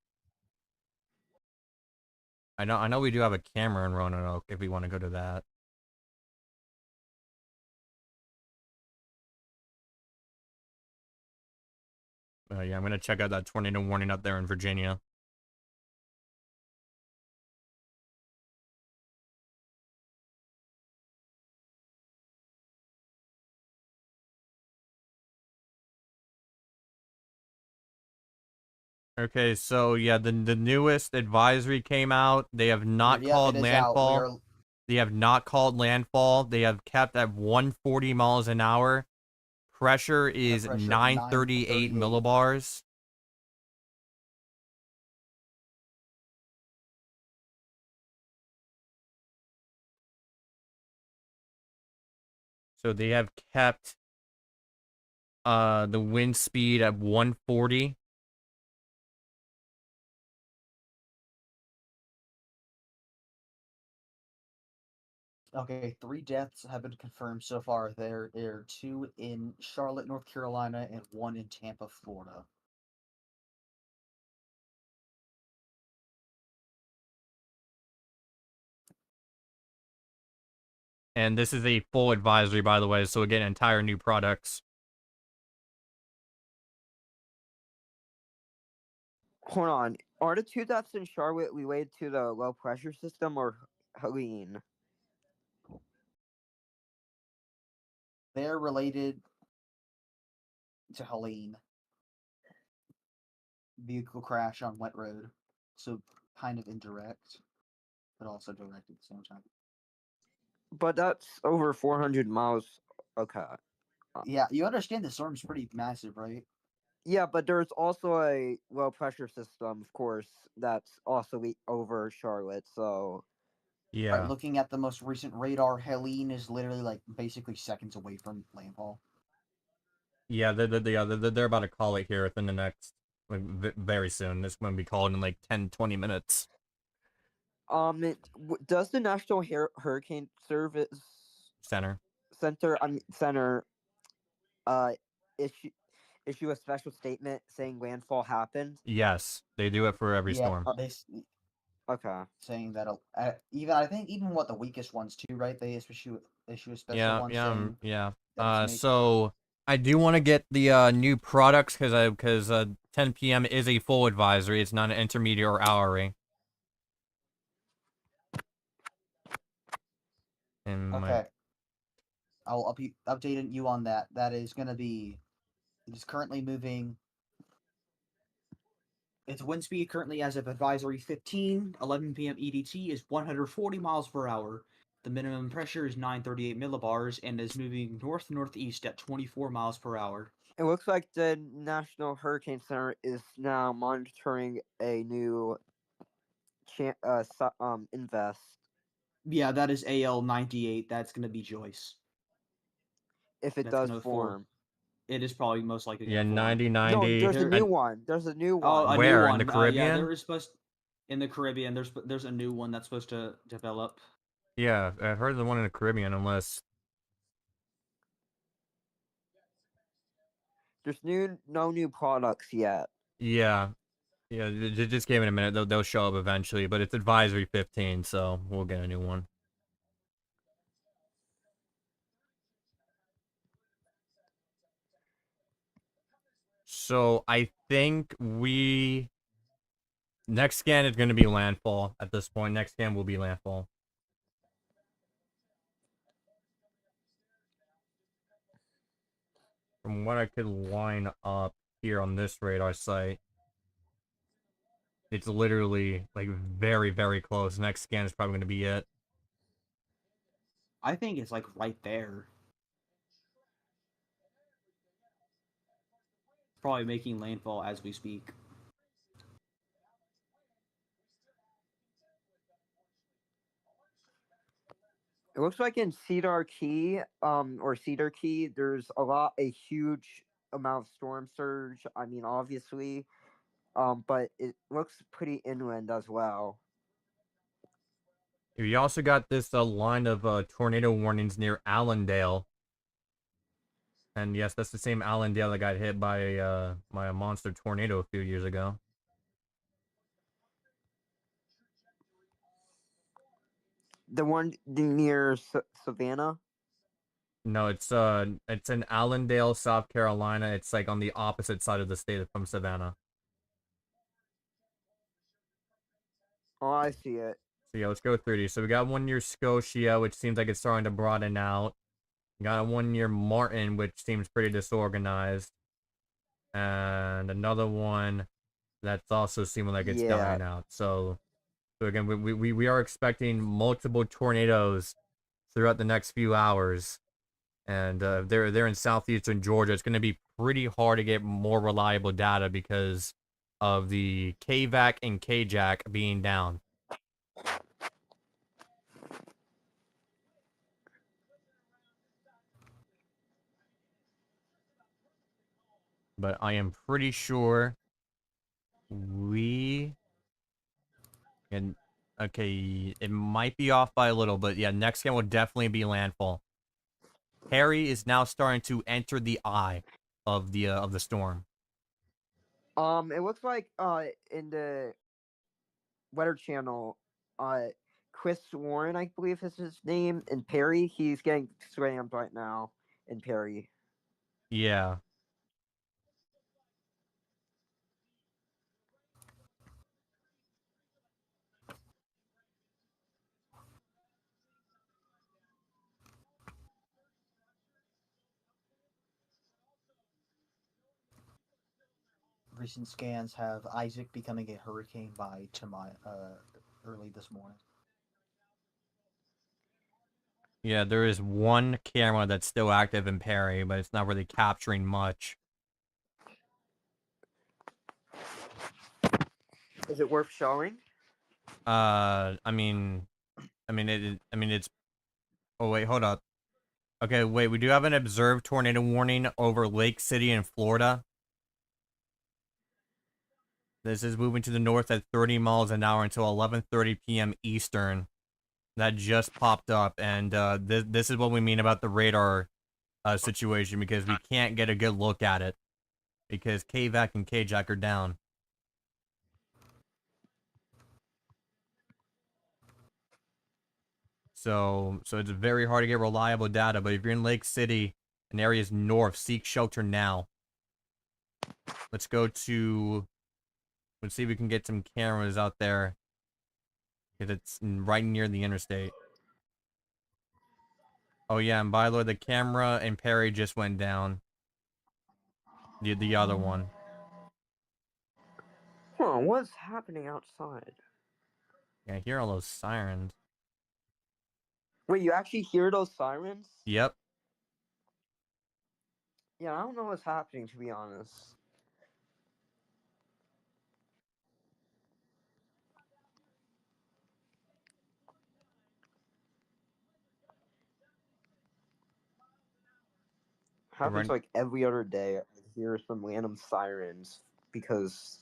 I know we do have a camera in Roanoke if we want to go to that. Yeah, I'm gonna check out that tornado warning up there in Virginia. Okay, so yeah, the newest advisory came out. They have not called landfall. They have not called landfall. They have kept at 140 miles an hour. Pressure is 938 millibars. So they have kept the wind speed at 140. Okay, 3 deaths have been confirmed so far. There are 2 in Charlotte, North Carolina, and 1 in Tampa, Florida. And this is a full advisory, by the way, so again, entire new products. Hold on. Are the 2 deaths in Charlotte related to the low pressure system or Helene? They're related to Helene. Vehicle crash on wet road. So kind of indirect, but also direct at the same time. But that's over 400 miles. Okay. Yeah, you understand the storm's pretty massive, right? Yeah, but there's also a low pressure system, of course, that's also over Charlotte. So Right, Yeah. looking at the most recent radar, Helene is literally like basically seconds away from landfall. Yeah, they're about to call it here within the next, like, very soon. It's going to be called in like 10, 20 minutes. does the National Hurricane Service Center. Center uh issue issue a special statement saying landfall happened? Yes, they do it for every Yeah, storm. Okay. saying that even I think even what the weakest ones too, right? They issue a special Yeah, one yeah, saying yeah. that it's made. So I do want to get the new products because 10 p.m. is a full advisory. It's not an intermediate or hourly. And Okay, I'll update you on that. That is going to be. It is currently moving. Its wind speed currently as of advisory 15, 11 p.m. EDT is 140 miles per hour. The minimum pressure is 938 millibars and is moving north-northeast at 24 miles per hour. It looks like the National Hurricane Center is now monitoring a new invest. Yeah, that is AL98. That's going to be Joyce. If it That's does gonna form. It is probably most likely yeah, going to form. 90, No, 90. there's a There- new And one. There's a new Oh, one. a Where? new In one. the Yeah, Caribbean? there is supposed in the Caribbean. There's a new one that's supposed to develop. Yeah, I've heard of the one in the Caribbean, unless. There's no new products yet. Yeah. Yeah, just give it a minute. They'll show up eventually, but it's advisory 15, so we'll get a new one. So I think next scan is going to be landfall at this point. Next scan will be landfall. From what I could line up here on this radar site, it's literally like very, very close. Next scan is probably going to be it. I think it's like right there. Probably making landfall as we speak. It looks like in Cedar Key, or Cedar Key, there's a huge amount of storm surge. I mean, obviously, but it looks pretty inland as well. You also got this line of tornado warnings near Allendale. And yes, that's the same Allendale that got hit by a monster tornado a few years ago. The one near Savannah. No, it's in Allendale, South Carolina. It's like on the opposite side of the state from Savannah. Oh, I see it. So yeah, let's go through these. So we got one near Scotia, which seems like it's starting to broaden out. We got one near Martin, which seems pretty disorganized. And another one that's also seeming like it's dying out. So again, we are expecting multiple tornadoes throughout the next few hours. And they're in southeastern Georgia. It's going to be pretty hard to get more reliable data because of the KVAC and KJAC being down. But I am pretty sure okay, it might be off by a little, but yeah, next game will definitely be landfall. Harry is now starting to enter the eye of the storm. It looks like in the Weather Channel, Chris Warren, I believe is his name, in Perry, he's getting slammed right now in Perry. Yeah. Recent scans have Isaac becoming a hurricane by early this morning. Yeah, there is one camera that's still active in Perry, but it's not really capturing much. Is it worth showing? I mean, it's. Oh wait, hold up. Okay, wait. We do have an observed tornado warning over Lake City in Florida. This is moving to the north at 30 miles an hour until 11:30 p.m. Eastern. That just popped up, and this is what we mean about the radar situation, because we can't get a good look at it because KVAC and KJAC are down. So it's very hard to get reliable data. But if you're in Lake City and areas north, seek shelter now. Let's go to. Let's see if we can get some cameras out there, because it's right near the interstate. Oh yeah, and by the way, the camera in Perry just went down. The other one. Huh, what's happening outside? Yeah, I hear all those sirens. Wait, you actually hear those sirens? Yep. Yeah, I don't know what's happening, to be honest. Happens like every other day. I hear some random sirens because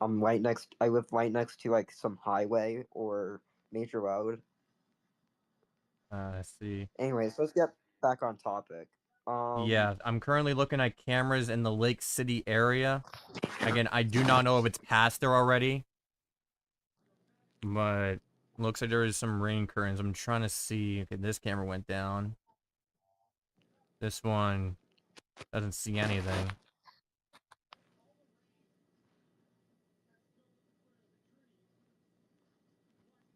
I live right next to like some highway or major road. I see. Anyways, let's get back on topic. Yeah, I'm currently looking at cameras in the Lake City area. Again, I do not know if it's past there already, but looks like there is some rain currents. I'm trying to see. Okay, this camera went down. This one doesn't see anything.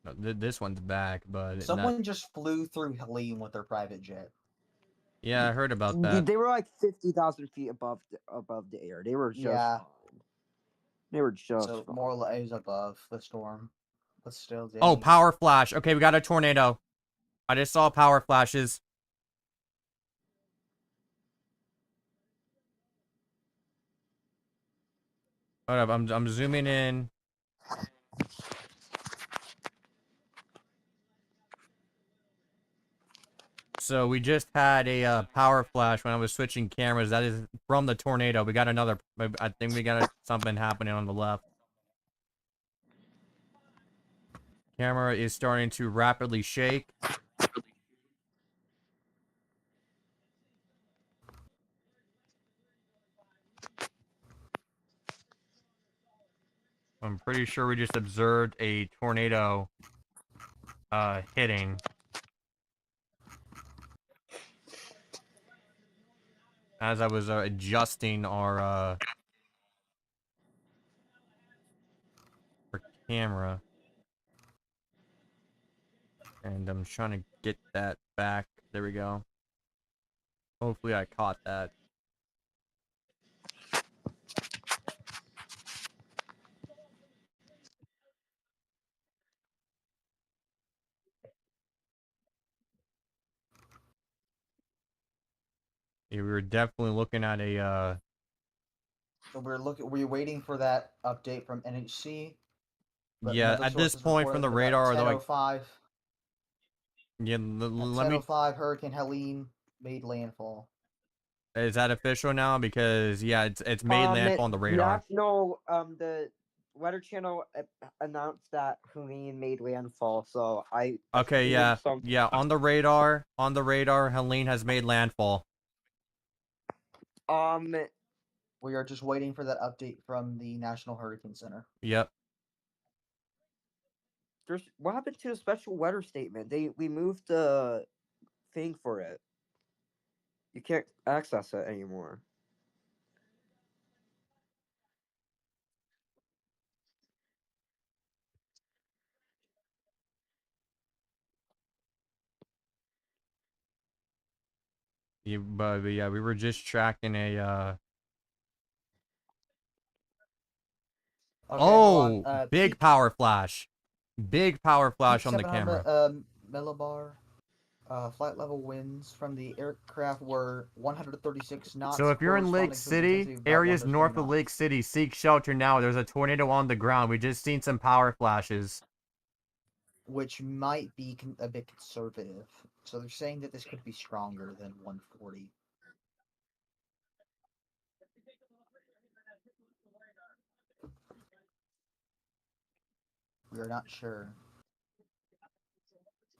No, this one's back, but Someone just flew through Helene with their private jet. Yeah, I heard about that. They were like 50,000 feet above the air. They were just fine. They were just so fine. more or less above the storm, but still. Dang. Oh, power flash. Okay, we got a tornado. I just saw power flashes. Hold up, I'm zooming in. So we just had a power flash when I was switching cameras. That is from the tornado. We got another. I think we got something happening on the left. Camera is starting to rapidly shake. I'm pretty sure we just observed a tornado hitting. As I was adjusting our camera. And I'm trying to get that back. There we go. Hopefully I caught that. Yeah, we were definitely looking at a So we're waiting for that update from NHC. But yeah, other at this sources point reported from the that radar, about though, 10:05. Yeah, At let me. 10:05, Hurricane Helene made landfall. Is that official now? Because yeah, it's made landfall on the radar. The Weather Channel announced that Helene made landfall, so I Okay, yeah, yeah, on the radar, Helene has made landfall. We are just waiting for that update from the National Hurricane Center. Yep. What happened to the special weather statement? We moved the thing for it. You can't access it anymore. Yeah, but yeah, we were just tracking a Okay, oh, big peak, power flash. Big power flash peak on the camera. 700 millibar. Flight level winds from the aircraft were 136 knots. So if you're in Lake corresponding to an intensity City, of about areas 120 north of knots, Lake City, seek shelter now. There's a tornado on the ground. We just seen some power flashes. which might be a bit conservative. So they're saying that this could be stronger than 140. We are not sure.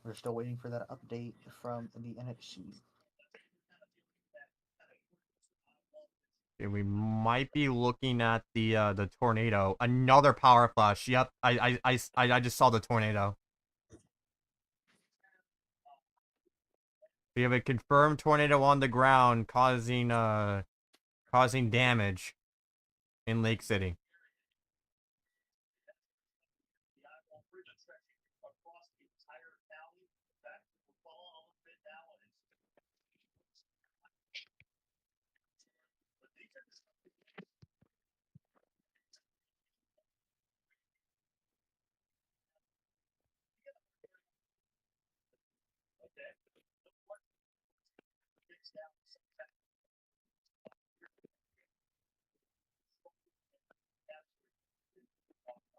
We're still waiting for that update from the NHC. And we might be looking at the tornado. Another power flash. Yep, I just saw the tornado. We have a confirmed tornado on the ground causing damage in Lake City.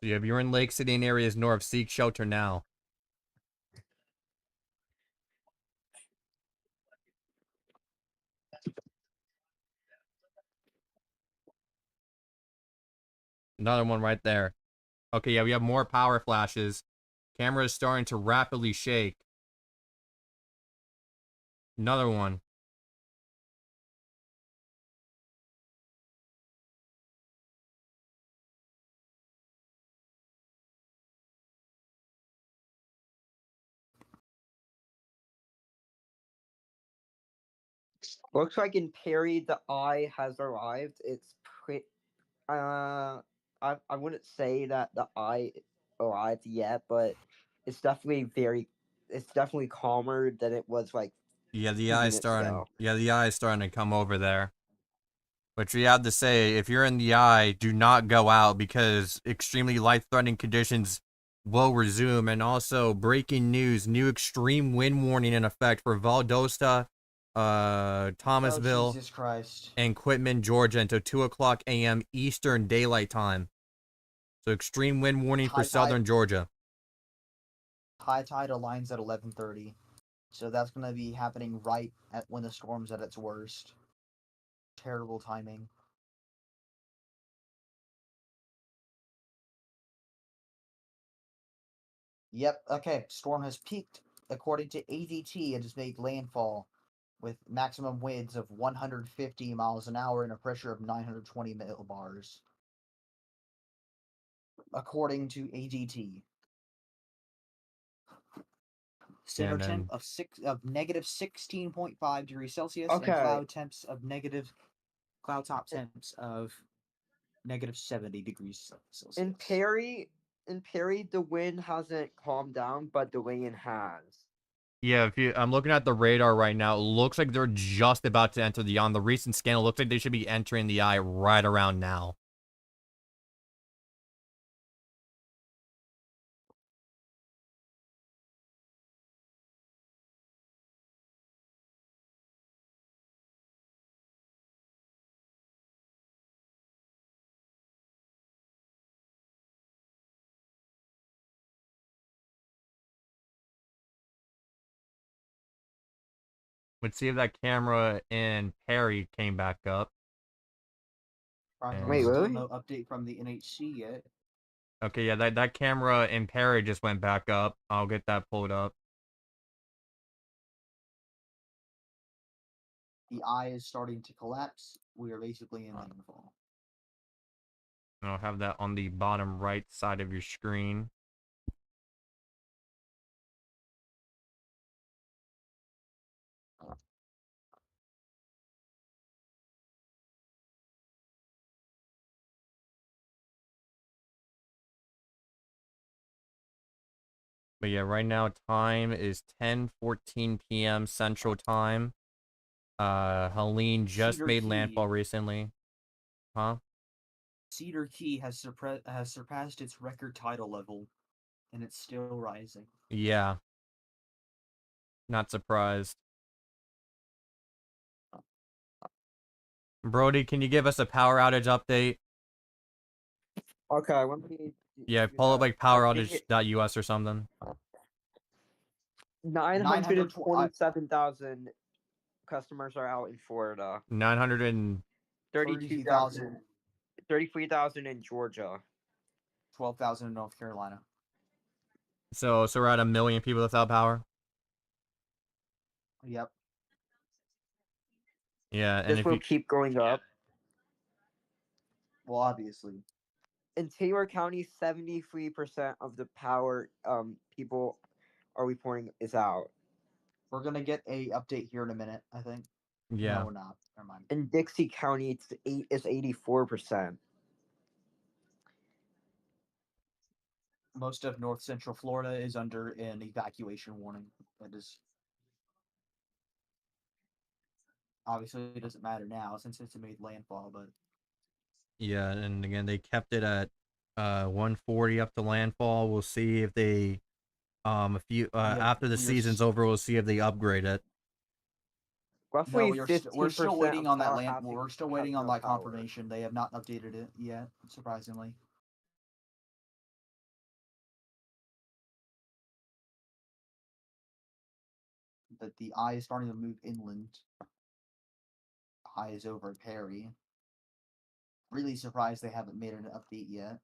So if you're in Lake City and areas north, seek shelter now. Another one right there. Okay, yeah, we have more power flashes. Camera is starting to rapidly shake. Another one. Looks like in Perry the eye has arrived. It's pretty. I wouldn't say that the eye arrived yet, but it's definitely it's definitely calmer than it was like Yeah, the 2 eye's minutes starting. ago. Yeah, the eye's starting to come over there. But you have to say, if you're in the eye, do not go out because extremely life-threatening conditions will resume. And also, breaking news: new extreme wind warning in effect for Valdosta, Thomasville, Oh, Jesus Christ. and Quitman, Georgia, until 2:00 a.m. Eastern Daylight Time. So extreme wind warning for southern Georgia. High tide aligns at 11:30. So that's going to be happening right at when the storm's at its worst. Terrible timing. Yep, okay. Storm has peaked. According to ADT, it has made landfall with maximum winds of 150 miles an hour and a pressure of 920 millibars. According to ADT. Standard temp of negative 16.5 degrees Celsius and Okay. cloud top temps of negative 70 degrees Celsius. In Perry, the wind hasn't calmed down, but the rain has. Yeah, I'm looking at the radar right now. It looks like they're just about to enter the eye. On the recent scan, it looks like they should be entering the eye right around now. Let's see if that camera in Perry came back up. Wait, Still really? no update from the NHC yet. Okay, yeah, that camera in Perry just went back up. I'll get that pulled up. The eye is starting to collapse. We are basically in landfall. And I'll have that on the bottom right side of your screen. But yeah, right now time is 10:14 p.m. Central Time. Helene just Cedar made Key. landfall recently. Huh? Cedar Key has surpassed its record tidal level, and it's still rising. Yeah. Not surprised. Brody, can you give us a power outage update? Okay, let me. Yeah, do pull up that. like I think it- poweroutage.us or something. 927,000 customers are out in Florida. 900 and 32,000. 33,000 in Georgia. 12,000 in North Carolina. so we're at 1 million people without power. Yep. Yeah, and This if will you keep going up. Well, obviously. In Taylor County, 73% of the power people are reporting is out. We're gonna get a update here in a minute, I think. yeah. No, we're not. Never mind. In Dixie County, it's 84%. Most of North Central Florida is under an evacuation warning. That is obviously it doesn't matter now since it's made landfall, but Yeah, and again they kept it at 140 up to landfall. We'll see if they a few after the season's over, we'll see if they upgrade it. Roughly we're 15% still waiting on that Tallahassee We're still has waiting on no that power. confirmation. They have not updated it yet, surprisingly. But the eye is starting to move inland. Eye is over Perry. Really surprised they haven't made an update yet.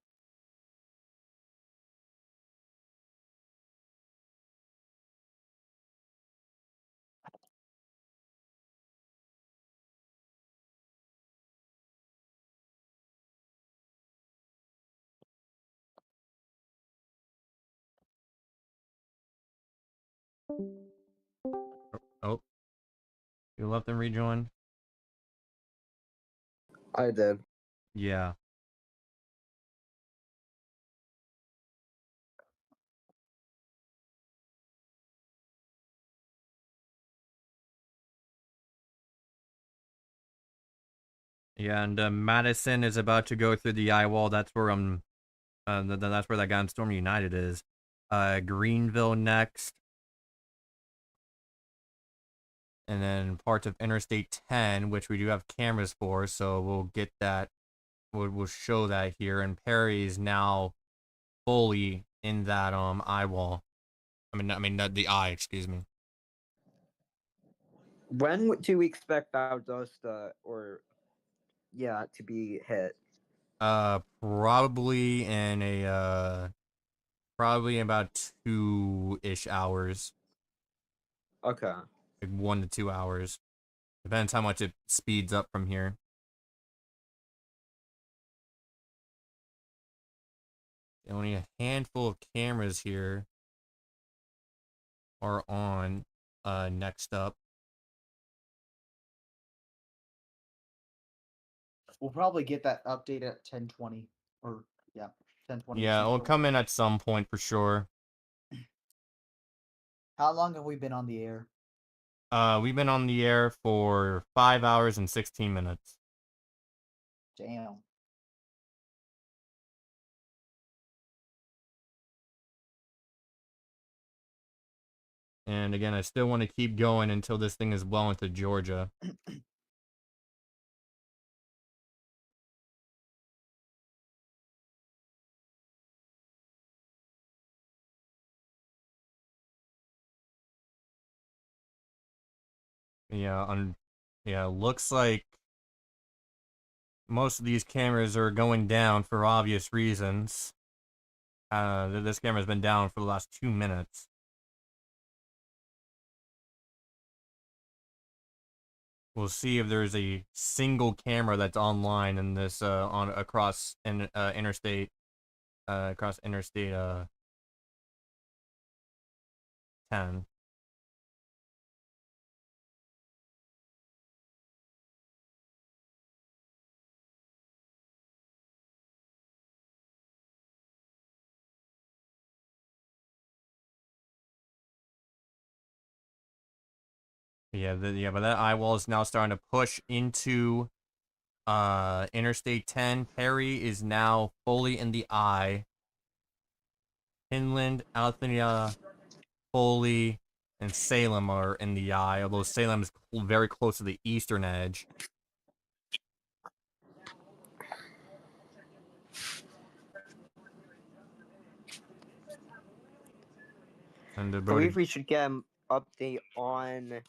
Oh, you left and rejoined. I did. Yeah. Yeah, and Madison is about to go through the eye wall. That's where that's where that guy in Storm United is. Greenville next, and then parts of Interstate 10, which we do have cameras for, so we'll get that. We'll show that here. And Perry is now fully in that eye wall. I mean the eye. Excuse me. When do we expect Valdosta to be hit? Probably in probably in about 2-ish hours. Okay. Like 1 to 2 hours. Depends how much it speeds up from here. Only a handful of cameras here are on. Next up. We'll probably get that update at 10:20 or 10:20. Yeah, it'll come in at some point for sure. How long have we been on the air? We've been on the air for 5 hours and 16 minutes. Damn. And again, I still want to keep going until this thing is well into Georgia. Yeah, looks like most of these cameras are going down for obvious reasons. This camera's been down for the last 2 minutes. We'll see if there's a single camera that's online in this across interstate 10. But that eye wall is now starting to push into Interstate 10. Perry is now fully in the eye. Inland, Althea, fully. and Salem are in the eye, although Salem is very close to the eastern edge. And I believe we should get an update on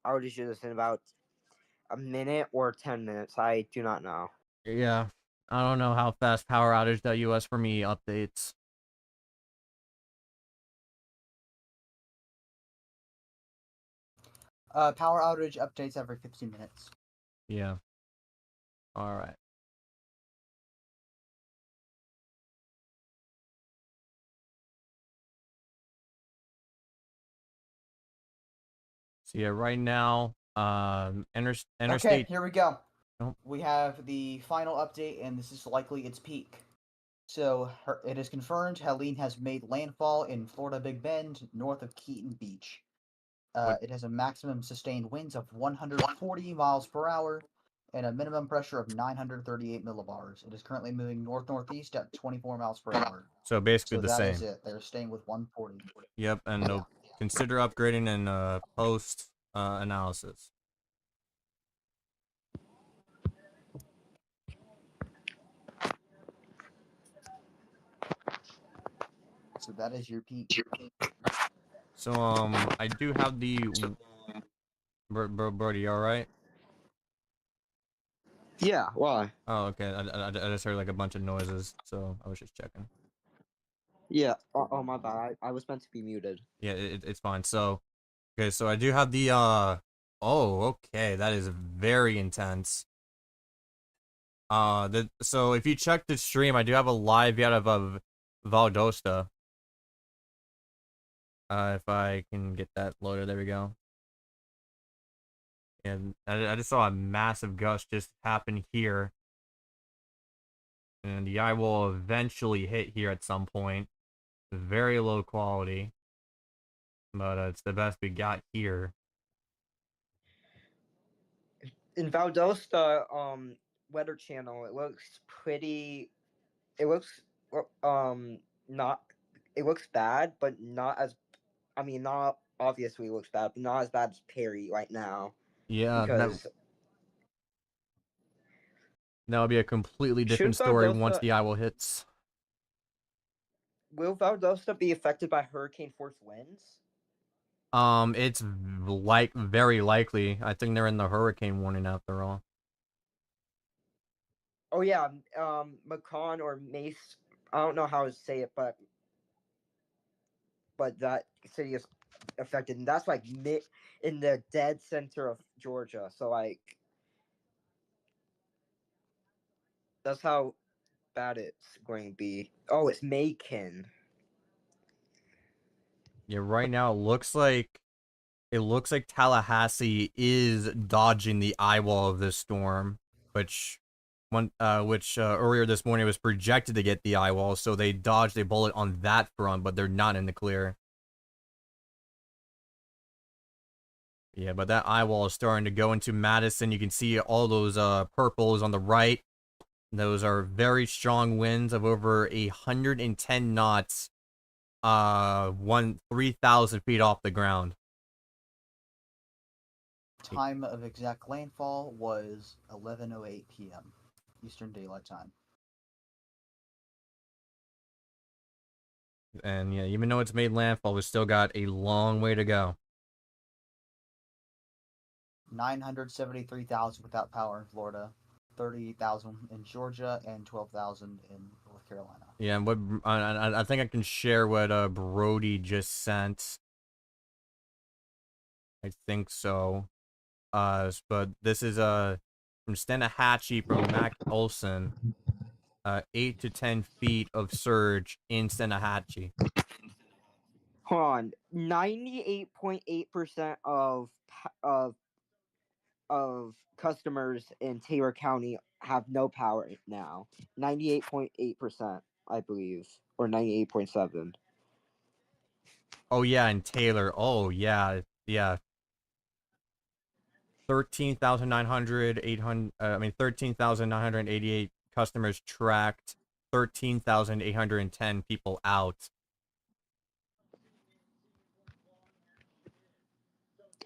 outages in about a minute or 10 minutes. I do not know. Yeah, I don't know how fast power outage.us for me updates. Power outage updates every 15 minutes. Yeah. All right. So yeah, right now, interstate. Okay, here we go. Oh. We have the final update, and this is likely its peak. So it is confirmed Helene has made landfall in Florida Big Bend, north of Keaton Beach. It has a maximum sustained winds of 140 miles per hour and a minimum pressure of 938 millibars. It is currently moving north-northeast at 24 miles per hour. So basically So the that same. is it. They're staying with 140. Yep, and they'll consider upgrading in post analysis. So that is your peak. So I do have the Brody, all right? Yeah, why? Oh, okay. I just heard like a bunch of noises, so I was just checking. Yeah. Oh my bad. I was meant to be muted. Yeah, it's fine. So, okay, so I do have the oh, okay, that is very intense. So if you check the stream, I do have a live out of Valdosta. If I can get that loaded, there we go. And I just saw a massive gust just happen here. And the eye will eventually hit here at some point. Very low quality. But it's the best we got here. In Valdosta, Weather Channel, it looks pretty. It looks not. It looks bad, but not as. I mean, not obviously looks bad, but not as bad as Perry right now. Yeah, Because that would be a completely different story once the eye hits. Will Valdosta be affected by hurricane force winds? It's very likely. I think they're in the hurricane warning after all. Oh yeah, Macon or Mace. I don't know how to say it, but that city is affected, and that's like in the dead center of Georgia. So like, that's how bad it's going to be. Oh, it's Macon. Yeah, right now it looks like Tallahassee is dodging the eye wall of this storm, which earlier this morning was projected to get the eye wall, so they dodged a bullet on that front, but they're not in the clear. Yeah, but that eye wall is starting to go into Madison. You can see all those purples on the right. Those are very strong winds of over 110 knots. 3,000 feet off the ground. Time of exact landfall was 11:08 p.m. Eastern Daylight Time. And yeah, even though it's made landfall, we still got a long way to go. 973,000 without power in Florida, 38,000 in Georgia, and 12,000 in North Carolina. Yeah, and what I think I can share what Brody just sent. I think so. But this is from Stanahatchee from Mac Olson. 8 to 10 feet of surge in Stanahatchee. Hold on, 98.8% of customers in Taylor County have no power now. 98.8%, I believe, or 98.7. Oh yeah, and Taylor. Oh yeah, yeah. 13,988 customers tracked 13,810 people out.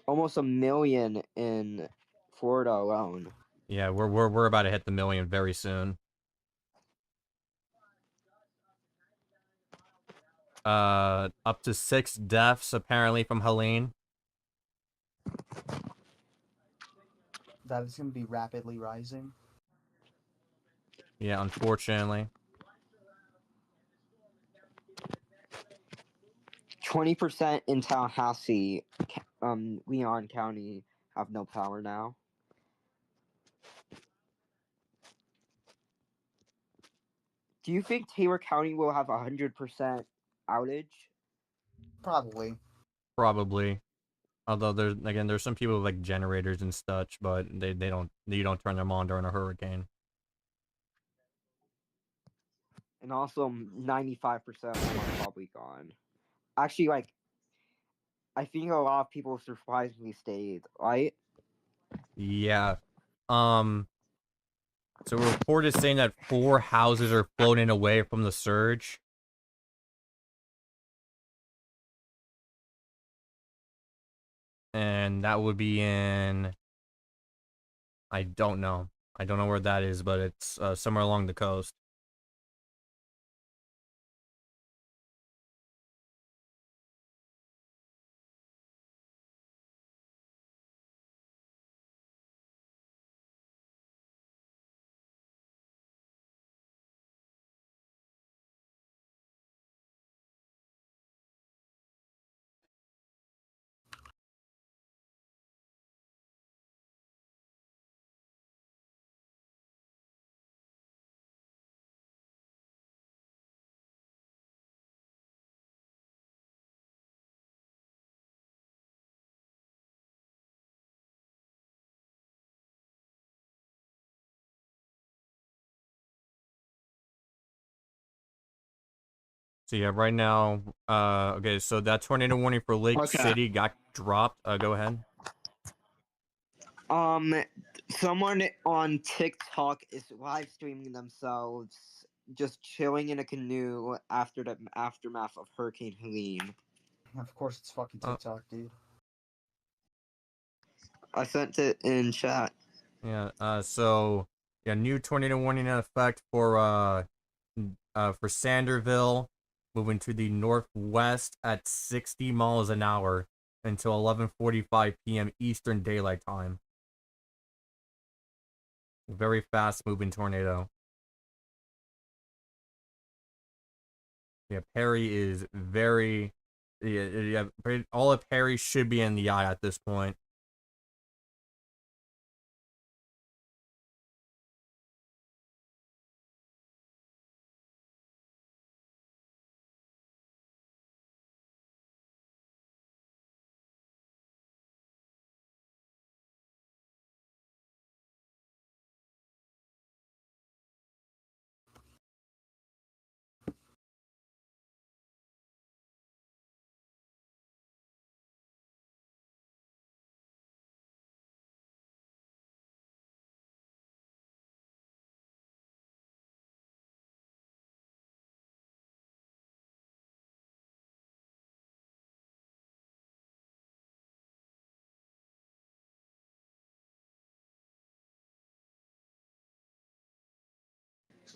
Almost 1 million in Florida alone. Yeah, we're about to hit the million very soon. Up to 6 deaths apparently from Helene. That is going to be rapidly rising. Yeah, unfortunately. 20% in Tallahassee, Leon County have no power now. Do you think Taylor County will have 100% outage? Probably. Probably. Although there's some people with like generators and such, but you don't turn them on during a hurricane. And also 95% of them are probably gone. Actually, like, I think a lot of people surprisingly stayed, right? Yeah. So a report is saying that 4 houses are floating away from the surge. And that would be in... I don't know. I don't know where that is, but it's somewhere along the coast. So yeah, right now, okay, so that tornado warning for Lake City got dropped. Go ahead. Someone on TikTok is live streaming themselves just chilling in a canoe after the aftermath of Hurricane Helene. Of course, it's fucking TikTok, dude. I sent it in chat. Yeah, so yeah, new tornado warning in effect for Sanderville, moving to the northwest at 60 miles an hour until 11:45 p.m. Eastern Daylight Time. Very fast moving tornado. Yeah, Perry is very... Yeah, all of Perry should be in the eye at this point.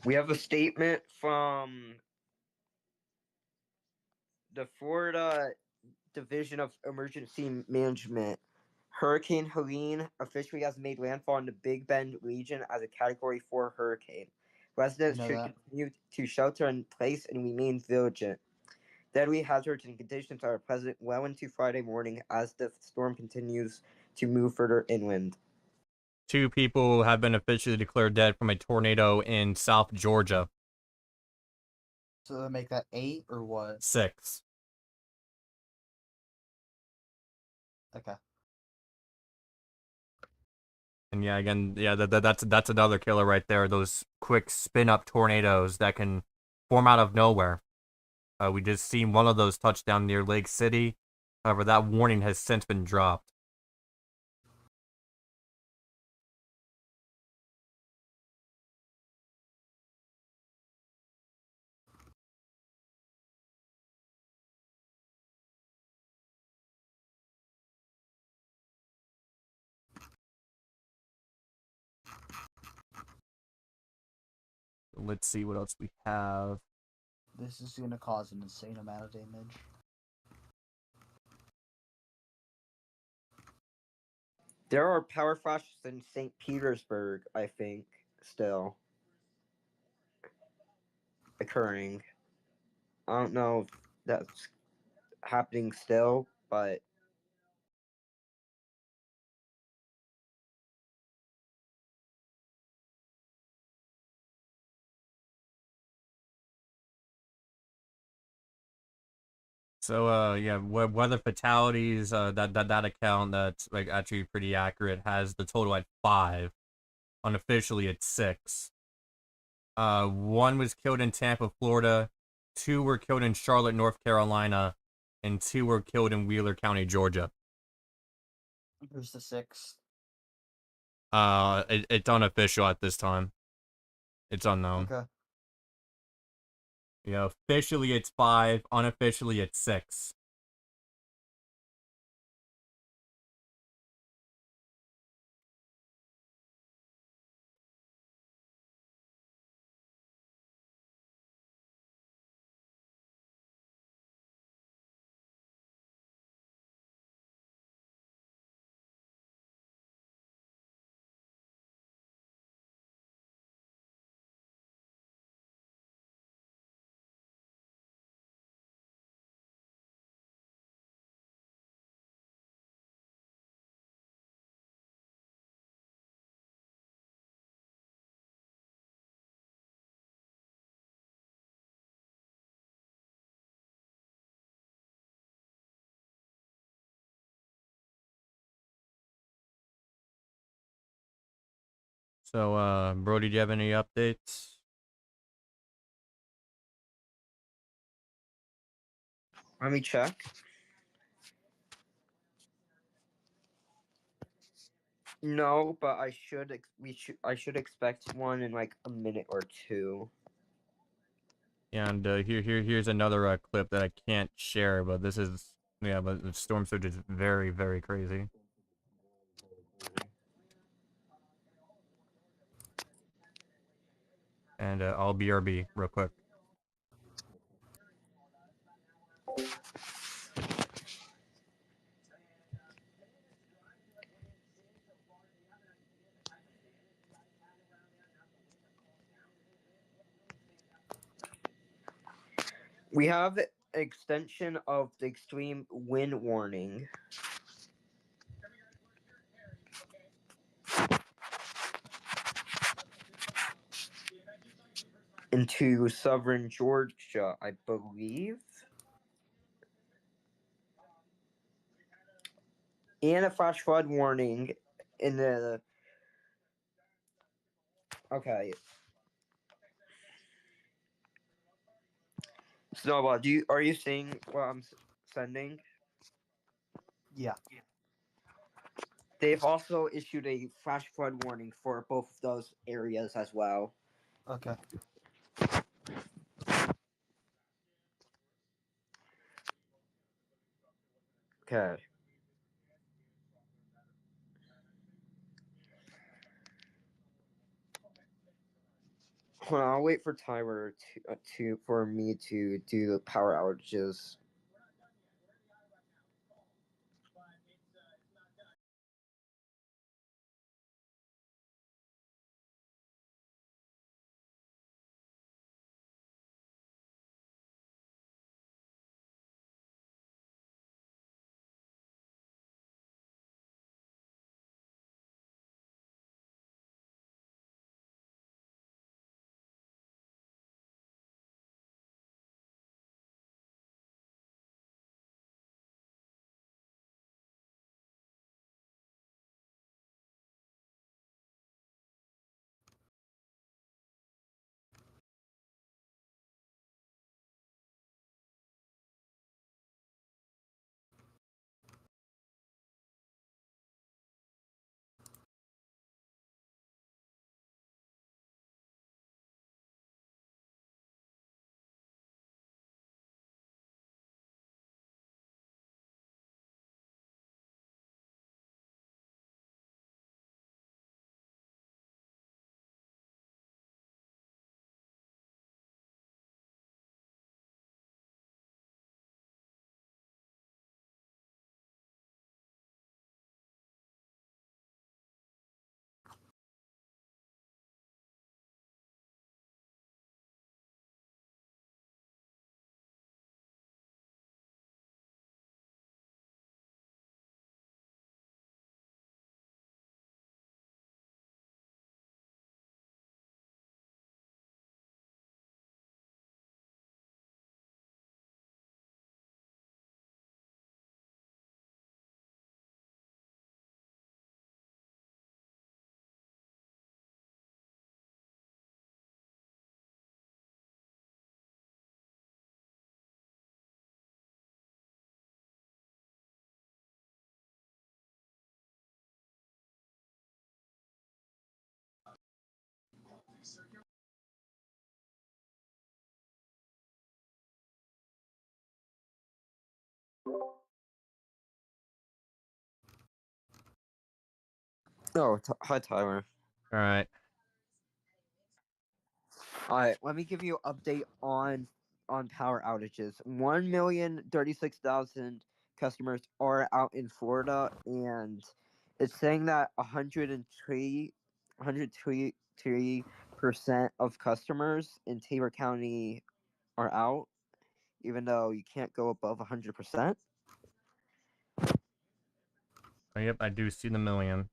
We have a statement from the Florida Division of Emergency Management. Hurricane Helene officially has made landfall in the Big Bend region as a Category 4 hurricane. Residents should continue to shelter in place and remain vigilant. Deadly hazards and conditions are present well into Friday morning as the storm continues to move further inland. 2 people have been officially declared dead from a tornado in South Georgia. So they make that 8 or what? 6. Okay. And yeah, again, yeah, that's another killer right there. Those quick spin-up tornadoes that can form out of nowhere. We just seen one of those touch down near Lake City. However, that warning has since been dropped. Let's see what else we have. This is going to cause an insane amount of damage. There are power flashes in St. Petersburg, I think, still occurring. I don't know if that's happening still, but So yeah, weather fatalities. That account that's like actually pretty accurate has the total at 5. Unofficially, it's 6. One was killed in Tampa, Florida. 2 were killed in Charlotte, North Carolina, and 2 were killed in Wheeler County, Georgia. Who's the 6th? It's unofficial at this time. It's unknown. Okay. Yeah, officially it's 5. Unofficially it's 6. So, Brody, do you have any updates? let me check. No, but I should expect one in like a minute or two. And here's another clip that I can't share, but this is but the storm surge is very, very crazy. And I'll BRB real quick. We have extension of the extreme wind warning. Into southern Georgia, I believe. And a flash flood warning in the. Okay. Snowball, are you seeing what I'm sending? Yeah. They've also issued a flash flood warning for both of those areas as well. Okay. Okay. Hold on, I'll wait for Tyler for me to do the power outages. Oh, hi Tyler. All right. All right, let me give you an update on power outages. 1,036,000 customers are out in Florida, and it's saying that 103% of customers in Taylor County are out, even though you can't go above 100%. Oh, yep, I do see the million.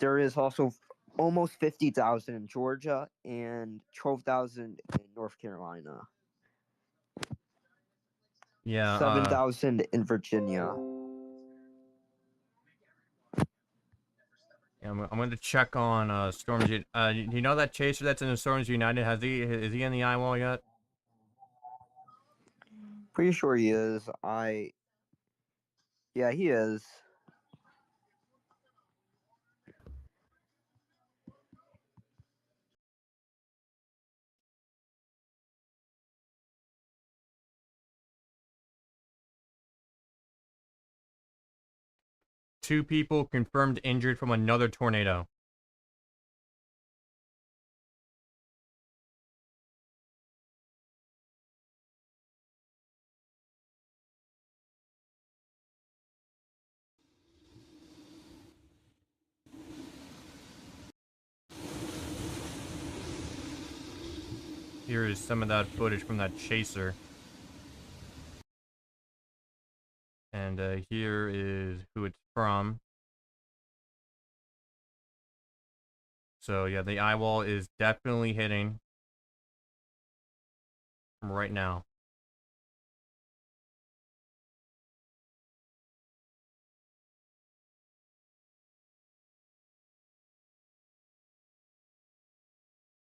There is also almost 50,000 in Georgia and 12,000 in North Carolina. Yeah. 7,000 in Virginia. Yeah, I'm going to check on Storms. Do you know that chaser that's in the Storms United? Is he in the eye wall yet? Pretty sure he is. Yeah, he is. Two people confirmed injured from another tornado. Here is some of that footage from that chaser. And here is who it's from. So yeah, the eye wall is definitely hitting right now.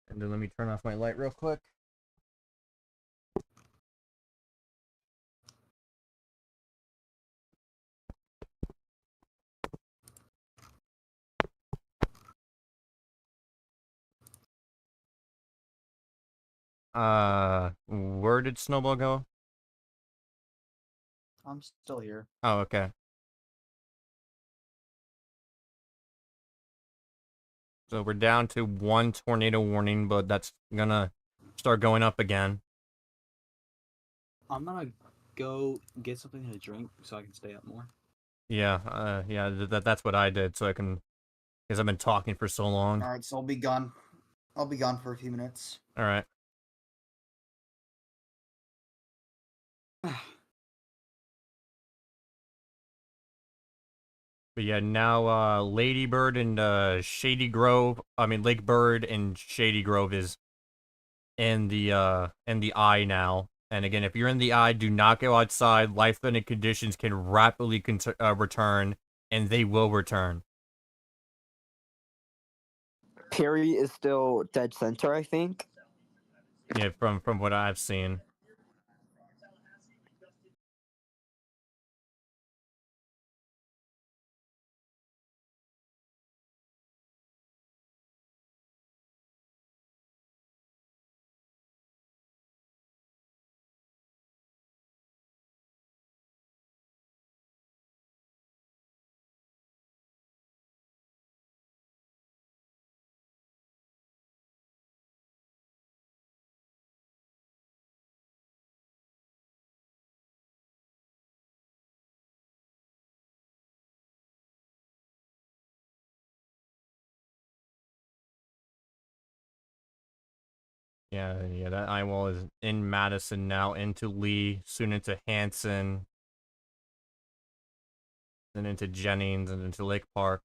And then let me turn off my light real quick. Where did Snowball go? I'm still here. Oh, okay. So we're down to one tornado warning, but that's gonna start going up again. I'm gonna go get something to drink so I can stay up more. Yeah, that's what I did, so I can, because I've been talking for so long. All right, so I'll be gone. I'll be gone for a few minutes. All right. But yeah, now Ladybird and Shady Grove, I mean Lake Bird and Shady Grove is in the eye now. And again, if you're in the eye, do not go outside. Life-threatening conditions can rapidly return, and they will return. Perry is still dead center, I think. Yeah, from what I've seen. Yeah, that eye wall is in Madison now, into Lee, soon into Hanson, then into Jennings, and into Lake Park.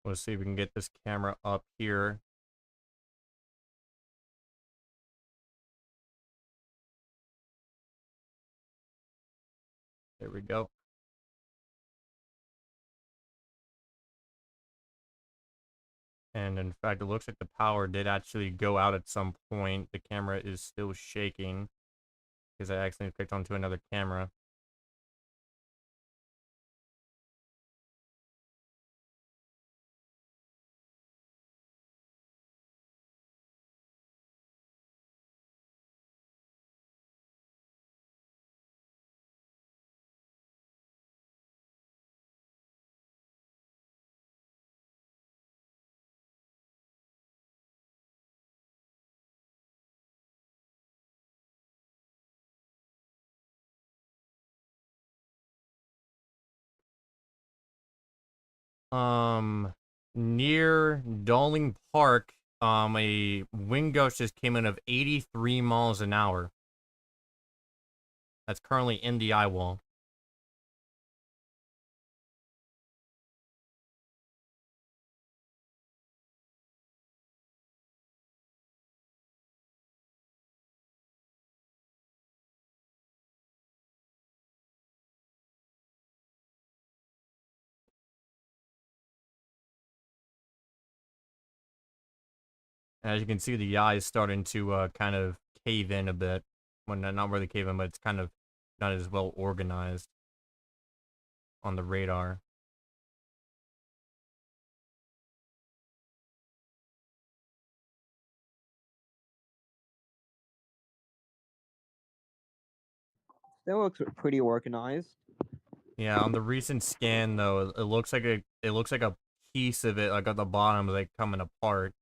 Let's see if we can get this camera up here. There we go. And in fact, it looks like the power did actually go out at some point. The camera is still shaking because I accidentally clicked onto another camera. Near Darling Park, a wind gust just came in of 83 miles an hour. That's currently in the eye wall. As you can see, the eye is starting to kind of cave in a bit. Well, not really cave in, but it's kind of not as well organized on the radar. That looks pretty organized. Yeah, on the recent scan though, it looks like a piece of it, like at the bottom, like coming apart.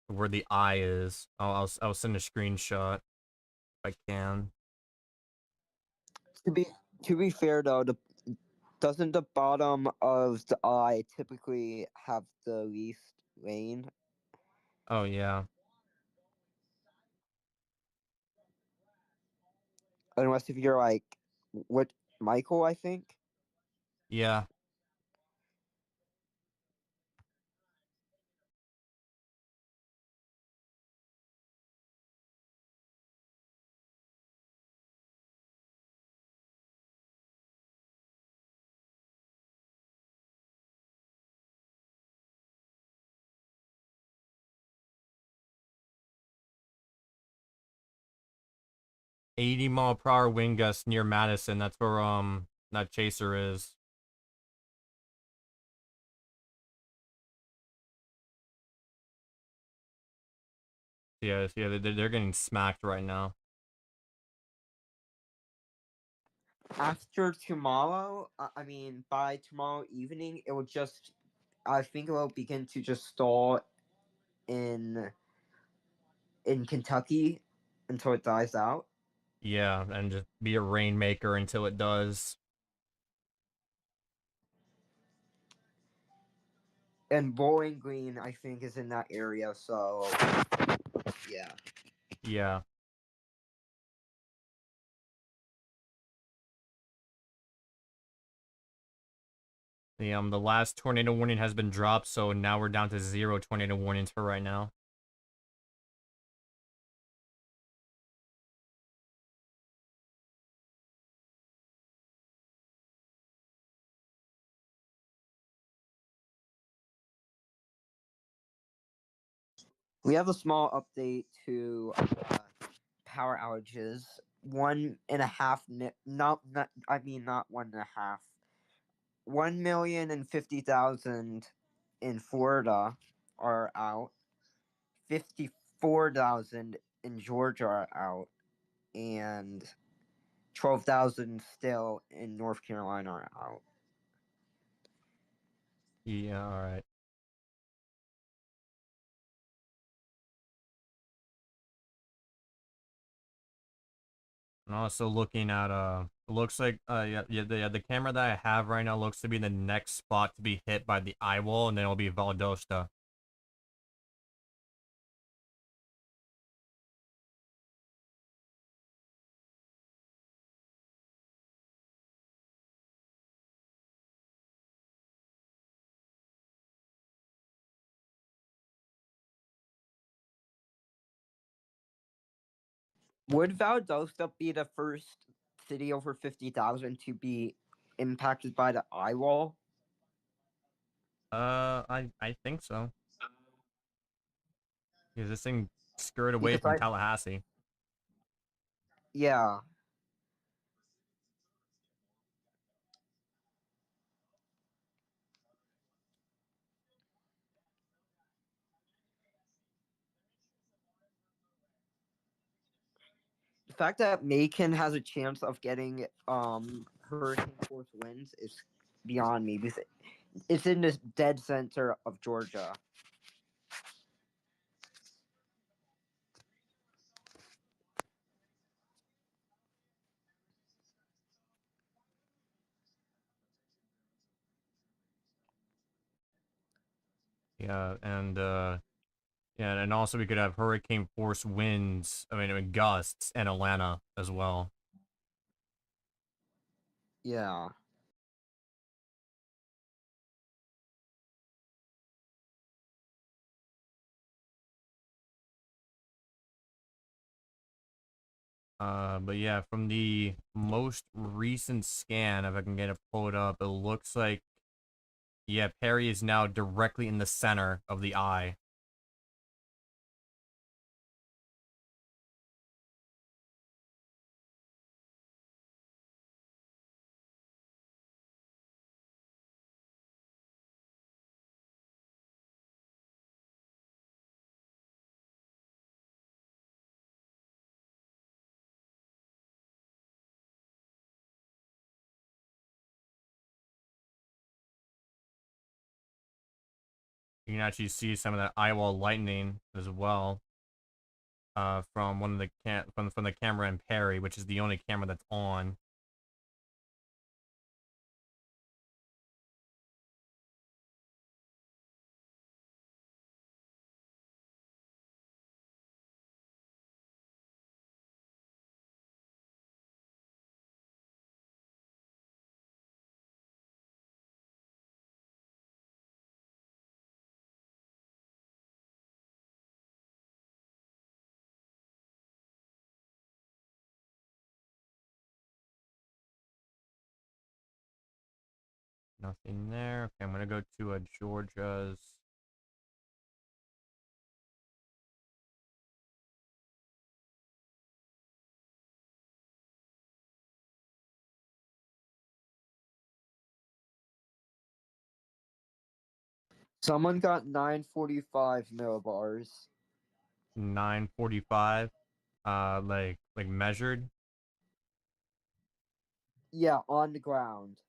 Where the eye is. I'll send a screenshot if I can. To be fair though, doesn't the bottom of the eye typically have the least rain? Oh yeah. Unless if you're like what Michael, I think. Yeah. $80-mile-per-hour wind gust near Madison. That's where that chaser is. Yeah, they're getting smacked right now. After tomorrow, I mean by tomorrow evening, it will just. I think it will begin to just stall in Kentucky until it dies out. Yeah, and just be a rainmaker until it does. And Bowling Green, I think, is in that area. So, yeah. Yeah. The last tornado warning has been dropped, so now we're down to 0 tornado warnings for right now. We have a small update to power outages. 1.5 not I mean not 1.5. 1,050,000 in Florida are out. 54,000 in Georgia are out, and 12,000 still in North Carolina are out. Yeah, all right. And also looking at it looks like the camera that I have right now looks to be the next spot to be hit by the eye wall, and then it'll be Valdosta. Would Valdosta be the first city over 50,000 to be impacted by the eye wall? I think so. Because this thing skirted away Because from Tallahassee. Yeah. The fact that Macon has a chance of getting hurricane force winds is beyond me because it's in this dead center of Georgia. Yeah, and also we could have hurricane force winds, I mean gusts in Atlanta as well. Yeah. But yeah, from the most recent scan, if I can get it pulled up, it looks like, yeah, Perry is now directly in the center of the eye. You can actually see some of that eye wall lightning as well. From one of the from the camera in Perry, which is the only camera that's on. Nothing there. Okay, I'm gonna go to Georgia's. Someone got 945 millibars. 945. Like measured. Yeah, on the ground.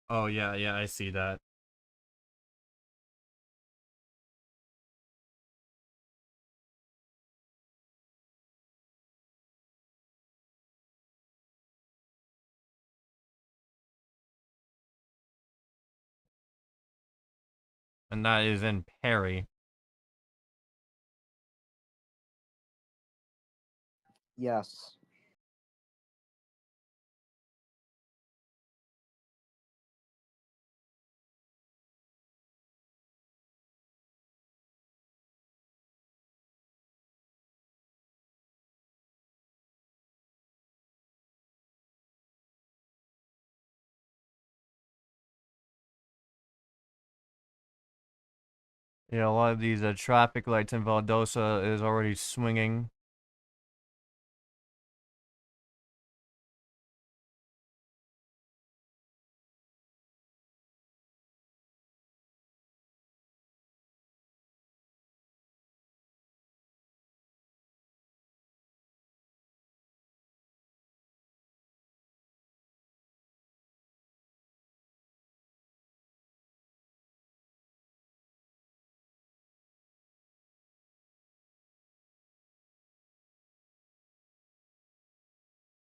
Oh yeah, yeah, I see that. And that is in Perry. Yes. Yeah, a lot of these traffic lights in Valdosta is already swinging.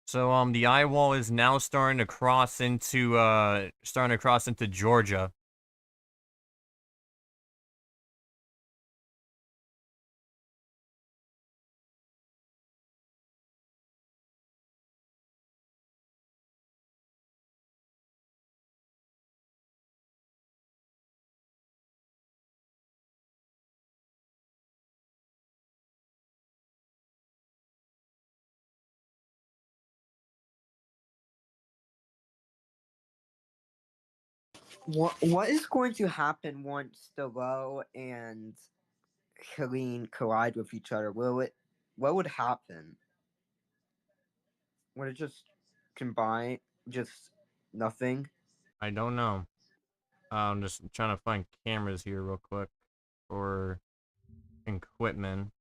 So the eye wall is now starting to cross into Georgia. What is going to happen once Stelo and Helene collide with each other? What would happen? Would it just combine? Just nothing? I don't know. I'm just trying to find cameras here real quick for equipment.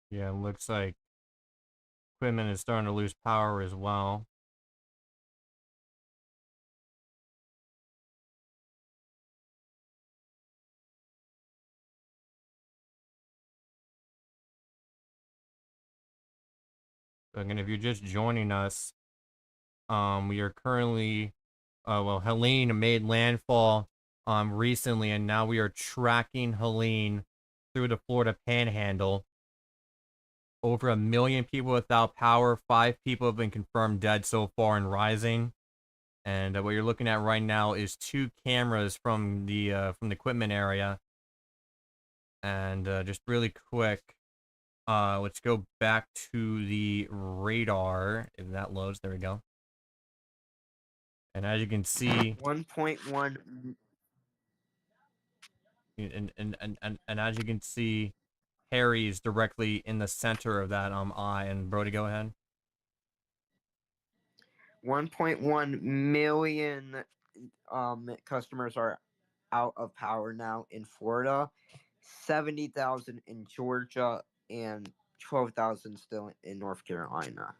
Yeah, it looks like equipment is starting to lose power as well. So again, if you're just joining us, we are currently, well, Helene made landfall recently, and now we are tracking Helene through the Florida Panhandle. Over 1 million people without power. 5 people have been confirmed dead so far and rising. And what you're looking at right now is 2 cameras from the equipment area. And just really quick, let's go back to the radar. If that loads, there we go. And as you can see, 1.1. and as you can see, Harry is directly in the center of that eye. And Brody, go ahead. 1.1 million customers are out of power now in Florida, 70,000 in Georgia, and 12,000 still in North Carolina.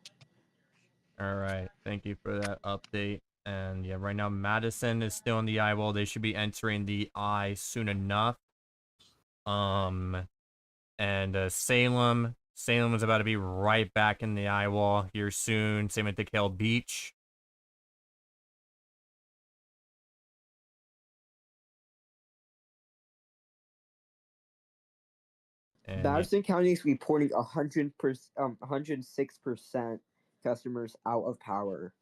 All right, thank you for that update. And yeah, right now Madison is still in the eye wall. They should be entering the eye soon enough. And Salem is about to be right back in the eye wall here soon. Same with DeKalb Beach. And yeah, Madison County is reporting 100%, 106% customers out of power,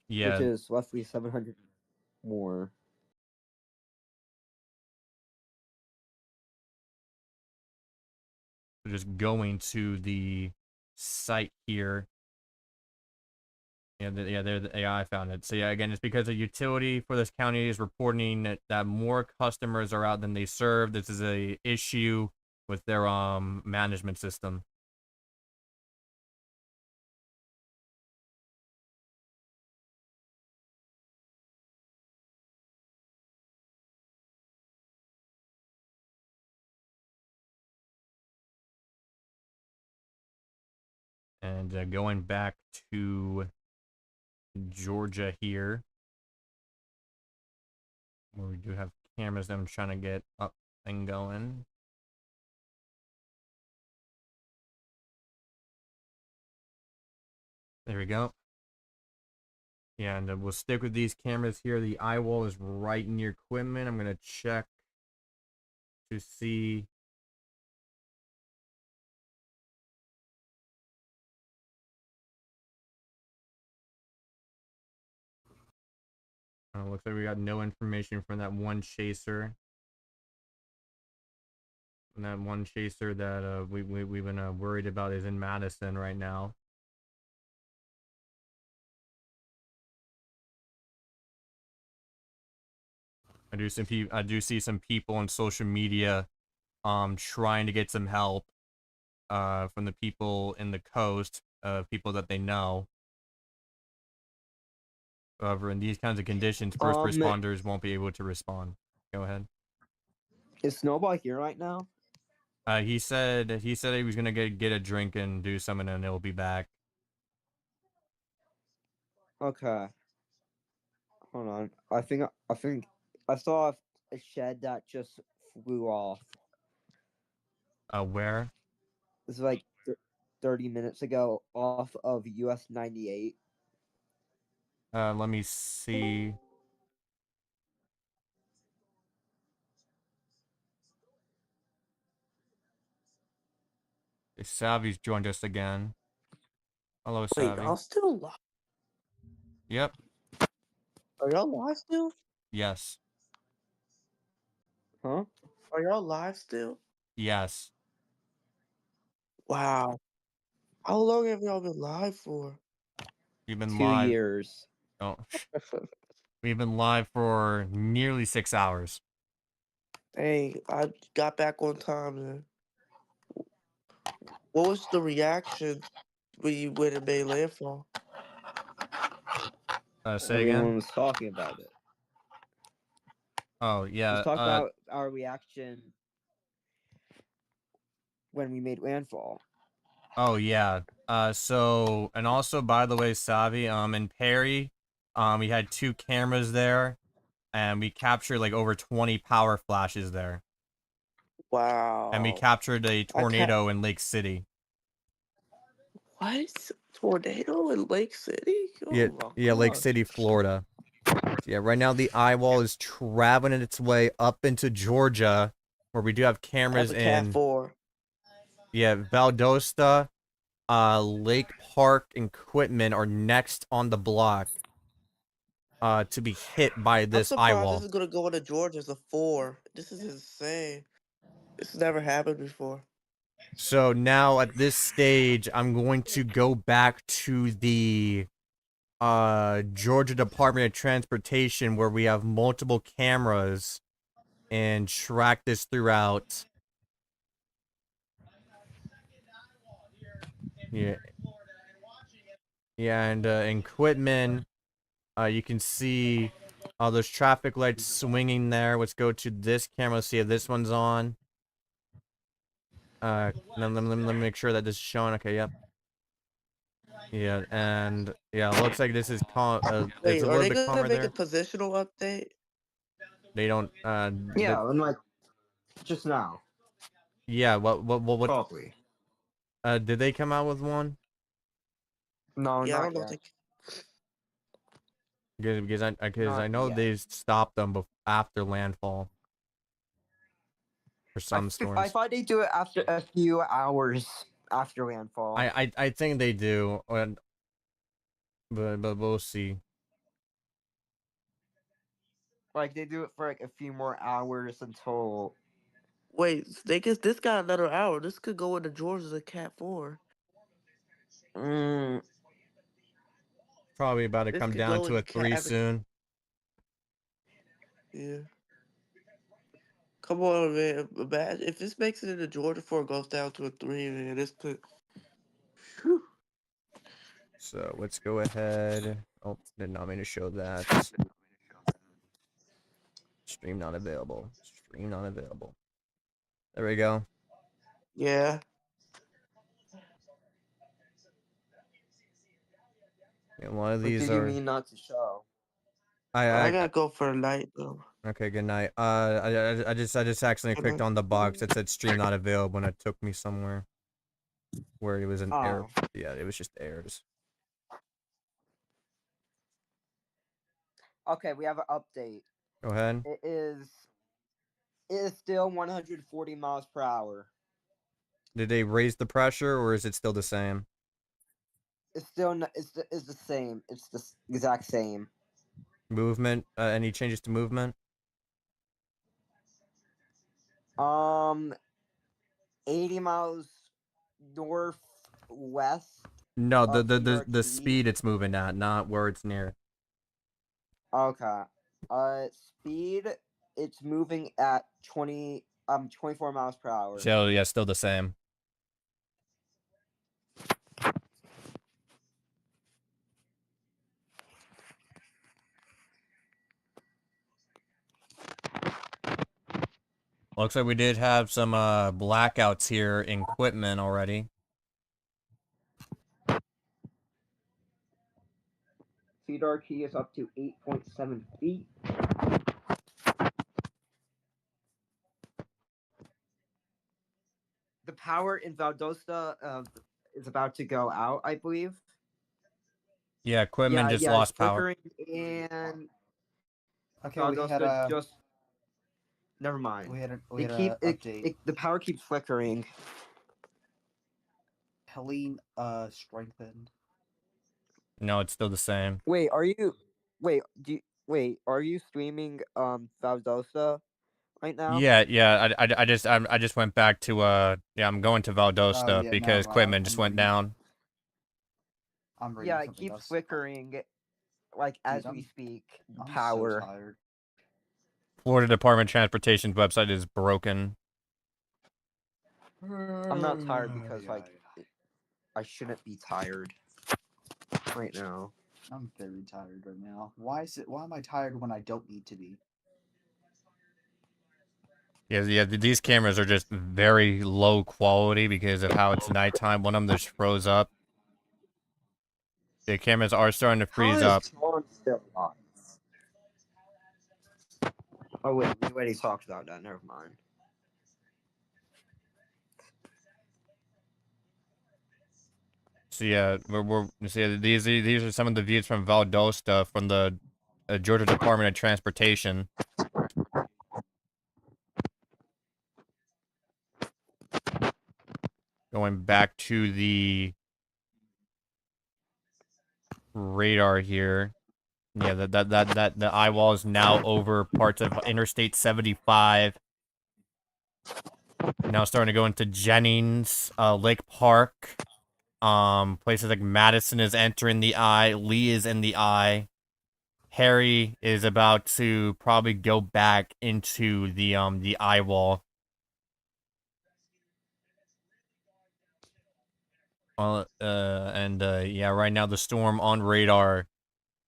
which is roughly 700 more. just going to the site here. Yeah, I found it. So yeah, again, it's because the utility for this county is reporting that more customers are out than they serve. This is a issue with their management system. And going back to Georgia here, where we do have cameras that I'm trying to get up and going. There we go. Yeah, and we'll stick with these cameras here. The eye wall is right near equipment. I'm going to check to see. Looks like we got no information from that one chaser. And that one chaser that we've been worried about is in Madison right now. I do see some people on social media trying to get some help from the people in the coast, people that they know. However, in these kinds of conditions, first responders won't be able to respond. Go ahead. Is Snowball here right now? He said he was gonna get a drink and do something, and he'll be back. Okay. Hold on. I think I saw a shed that just flew off. Where? This is like 30 minutes ago off of US 98. Let me see. Savvy's joined us again. Hello, Wait, Savvy. y'all still live? Yep. Are y'all live still? Yes. Huh? Are y'all live still? Yes. Wow. How long have y'all been live for? We've been 2 live. years. Oh, we've been live for nearly 6 hours. Dang, I got back on time then. What was the reaction when you went and made landfall? Say Everyone again. was talking about it. Oh yeah. Let's talk about our reaction when we made landfall. Oh yeah. So, and also, by the way, Savi, in Perry, we had 2 cameras there, and we captured like over 20 power flashes there. Wow. And we captured a tornado in Lake City. What? Tornado in Lake City? Oh Yeah, my yeah, Lake gosh. City, Florida. Yeah, right now the eyewall is traveling its way up into Georgia, where we do have cameras That's a Cat in. 4. Yeah, Valdosta, Lake Park, and Quitman are next on the block. To be hit by I'm this surprised this eyewall. is gonna go into Georgia as a 4. This is insane. This has never happened before. So now at this stage, I'm going to go back to the Georgia Department of Transportation, where we have multiple cameras, and track this throughout. Yeah. Yeah, and in Quitman, you can see those traffic lights swinging there. Let's go to this camera, see if this one's on. Let me make sure that this is showing. Okay, yep. Yeah, and yeah, it looks like this is it's Wait, a are little they bit gonna calmer make a there. positional update? They don't Yeah, and like just now. yeah, what Probably. did they come out with one? No, Yeah, I not don't know. yet. Because I Not know yet. they stopped them after landfall for some I storms. thought they do it after a few hours after landfall. I think they do, but we'll see. Like they do it for like a few more hours until. Wait, this got another hour. This could go into Georgia as a Cat 4. Probably about to This come could down go to in a 3 soon. Yeah. Come on, man. Imagine if this makes it into Georgia 4 goes down to a 3, man. This could. Whew. So let's go ahead. Oh, did not mean to show that. Stream not available. Stream not available. There we go. Yeah. And one of What these do you are. mean not to show? I I gotta go for a night though. okay. Good night. I just accidentally Good clicked night. on the box that said stream not available, and it took me somewhere where it was an error. Oh. Yeah, it was just errors. Okay, we have an update. Go ahead. It is still 140 miles per hour. Did they raise the pressure, or is it still the same? It's still it's the same. It's the exact same. Movement? Any changes to movement? 80 miles northwest No, of New York the City. speed it's moving at, not where it's near. Okay. Speed, it's moving at 24 miles per hour. So yeah, still the same. Looks like we did have some blackouts here in Quitman already. Cedar Key is up to 8.7 feet. The power in Valdosta is about to go out, I believe. Yeah, Quitman just it's lost power. flickering, and Okay, we had Valdosta a just. Never mind. we had a update. The power keeps flickering. Helene strengthened. No, it's still the same. Wait, are you? Are you streaming Valdosta right now? Yeah. I just went back to yeah, I'm going to Valdosta yeah, because no, Quitman I'm just went reading. down. I'm reading Yeah, it something keeps else. flickering, like as we I'm- speak. I'm Power. so tired. Florida Department of Transportation's website is broken. I'm not tired because I shouldn't be tired right now. I'm very tired right now. Why am I tired when I don't need to be? Yeah, these cameras are just very low quality because of how it's nighttime. One of them just froze up. The cameras are starting to freeze up. Sean still on? Oh wait, we already talked about that. Never mind. So yeah, these are some of the views from Valdosta from the Georgia Department of Transportation. Going back to the radar here. Yeah, the eye wall is now over parts of Interstate 75. Now starting to go into Jennings, Lake Park. Places like Madison is entering the eye. Lee is in the eye. Harry is about to probably go back into the eye wall. Yeah, right now the storm on radar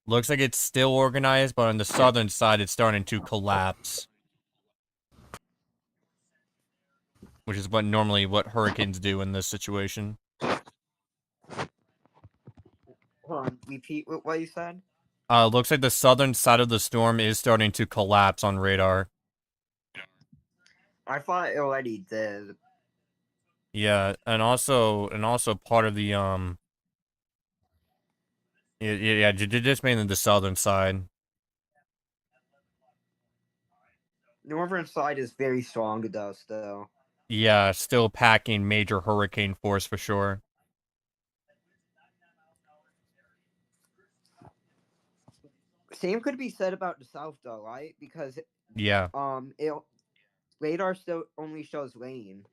looks like it's still organized, but on the southern side it's starting to collapse. Which is what hurricanes do in this situation. Hold on, repeat what you said. Looks like the southern side of the storm is starting to collapse on radar. I thought it already did. Yeah, and also part of the just mainly the southern side. Northern side is very strong though still. Yeah, still packing major hurricane force for sure. Same could be said about the south though, right? Because Yeah. Radar still only shows rain.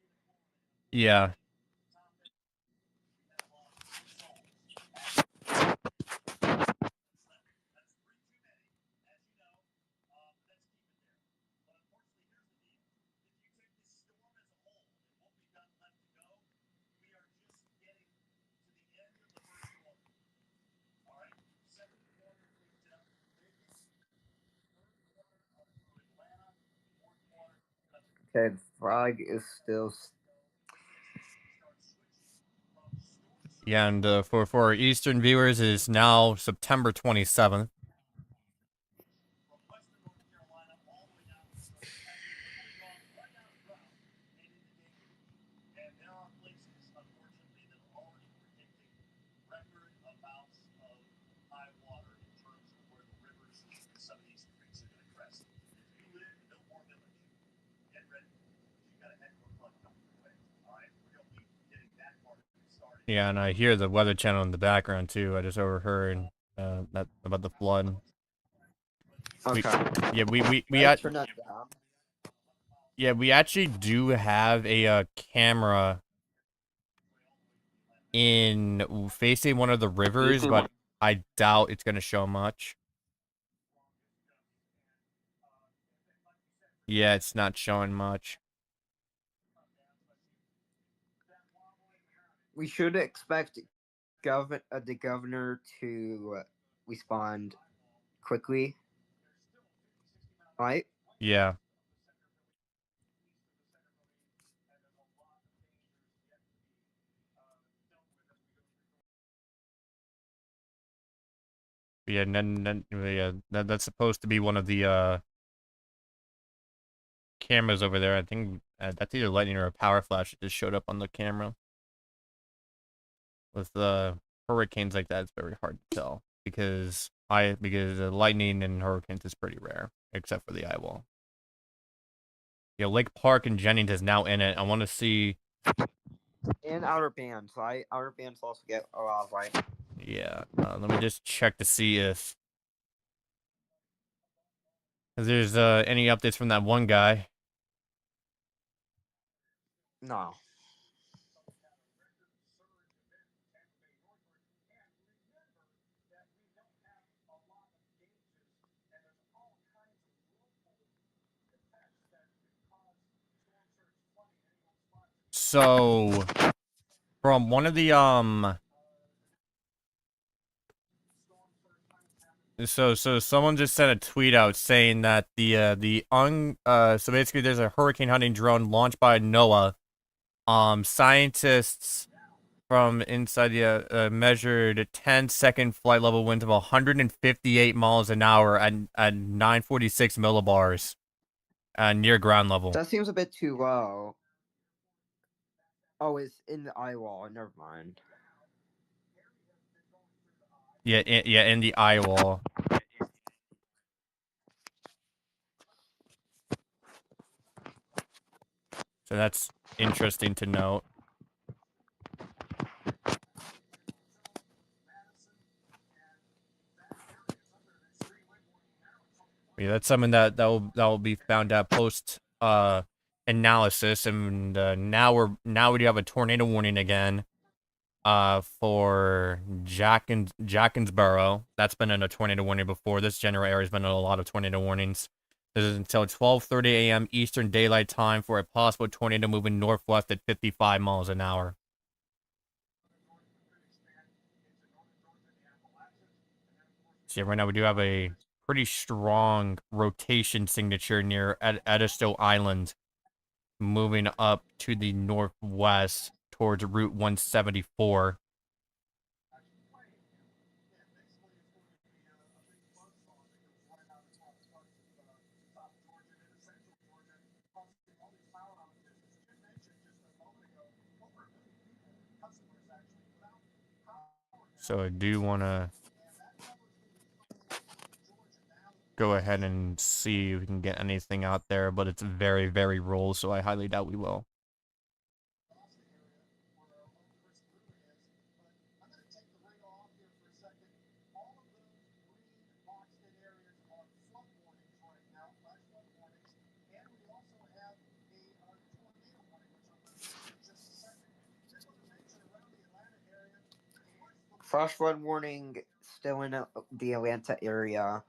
Yeah. Okay, fog is still. Yeah, and for our Eastern viewers, it is now September 27th. Yeah, and I hear the Weather Channel in the background too. I just overheard that about the flood. Okay. We Turn that down. Yeah, we actually do have a camera in facing one of the rivers, but I doubt it's gonna show much. Yeah, it's not showing much. We should expect the governor to respond quickly, right? Yeah. Yeah, yeah, that's supposed to be one of the cameras over there. I think that's either lightning or a power flash that just showed up on the camera. With hurricanes like that, it's very hard to tell because lightning and hurricanes is pretty rare, except for the eye wall. Yeah, Lake Park and Jennings is now in it. I want to see. And Outer Bands, right? Outer Bands also get a lot of right. Yeah, let me just check to see if there's any updates from that one guy. No. So, from one of the so someone just sent a tweet out saying that so basically there's a hurricane hunting drone launched by NOAA. Scientists from inside the measured 10-second flight level winds of 158 miles an hour at 946 millibars near ground level. That seems a bit too low. Oh, it's in the eye wall. Never mind. Yeah, in the eye wall. So that's interesting to note. Yeah, that's something that will be found out post analysis, and now we do have a tornado warning again for Jacksonboro. That's been in a tornado warning before. This general area has been in a lot of tornado warnings. This is until 12:30 a.m. Eastern Daylight Time for a possible tornado moving northwest at 55 miles an hour. So yeah, right now we do have a pretty strong rotation signature near Edisto Island, moving up to the northwest towards Route 174. So I do want to go ahead and see if we can get anything out there, but it's very, very rural, so I highly doubt we will. Flash flood warning still in the Atlanta area.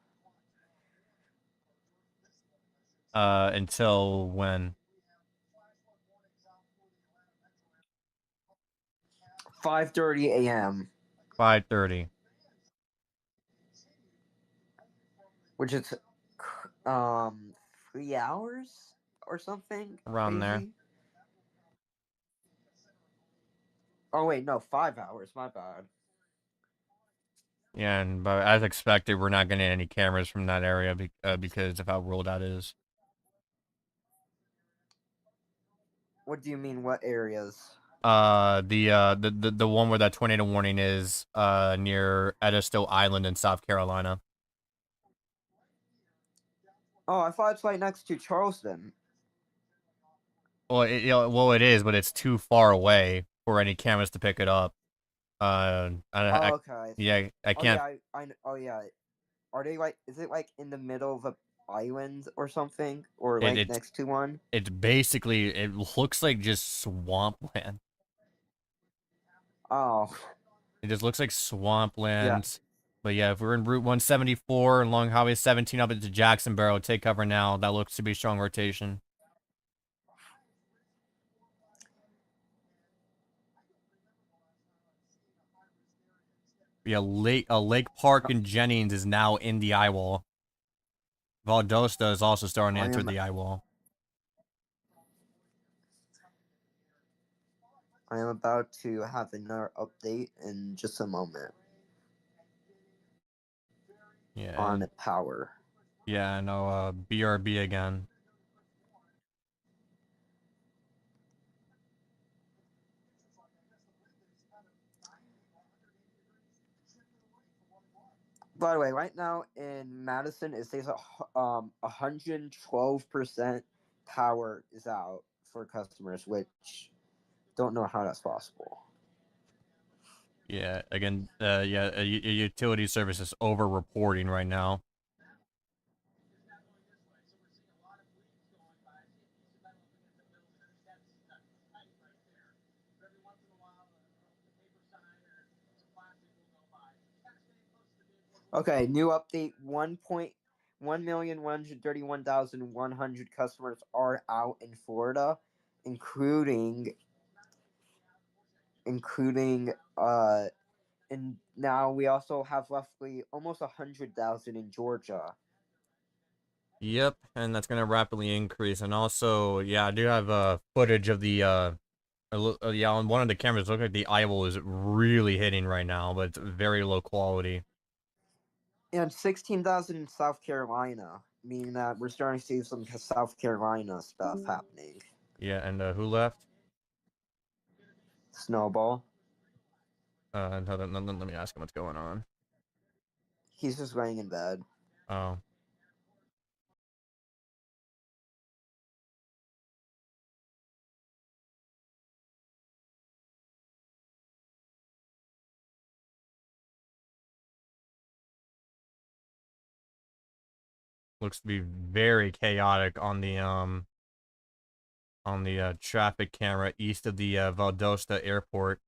Until when? 5:30 a.m. 5:30. Which is 3 hours or something Around there. crazy. Oh wait, no, 5 hours. My bad. Yeah, but as expected, we're not getting any cameras from that area because of how rural that is. What do you mean? What areas? The one where that tornado warning is near Edisto Island in South Carolina. Oh, I thought it's right next to Charleston. Well, it is, but it's too far away for any cameras to pick it up. Okay. Yeah, I can't. Oh yeah, oh yeah. Are they like? Is it like in the middle of a island or something, or It, like it's next to one? it's basically, it looks like just swampland. Oh, It just looks like yeah. swampland. But yeah, if we're in Route 174 along Highway 17 up into Jackson Barrow, take cover now. That looks to be strong rotation. Yeah, Lake Park and Jennings is now in the eye wall. Valdosta is also starting to I enter am the eye wall. about to have another update in just a moment Yeah, on and power. yeah, no, BRB again. By the way, right now in Madison, it says 112% power is out for customers, which don't know how that's possible. Yeah, again, yeah, a utility service is over-reporting right now. Okay, new update: 1,131,100 customers are out in Florida, including and now we also have roughly almost 100,000 in Georgia. Yep, and that's gonna rapidly increase. And also, yeah, I do have footage of the yeah, on one of the cameras. It looks like the eyeball is really hitting right now, but it's very low quality. And 16,000 in South Carolina, meaning that we're starting to see some South Carolina stuff happening. Yeah, and who left? Snowball. Let me ask him what's going on. He's just laying in bed. Oh. Looks to be very chaotic on the traffic camera east of the Valdosta airport.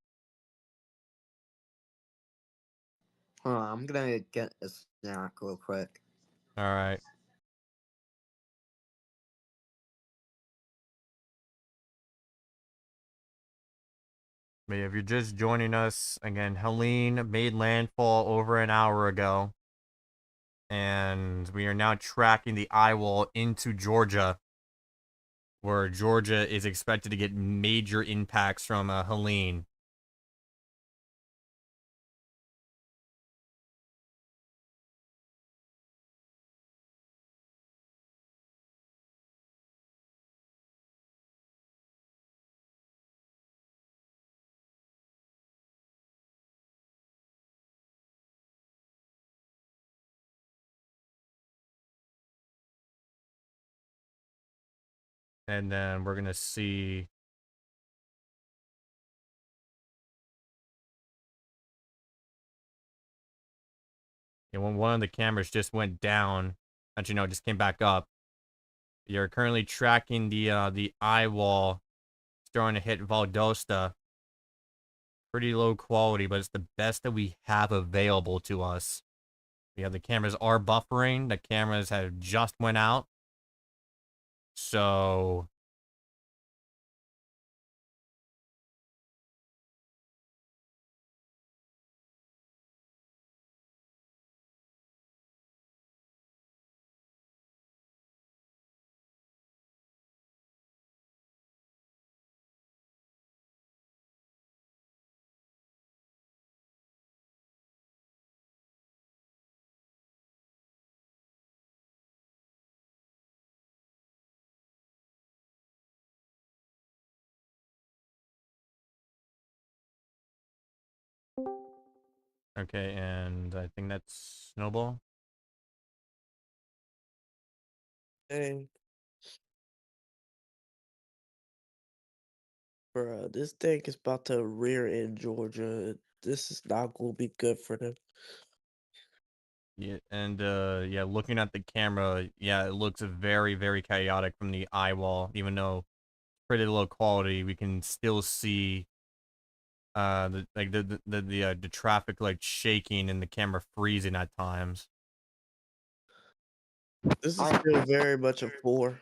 Hold on, I'm gonna get a snack real quick. All right. But if you're just joining us, again, Helene made landfall over an hour ago. And we are now tracking the eye wall into Georgia, where Georgia is expected to get major impacts from Helene. And then we're going to see... And when one of the cameras just went down, actually, no, it just came back up. You're currently tracking the eye wall starting to hit Valdosta. Pretty low quality, but it's the best that we have available to us. Yeah, the cameras are buffering. The cameras have just went out. So... Okay, and I think that's Snowball. Hey, bro, this thing is about to rear end Georgia. This is not gonna be good for them. Yeah, and yeah, looking at the camera, yeah, it looks very, very chaotic from the eye wall. Even though pretty low quality, we can still see the traffic like shaking and the camera freezing at times. This is I- still very much a 4.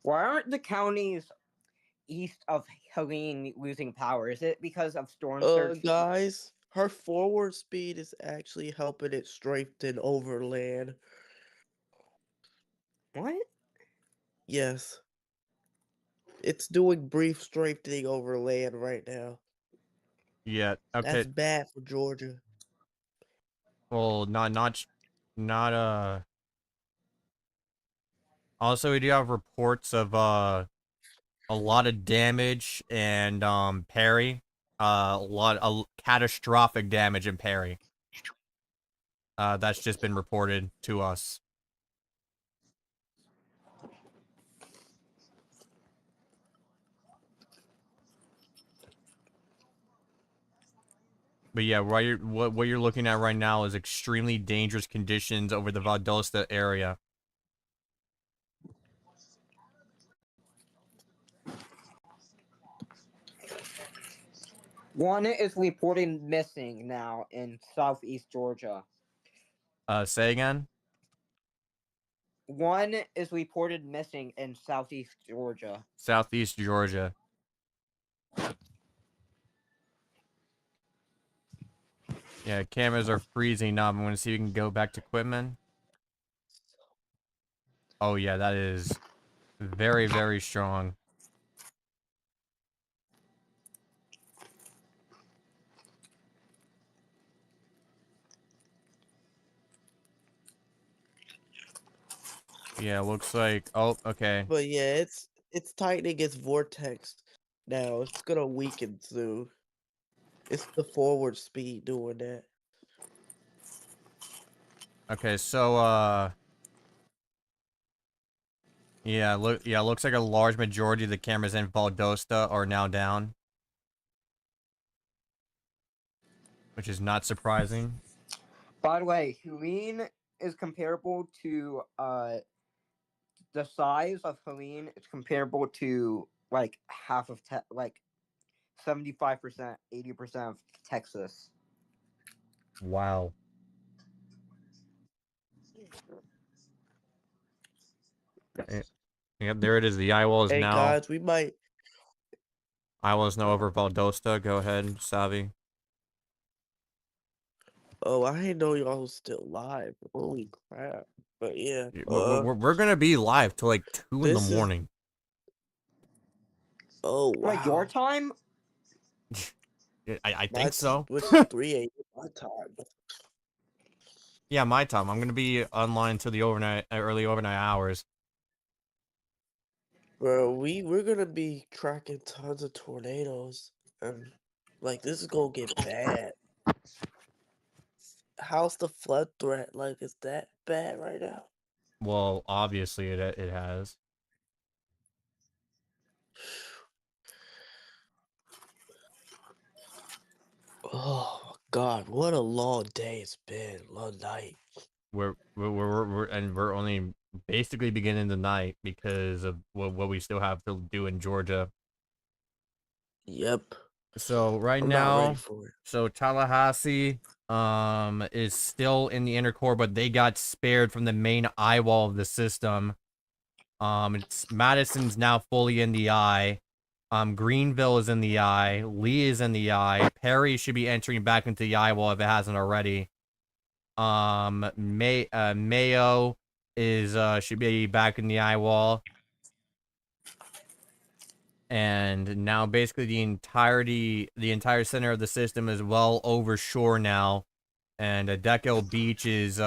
Why aren't the counties east of Helene losing power? Is it because of storm surge? Guys, her forward speed is actually helping it strengthen over land. What? Yes. It's doing brief strengthening over land right now. Yeah, okay. That's bad for Georgia. Well, not. Also, we do have reports of a lot of damage and Perry. A lot of catastrophic damage in Perry. That's just been reported to us. But yeah, what you're looking at right now is extremely dangerous conditions over the Valdosta area. One is reported missing now in southeast Georgia. Say again? One is reported missing in southeast Georgia. Southeast Georgia. Yeah, cameras are freezing up. I'm gonna see if we can go back to Quitman. Oh yeah, that is very, very strong. Yeah, looks like. Oh, okay. But yeah, it's tightening its vortex now. It's gonna weaken soon. It's the forward speed doing that. Okay, so yeah, looks like a large majority of the cameras in Valdosta are now down, which is not surprising. By the way, Helene is comparable to the size of Helene is comparable to like half of like 75%, 80% of Texas. Wow. Yep, there it is. The eye wall is Hey now. guys, we might. Eye wall is now over Valdosta. Go ahead, Savi. Oh, I didn't know y'all was still live. Holy crap! But yeah, We're gonna be live till like 2 in the this is. morning. Oh wow! Like your time? I think so. Which is 3 a.m. my time. Yeah, my time. I'm gonna be online till the early overnight hours. Bro, we're gonna be tracking tons of tornadoes, and like this is gonna get bad. How's the flood threat? Like, is that bad right now? Well, obviously it has. Oh God, what a long day it's been, long night. We're only basically beginning the night because of what we still have to do in Georgia. Yep. So right I'm not ready now, for it. so Tallahassee is still in the inner core, but they got spared from the main eye wall of the system. It's Madison's now fully in the eye. Greenville is in the eye. Lee is in the eye. Perry should be entering back into the eye wall if it hasn't already. Mayo is should be back in the eye wall. And now basically the entire center of the system is well over shore now. And Deco Beach is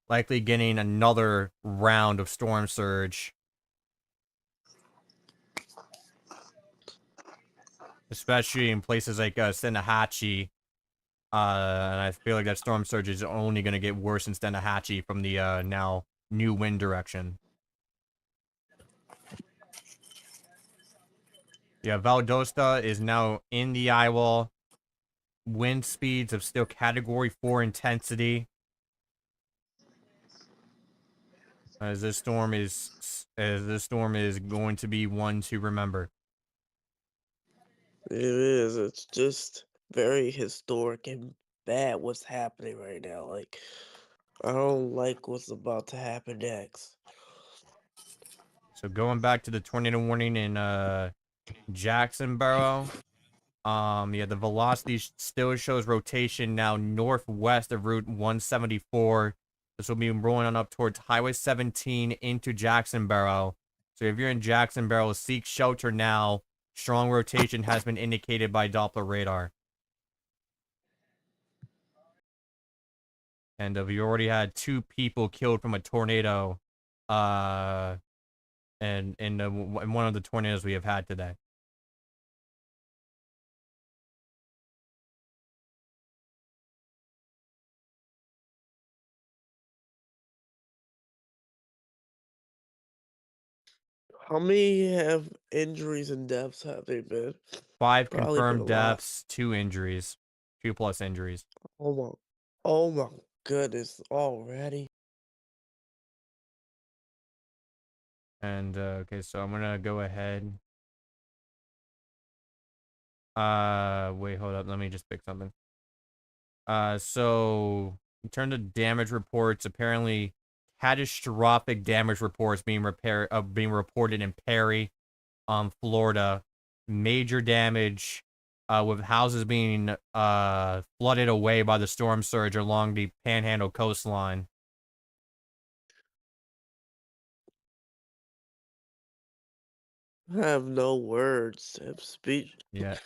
likely getting another round of storm surge. Especially in places like Sinahatchee. And I feel like that storm surge is only going to get worse instead of Hatchie from the now new wind direction. Yeah, Valdosta is now in the eye wall. Wind speeds of still category 4 intensity. As this storm is going to be one to remember. It is. It's just very historic and bad what's happening right now. Like, I don't like what's about to happen next. So going back to the tornado warning in Jacksonboro. Yeah, the velocity still shows rotation now northwest of Route 174. This will be rolling on up towards Highway 17 into Jacksonboro. So if you're in Jacksonboro, seek shelter now. Strong rotation has been indicated by Doppler radar. And we already had 2 people killed from a tornado, and in one of the tornadoes we have had today. How many have injuries and deaths have they been? 5 Probably been a confirmed lot. deaths, 2 injuries, 2 plus injuries. Oh my goodness, already. And okay, so I'm gonna go ahead. Wait, hold up. Let me just pick something. So in terms of damage reports, apparently catastrophic damage reports being reported in Perry, Florida. Major damage, with houses being flooded away by the storm surge along the Panhandle coastline. I have no words. I'm Yeah,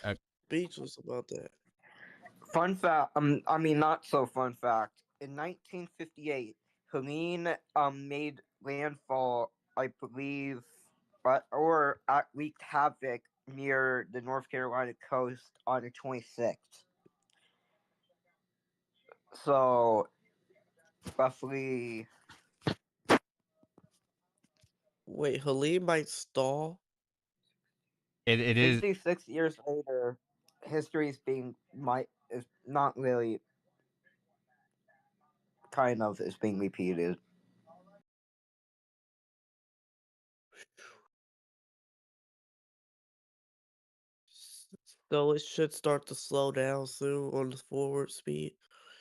speechless about that. Fun fact, I mean not so fun fact. In 1958, Helene made landfall, I believe, or wreaked havoc near the North Carolina coast on the 26th. So roughly Wait, Helene might stall? it is. 66 years later, history is not really kind of is being repeated. So it should start to slow down soon on the forward speed.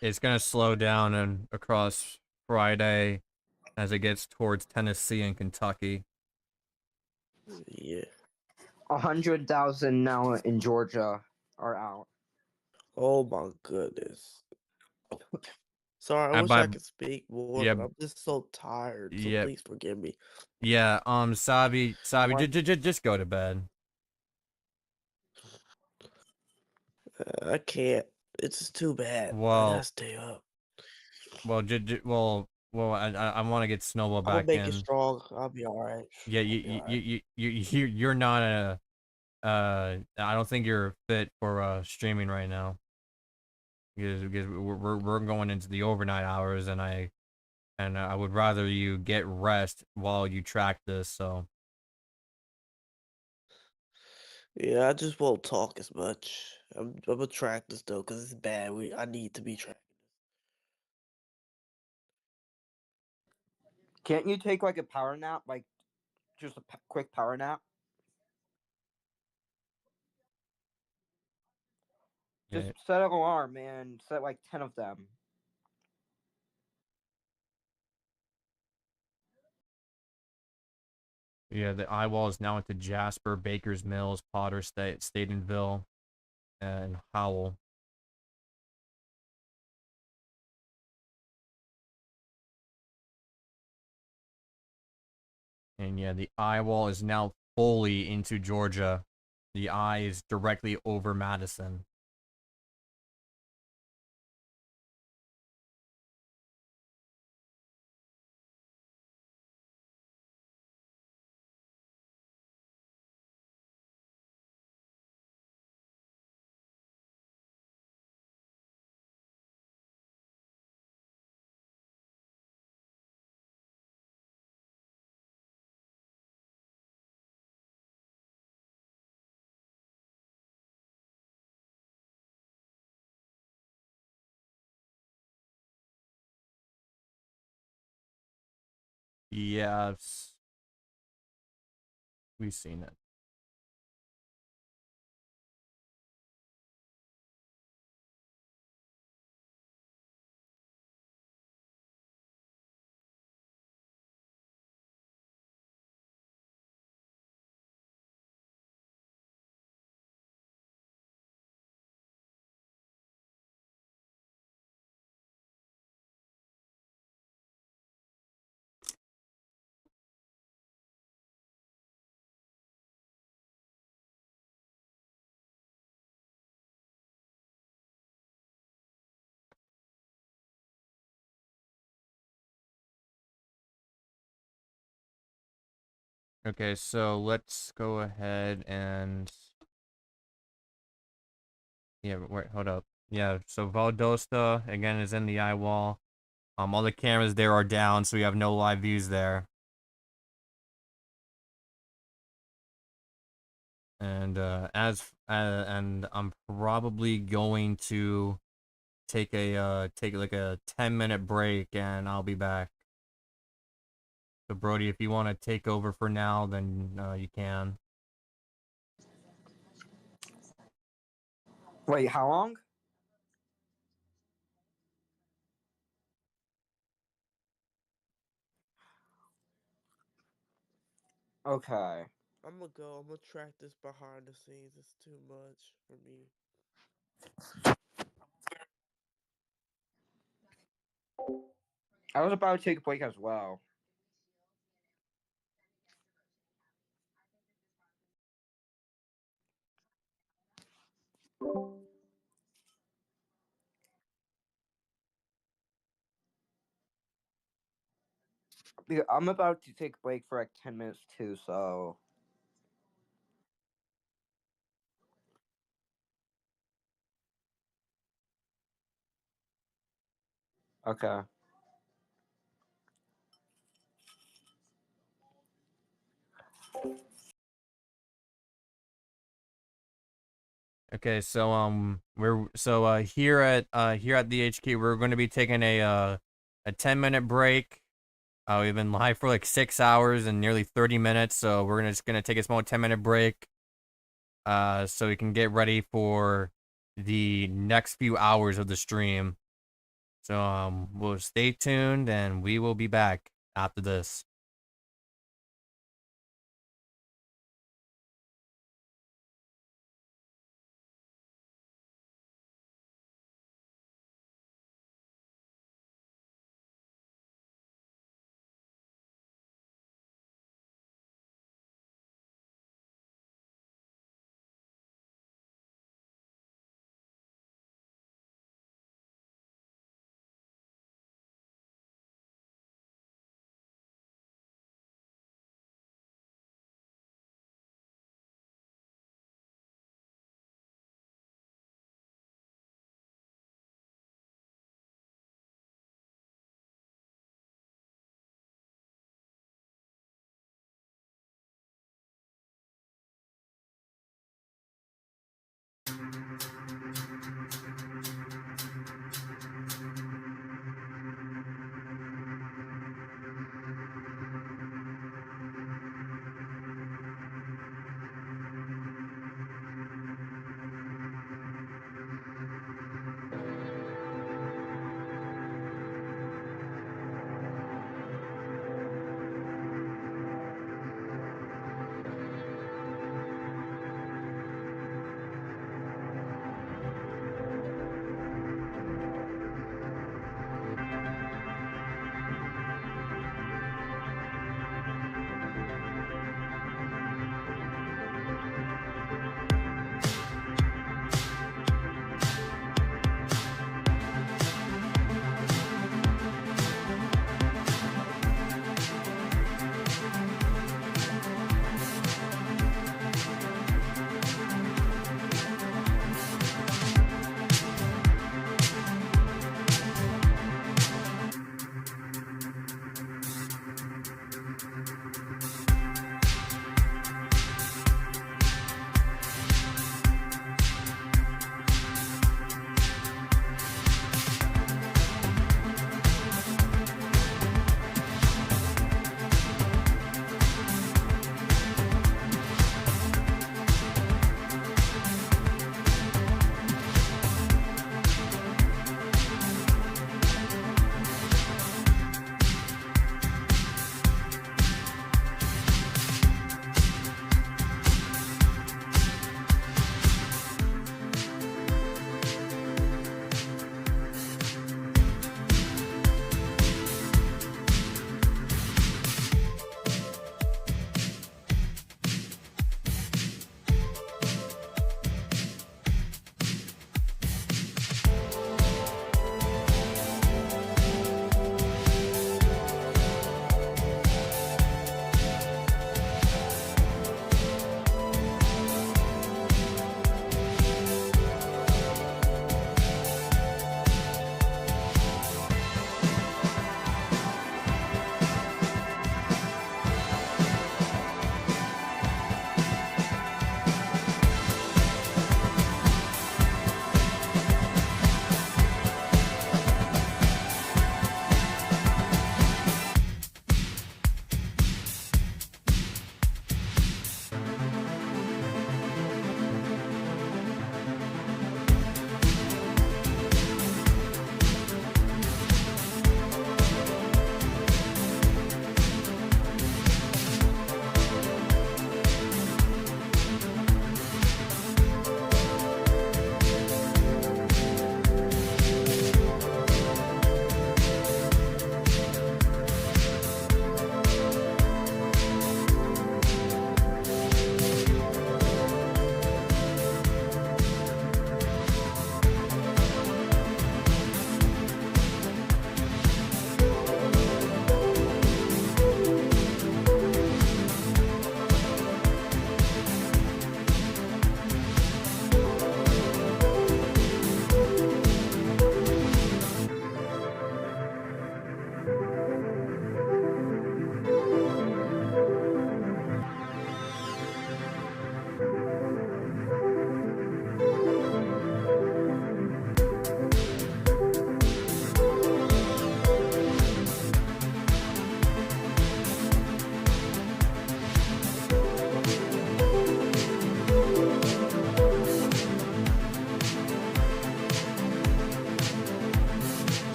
It's gonna slow down and across Friday as it gets towards Tennessee and Kentucky. Yeah. 100,000 now in Georgia are out. Oh my goodness. Sorry, I And wish by I could speak more, yeah, but I'm just so tired. So yeah, please forgive me. yeah. Sabi, What? just go to bed. I can't. It's just too bad. I gotta Well, stay up. I want to get Snowball I'm gonna back make it in. strong. I'll be alright. Yeah, I'll be alright. you're not I don't think you're fit for streaming right now. Because we're going into the overnight hours, and I would rather you get rest while you track this. So Yeah, I just won't talk as much. I'm gonna track this though, cause it's bad. I need to be tracking. Can't you take like a power nap, like just a quick power nap? Just yeah, set an alarm and set like 10 of them. yeah. The eye wall is now into Jasper, Baker's Mills, Potter State, Staydenville, and Howell. And yeah, the eye wall is now fully into Georgia. The eye is directly over Madison. Yes. We've seen it. Okay, so let's go ahead and yeah, wait, hold up. Yeah, so Valdosta again is in the eye wall. All the cameras there are down, so we have no live views there. And and I'm probably going to take like a 10-minute break, and I'll be back. So Brody, if you want to take over for now, then you can. Wait, how long? Okay. I'm gonna go. I'm gonna track this behind the scenes. It's too much for me. I was about to take a break as well. Yeah, I'm about to take a break for like 10 minutes too, so. Okay. Okay, so we're here at the HQ we're going to be taking a 10-minute break. We've been live for like 6 hours and nearly 30 minutes, so we're just gonna take a small 10-minute break. So we can get ready for the next few hours of the stream. So we'll stay tuned and we will be back after this.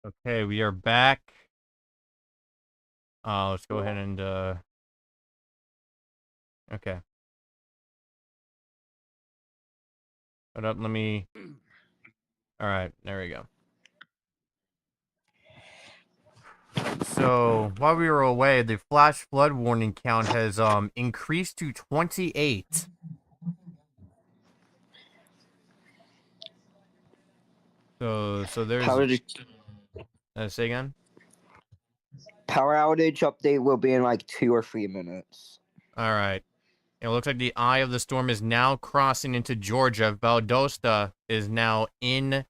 Okay, we are back. Let's go ahead and okay. Hold up, let me. All right, there we go. So while we were away, the flash flood warning count has increased to 28. So there's. Power, Say again. power outage update will be in like 2 or 3 minutes. All right. It looks like the eye of the storm is now crossing into Georgia. Valdosta is now in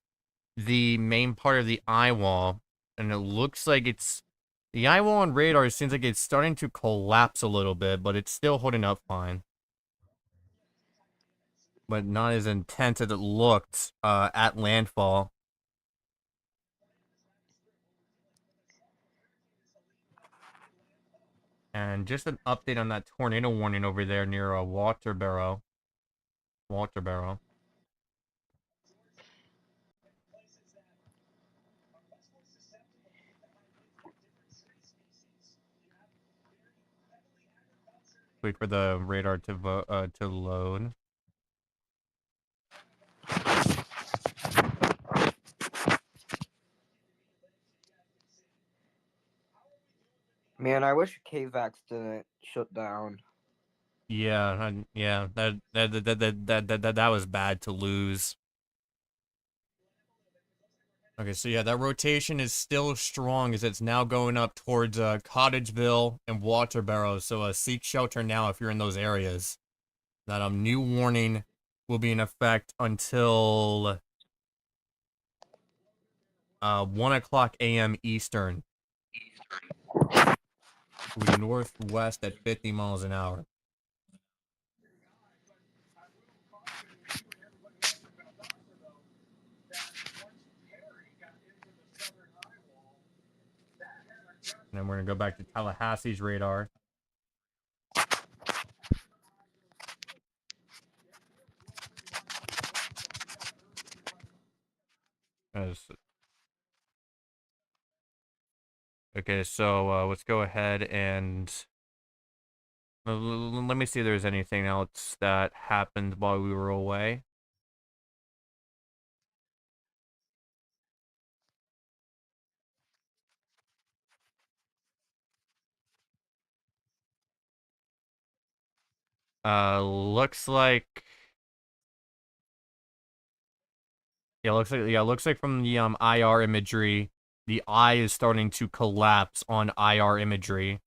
the main part of the eye wall, and it looks like it's the eye wall on radar. It seems like it's starting to collapse a little bit, but it's still holding up fine. But not as intense as it looked at landfall. And just an update on that tornado warning over there near Waterboro. Wait for the radar to load. Man, I wish KVAX didn't shut down. Yeah, yeah, that was bad to lose. Okay, so yeah, that rotation is still strong as it's now going up towards Cottageville and Waterboro. So seek shelter now if you're in those areas. That new warning will be in effect until 1:00 a.m. Eastern. With northwest at 50 miles an hour. And then we're gonna go back to Tallahassee's radar. Okay, so let's go ahead and let me see if there's anything else that happened while we were away. Looks like looks like from the IR imagery, the eye is starting to collapse on IR imagery.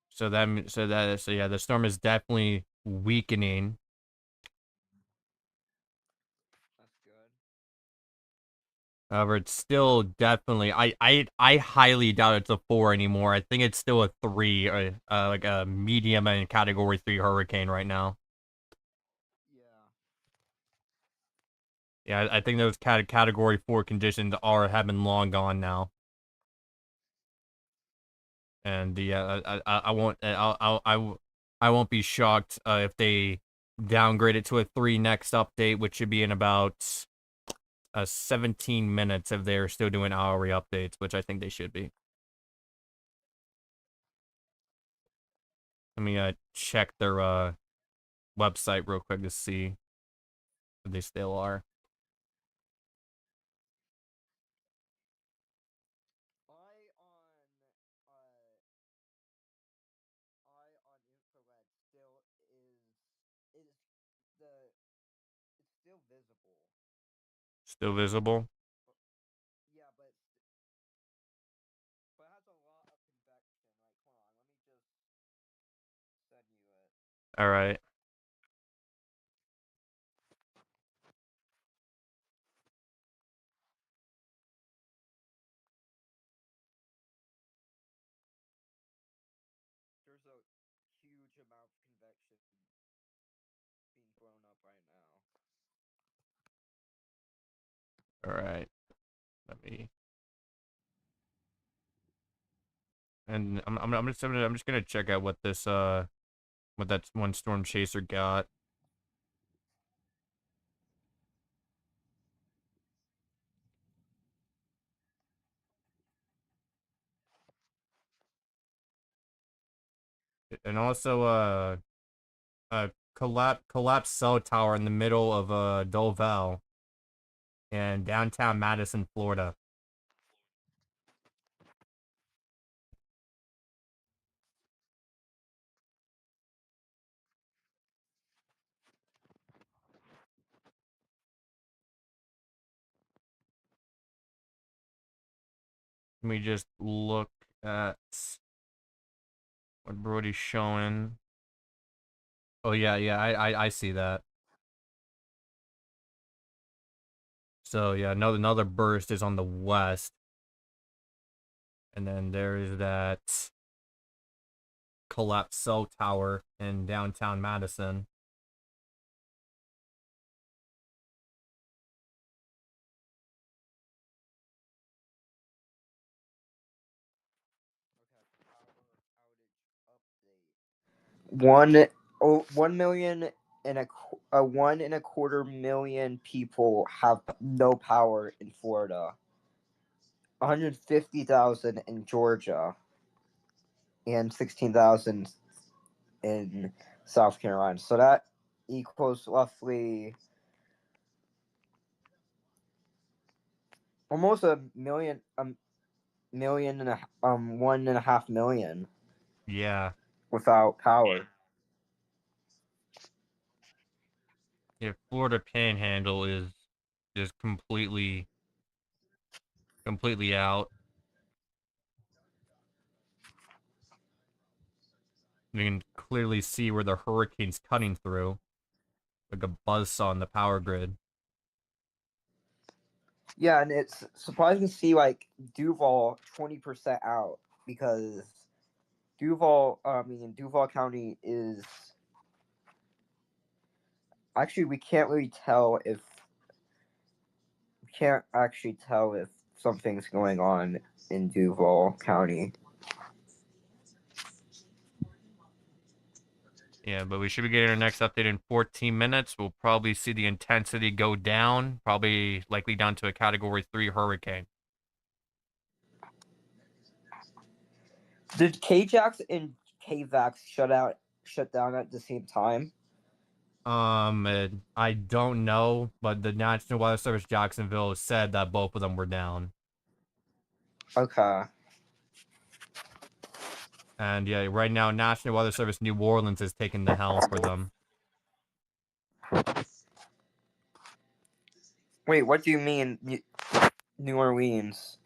So yeah, the storm is definitely weakening. That's good. However, it's still definitely I highly doubt it's a 4 anymore. I think it's still a 3, like a medium and category 3 hurricane right now. Yeah. Yeah, I think those category 4 conditions have been long gone now. And I won't be shocked if they downgrade it to a 3 next update, which should be in about 17 minutes if they're still doing hourly updates, which I think they should be. Let me check their website real quick to see if they still are. Infrared still is it's still visible. Still visible? Yeah, but it has a lot of convection. Like, hold on, let me just send you it. All right. There's a huge amount of convection being blown up right now. All right. Let me. And I'm just gonna check out what this what that one storm chaser got. And also a collapsed cell tower in the middle of Doval in downtown Madison, Florida. Let me just look at what Brody's showing. Oh yeah, I see that. So yeah, another burst is on the west. And then there is that collapsed cell tower in downtown Madison. One, 1 million and a 1.25 million people have no power in Florida. 150,000 in Georgia, and 16,000 in South Carolina. So that equals roughly almost a million, million and a 1.5 million Yeah. without power. Yeah, Florida Panhandle is just completely out. You can clearly see where the hurricane's cutting through. Like a buzzsaw on the power grid. Yeah, and it's surprising to see like Duval 20% out, because Duval County is actually we can't actually tell if something's going on in Duval County. Yeah, but we should be getting our next update in 14 minutes. We'll probably see the intensity go down, probably likely down to a Category 3 hurricane. Did KJAX and KVAX shut down at the same time? I don't know, but the National Weather Service Jacksonville said that both of them were down. Okay. And yeah, right now, National Weather Service New Orleans is taking the helm for them. Wait, what do you mean, New Orleans?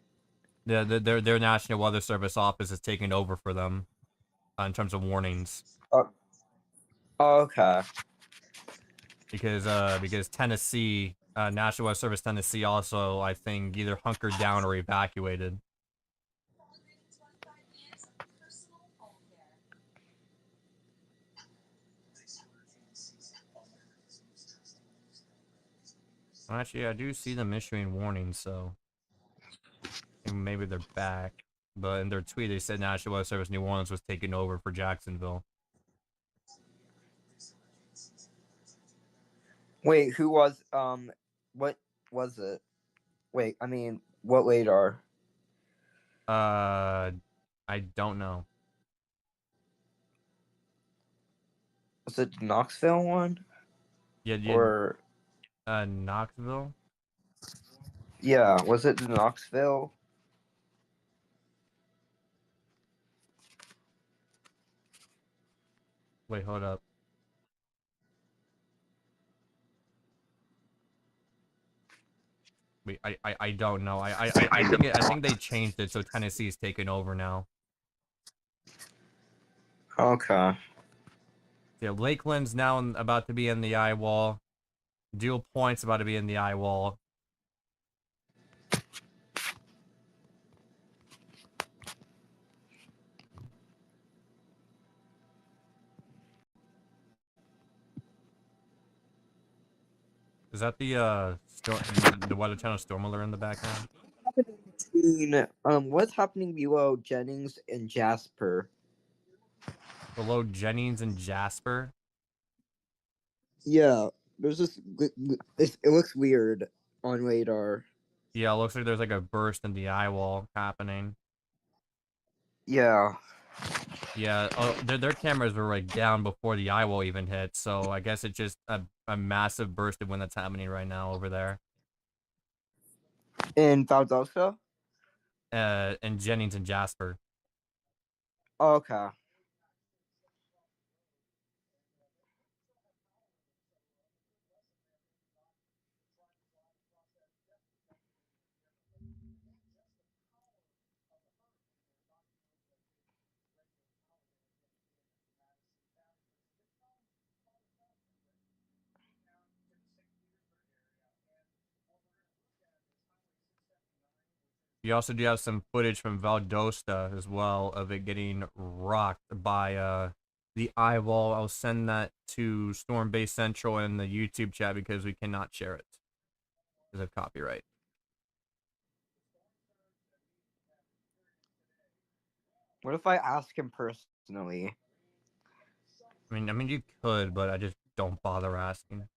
Their National Weather Service office is taking over for them in terms of warnings. Oh, okay. Because Tennessee, National Weather Service Tennessee also, I think, either hunkered down or evacuated. Actually, I do see them issuing warnings, so maybe they're back. But in their tweet, they said National Weather Service New Orleans was taking over for Jacksonville. Wait, who was what was it? Wait, what radar? I don't know. Was it the Knoxville one? Yeah, Or Knoxville? yeah, was it the Knoxville? Wait, hold up. Wait, I don't know. I think they changed it so Tennessee's taken over now. Okay. Yeah, Lakeland's now about to be in the eye wall. Dual Point's about to be in the eye wall. Is that the Weather Channel storm alert in the background? What's happening below Jennings and Jasper? Below Jennings and Jasper? Yeah, there's this. It looks weird on radar. Yeah, it looks like there's like a burst in the eye wall happening. Yeah. Yeah, oh, their cameras were like down before the eye wall even hit, so I guess it's just a massive burst of wind that's happening right now over there. In Valdosta? And Jennings and Jasper. Okay. You also do have some footage from Valdosta as well of it getting rocked by the eye wall. I'll send that to Storm Base Central in the YouTube chat because we cannot share it because of copyright. What if I ask him personally? I mean you could, but I just don't bother asking.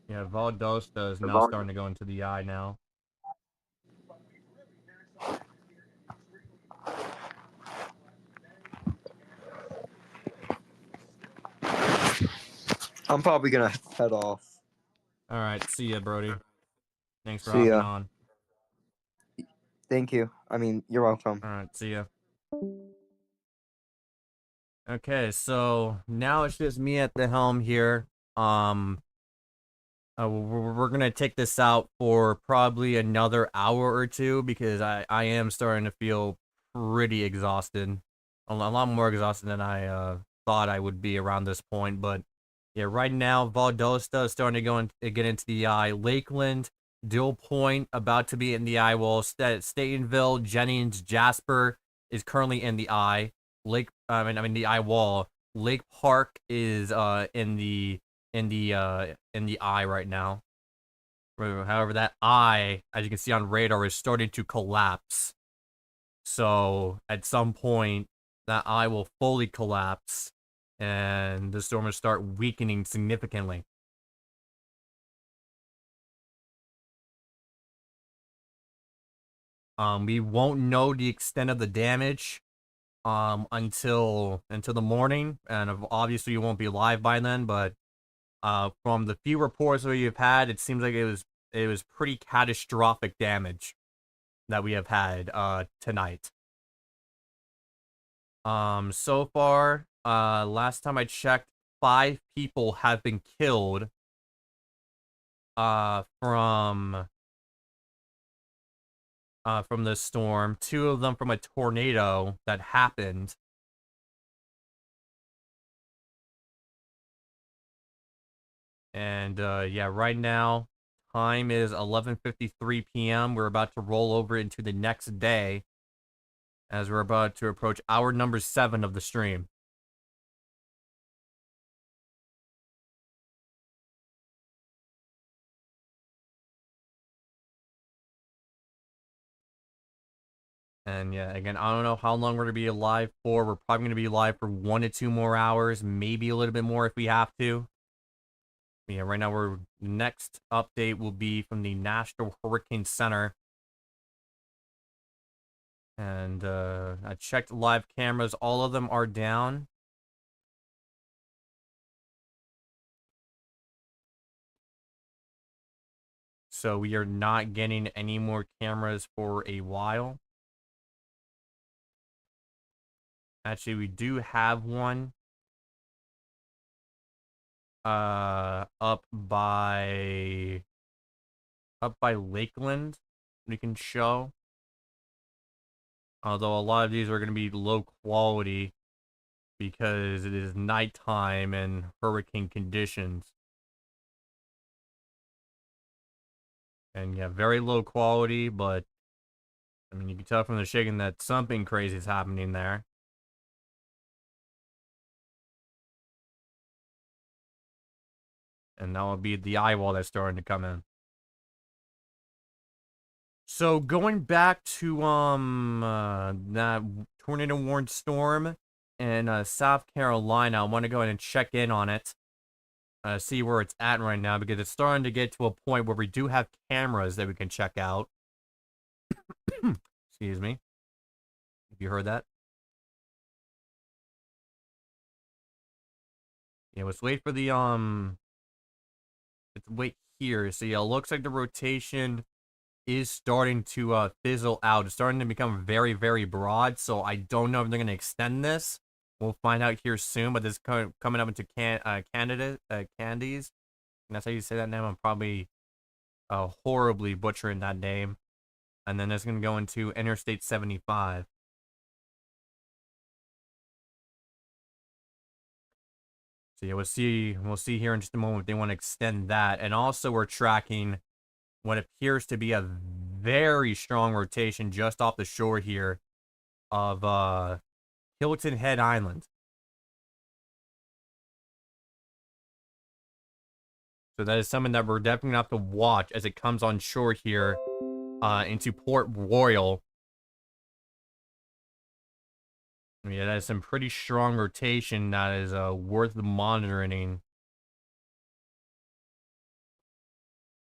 Yeah, Valdosta is now starting to go into the eye now. I'm probably gonna head off. All right, see ya, Brody. Thanks for See hopping ya. on. Thank you. I mean, you're welcome. All right, see ya. Okay, so now it's just me at the helm here. We're gonna take this out for probably another hour or two because I am starting to feel pretty exhausted, a lot more exhausted than I thought I would be around this point. But yeah, right now Valdosta is starting to get into the eye. Lakeland, Dill Point about to be in the eye. Well, Statenville, Jennings, Jasper is currently in the eye. I mean the eye wall. Lake Park is in the eye right now. However, that eye, as you can see on radar, is starting to collapse. So at some point, that eye will fully collapse, and the storm will start weakening significantly. We won't know the extent of the damage until the morning, and obviously you won't be live by then. But from the few reports that we've had, it seems like it was pretty catastrophic damage that we have had tonight. So far, last time I checked, 5 people have been killed from this storm. 2 of them from a tornado that happened. And yeah, right now time is 11:53 p.m. We're about to roll over into the next day as we're about to approach hour number 7 of the stream. And yeah, again, I don't know how long we're going to be alive for. We're probably going to be live for 1 to 2 more hours, maybe a little bit more if we have to. Yeah, right now the next update will be from the National Hurricane Center. And I checked live cameras. All of them are down. So we are not getting any more cameras for a while. Actually, we do have one up by Lakeland we can show. Although a lot of these are going to be low quality because it is nighttime and hurricane conditions. And yeah, very low quality, but I mean, you can tell from the shaking that something crazy is happening there. And that will be the eye wall that's starting to come in. So going back to that tornado warned storm in South Carolina. I want to go ahead and check in on it. See where it's at right now, because it's starting to get to a point where we do have cameras that we can check out. Excuse me. Have you heard that? Yeah, let's wait for the, let's wait here. So yeah, it looks like the rotation is starting to fizzle out. It's starting to become very, very broad, so I don't know if they're going to extend this. We'll find out here soon, but this is coming up into Candies. And that's how you say that name. I'm probably horribly butchering that name. And then it's going to go into Interstate 75. So yeah, we'll see here in just a moment if they want to extend that. And also we're tracking what appears to be a very strong rotation just off the shore here of Hilton Head Island. So that is something that we're definitely going to have to watch as it comes on shore here into Port Royal. Yeah, that is some pretty strong rotation that is worth monitoring.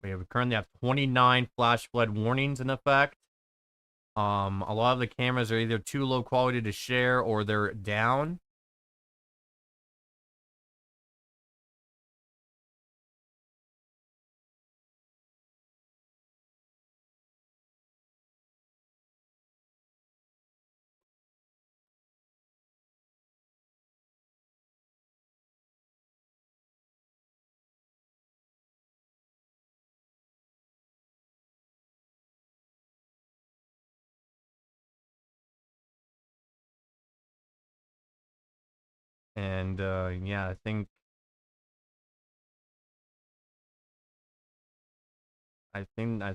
We currently have 29 flash flood warnings in effect. A lot of the cameras are either too low quality to share or they're down. And yeah, I think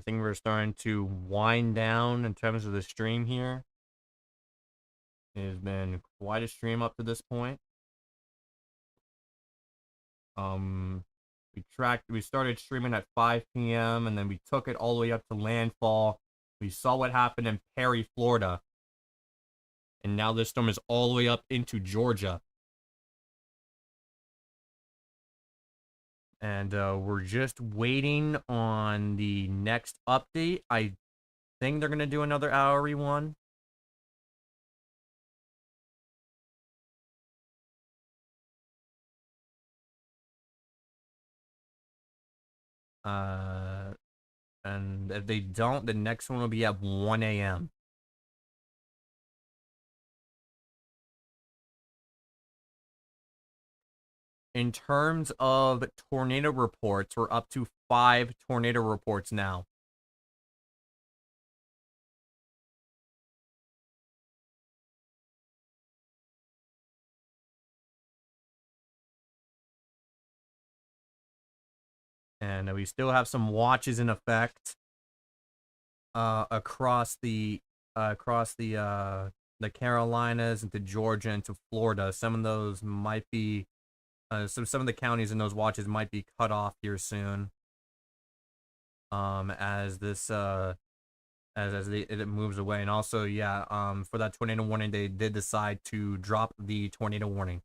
we're starting to wind down in terms of the stream here. It has been quite a stream up to this point. We started streaming at 5 p.m. and then we took it all the way up to landfall. We saw what happened in Perry, Florida. And now this storm is all the way up into Georgia. And we're just waiting on the next update. I think they're going to do another hourly one. And if they don't, the next one will be at 1 a.m. In terms of tornado reports, we're up to 5 tornado reports now. And we still have some watches in effect across the Carolinas into Georgia into Florida. Some of those might be some of the counties in those watches might be cut off here soon. As this it moves away. And also, yeah, for that tornado warning, they did decide to drop the tornado warning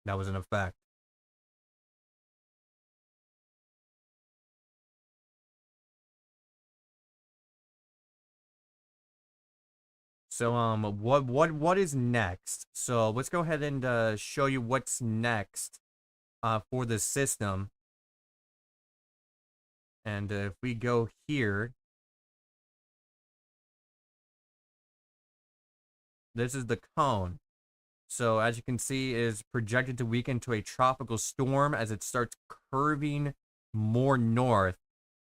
that was in effect. So what is next? So let's go ahead and show you what's next for the system. And if we go here, this is the cone. So as you can see, it is projected to weaken to a tropical storm as it starts curving more north.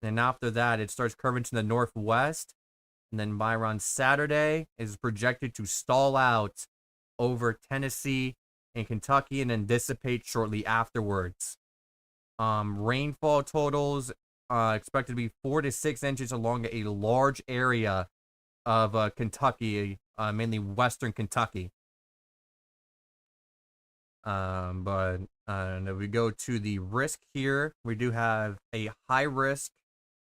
And after that, it starts curving to the northwest. And then by around Saturday, it is projected to stall out over Tennessee and Kentucky and then dissipate shortly afterwards. Rainfall totals expected to be 4 to 6 inches along a large area of Kentucky, mainly western Kentucky. But if we go to the risk here, we do have a high risk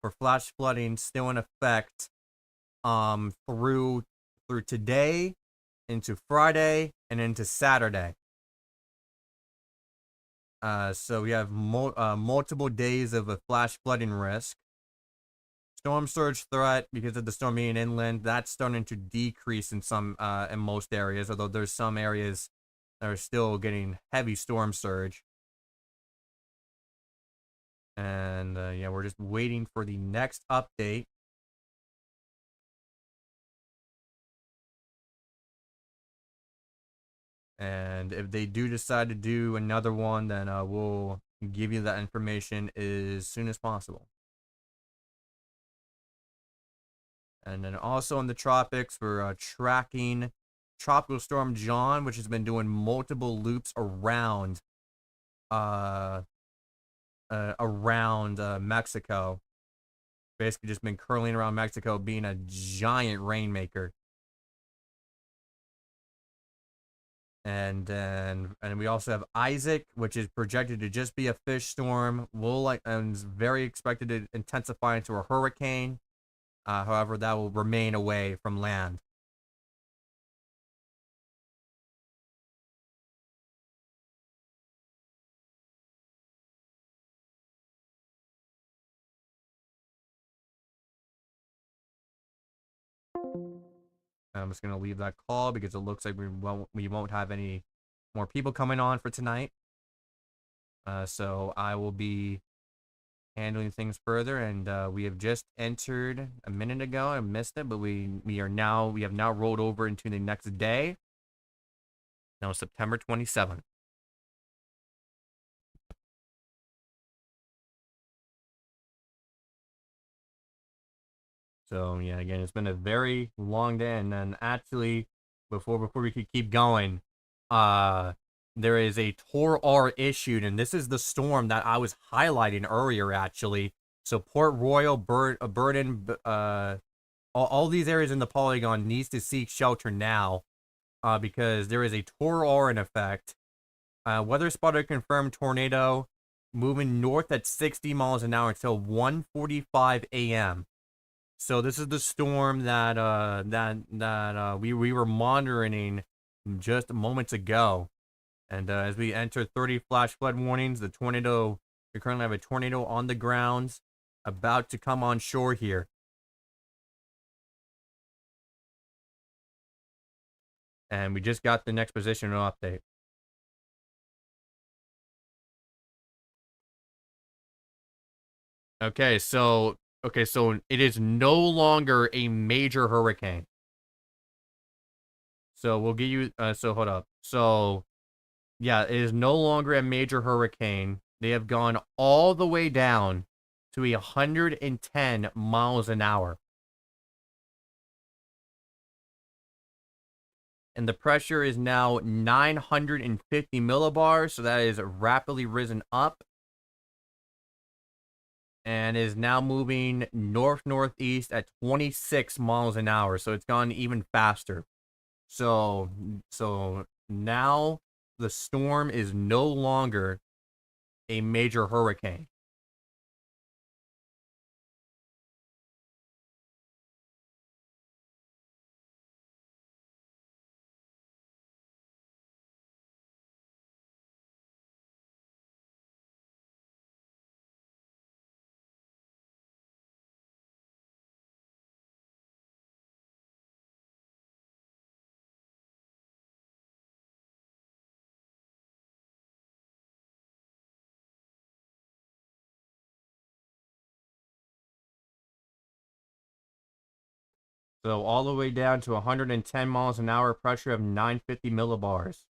for flash flooding still in effect through today into Friday, and into Saturday. So we have multiple days of a flash flooding risk. Storm surge threat, because of the storm being inland, that's starting to decrease in in most areas, although there's some areas that are still getting heavy storm surge. And yeah, we're just waiting for the next update. And if they do decide to do another one, then we'll give you that information as soon as possible. And then also in the tropics, we're tracking Tropical Storm John, which has been doing multiple loops around Mexico. Basically just been curling around Mexico, being a giant rainmaker. And we also have Isaac, which is projected to just be a fish storm. And is very expected to intensify into a hurricane. However, that will remain away from land. I'm just gonna leave that call because it looks like we won't have any more people coming on for tonight. So I will be handling things further, and we have just entered a minute ago. I missed it, but we have now rolled over into the next day. Now September 27th. So yeah, again, it's been a very long day, and then actually, before we could keep going, there is a Tor R issued, and this is the storm that I was highlighting earlier, actually. So Port Royal, Burden, all these areas in the polygon needs to seek shelter now, because there is a Tor R in effect. Weather spotter confirmed tornado moving north at 60 miles an hour until 1:45 a.m. So this is the storm that we were monitoring just moments ago, and as we enter 30 flash flood warnings, we currently have a tornado on the grounds, about to come on shore here. And we just got the next positional update. Okay, so it is no longer a major hurricane. So we'll give you so hold up. So yeah, it is no longer a major hurricane. They have gone all the way down to 110 miles an hour. And the pressure is now 950 millibars, so that is rapidly risen up. And is now moving north-northeast at 26 miles an hour, so it's gone even faster. So now the storm is no longer a major hurricane. So all the way down to 110 miles an hour, pressure of 950 millibars.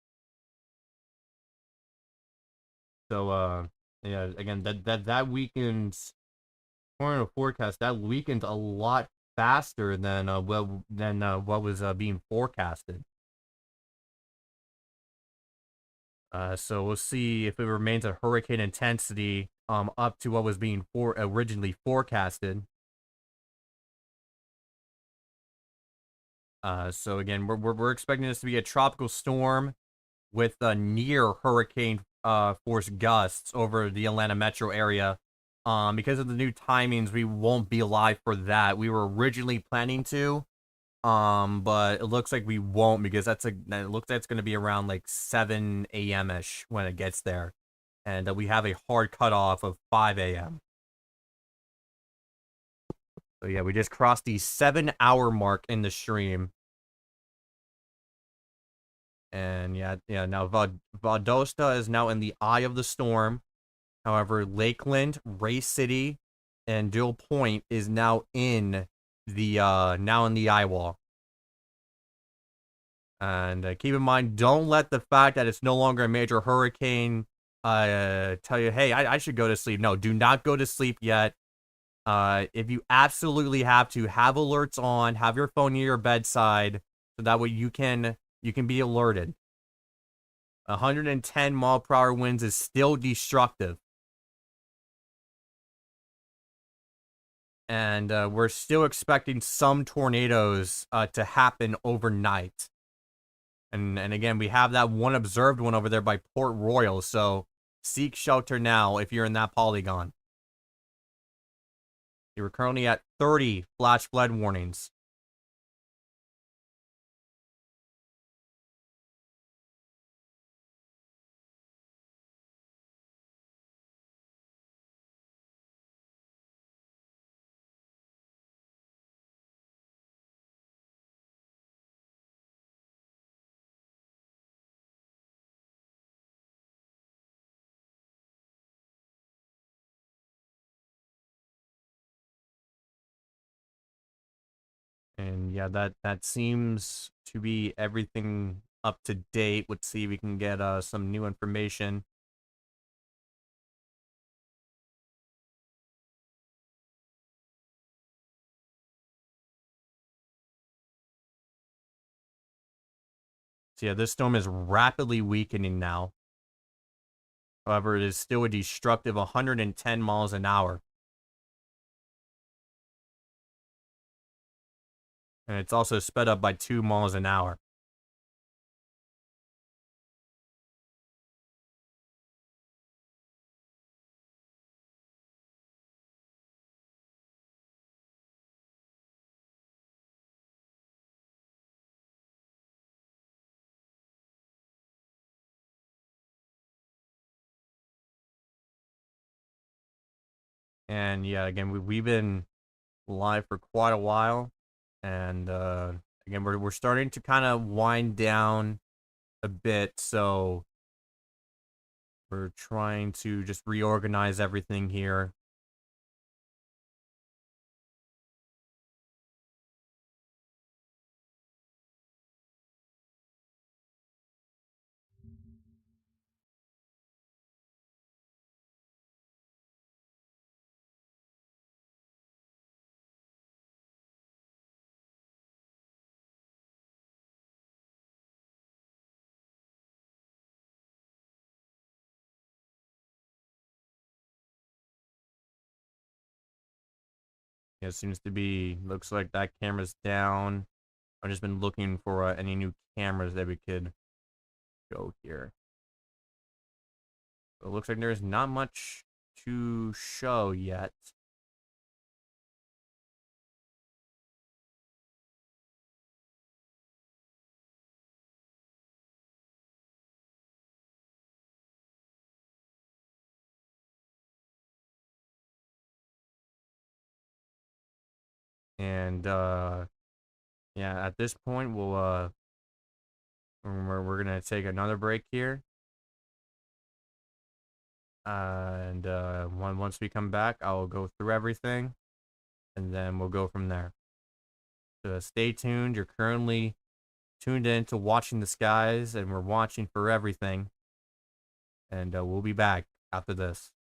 So yeah, again, that weakens, according to forecast, that weakened a lot faster than what was being forecasted. So we'll see if it remains at hurricane intensity up to what was being originally forecasted. So again, we're expecting this to be a tropical storm with near hurricane force gusts over the Atlanta metro area. Because of the new timings, we won't be live for that. We were originally planning to, But it looks like we won't because it looks like it's going to be around like 7 a.m.-ish when it gets there. And we have a hard cutoff of 5 a.m. So yeah, we just crossed the 7-hour mark in the stream. And yeah, now Valdosta is now in the eye of the storm. However, Lakeland, Ray City, and Dill Point is now in the eye wall. And keep in mind, don't let the fact that it's no longer a major hurricane tell you, hey, I should go to sleep. No, do not go to sleep yet. If you absolutely have to, have alerts on, have your phone near your bedside, so that way you can be alerted. 110 mile per hour winds is still destructive. And we're still expecting some tornadoes to happen overnight. And again, we have that one observed one over there by Port Royal, so seek shelter now if you're in that polygon. You're currently at 30 flash flood warnings. And yeah, that seems to be everything up to date. Let's see if we can get some new information. So yeah, this storm is rapidly weakening now. However, it is still a destructive 110 miles an hour. And it's also sped up by 2 miles an hour. And yeah, again, we've been live for quite a while. And again, we're starting to kind of wind down a bit. So we're trying to just reorganize everything here. Yeah, it seems to be, looks like that camera's down. I've just been looking for any new cameras that we could go here. So it looks like there's not much to show yet. And yeah, at this point we're gonna take another break here. And once we come back, I'll go through everything, and then we'll go from there. So stay tuned. You're currently tuned in to Watching the Skies, and we're watching for everything. And we'll be back after this.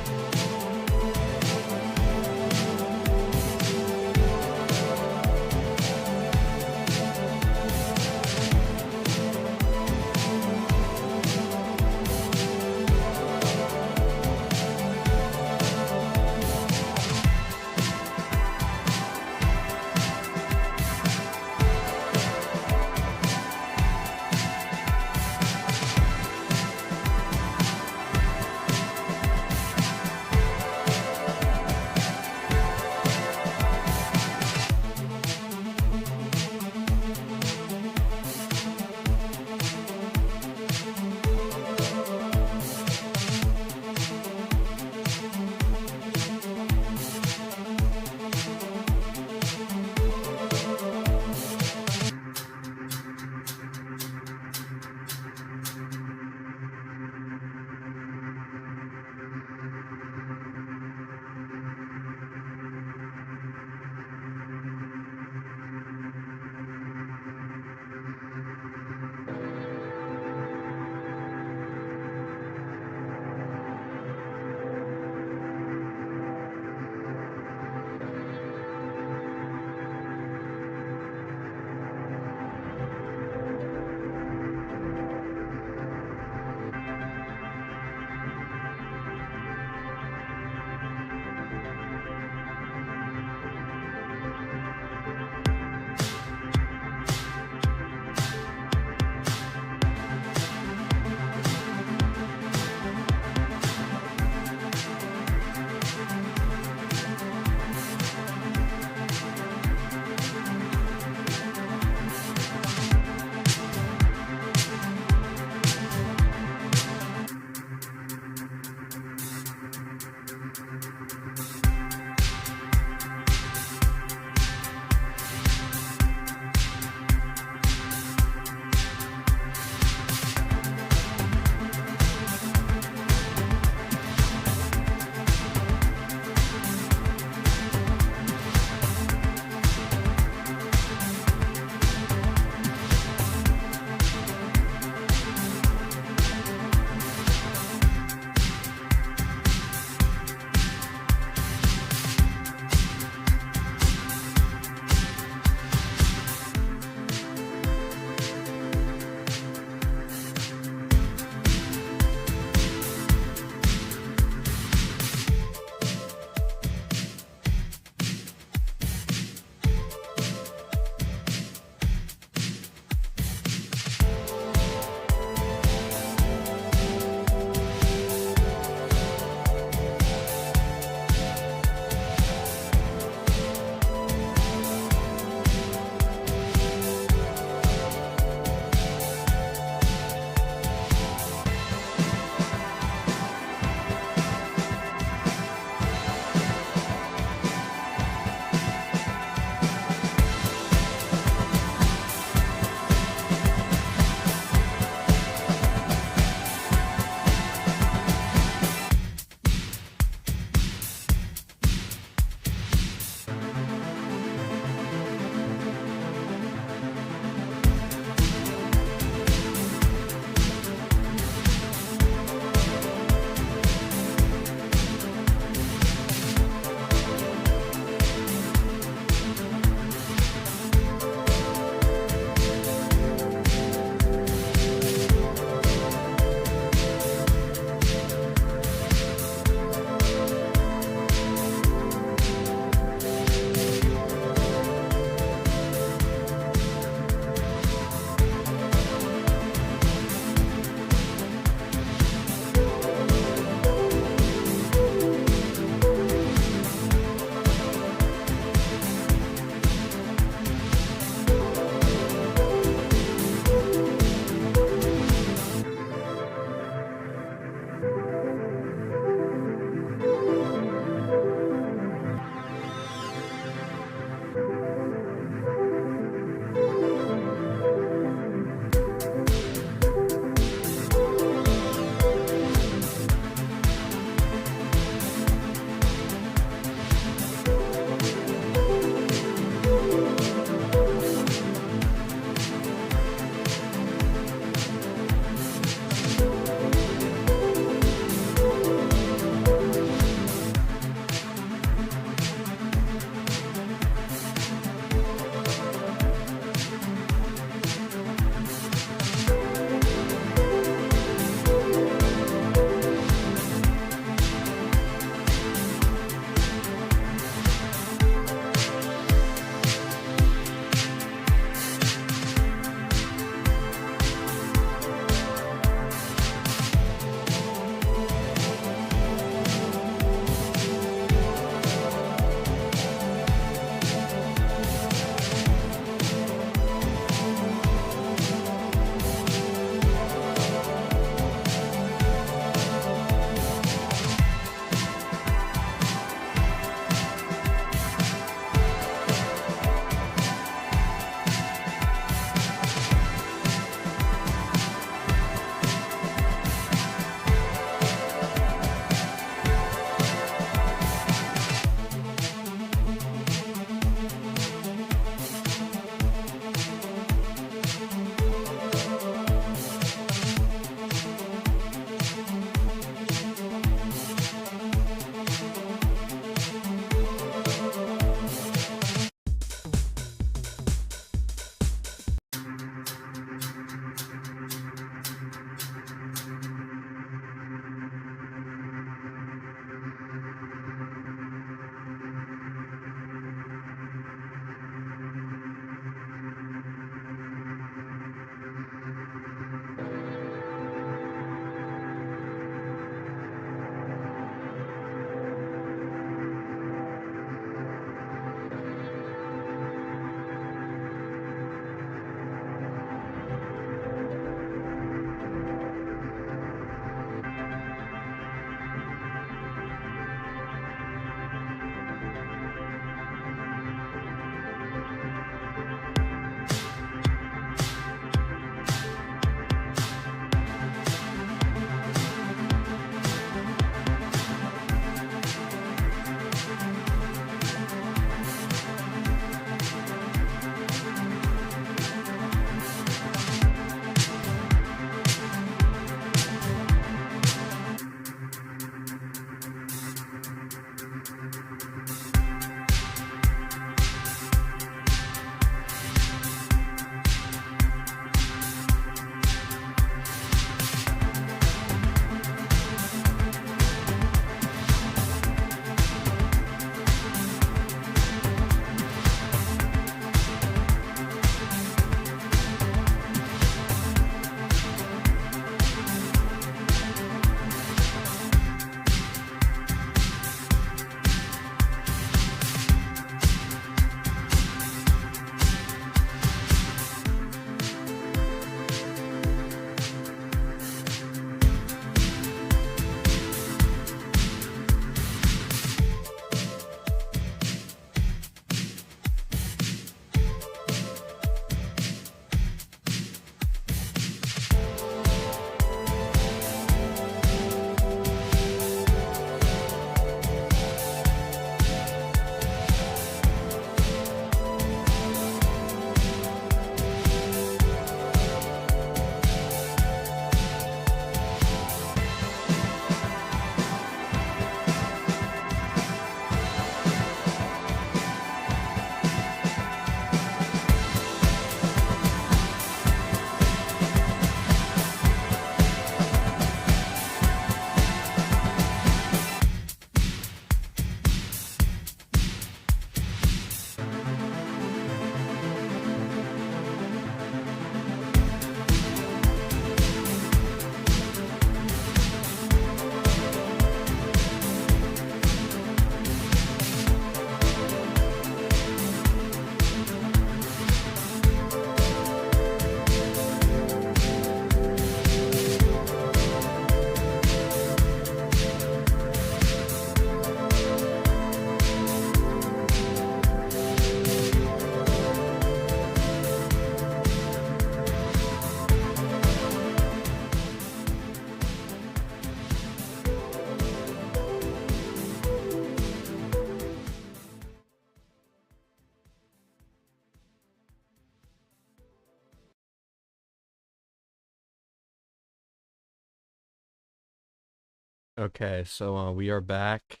Okay, so we are back.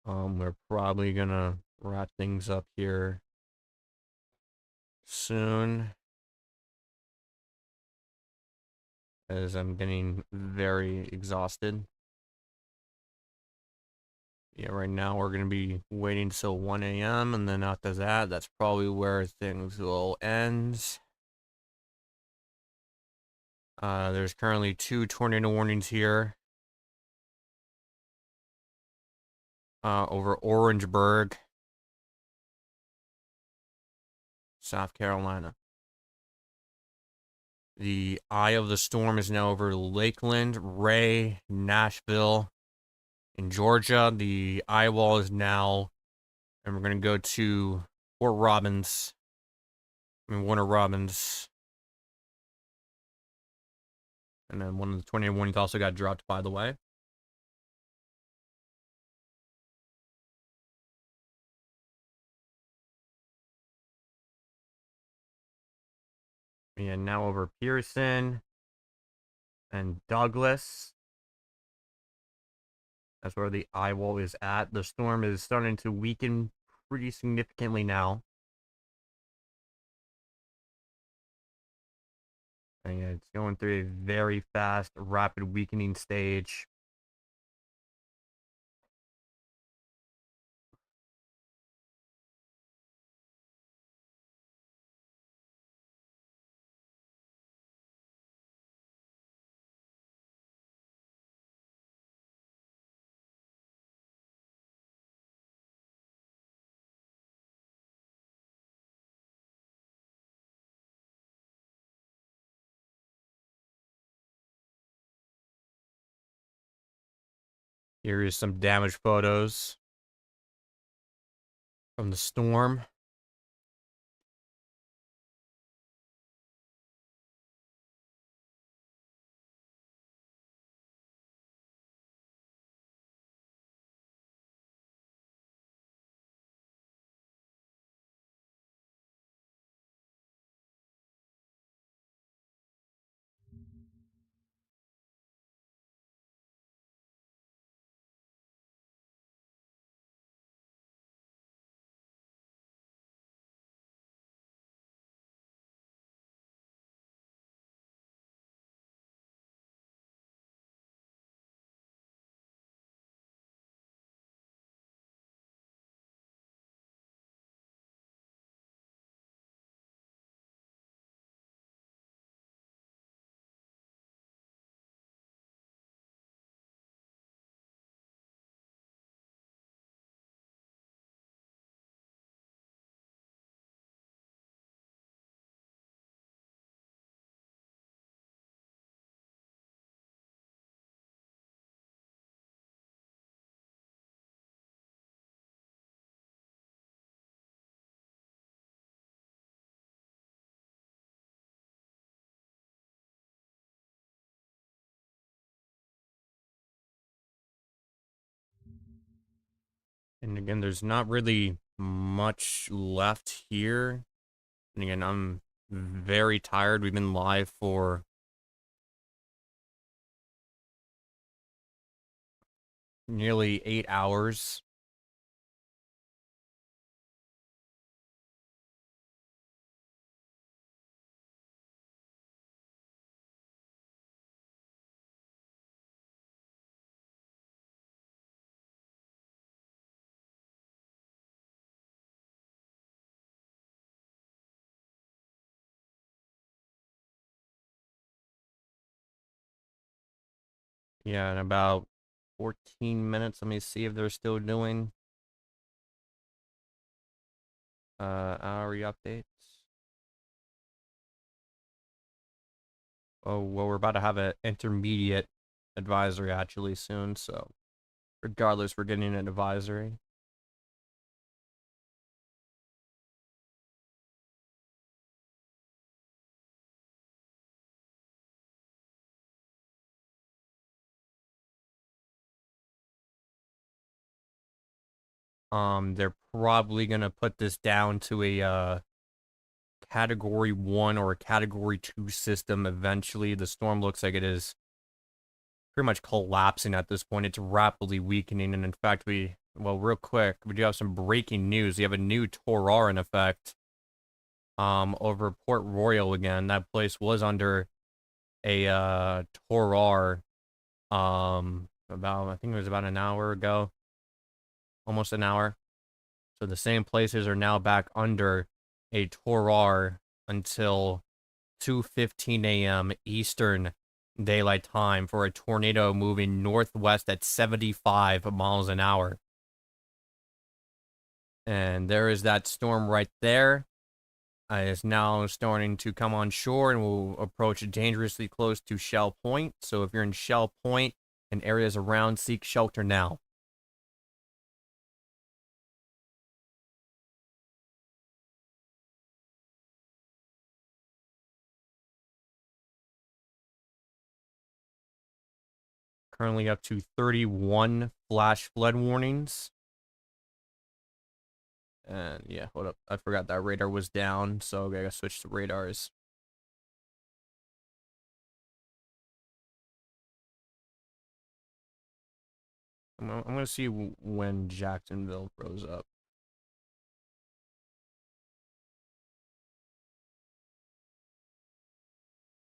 We're probably gonna wrap things up here soon, as I'm getting very exhausted. Yeah, right now we're gonna be waiting till 1 a.m. and then after that, that's probably where things will end. There's currently 2 tornado warnings here. Over Orangeburg, South Carolina. The eye of the storm is now over Lakeland, Ray, Nashville. In Georgia, the eye wall is now, and we're going to go to Warner Robins. And then one of the tornado warnings also got dropped, by the way. And now over Pearson and Douglas. That's where the eye wall is at. The storm is starting to weaken pretty significantly now. And it's going through a very fast, rapid weakening stage. Here is some damage photos from the storm. And again, there's not really much left here. And again, I'm very tired. We've been live for nearly 8 hours. Yeah, in about 14 minutes. Let me see if they're still doing hour updates. Oh, well, we're about to have an intermediate advisory actually soon, so regardless, we're getting an advisory. They're probably gonna put this down to a category 1 or a category 2 system eventually. The storm looks like it is pretty much collapsing at this point. It's rapidly weakening, and in fact, real quick, we do have some breaking news. We have a new Torar in effect, over Port Royal again. That place was under a, Torar, I think it was about an hour ago. Almost an hour. So the same places are now back under a Torar until 2:15 a.m. Eastern Daylight Time for a tornado moving northwest at 75 miles an hour. And there is that storm right there. It's now starting to come on shore and will approach dangerously close to Shell Point. So if you're in Shell Point and areas around, seek shelter now. Currently up to 31 flash flood warnings. And yeah, hold up. I forgot that radar was down, so I gotta switch to radars. I'm gonna see when Jacksonville rose up.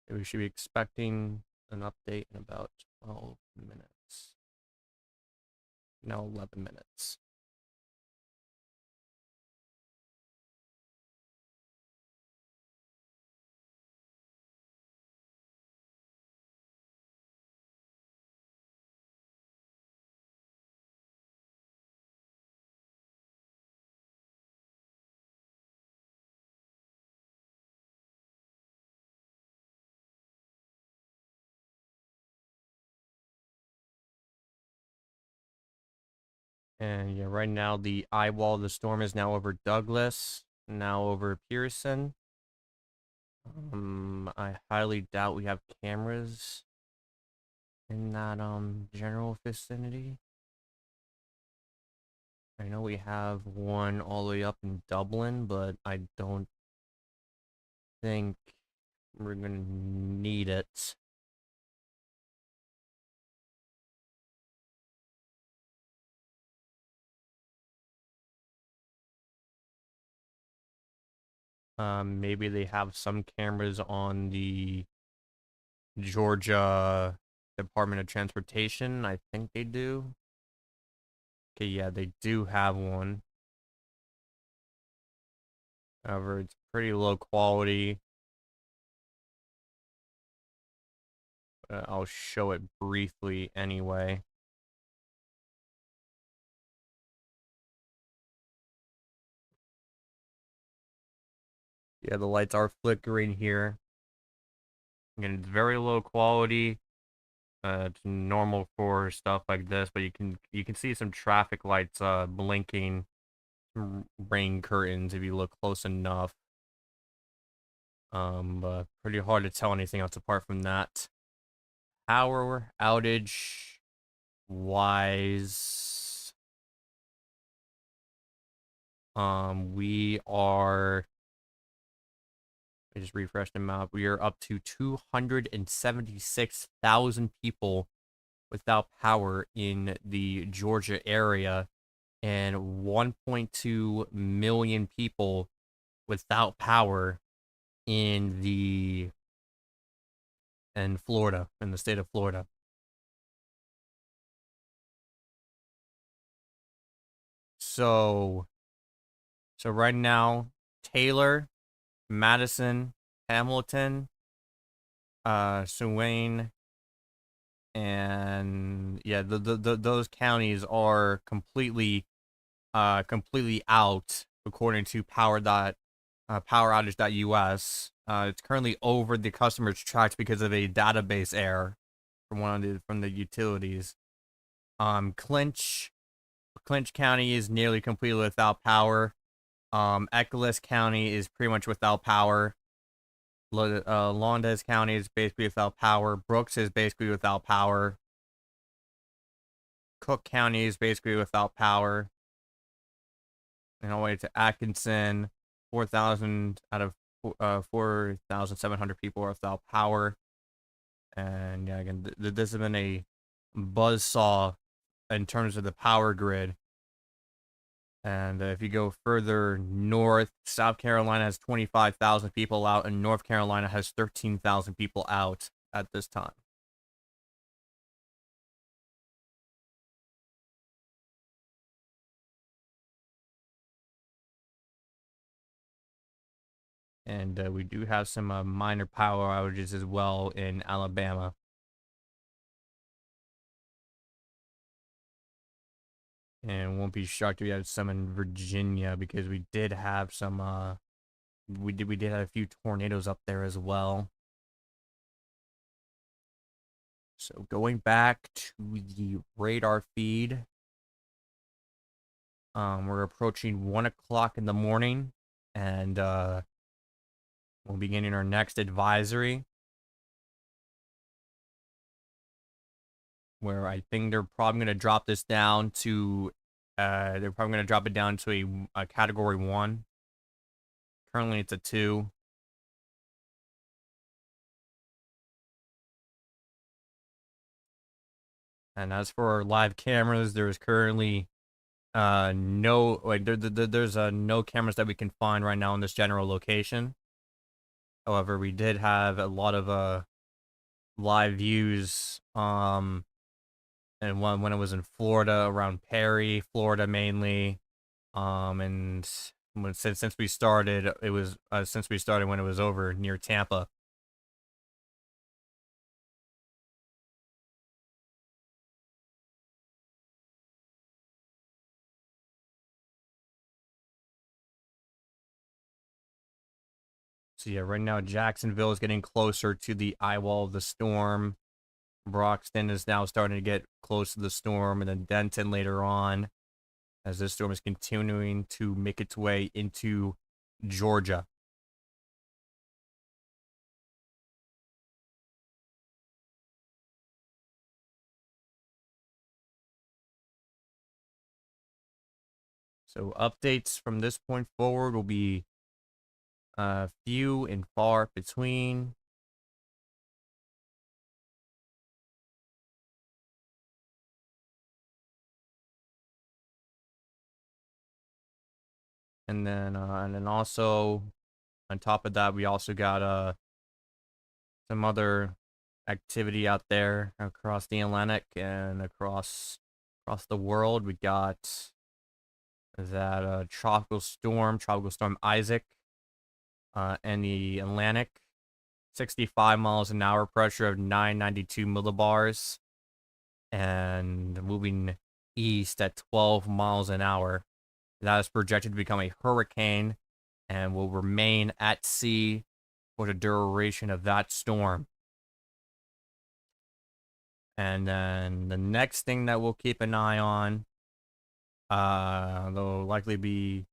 We should be expecting an update in about 12 minutes. Now 11 minutes. And yeah, right now the eyeball of the storm is now over Douglas, now over Pearson. I highly doubt we have cameras in that general vicinity. I know we have one all the way up in Dublin, but I don't think we're gonna need it. Maybe they have some cameras on the Georgia Department of Transportation. I think they do. Okay, yeah, they do have one. However, it's pretty low quality. I'll show it briefly anyway. Yeah, the lights are flickering here. Again, it's very low quality. It's normal for stuff like this, but you can see some traffic lights blinking, rain curtains if you look close enough. But pretty hard to tell anything else apart from that. Power outage wise, we are, I just refreshed the map. We are up to 276,000 people without power in the Georgia area, and 1.2 million people without power in Florida, in the state of Florida. So right now, Taylor, Madison, Hamilton, Saline, and yeah, those counties are completely out according to poweroutage.us. It's currently over the customer's tracks because of a database error from the utilities. Clinch County is nearly completely without power. Echolas County is pretty much without power. Lowndes County is basically without power. Brooks is basically without power. Cook County is basically without power. And all the way to Atkinson, 4,000 out of 4,700 people are without power. And yeah, again, this has been a buzzsaw in terms of the power grid. And if you go further north, South Carolina has 25,000 people out, and North Carolina has 13,000 people out at this time. And we do have some minor power outages as well in Alabama. And won't be shocked if we have some in Virginia, because we did have some we did have a few tornadoes up there as well. So going back to the radar feed, we're approaching 1 o'clock in the morning, and we'll be getting our next advisory, where I think they're probably going to drop this down to, they're probably going to drop it down to a category 1. Currently it's a 2. And as for our live cameras, there's currently no, like there's no cameras that we can find right now in this general location. However, we did have a lot of live views and when it was in Florida, around Perry, Florida mainly, and since we started, it was since we started when it was over near Tampa. So yeah, right now Jacksonville is getting closer to the eye wall of the storm. Broxton is now starting to get close to the storm, and then Denton later on, as this storm is continuing to make its way into Georgia. So updates from this point forward will be few and far between. And then also on top of that, we also got some other activity out there across the Atlantic and across the world. We got that tropical storm Isaac, in the Atlantic, 65 miles an hour, pressure of 992 millibars, and moving east at 12 miles an hour. That is projected to become a hurricane and will remain at sea for the duration of that storm. And then the next thing that we'll keep an eye on, there'll likely be,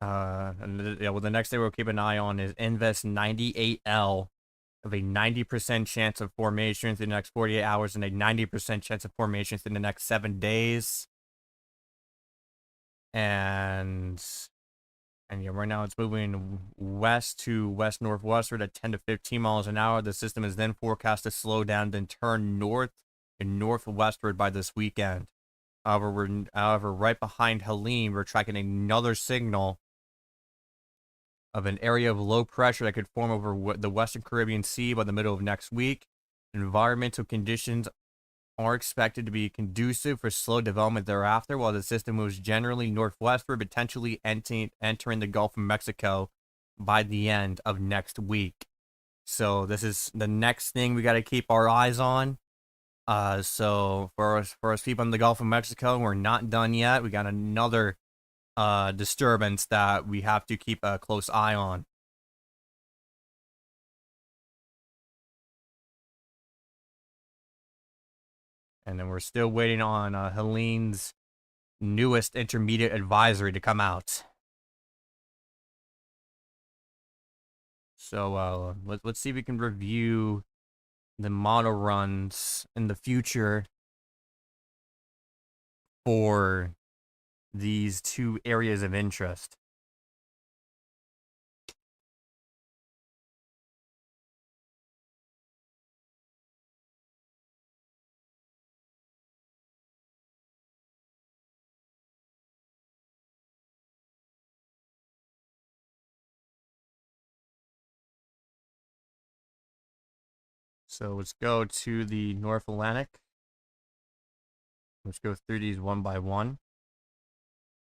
the next thing we'll keep an eye on is Invest 98L, of a 90% chance of formations in the next 48 hours and a 90% chance of formations in the next 7 days. And yeah, right now it's moving west to west-northwestward at 10 to 15 miles an hour. The system is then forecast to slow down, then turn north and northwestward by this weekend. However, right behind Helene, we're tracking another signal of an area of low pressure that could form over the Western Caribbean Sea by the middle of next week. Environmental conditions are expected to be conducive for slow development thereafter, while the system moves generally northwestward, potentially entering the Gulf of Mexico by the end of next week. So this is the next thing we got to keep our eyes on. So for us people in the Gulf of Mexico, we're not done yet. We got another disturbance that we have to keep a close eye on. And then we're still waiting on Helene's newest intermediate advisory to come out. So let's see if we can review the model runs in the future for these two areas of interest. So let's go to the North Atlantic. Let's go through these one by one.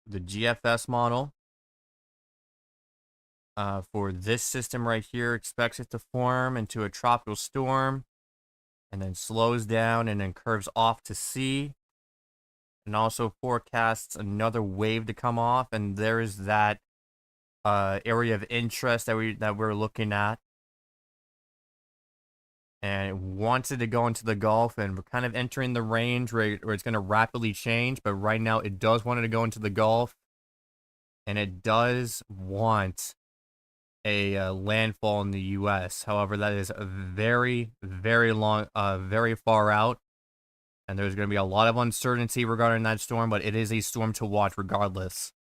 The GFS model for this system right here expects it to form into a tropical storm and then slows down and then curves off to sea, and also forecasts another wave to come off. And there is that area of interest that we're looking at, and it wanted to go into the Gulf, and we're kind of entering the range where it's going to rapidly change. But right now it does want it to go into the Gulf, and it does want a landfall in the U.S. However, that is a very, very long, very far out, and there's going to be a lot of uncertainty regarding that storm. But it is a storm to watch regardless.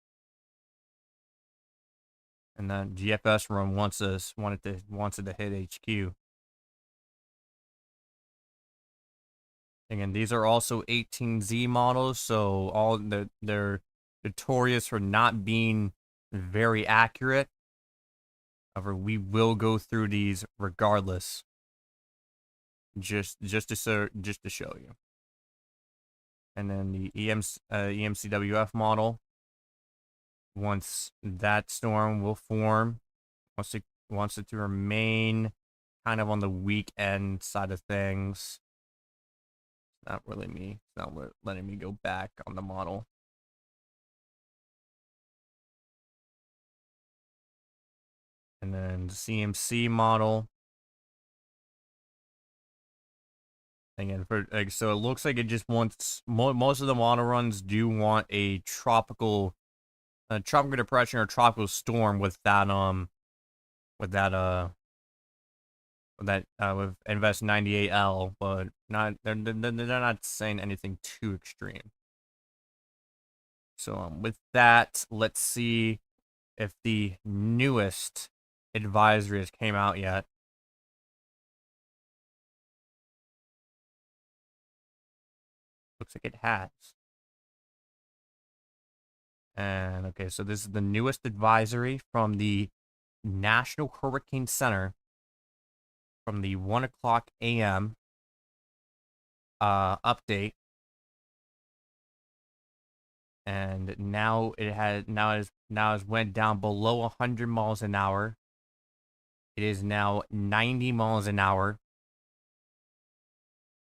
And that GFS room wants it to hit HQ. Again, these are also 18Z models, so they're notorious for not being very accurate. However, we will go through these regardless, just to show you. And then the EMCWF model, once that storm will form, wants it to remain kind of on the weak end side of things. Not really me. It's not letting me go back on the model. And then the CMC model. Again, so it looks like it just wants most of the model runs do want a tropical depression or tropical storm with Invest 98L, but they're not saying anything too extreme. So with that, let's see if the newest advisory has came out yet. Looks like it has. And okay, so this is the newest advisory from the National Hurricane Center from the 1:00 a.m. Update. And now it has went down below 100 miles an hour. It is now 90 miles an hour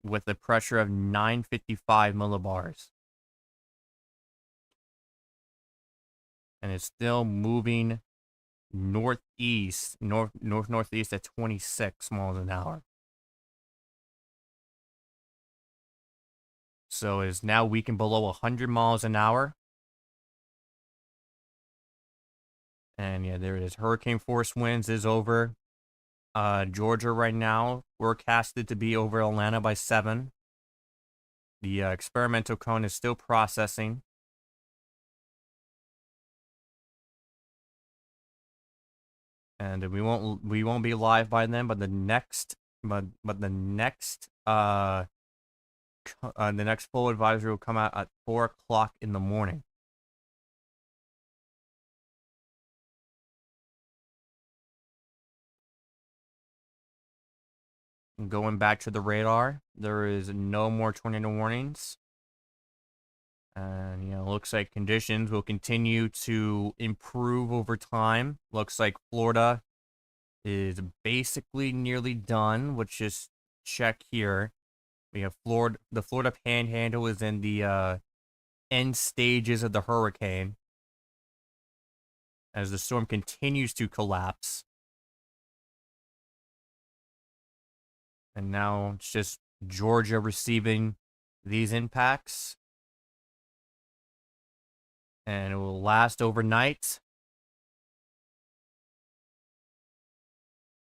with a pressure of 955 millibars. And it's still moving northeast at 26 miles an hour. So it is now weakened below 100 miles an hour. And yeah, there it is. Hurricane force winds is over Georgia right now. Forecasted to be over Atlanta by 7. The experimental cone is still processing. And we won't be live by then, but the next full advisory will come out at 4:00 in the morning. Going back to the radar, there is no more tornado warnings. And, looks like conditions will continue to improve over time. Looks like Florida is basically nearly done. Let's just check here. We have the Florida Panhandle is in the end stages of the hurricane as the storm continues to collapse. And now it's just Georgia receiving these impacts. And it will last overnight.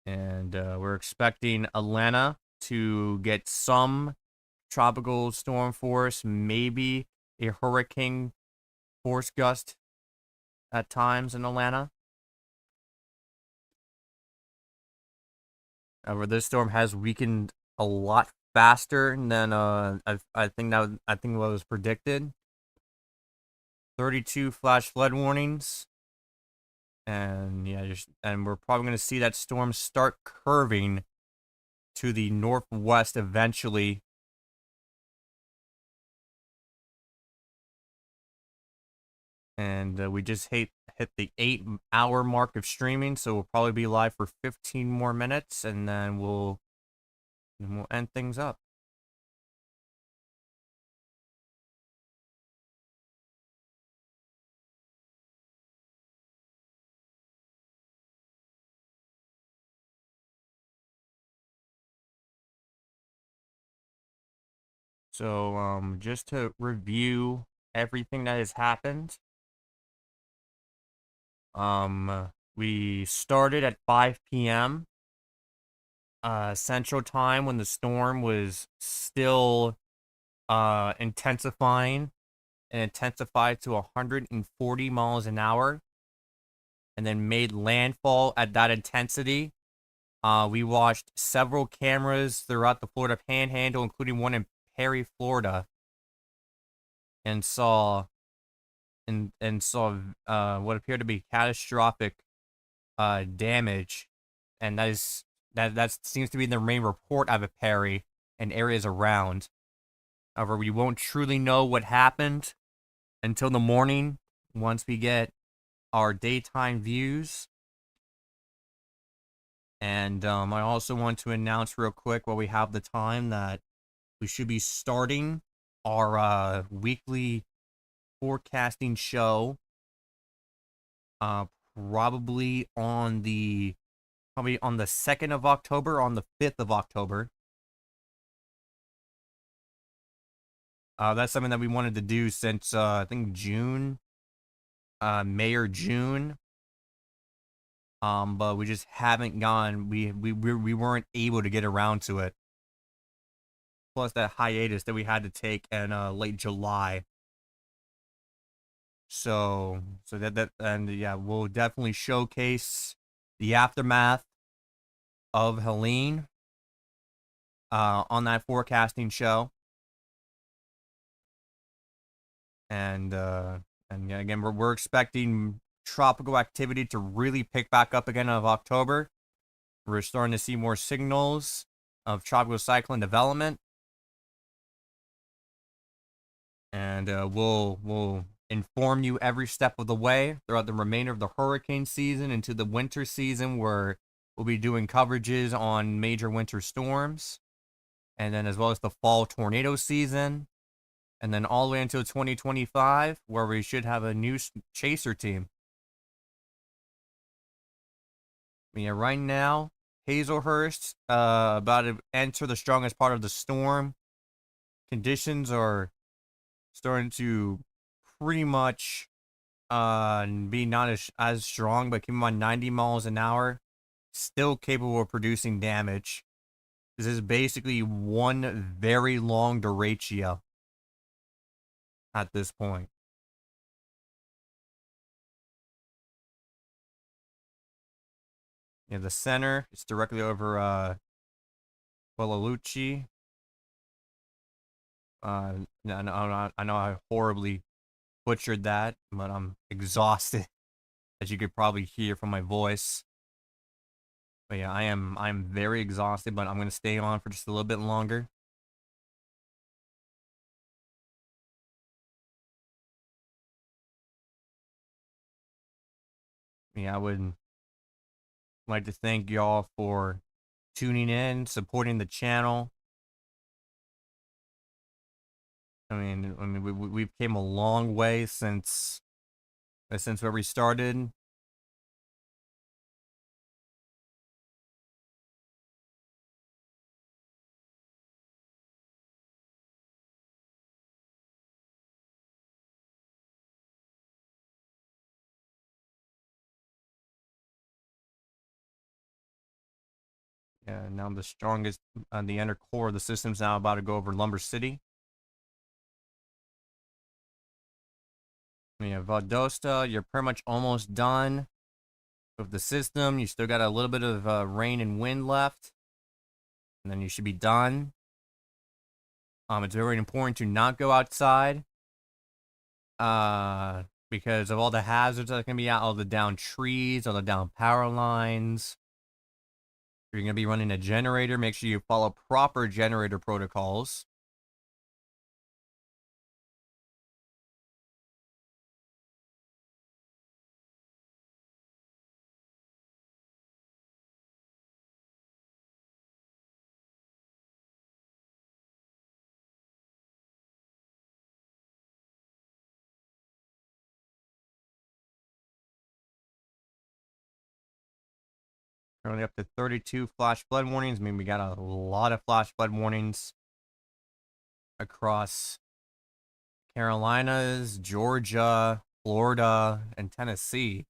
And we're expecting Atlanta to get some tropical storm force, maybe a hurricane force gust at times in Atlanta. However, this storm has weakened a lot faster than I think what was predicted. 32 flash flood warnings, and yeah, and we're probably going to see that storm start curving to the northwest eventually. And we just hit the 8-hour mark of streaming, so we'll probably be live for 15 more minutes, and then we'll end things up. So, just to review everything that has happened. We started at 5 p.m. Central Time when the storm was still intensifying, and intensified to 140 miles an hour, and then made landfall at that intensity. We watched several cameras throughout the Florida Panhandle, including one in Perry, Florida, and saw what appeared to be catastrophic damage, and that seems to be the main report out of Perry and areas around. However, we won't truly know what happened until the morning once we get our daytime views. And I also want to announce real quick while we have the time that we should be starting our weekly forecasting show probably on the 2nd of October, on the 5th of October. That's something that we wanted to do since I think June, May or June. But we just haven't gone. We weren't able to get around to it. Plus that hiatus that we had to take in late July. So yeah, we'll definitely showcase the aftermath of Helene on that forecasting show. And yeah, again, we're expecting tropical activity to really pick back up again of October. We're starting to see more signals of tropical cyclone development. And we'll inform you every step of the way throughout the remainder of the hurricane season into the winter season, where we'll be doing coverages on major winter storms, and then as well as the fall tornado season, and then all the way until 2025, where we should have a new chaser team. Yeah, right now, Hazelhurst about to enter the strongest part of the storm. Conditions are starting to pretty much be not as strong, but keep them on 90 miles an hour, still capable of producing damage. This is basically one very long derecho at this point. Yeah, the center is directly over Guadalupe. I know I horribly butchered that, but I'm exhausted, as you could probably hear from my voice. But yeah, I'm very exhausted, but I'm gonna stay on for just a little bit longer. Yeah, I would like to thank y'all for tuning in, supporting the channel. I mean, we've came a long way since where we started. Yeah, now the strongest, the inner core of the system's now about to go over Lumber City. Yeah, Valdosta, you're pretty much almost done with the system. You still got a little bit of rain and wind left, and then you should be done. It's very important to not go outside, because of all the hazards that can be out, all the downed trees, all the down power lines. you're going to be running a generator, make sure you follow proper generator protocols. Currently up to 32 flash flood warnings. I mean, we got a lot of flash flood warnings across Carolinas, Georgia, Florida, and Tennessee.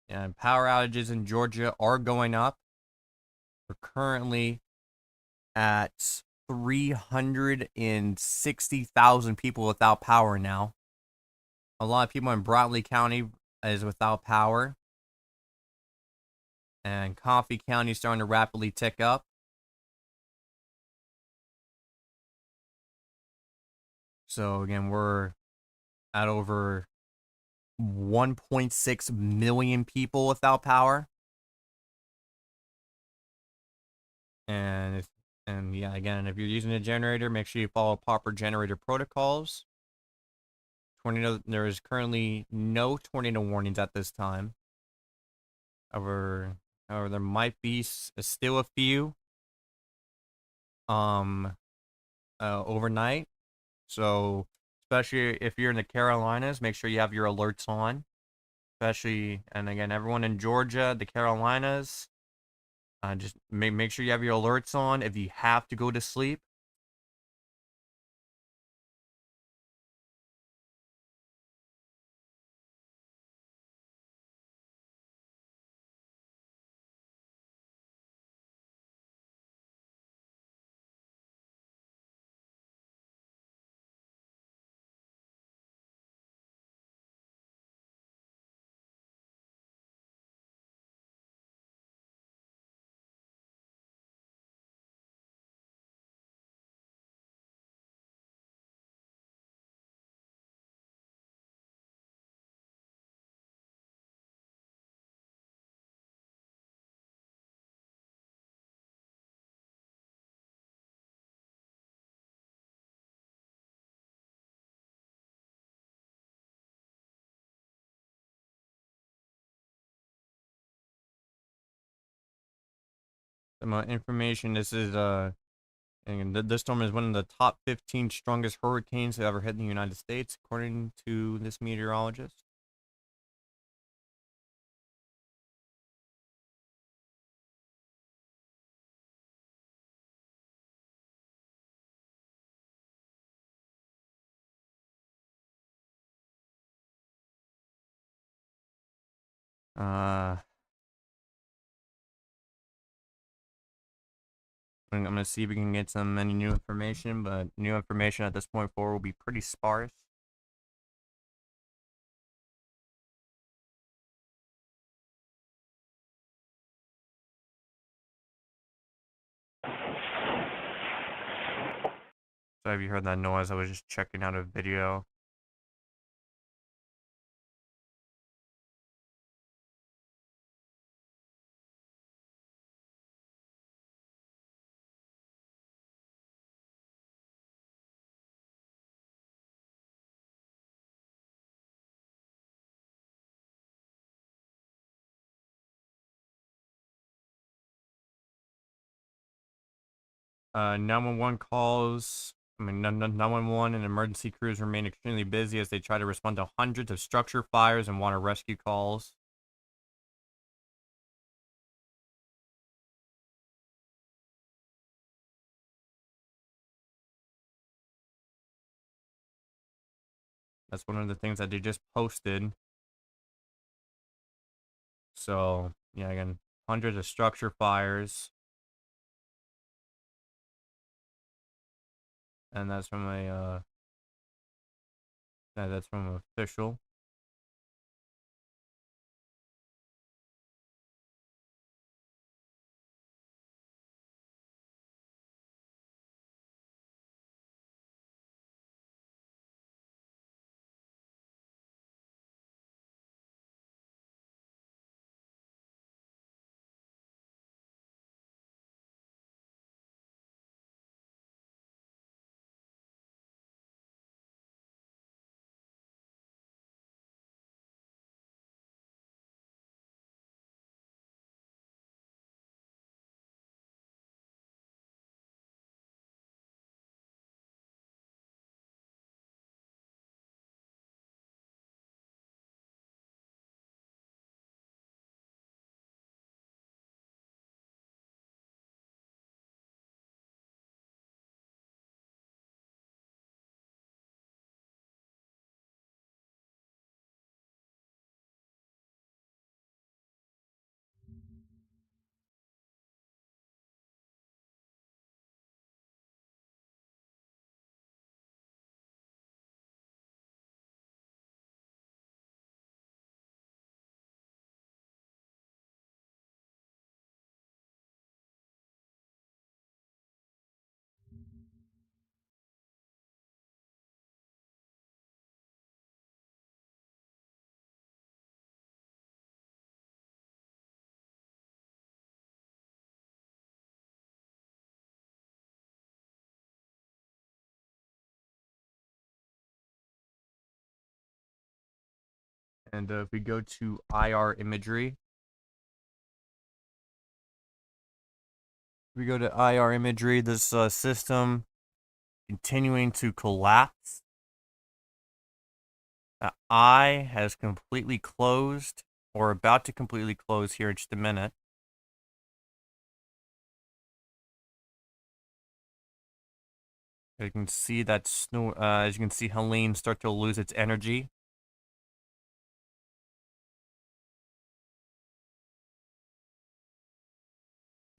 And power outages in Georgia are going up. We're currently at 360,000 people without power now. A lot of people in Bradley County is without power. And Coffee County is starting to rapidly tick up. So again, we're at over 1.6 million people without power. And yeah, again, if you're using a generator, make sure you follow proper generator protocols. There is currently no tornado warnings at this time. However, there might be still a few overnight. So especially if you're in the Carolinas, make sure you have your alerts on. Especially, and again, everyone in Georgia, the Carolinas, just make sure you have your alerts on if you have to go to sleep. Some information. This is and this storm is one of the top 15 strongest hurricanes to ever hit the United States, according to this meteorologist. I'm going to see if we can get any new information, but new information at this point forward will be pretty sparse. So have you heard that noise? I was just checking out a video. Uh, 911 calls. 911 and emergency crews remain extremely busy as they try to respond to hundreds of structure fires and water rescue calls. That's one of the things that they just posted. So, yeah, again, hundreds of structure fires. And that's from that's from an official. And if we go to IR imagery, this system continuing to collapse. The eye has completely closed, or about to completely close here in just a minute. You can see that as you can see, Helene start to lose its energy.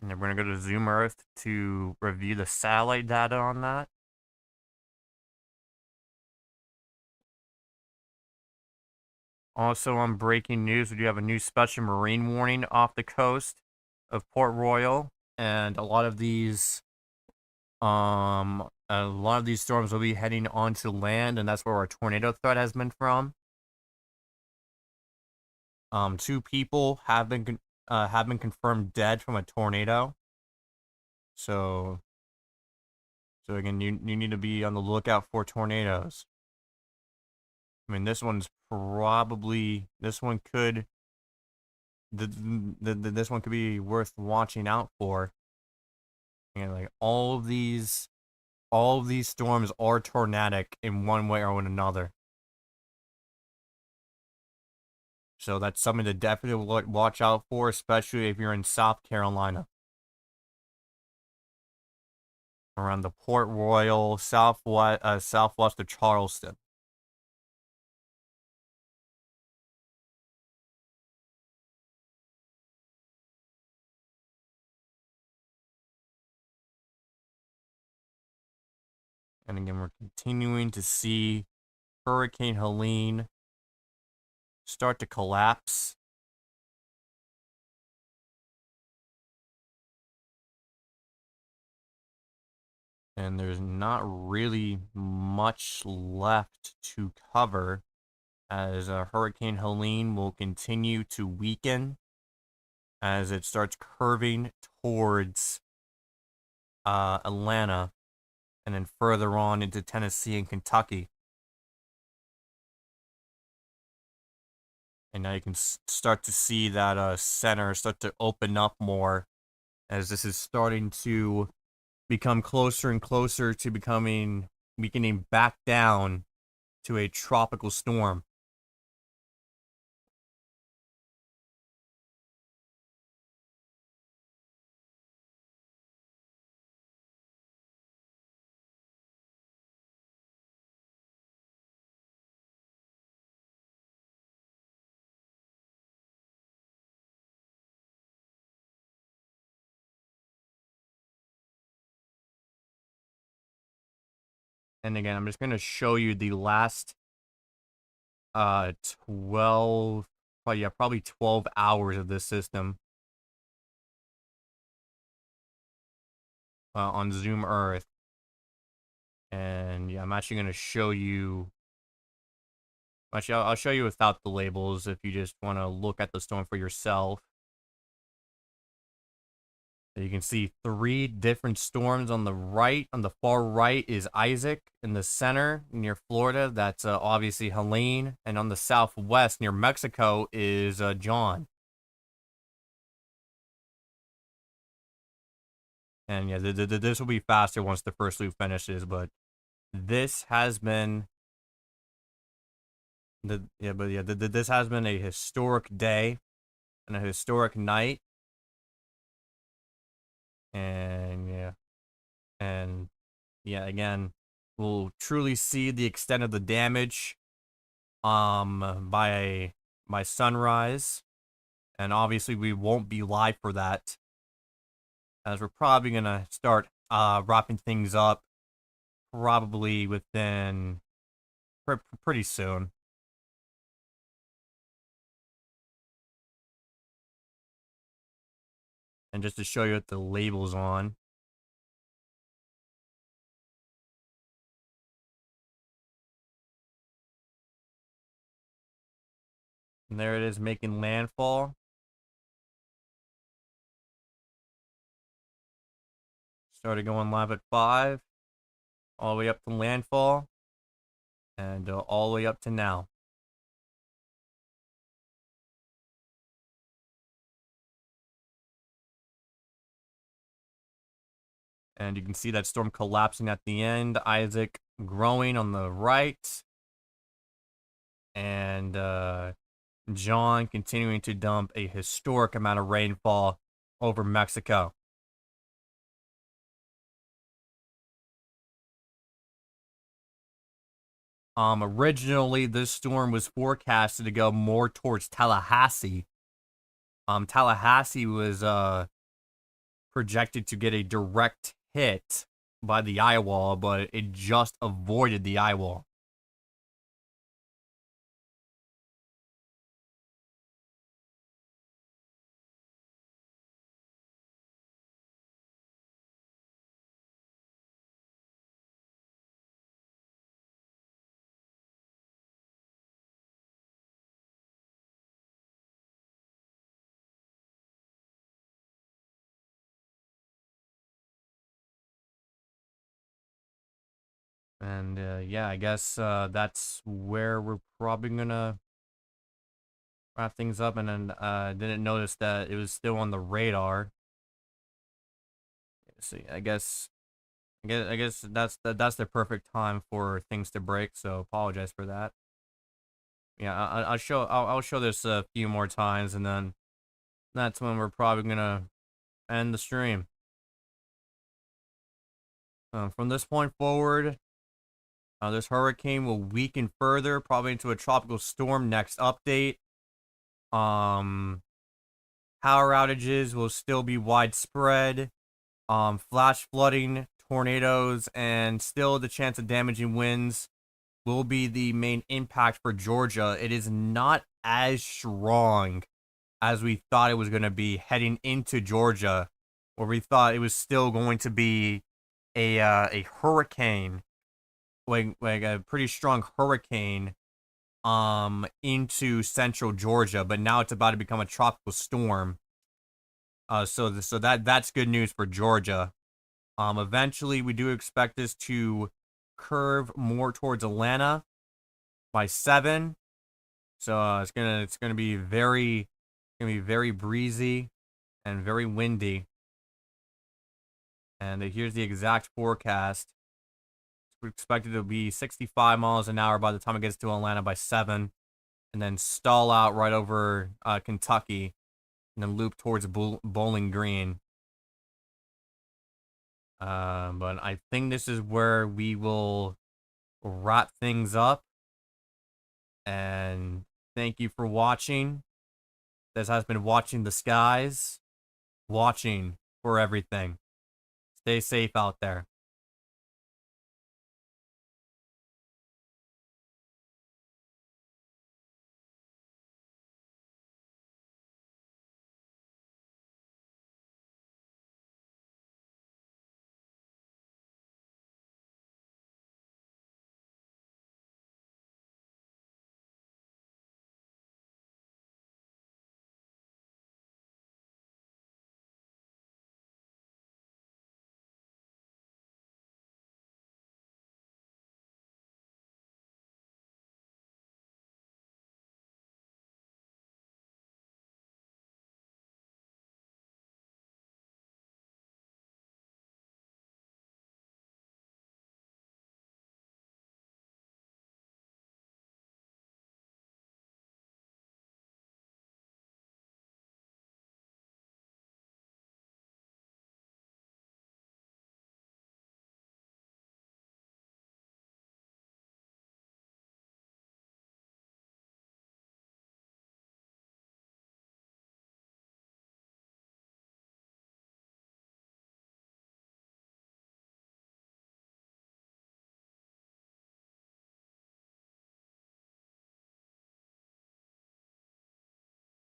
And then we're gonna go to Zoom Earth to review the satellite data on that. Also on breaking news, we do have a new special marine warning off the coast of Port Royal, and a lot of these storms will be heading onto land, and that's where our tornado threat has been from. 2 people have been confirmed dead from a tornado. So again, you need to be on the lookout for tornadoes. I mean, this one could be worth watching out for. And like all of these storms are tornadic in one way or another. So that's something to definitely watch out for, especially if you're in South Carolina. Around the Port Royal, southwest of Charleston. And again, we're continuing to see Hurricane Helene start to collapse. And there's not really much left to cover, as Hurricane Helene will continue to weaken as it starts curving towards Atlanta, and then further on into Tennessee and Kentucky. And now you can start to see that center start to open up more, as this is starting to become closer and closer to weakening back down to a tropical storm. And again, I'm just going to show you the last 12, probably 12 hours of this system on Zoom Earth. And yeah, I'm actually going to show you. Actually, I'll show you without the labels if you just want to look at the storm for yourself. You can see 3 different storms on the right. On the far right is Isaac. In the center, near Florida, that's obviously Helene. And on the southwest, near Mexico, is John. And yeah, this will be faster once the first loop finishes, but this has been this has been a historic day and a historic night. And again, we'll truly see the extent of the damage by sunrise. And obviously we won't be live for that, as we're probably gonna start wrapping things up probably within pretty soon. And just to show you what the label's on. And there it is, making landfall. Started going live at 5, all the way up to landfall, and all the way up to now. And you can see that storm collapsing at the end. Isaac growing on the right. And John continuing to dump a historic amount of rainfall over Mexico. Originally, this storm was forecasted to go more towards Tallahassee. Tallahassee was projected to get a direct hit by the eye wall, but it just avoided the eye wall. And yeah, I guess that's where we're probably gonna wrap things up. And then didn't notice that it was still on the radar. Let's see, I guess that's the perfect time for things to break. So apologize for that. Yeah, I'll show this a few more times, and then that's when we're probably gonna end the stream. From this point forward, this hurricane will weaken further, probably into a tropical storm next update. Power outages will still be widespread. Flash flooding, tornadoes, and still the chance of damaging winds will be the main impact for Georgia. It is not as strong as we thought it was going to be heading into Georgia, where we thought it was still going to be a hurricane, like a pretty strong hurricane into central Georgia, but now it's about to become a tropical storm. So that's good news for Georgia. Eventually we do expect this to curve more towards Atlanta by 7. So it's gonna be very breezy and very windy. And here's the exact forecast. It's expected to be 65 miles an hour by the time it gets to Atlanta by 7, and then stall out right over Kentucky, and then loop towards Bowling Green. But I think this is where we will wrap things up. And thank you for watching. This has been Watching the Skies, watching for everything. Stay safe out there.